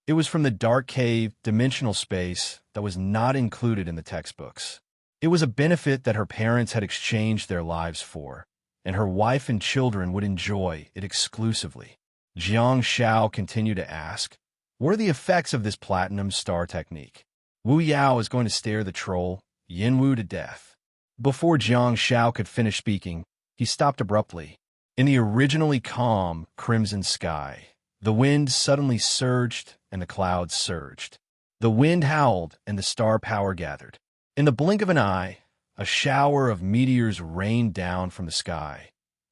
It was from the dark cave dimensional space that was not included in the textbooks. It was a benefit that her parents had exchanged their lives for, and her wife and children would enjoy it exclusively. Jiang Shao continued to ask, "What are the effects of this platinum star technique?" Wu Yao is going to stare the troll, Yanwu, to death. Before Jiang Shao could finish speaking, he stopped abruptly. In the originally calm, crimson sky, the wind suddenly surged and the clouds surged. The wind howled and the star power gathered. In the blink of an eye, a shower of meteors rained down from the sky.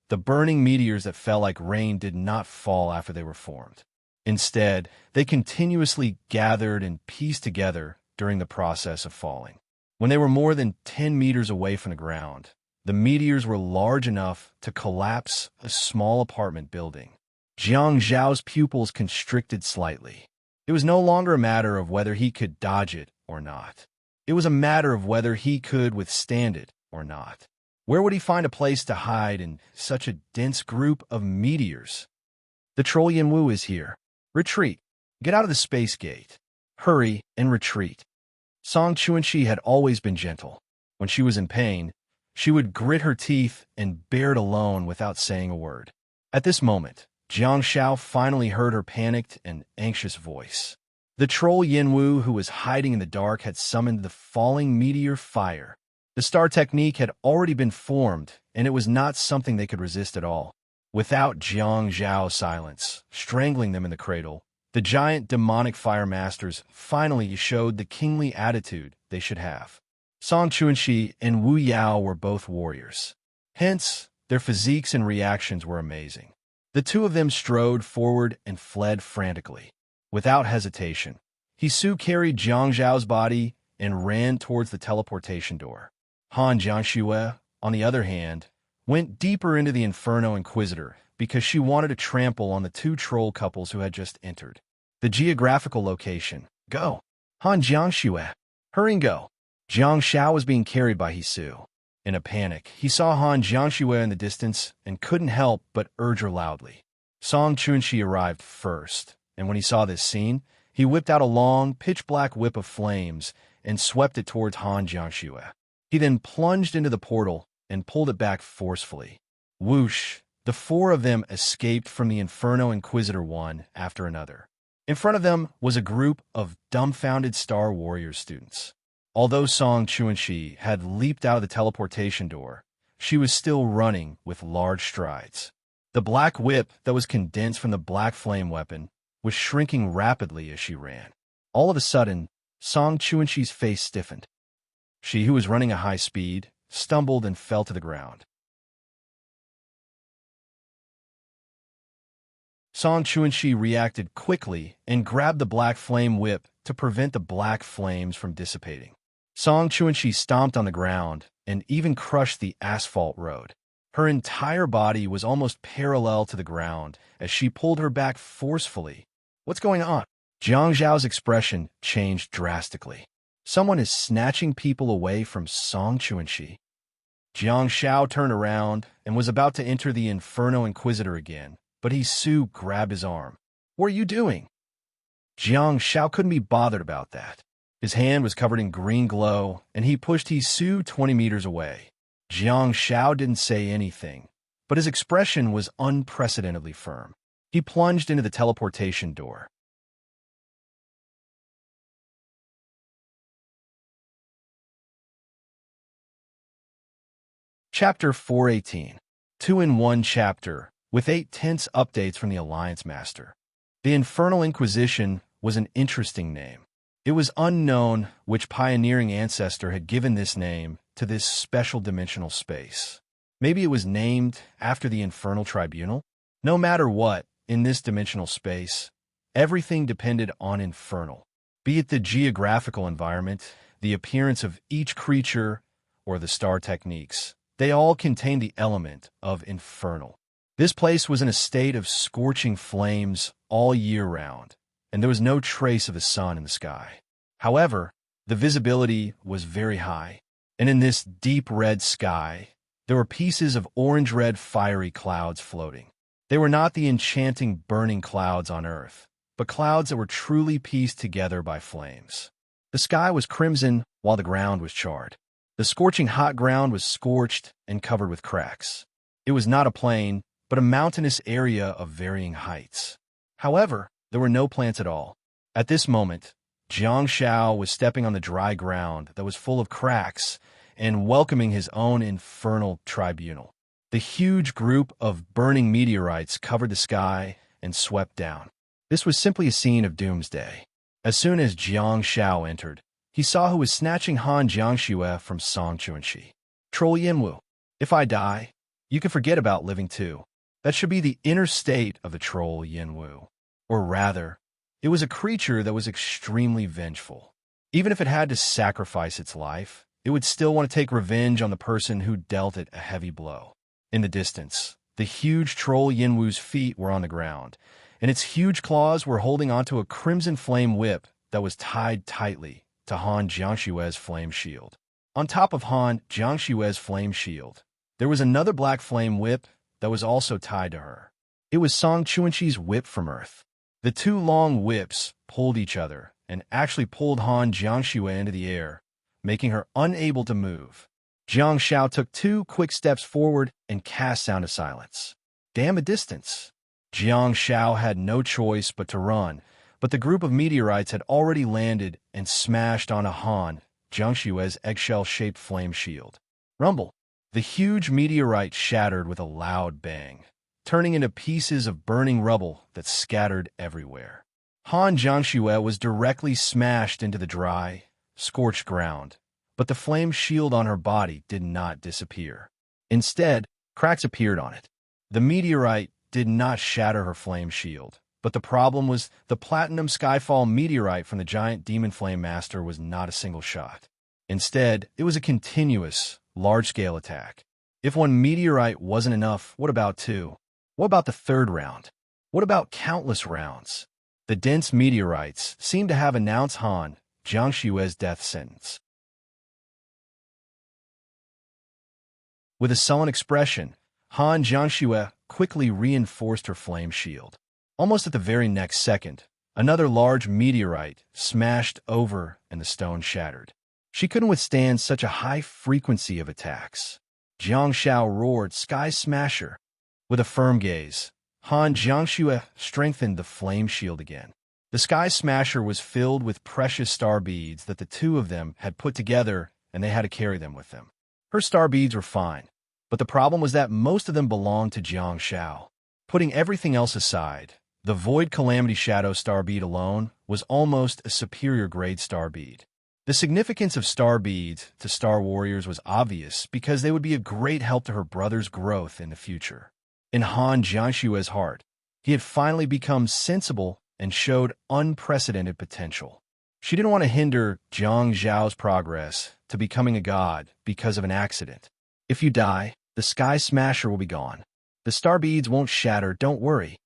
The burning meteors that fell like rain did not fall after they were formed. Instead, they continuously gathered and pieced together during the process of falling. When they were more than 10 meters away from the ground, the meteors were large enough to collapse a small apartment building. Jiang Zhao's pupils constricted slightly. It was no longer a matter of whether he could dodge it or not. It was a matter of whether he could withstand it or not. Where would he find a place to hide in such a dense group of meteors? The troll Yanwu is here. Retreat. Get out of the space gate. Hurry and retreat. Song Chuanxi had always been gentle. When she was in pain, she would grit her teeth and bear it alone without saying a word. At this moment, Jiang Xiao finally heard her panicked and anxious voice. The troll Yanwu, who was hiding in the dark, had summoned the falling meteor fire. The star technique had already been formed, and it was not something they could resist at all. Without Jiang Zhao's silence, strangling them in the cradle, the giant demonic fire masters finally showed the kingly attitude they should have. Song Chuanxi and Wu Yao were both warriors. Hence, their physiques and reactions were amazing. The two of them strode forward and fled frantically. Without hesitation, Hisu carried Jiang Zhao's body and ran towards the teleportation door. Han Jiangxue, on the other hand, went deeper into the Inferno Inquisitor because she wanted to trample on the two troll couples who had just entered. The geographical location. Go. Han Jiangxue. Hurry and go. Jiang Xiao was being carried by Hisu. In a panic, he saw Han Jiangxue in the distance and couldn't help but urge her loudly. Song Chuanxi arrived first, and when he saw this scene, he whipped out a long, pitch-black whip of flames and swept it towards Han Jiangxue. He then plunged into the portal and pulled it back forcefully. Whoosh! The four of them escaped from the Inferno Inquisitor one after another. In front of them was a group of dumbfounded Star Warriors students. Although Song Chuanxi had leaped out of the teleportation door, she was still running with large strides. The black whip that was condensed from the black flame weapon was shrinking rapidly as she ran. All of a sudden, Song Chuanxi's face stiffened. She, who was running at high speed, stumbled and fell to the ground. Song Chuanxi reacted quickly and grabbed the black flame whip to prevent the black flames from dissipating. Song Chuanxi stomped on the ground and even crushed the asphalt road. Her entire body was almost parallel to the ground as she pulled her back forcefully. What's going on? Jiang Zhao's expression changed drastically. Someone is snatching people away from Song Chuanxi. Jiang Xiao turned around and was about to enter the Inferno Inquisitor again, but Hisu grabbed his arm. What are you doing? Jiang Xiao couldn't be bothered about that. His hand was covered in green glow, and he pushed Hisu 20 meters away. Jiang Xiao didn't say anything, but his expression was unprecedentedly firm. He plunged into the teleportation door. Chapter 418. 2-in-1 chapter, with 8 tense updates from the Alliance Master. The Infernal Inquisition was an interesting name. It was unknown which pioneering ancestor had given this name to this special dimensional space. Maybe it was named after the Infernal Tribunal? No matter what, in this dimensional space, everything depended on infernal. Be it the geographical environment, the appearance of each creature, or the star techniques, they all contained the element of infernal. This place was in a state of scorching flames all year round, and there was no trace of the sun in the sky. However, the visibility was very high, and in this deep red sky, there were pieces of orange-red fiery clouds floating. They were not the enchanting burning clouds on Earth, but clouds that were truly pieced together by flames. The sky was crimson while the ground was charred. The scorching hot ground was scorched and covered with cracks. It was not a plain, but a mountainous area of varying heights. However, there were no plants at all. At this moment, Jiang Xiao was stepping on the dry ground that was full of cracks and welcoming his own infernal tribunal. The huge group of burning meteorites covered the sky and swept down. This was simply a scene of doomsday. As soon as Jiang Shao entered, he saw who was snatching Han Jiangxue from Song Chuanxi. Troll Yinwu, if I die, you can forget about living too. That should be the inner state of the troll Yinwu. Or rather, it was a creature that was extremely vengeful. Even if it had to sacrifice its life, it would still want to take revenge on the person who dealt it a heavy blow. In the distance, the huge troll Yinwu's feet were on the ground, and its huge claws were holding onto a crimson flame whip that was tied tightly to Han Jiangshue's flame shield. On top of Han Jiangshue's flame shield, there was another black flame whip that was also tied to her. It was Song Chuanxi's whip from Earth. The two long whips pulled each other and actually pulled Han Jiangxue into the air, making her unable to move. Jiang Shao took 2 quick steps forward and cast Sound of Silence. Damn a distance. Jiang Shao had no choice but to run, but the group of meteorites had already landed and smashed onto Han Jiangshue's eggshell-shaped flame shield. Rumble. The huge meteorite shattered with a loud bang, turning into pieces of burning rubble that scattered everywhere. Han Jiangxue was directly smashed into the dry, scorched ground, but the flame shield on her body did not disappear. Instead, cracks appeared on it. The meteorite did not shatter her flame shield, but the problem was the platinum Skyfall meteorite from the giant Demon Flame Master was not a single shot. Instead, it was a continuous, large-scale attack. If one meteorite wasn't enough, what about 2? What about the 3rd round? What about countless rounds? The dense meteorites seemed to have announced Han Jiangshue's death sentence. With a sullen expression, Han Jiangxue quickly reinforced her flame shield. Almost at the very next second, another large meteorite smashed over and the stone shattered. She couldn't withstand such a high frequency of attacks. Jiang Shao roared, "Sky Smasher!" With a firm gaze, Han Jiangxue strengthened the flame shield again. The Sky Smasher was filled with precious star beads that the two of them had put together, and they had to carry them with them. Her star beads were fine, but the problem was that most of them belonged to Jiang Shao. Putting everything else aside, the Void Calamity Shadow star bead alone was almost a superior grade star bead. The significance of star beads to Star Warriors was obvious because they would be a great help to her brother's growth in the future. In Han Jiangshue's heart, he had finally become sensible and showed unprecedented potential. She didn't want to hinder Jiang Zhao's progress to becoming a god because of an accident. If you die, the Sky Smasher will be gone. The star beads won't shatter, don't worry.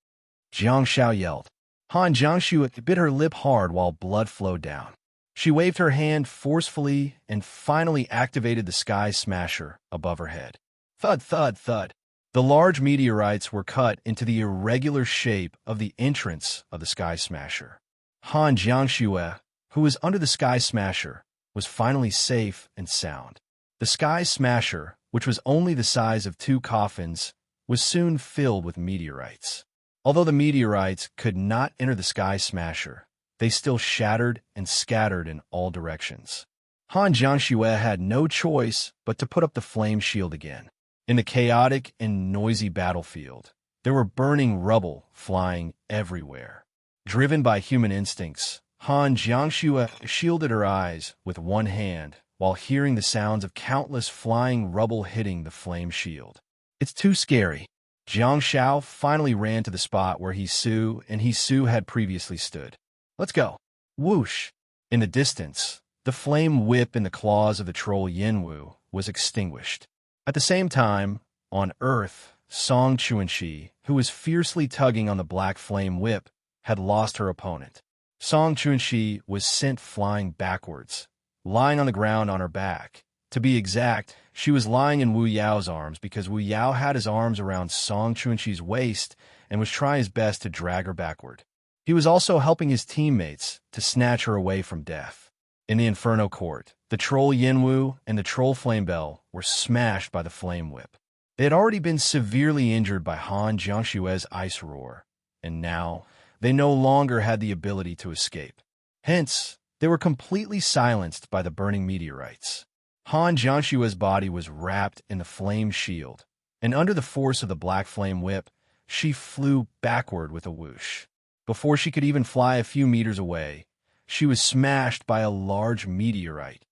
Jiang Shao yelled. Han Jiangxue bit her lip hard while blood flowed down. She waved her hand forcefully and finally activated the Sky Smasher above her head. Thud, thud, thud. The large meteorites were cut into the irregular shape of the entrance of the Sky Smasher. Han Jiangxue, who was under the Sky Smasher, was finally safe and sound. The Sky Smasher, which was only the size of 2 coffins, was soon filled with meteorites. Although the meteorites could not enter the Sky Smasher, they still shattered and scattered in all directions. Han Jiangxue had no choice but to put up the flame shield again. In the chaotic and noisy battlefield, there were burning rubble flying everywhere. Driven by human instincts, Han Jiangxue shielded her eyes with one hand while hearing the sounds of countless flying rubble hitting the flame shield. It's too scary. Jiang Shao finally ran to the spot where Hisu and Hisu had previously stood. Let's go. Whoosh. In the distance, the flame whip in the claws of the troll Yinwu was extinguished. At the same time, on Earth, Song Chuanxi, who was fiercely tugging on the black flame whip, had lost her opponent. Song Chuanxi was sent flying backwards, lying on the ground on her back. To be exact, she was lying in Wu Yao's arms because Wu Yao had his arms around Song Chuanxi's waist and was trying his best to drag her backward. He was also helping his teammates to snatch her away from death. In the Inferno Court, the troll Yinwu and the troll Flamebell were smashed by the flame whip. They had already been severely injured by Han Jiangshue's ice roar, and now they no longer had the ability to escape. Hence, they were completely silenced by the burning meteorites. Han Jiangshue's body was wrapped in the flame shield, and under the force of the black flame whip, she flew backward with a whoosh. Before she could even fly a few meters away, she was smashed by a large meteorite.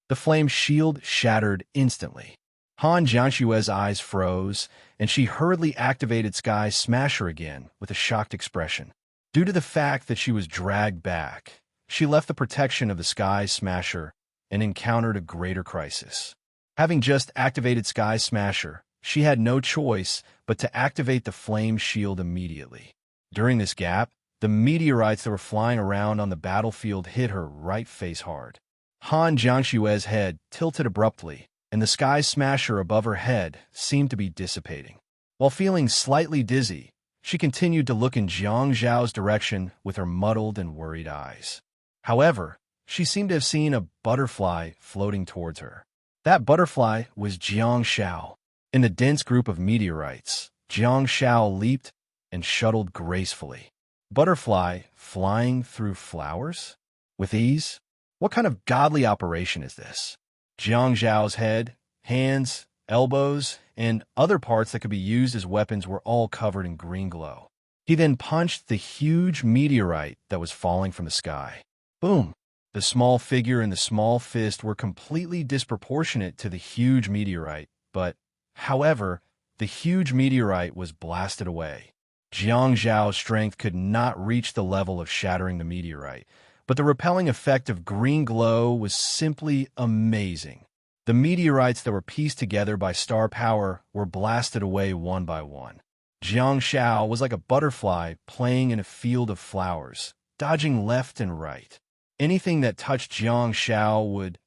The flame shield shattered instantly. Han Jianshue's eyes froze, and she hurriedly activated Sky Smasher again with a shocked expression. Due to the fact that she was dragged back, she left the protection of the Sky Smasher and encountered a greater crisis. Having just activated Sky Smasher, she had no choice but to activate the flame shield immediately. During this gap, the meteorites that were flying around on the battlefield hit her right face hard. Han Jianshue's head tilted abruptly, and the Sky Smasher above her head seemed to be dissipating. While feeling slightly dizzy, she continued to look in Jiang Zhao's direction with her muddled and worried eyes. However, she seemed to have seen a butterfly floating towards her. That butterfly was Jiang Zhao. In the dense group of meteorites, Jiang Zhao leaped and shuttled gracefully. Butterfly flying through flowers? With ease? What kind of godly operation is this? Jiang Zhao's head, hands, elbows, and other parts that could be used as weapons were all covered in green glow. He then punched the huge meteorite that was falling from the sky. Boom! The small figure and the small fist were completely disproportionate to the huge meteorite, but, however, the huge meteorite was blasted away. Jiang Zhao's strength could not reach the level of shattering the meteorite, but the repelling effect of green glow was simply amazing. The meteorites that were pieced together by star power were blasted away one by one. Jiang Zhao was like a butterfly playing in a field of flowers, dodging left and right. Anything that touched Jiang Zhao would...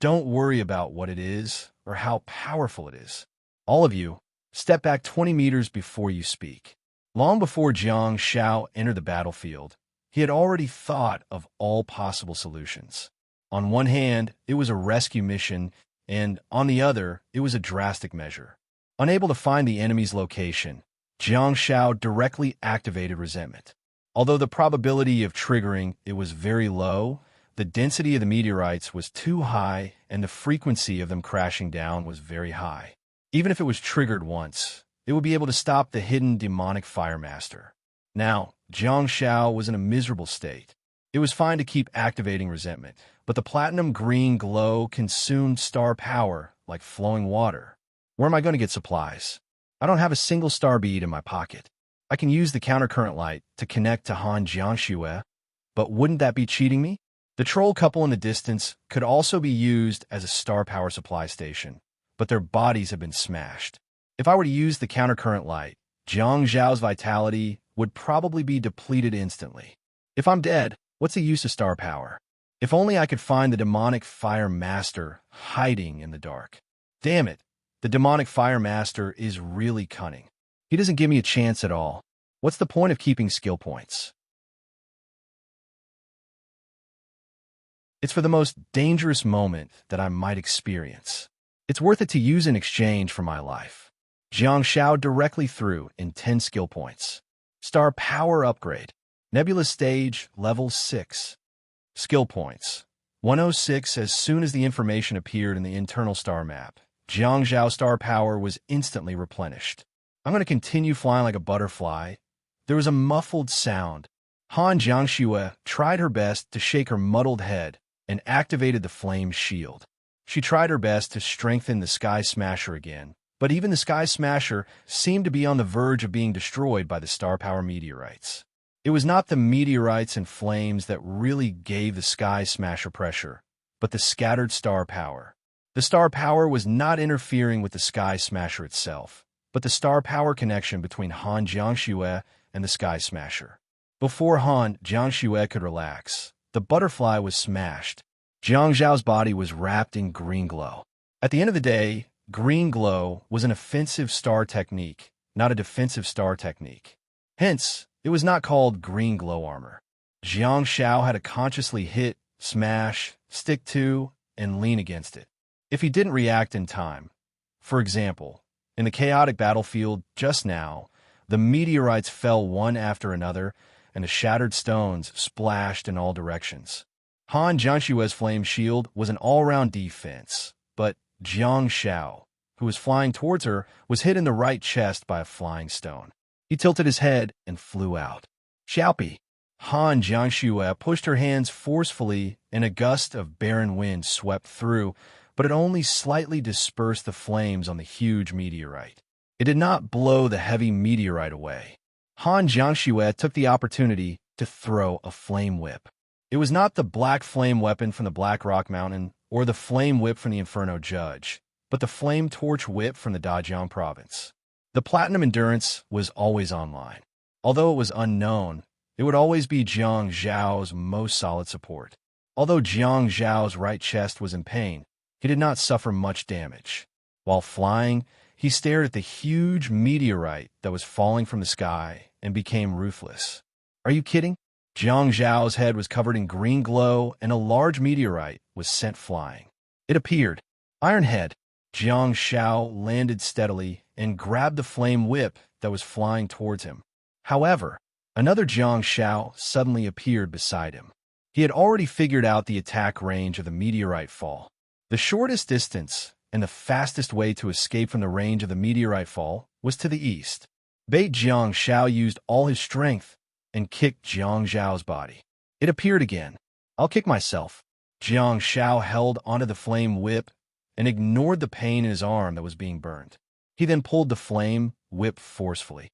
Don't worry about what it is or how powerful it is. All of you, step back 20 meters before you speak. Long before Jiang Zhao entered the battlefield, he had already thought of all possible solutions. On one hand, it was a rescue mission, and on the other, it was a drastic measure. Unable to find the enemy's location, Jiang Zhao directly activated resentment. Although the probability of triggering it was very low, the density of the meteorites was too high and the frequency of them crashing down was very high. Even if it was triggered once, it would be able to stop the hidden demonic Fire Master. Now, Jiang Zhao was in a miserable state. It was fine to keep activating resentment, but the platinum green glow consumed star power like flowing water. Where am I going to get supplies? I don't have a single star bead in my pocket. I can use the countercurrent light to connect to Han Jiangxue, but wouldn't that be cheating me? The troll couple in the distance could also be used as a star power supply station, but their bodies have been smashed. If I were to use the countercurrent light, Jiang Zhao's vitality would probably be depleted instantly. If I'm dead, what's the use of star power? If only I could find the demonic Fire Master hiding in the dark. Damn it, the demonic Fire Master is really cunning. He doesn't give me a chance at all. What's the point of keeping skill points? It's for the most dangerous moment that I might experience. It's worth it to use in exchange for my life. Jiang Zhao directly threw in 10 skill points. Star Power Upgrade. Nebula Stage, Level 6. Skill points. 106 as soon as the information appeared in the internal star map. Jiang Zhao Star Power was instantly replenished. I'm going to continue flying like a butterfly. There was a muffled sound. Han Jiangxue tried her best to shake her muddled head and activated the flame shield. She tried her best to strengthen the Sky Smasher again, but even the Sky Smasher seemed to be on the verge of being destroyed by the star power meteorites. It was not the meteorites and flames that really gave the Sky Smasher pressure, but the scattered star power. The star power was not interfering with the Sky Smasher itself, but the star power connection between Han Jiangxue and the Sky Smasher. Before Han Jiangxue could relax, the butterfly was smashed. Jiang Zhao's body was wrapped in green glow. At the end of the day, green glow was an offensive star technique, not a defensive star technique. Hence, it was not called green glow armor. Jiang Zhao had to consciously hit, smash, stick to, and lean against it. If he didn't react in time, for example, in the chaotic battlefield just now, the meteorites fell one after another, and the shattered stones splashed in all directions. Han Jiangshue's flame shield was an all-round defense, but Jiang Xiao, who was flying towards her, was hit in the right chest by a flying stone. He tilted his head and flew out. Xiaopi! Han Jiangxue pushed her hands forcefully, and a gust of barren wind swept through, but it only slightly dispersed the flames on the huge meteorite. It did not blow the heavy meteorite away. Han Jiangxue took the opportunity to throw a flame whip. It was not the black flame weapon from the Black Rock Mountain or the flame whip from the Inferno Judge, but the flame torch whip from the Dajiang province. The Platinum Endurance was always online. Although it was unknown, it would always be Jiang Zhao's most solid support. Although Jiang Zhao's right chest was in pain, he did not suffer much damage. While flying, he stared at the huge meteorite that was falling from the sky and became ruthless. Are you kidding? Jiang Zhao's head was covered in green glow, and a large meteorite was sent flying. It appeared. Iron Head. Jiang Xiao landed steadily and grabbed the flame whip that was flying towards him. However, another Jiang Xiao suddenly appeared beside him. He had already figured out the attack range of the meteorite fall. The shortest distance and the fastest way to escape from the range of the meteorite fall was to the east. Bait Jiang Xiao used all his strength and kicked Jiang Zhao's body. It appeared again. I'll kick myself. Jiang Xiao held onto the flame whip and ignored the pain in his arm that was being burned. He then pulled the flame whip forcefully.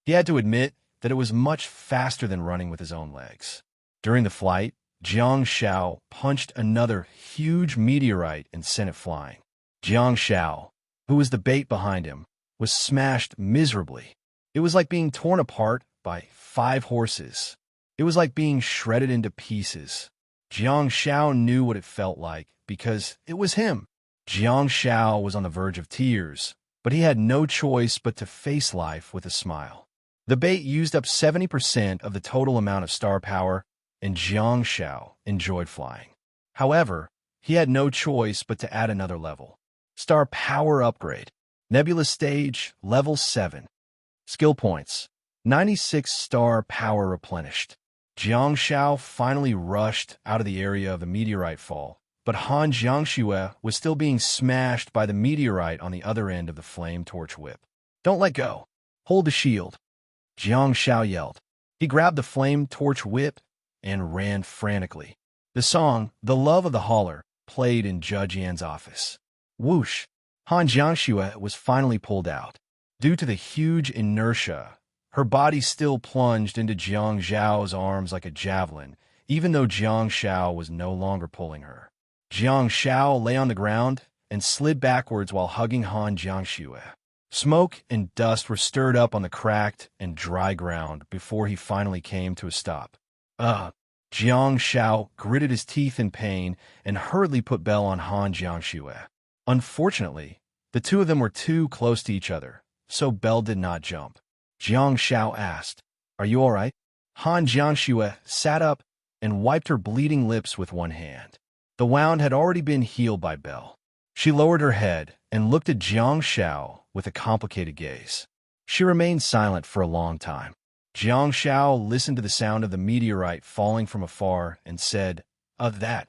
He had to admit that it was much faster than running with his own legs. During the flight, Jiang Xiao punched another huge meteorite and sent it flying. Jiang Xiao, who was the bait behind him, was smashed miserably. It was like being torn apart by 5 horses. It was like being shredded into pieces. Jiang Xiao knew what it felt like because it was him. Jiang Xiao was on the verge of tears, but he had no choice but to face life with a smile. The bait used up 70% of the total amount of star power, and Jiang Xiao enjoyed flying. However, he had no choice but to add another level. Star power upgrade. Nebula stage, level 7. Skill points. 96 star power replenished. Jiang Xiao finally rushed out of the area of the meteorite fall, but Han Jiangxue was still being smashed by the meteorite on the other end of the flame torch whip. Don't let go. Hold the shield. Jiang Xiao yelled. He grabbed the flame torch whip and ran frantically. The song, The Love of the Hauler, played in Judge Yan's office. Whoosh! Han Jiangxue was finally pulled out. Due to the huge inertia, her body still plunged into Jiang Zhao's arms like a javelin, even though Jiang Xiao was no longer pulling her. Jiang Xiao lay on the ground and slid backwards while hugging Han Jiangxue. Smoke and dust were stirred up on the cracked and dry ground before he finally came to a stop. Jiang Xiao gritted his teeth in pain and hurriedly put Bell on Han Jiangxue. Unfortunately, the two of them were too close to each other, so Bell did not jump. Jiang Xiao asked, Are you all right? Han Jiangxue sat up and wiped her bleeding lips with one hand. The wound had already been healed by Bell. She lowered her head and looked at Jiang Xiao with a complicated gaze. She remained silent for a long time. Jiang Xiao listened to the sound of the meteorite falling from afar and said, that.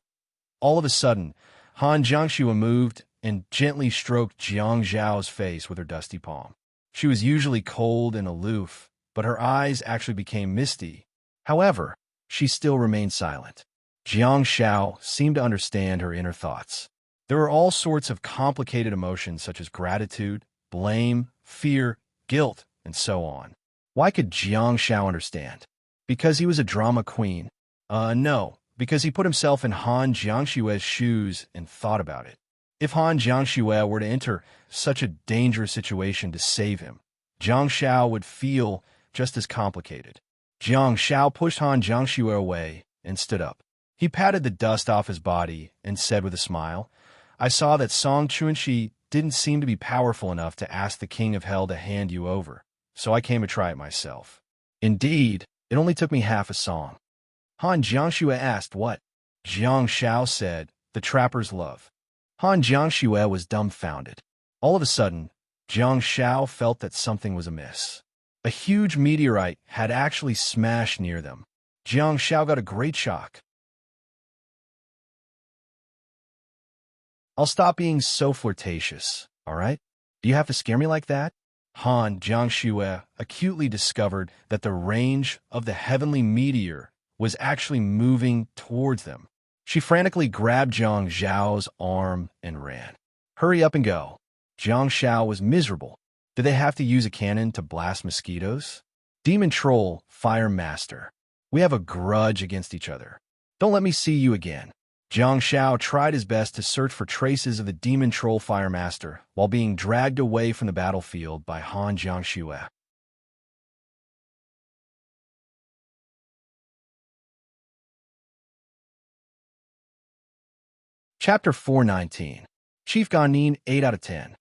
All of a sudden, Han Jiangxue moved and gently stroked Jiang Zhao's face with her dusty palm. She was usually cold and aloof, but her eyes actually became misty. However, she still remained silent. Jiang Xiao seemed to understand her inner thoughts. There were all sorts of complicated emotions such as gratitude, blame, fear, guilt, and so on. Why could Jiang Xiao understand? Because he was a drama queen. No, because he put himself in Han Jiangxue's shoes and thought about it. If Han Jiangxue were to enter such a dangerous situation to save him, Jiang Xiao would feel just as complicated. Jiang Xiao pushed Han Jiangxue away and stood up. He patted the dust off his body and said with a smile, I saw that Song Chuanxi didn't seem to be powerful enough to ask the King of Hell to hand you over, so I came to try it myself. Indeed, it only took me half a song. Han Jiangxue asked what? Jiang Xiao said, the trapper's love. Han Jiangxue was dumbfounded. All of a sudden, Jiang Xiao felt that something was amiss. A huge meteorite had actually smashed near them. Jiang Xiao got a great shock. I'll stop being so flirtatious, all right? Do you have to scare me like that? Han Jiangxue acutely discovered that the range of the heavenly meteor was actually moving towards them. She frantically grabbed Jiang Zhao's arm and ran. Hurry up and go. Jiang Xiao was miserable. Did they have to use a cannon to blast mosquitoes? Demon Troll, Fire Master. We have a grudge against each other. Don't let me see you again. Jiang Xiao tried his best to search for traces of the Demon Troll Fire Master while being dragged away from the battlefield by Han Jiangxue. Chapter 419. Chief Ganin 8 out of 10.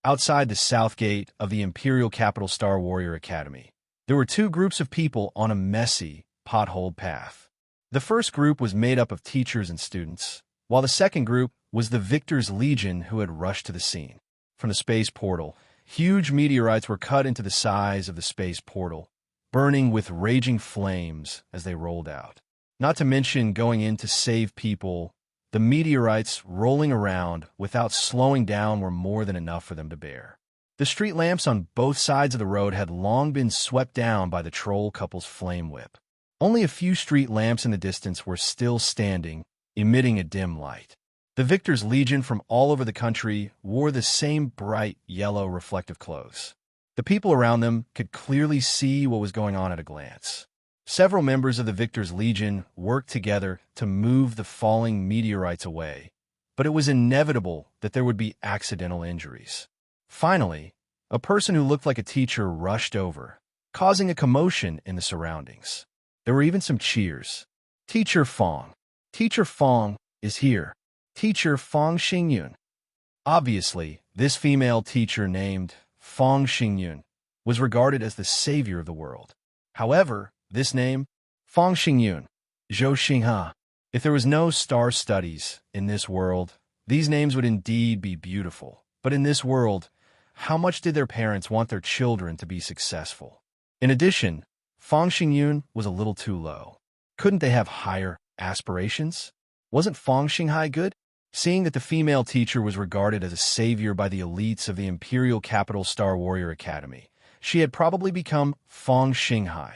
Outside the south gate of the Imperial Capital Star Warrior Academy, there were two groups of people on a messy, potholed path. The first group was made up of teachers and students, while the second group was the Victor's Legion who had rushed to the scene. From the space portal, huge meteorites were cut into the size of the space portal, burning with raging flames as they rolled out. Not to mention going in to save people, the meteorites rolling around without slowing down were more than enough for them to bear. The street lamps on both sides of the road had long been swept down by the troll couple's flame whip. Only a few street lamps in the distance were still standing, emitting a dim light. The Victor's Legion from all over the country wore the same bright yellow reflective clothes. The people around them could clearly see what was going on at a glance. Several members of the Victor's Legion worked together to move the falling meteorites away, but it was inevitable that there would be accidental injuries. Finally, a person who looked like a teacher rushed over, causing a commotion in the surroundings. There were even some cheers. Teacher Fong. Teacher Fong is here. Teacher Fong Xingyun. Obviously, this female teacher named Fong Xingyun was regarded as the savior of the world. However, this name, Fong Xingyun, Zhou Xingha. If there was no star studies in this world, these names would indeed be beautiful. But in this world, how much did their parents want their children to be successful? In addition, Fong Xingyun was a little too low. Couldn't they have higher aspirations? Wasn't Fong Xinghai good? Seeing that the female teacher was regarded as a savior by the elites of the Imperial Capital Star Warrior Academy, she had probably become Fong Xinghai,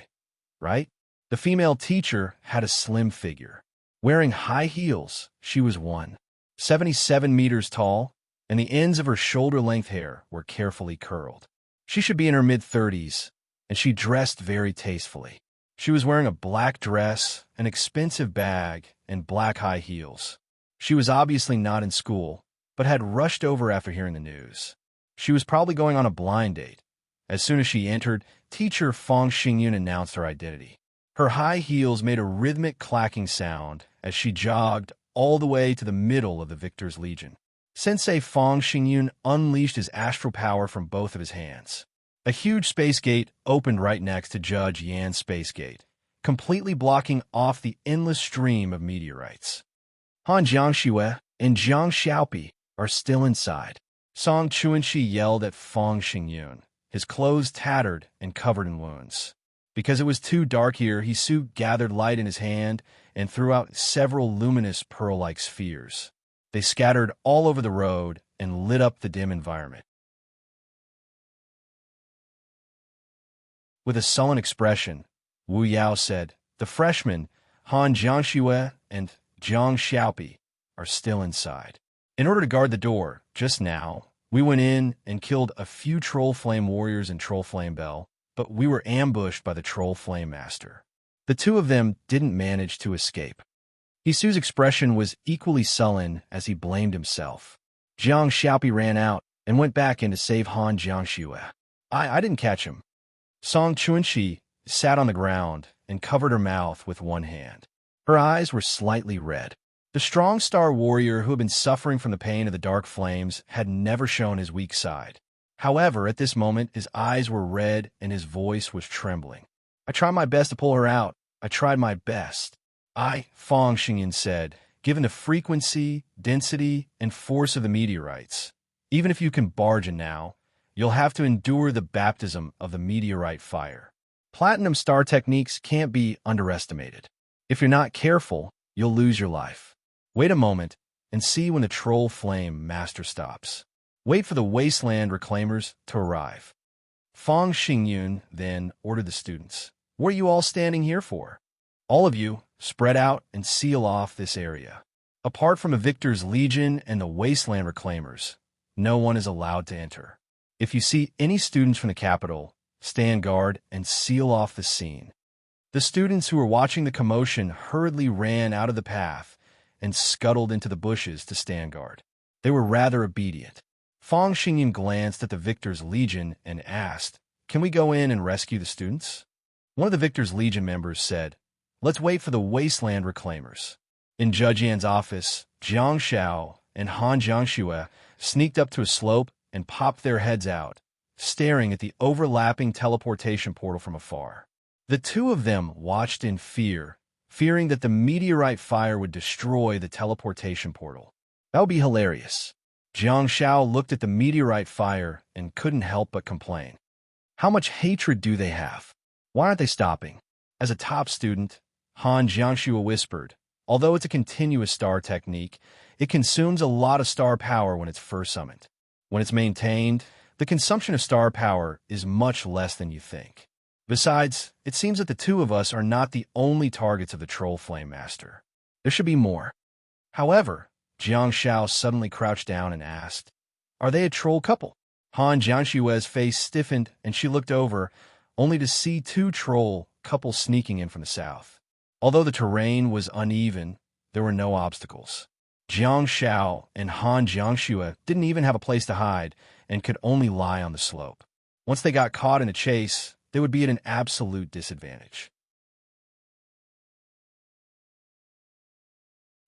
right? The female teacher had a slim figure. Wearing high heels, she was 177 meters tall, and the ends of her shoulder-length hair were carefully curled. She should be in her mid-30s, and she dressed very tastefully. She was wearing a black dress, an expensive bag, and black high heels. She was obviously not in school, but had rushed over after hearing the news. She was probably going on a blind date. As soon as she entered, teacher Fong Xingyun announced her identity. Her high heels made a rhythmic clacking sound as she jogged all the way to the middle of the Victor's Legion. Sensei Fong Xingyun unleashed his astral power from both of his hands. A huge space gate opened right next to Judge Yan's space gate, completely blocking off the endless stream of meteorites. Han Jiangxue and Jiang Xiaopi are still inside. Song Chuanxi yelled at Fong Xingyun, his clothes tattered and covered in wounds. Because it was too dark here, he soon gathered light in his hand and threw out several luminous pearl-like spheres. They scattered all over the road and lit up the dim environment. With a sullen expression, Wu Yao said, "The freshmen, Han Jiangxue and Jiang Xiaopi, are still inside. In order to guard the door, just now, we went in and killed a few Troll Flame Warriors and Troll Flame Bell, but we were ambushed by the Troll Flame Master. The two of them didn't manage to escape." Hisu's expression was equally sullen as he blamed himself. Jiang Xiaopi ran out and went back in to save Han Jiangxue. I didn't catch him." Song Chuanxi sat on the ground and covered her mouth with one hand. Her eyes were slightly red. The strong star warrior who had been suffering from the pain of the dark flames had never shown his weak side. However, at this moment, his eyes were red and his voice was trembling. "I tried my best to pull her out. I tried my best." Fong Xingyun said, "Given the frequency, density, and force of the meteorites, even if you can barge in now, You'll have to endure the baptism of the meteorite fire. Platinum star techniques can't be underestimated. If you're not careful, you'll lose your life. Wait a moment and see when the troll flame master stops. Wait for the wasteland reclaimers to arrive. Fang Xingyun then ordered the students. What are you all standing here for? All of you, spread out and seal off this area. Apart from a victor's legion and the wasteland reclaimers, no one is allowed to enter. If you see any students from the capital, stand guard and seal off the scene. The students who were watching the commotion hurriedly ran out of the path and scuttled into the bushes to stand guard. They were rather obedient. Fang Xingyun glanced at the victor's legion and asked, "Can we go in and rescue the students?" One of the victor's legion members said, "Let's wait for the wasteland reclaimers." In Judge Yan's office, Jiang Xiao and Han Jiangxue sneaked up to a slope and popped their heads out, staring at the overlapping teleportation portal from afar. The two of them watched in fear, fearing that the meteorite fire would destroy the teleportation portal. That would be hilarious. Jiang Xiao looked at the meteorite fire and couldn't help but complain. How much hatred do they have? Why aren't they stopping? As a top student, Han Jiangxue whispered, although it's a continuous star technique, it consumes a lot of star power when it's first summoned. When it's maintained, the consumption of star power is much less than you think. Besides, it seems that the two of us are not the only targets of the Troll Flame Master. There should be more. However, Jiang Xiao suddenly crouched down and asked, "Are they a troll couple?" Han Jiangxue's face stiffened and she looked over, only to see two troll couples sneaking in from the south. Although the terrain was uneven, there were no obstacles. Jiang Xiao and Han Jiangxue didn't even have a place to hide and could only lie on the slope. Once they got caught in a chase, they would be at an absolute disadvantage.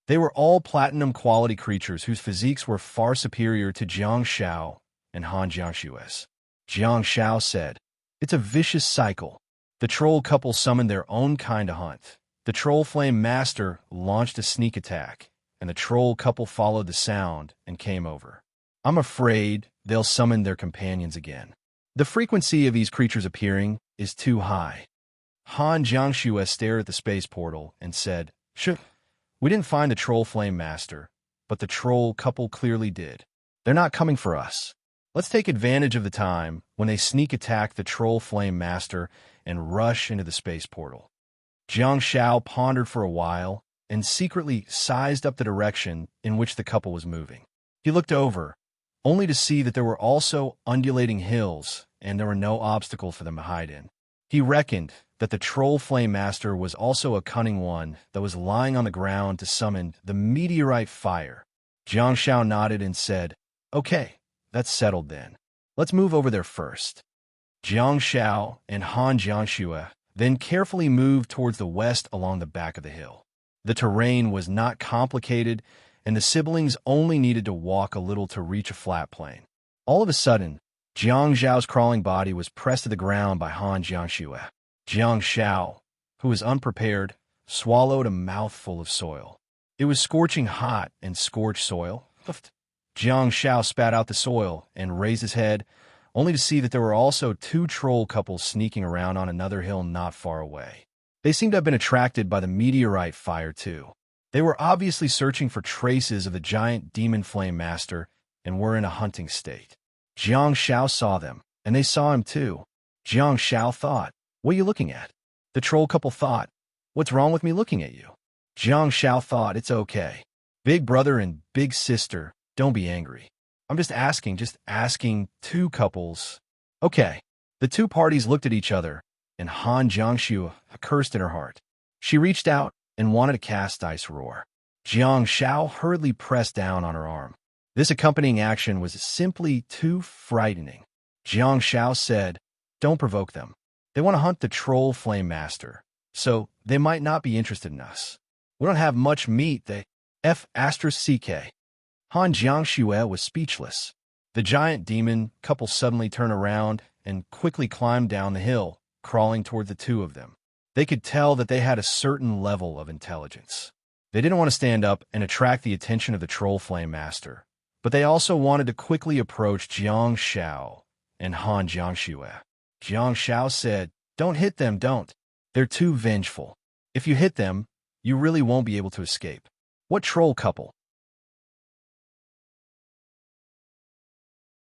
They were all platinum-quality creatures whose physiques were far superior to Jiang Xiao and Han Jiangxue's. Jiang Xiao said, "It's a vicious cycle. The troll couple summoned their own kind to hunt. The Troll Flame Master launched a sneak attack, and the troll couple followed the sound and came over. I'm afraid they'll summon their companions again. The frequency of these creatures appearing is too high." Han Jiangxue stared at the space portal and said, "Sure, we didn't find the Troll Flame Master, but the troll couple clearly did. They're not coming for us. Let's take advantage of the time when they sneak attack the Troll Flame Master and rush into the space portal." Jiang Xiao pondered for a while and secretly sized up the direction in which the couple was moving. He looked over, only to see that there were also undulating hills and there were no obstacles for them to hide in. He reckoned that the Troll Flame Master was also a cunning one that was lying on the ground to summon the meteorite fire. Jiang Xiao nodded and said, "Okay, that's settled then. Let's move over there first." Jiang Xiao and Han Jiangxue then carefully moved towards the west along the back of the hill. The terrain was not complicated, and the siblings only needed to walk a little to reach a flat plain. All of a sudden, Jiang Xiao's crawling body was pressed to the ground by Han Jiangxue. Jiang Xiao, who was unprepared, swallowed a mouthful of soil. It was scorching hot, and scorched soil. Jiang Xiao spat out the soil and raised his head, only to see that there were also two troll couples sneaking around on another hill not far away. They seemed to have been attracted by the meteorite fire too. They were obviously searching for traces of the giant demon flame master and were in a hunting state. Jiang Xiao saw them, and they saw him too. Jiang Xiao thought, "What are you looking at?" The troll couple thought, "What's wrong with me looking at you?" Jiang Xiao thought, "It's okay. Big brother and big sister, don't be angry. I'm just asking two couples." Okay. The two parties looked at each other, and Han Jiangxue cursed in her heart. She reached out and wanted to cast Ice Roar. Jiang Xiao hurriedly pressed down on her arm. This accompanying action was simply too frightening. Jiang Xiao said, "Don't provoke them. They want to hunt the Troll Flame Master, so they might not be interested in us. We don't have much meat, they F***CK. Han Jiangxue was speechless. The giant demon couple suddenly turned around and quickly climbed down the hill, crawling toward the two of them. They could tell that they had a certain level of intelligence. They didn't want to stand up and attract the attention of the Troll Flame Master, but they also wanted to quickly approach Jiang Xiao and Han Jiangxue. Jiang Shao said, "Don't hit them, don't. They're too vengeful. If you hit them, you really won't be able to escape." What troll couple?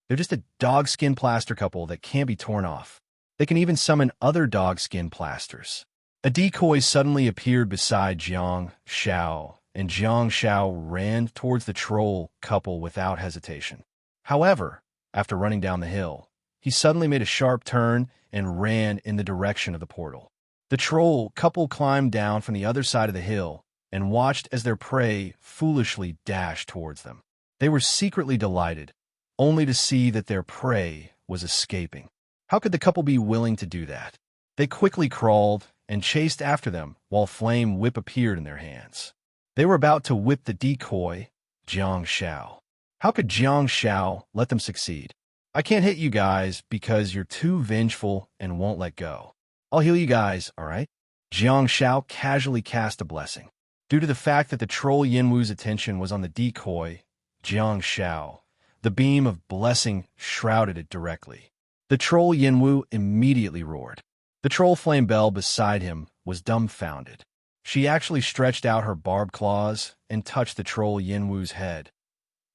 They're just a dog skin plaster couple that can't be torn off. They can even summon other dog skin plasters. A decoy suddenly appeared beside Jiang Shao, and Jiang Shao ran towards the troll couple without hesitation. However, after running down the hill, he suddenly made a sharp turn and ran in the direction of the portal. The troll couple climbed down from the other side of the hill and watched as their prey foolishly dashed towards them. They were secretly delighted, only to see that their prey was escaping. How could the couple be willing to do that? They quickly crawled and chased after them while Flame Whip appeared in their hands. They were about to whip the decoy, Jiang Shao. How could Jiang Shao let them succeed? "I can't hit you guys because you're too vengeful and won't let go. I'll heal you guys, all right?" Jiang Shao casually cast a blessing. Due to the fact that the troll Yinwu's attention was on the decoy, Jiang Shao, the beam of blessing shrouded it directly. The troll Yinwu immediately roared. The troll Flame Bell beside him was dumbfounded. She actually stretched out her barbed claws and touched the troll Yinwu's head.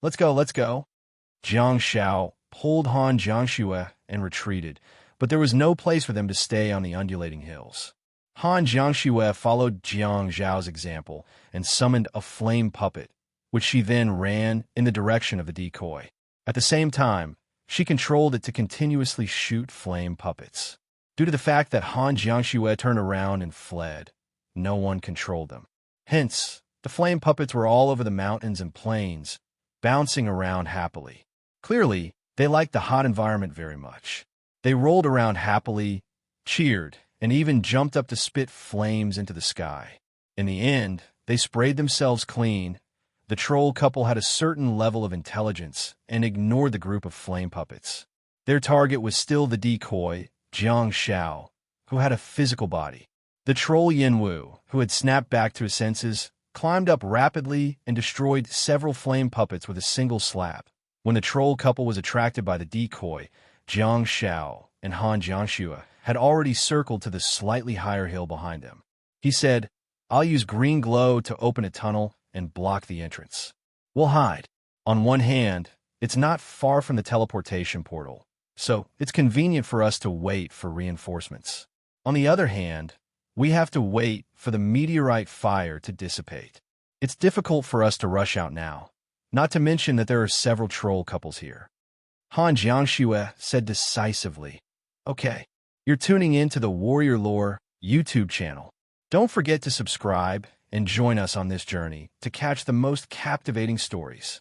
Let's go, let's go." Jiang Shao pulled Han Jiangxue and retreated, but there was no place for them to stay on the undulating hills. Han Jiangxue followed Jiang Zhao's example and summoned a flame puppet, which she then ran in the direction of the decoy. At the same time, she controlled it to continuously shoot flame puppets. Due to the fact that Han Jiangxue turned around and fled, no one controlled them. Hence, the flame puppets were all over the mountains and plains, bouncing around happily. Clearly, they liked the hot environment very much. They rolled around happily, cheered, and even jumped up to spit flames into the sky. In the end, they sprayed themselves clean. The troll couple had a certain level of intelligence and ignored the group of flame puppets. Their target was still the decoy, Jiang Shao, who had a physical body. The troll Yinwu, who had snapped back to his senses, climbed up rapidly and destroyed several flame puppets with a single slap. When the troll couple was attracted by the decoy, Jiang Shao and Han Jiangxue had already circled to the slightly higher hill behind them. He said, "I'll use green glow to open a tunnel and block the entrance. We'll hide. On one hand, it's not far from the teleportation portal, so it's convenient for us to wait for reinforcements. On the other hand, we have to wait for the meteorite fire to dissipate. It's difficult for us to rush out now, not to mention that there are several troll couples here." Han Jiangxue said decisively, "Okay, you're tuning in to the Warrior Lore YouTube channel. Don't forget to subscribe and join us on this journey to catch the most captivating stories.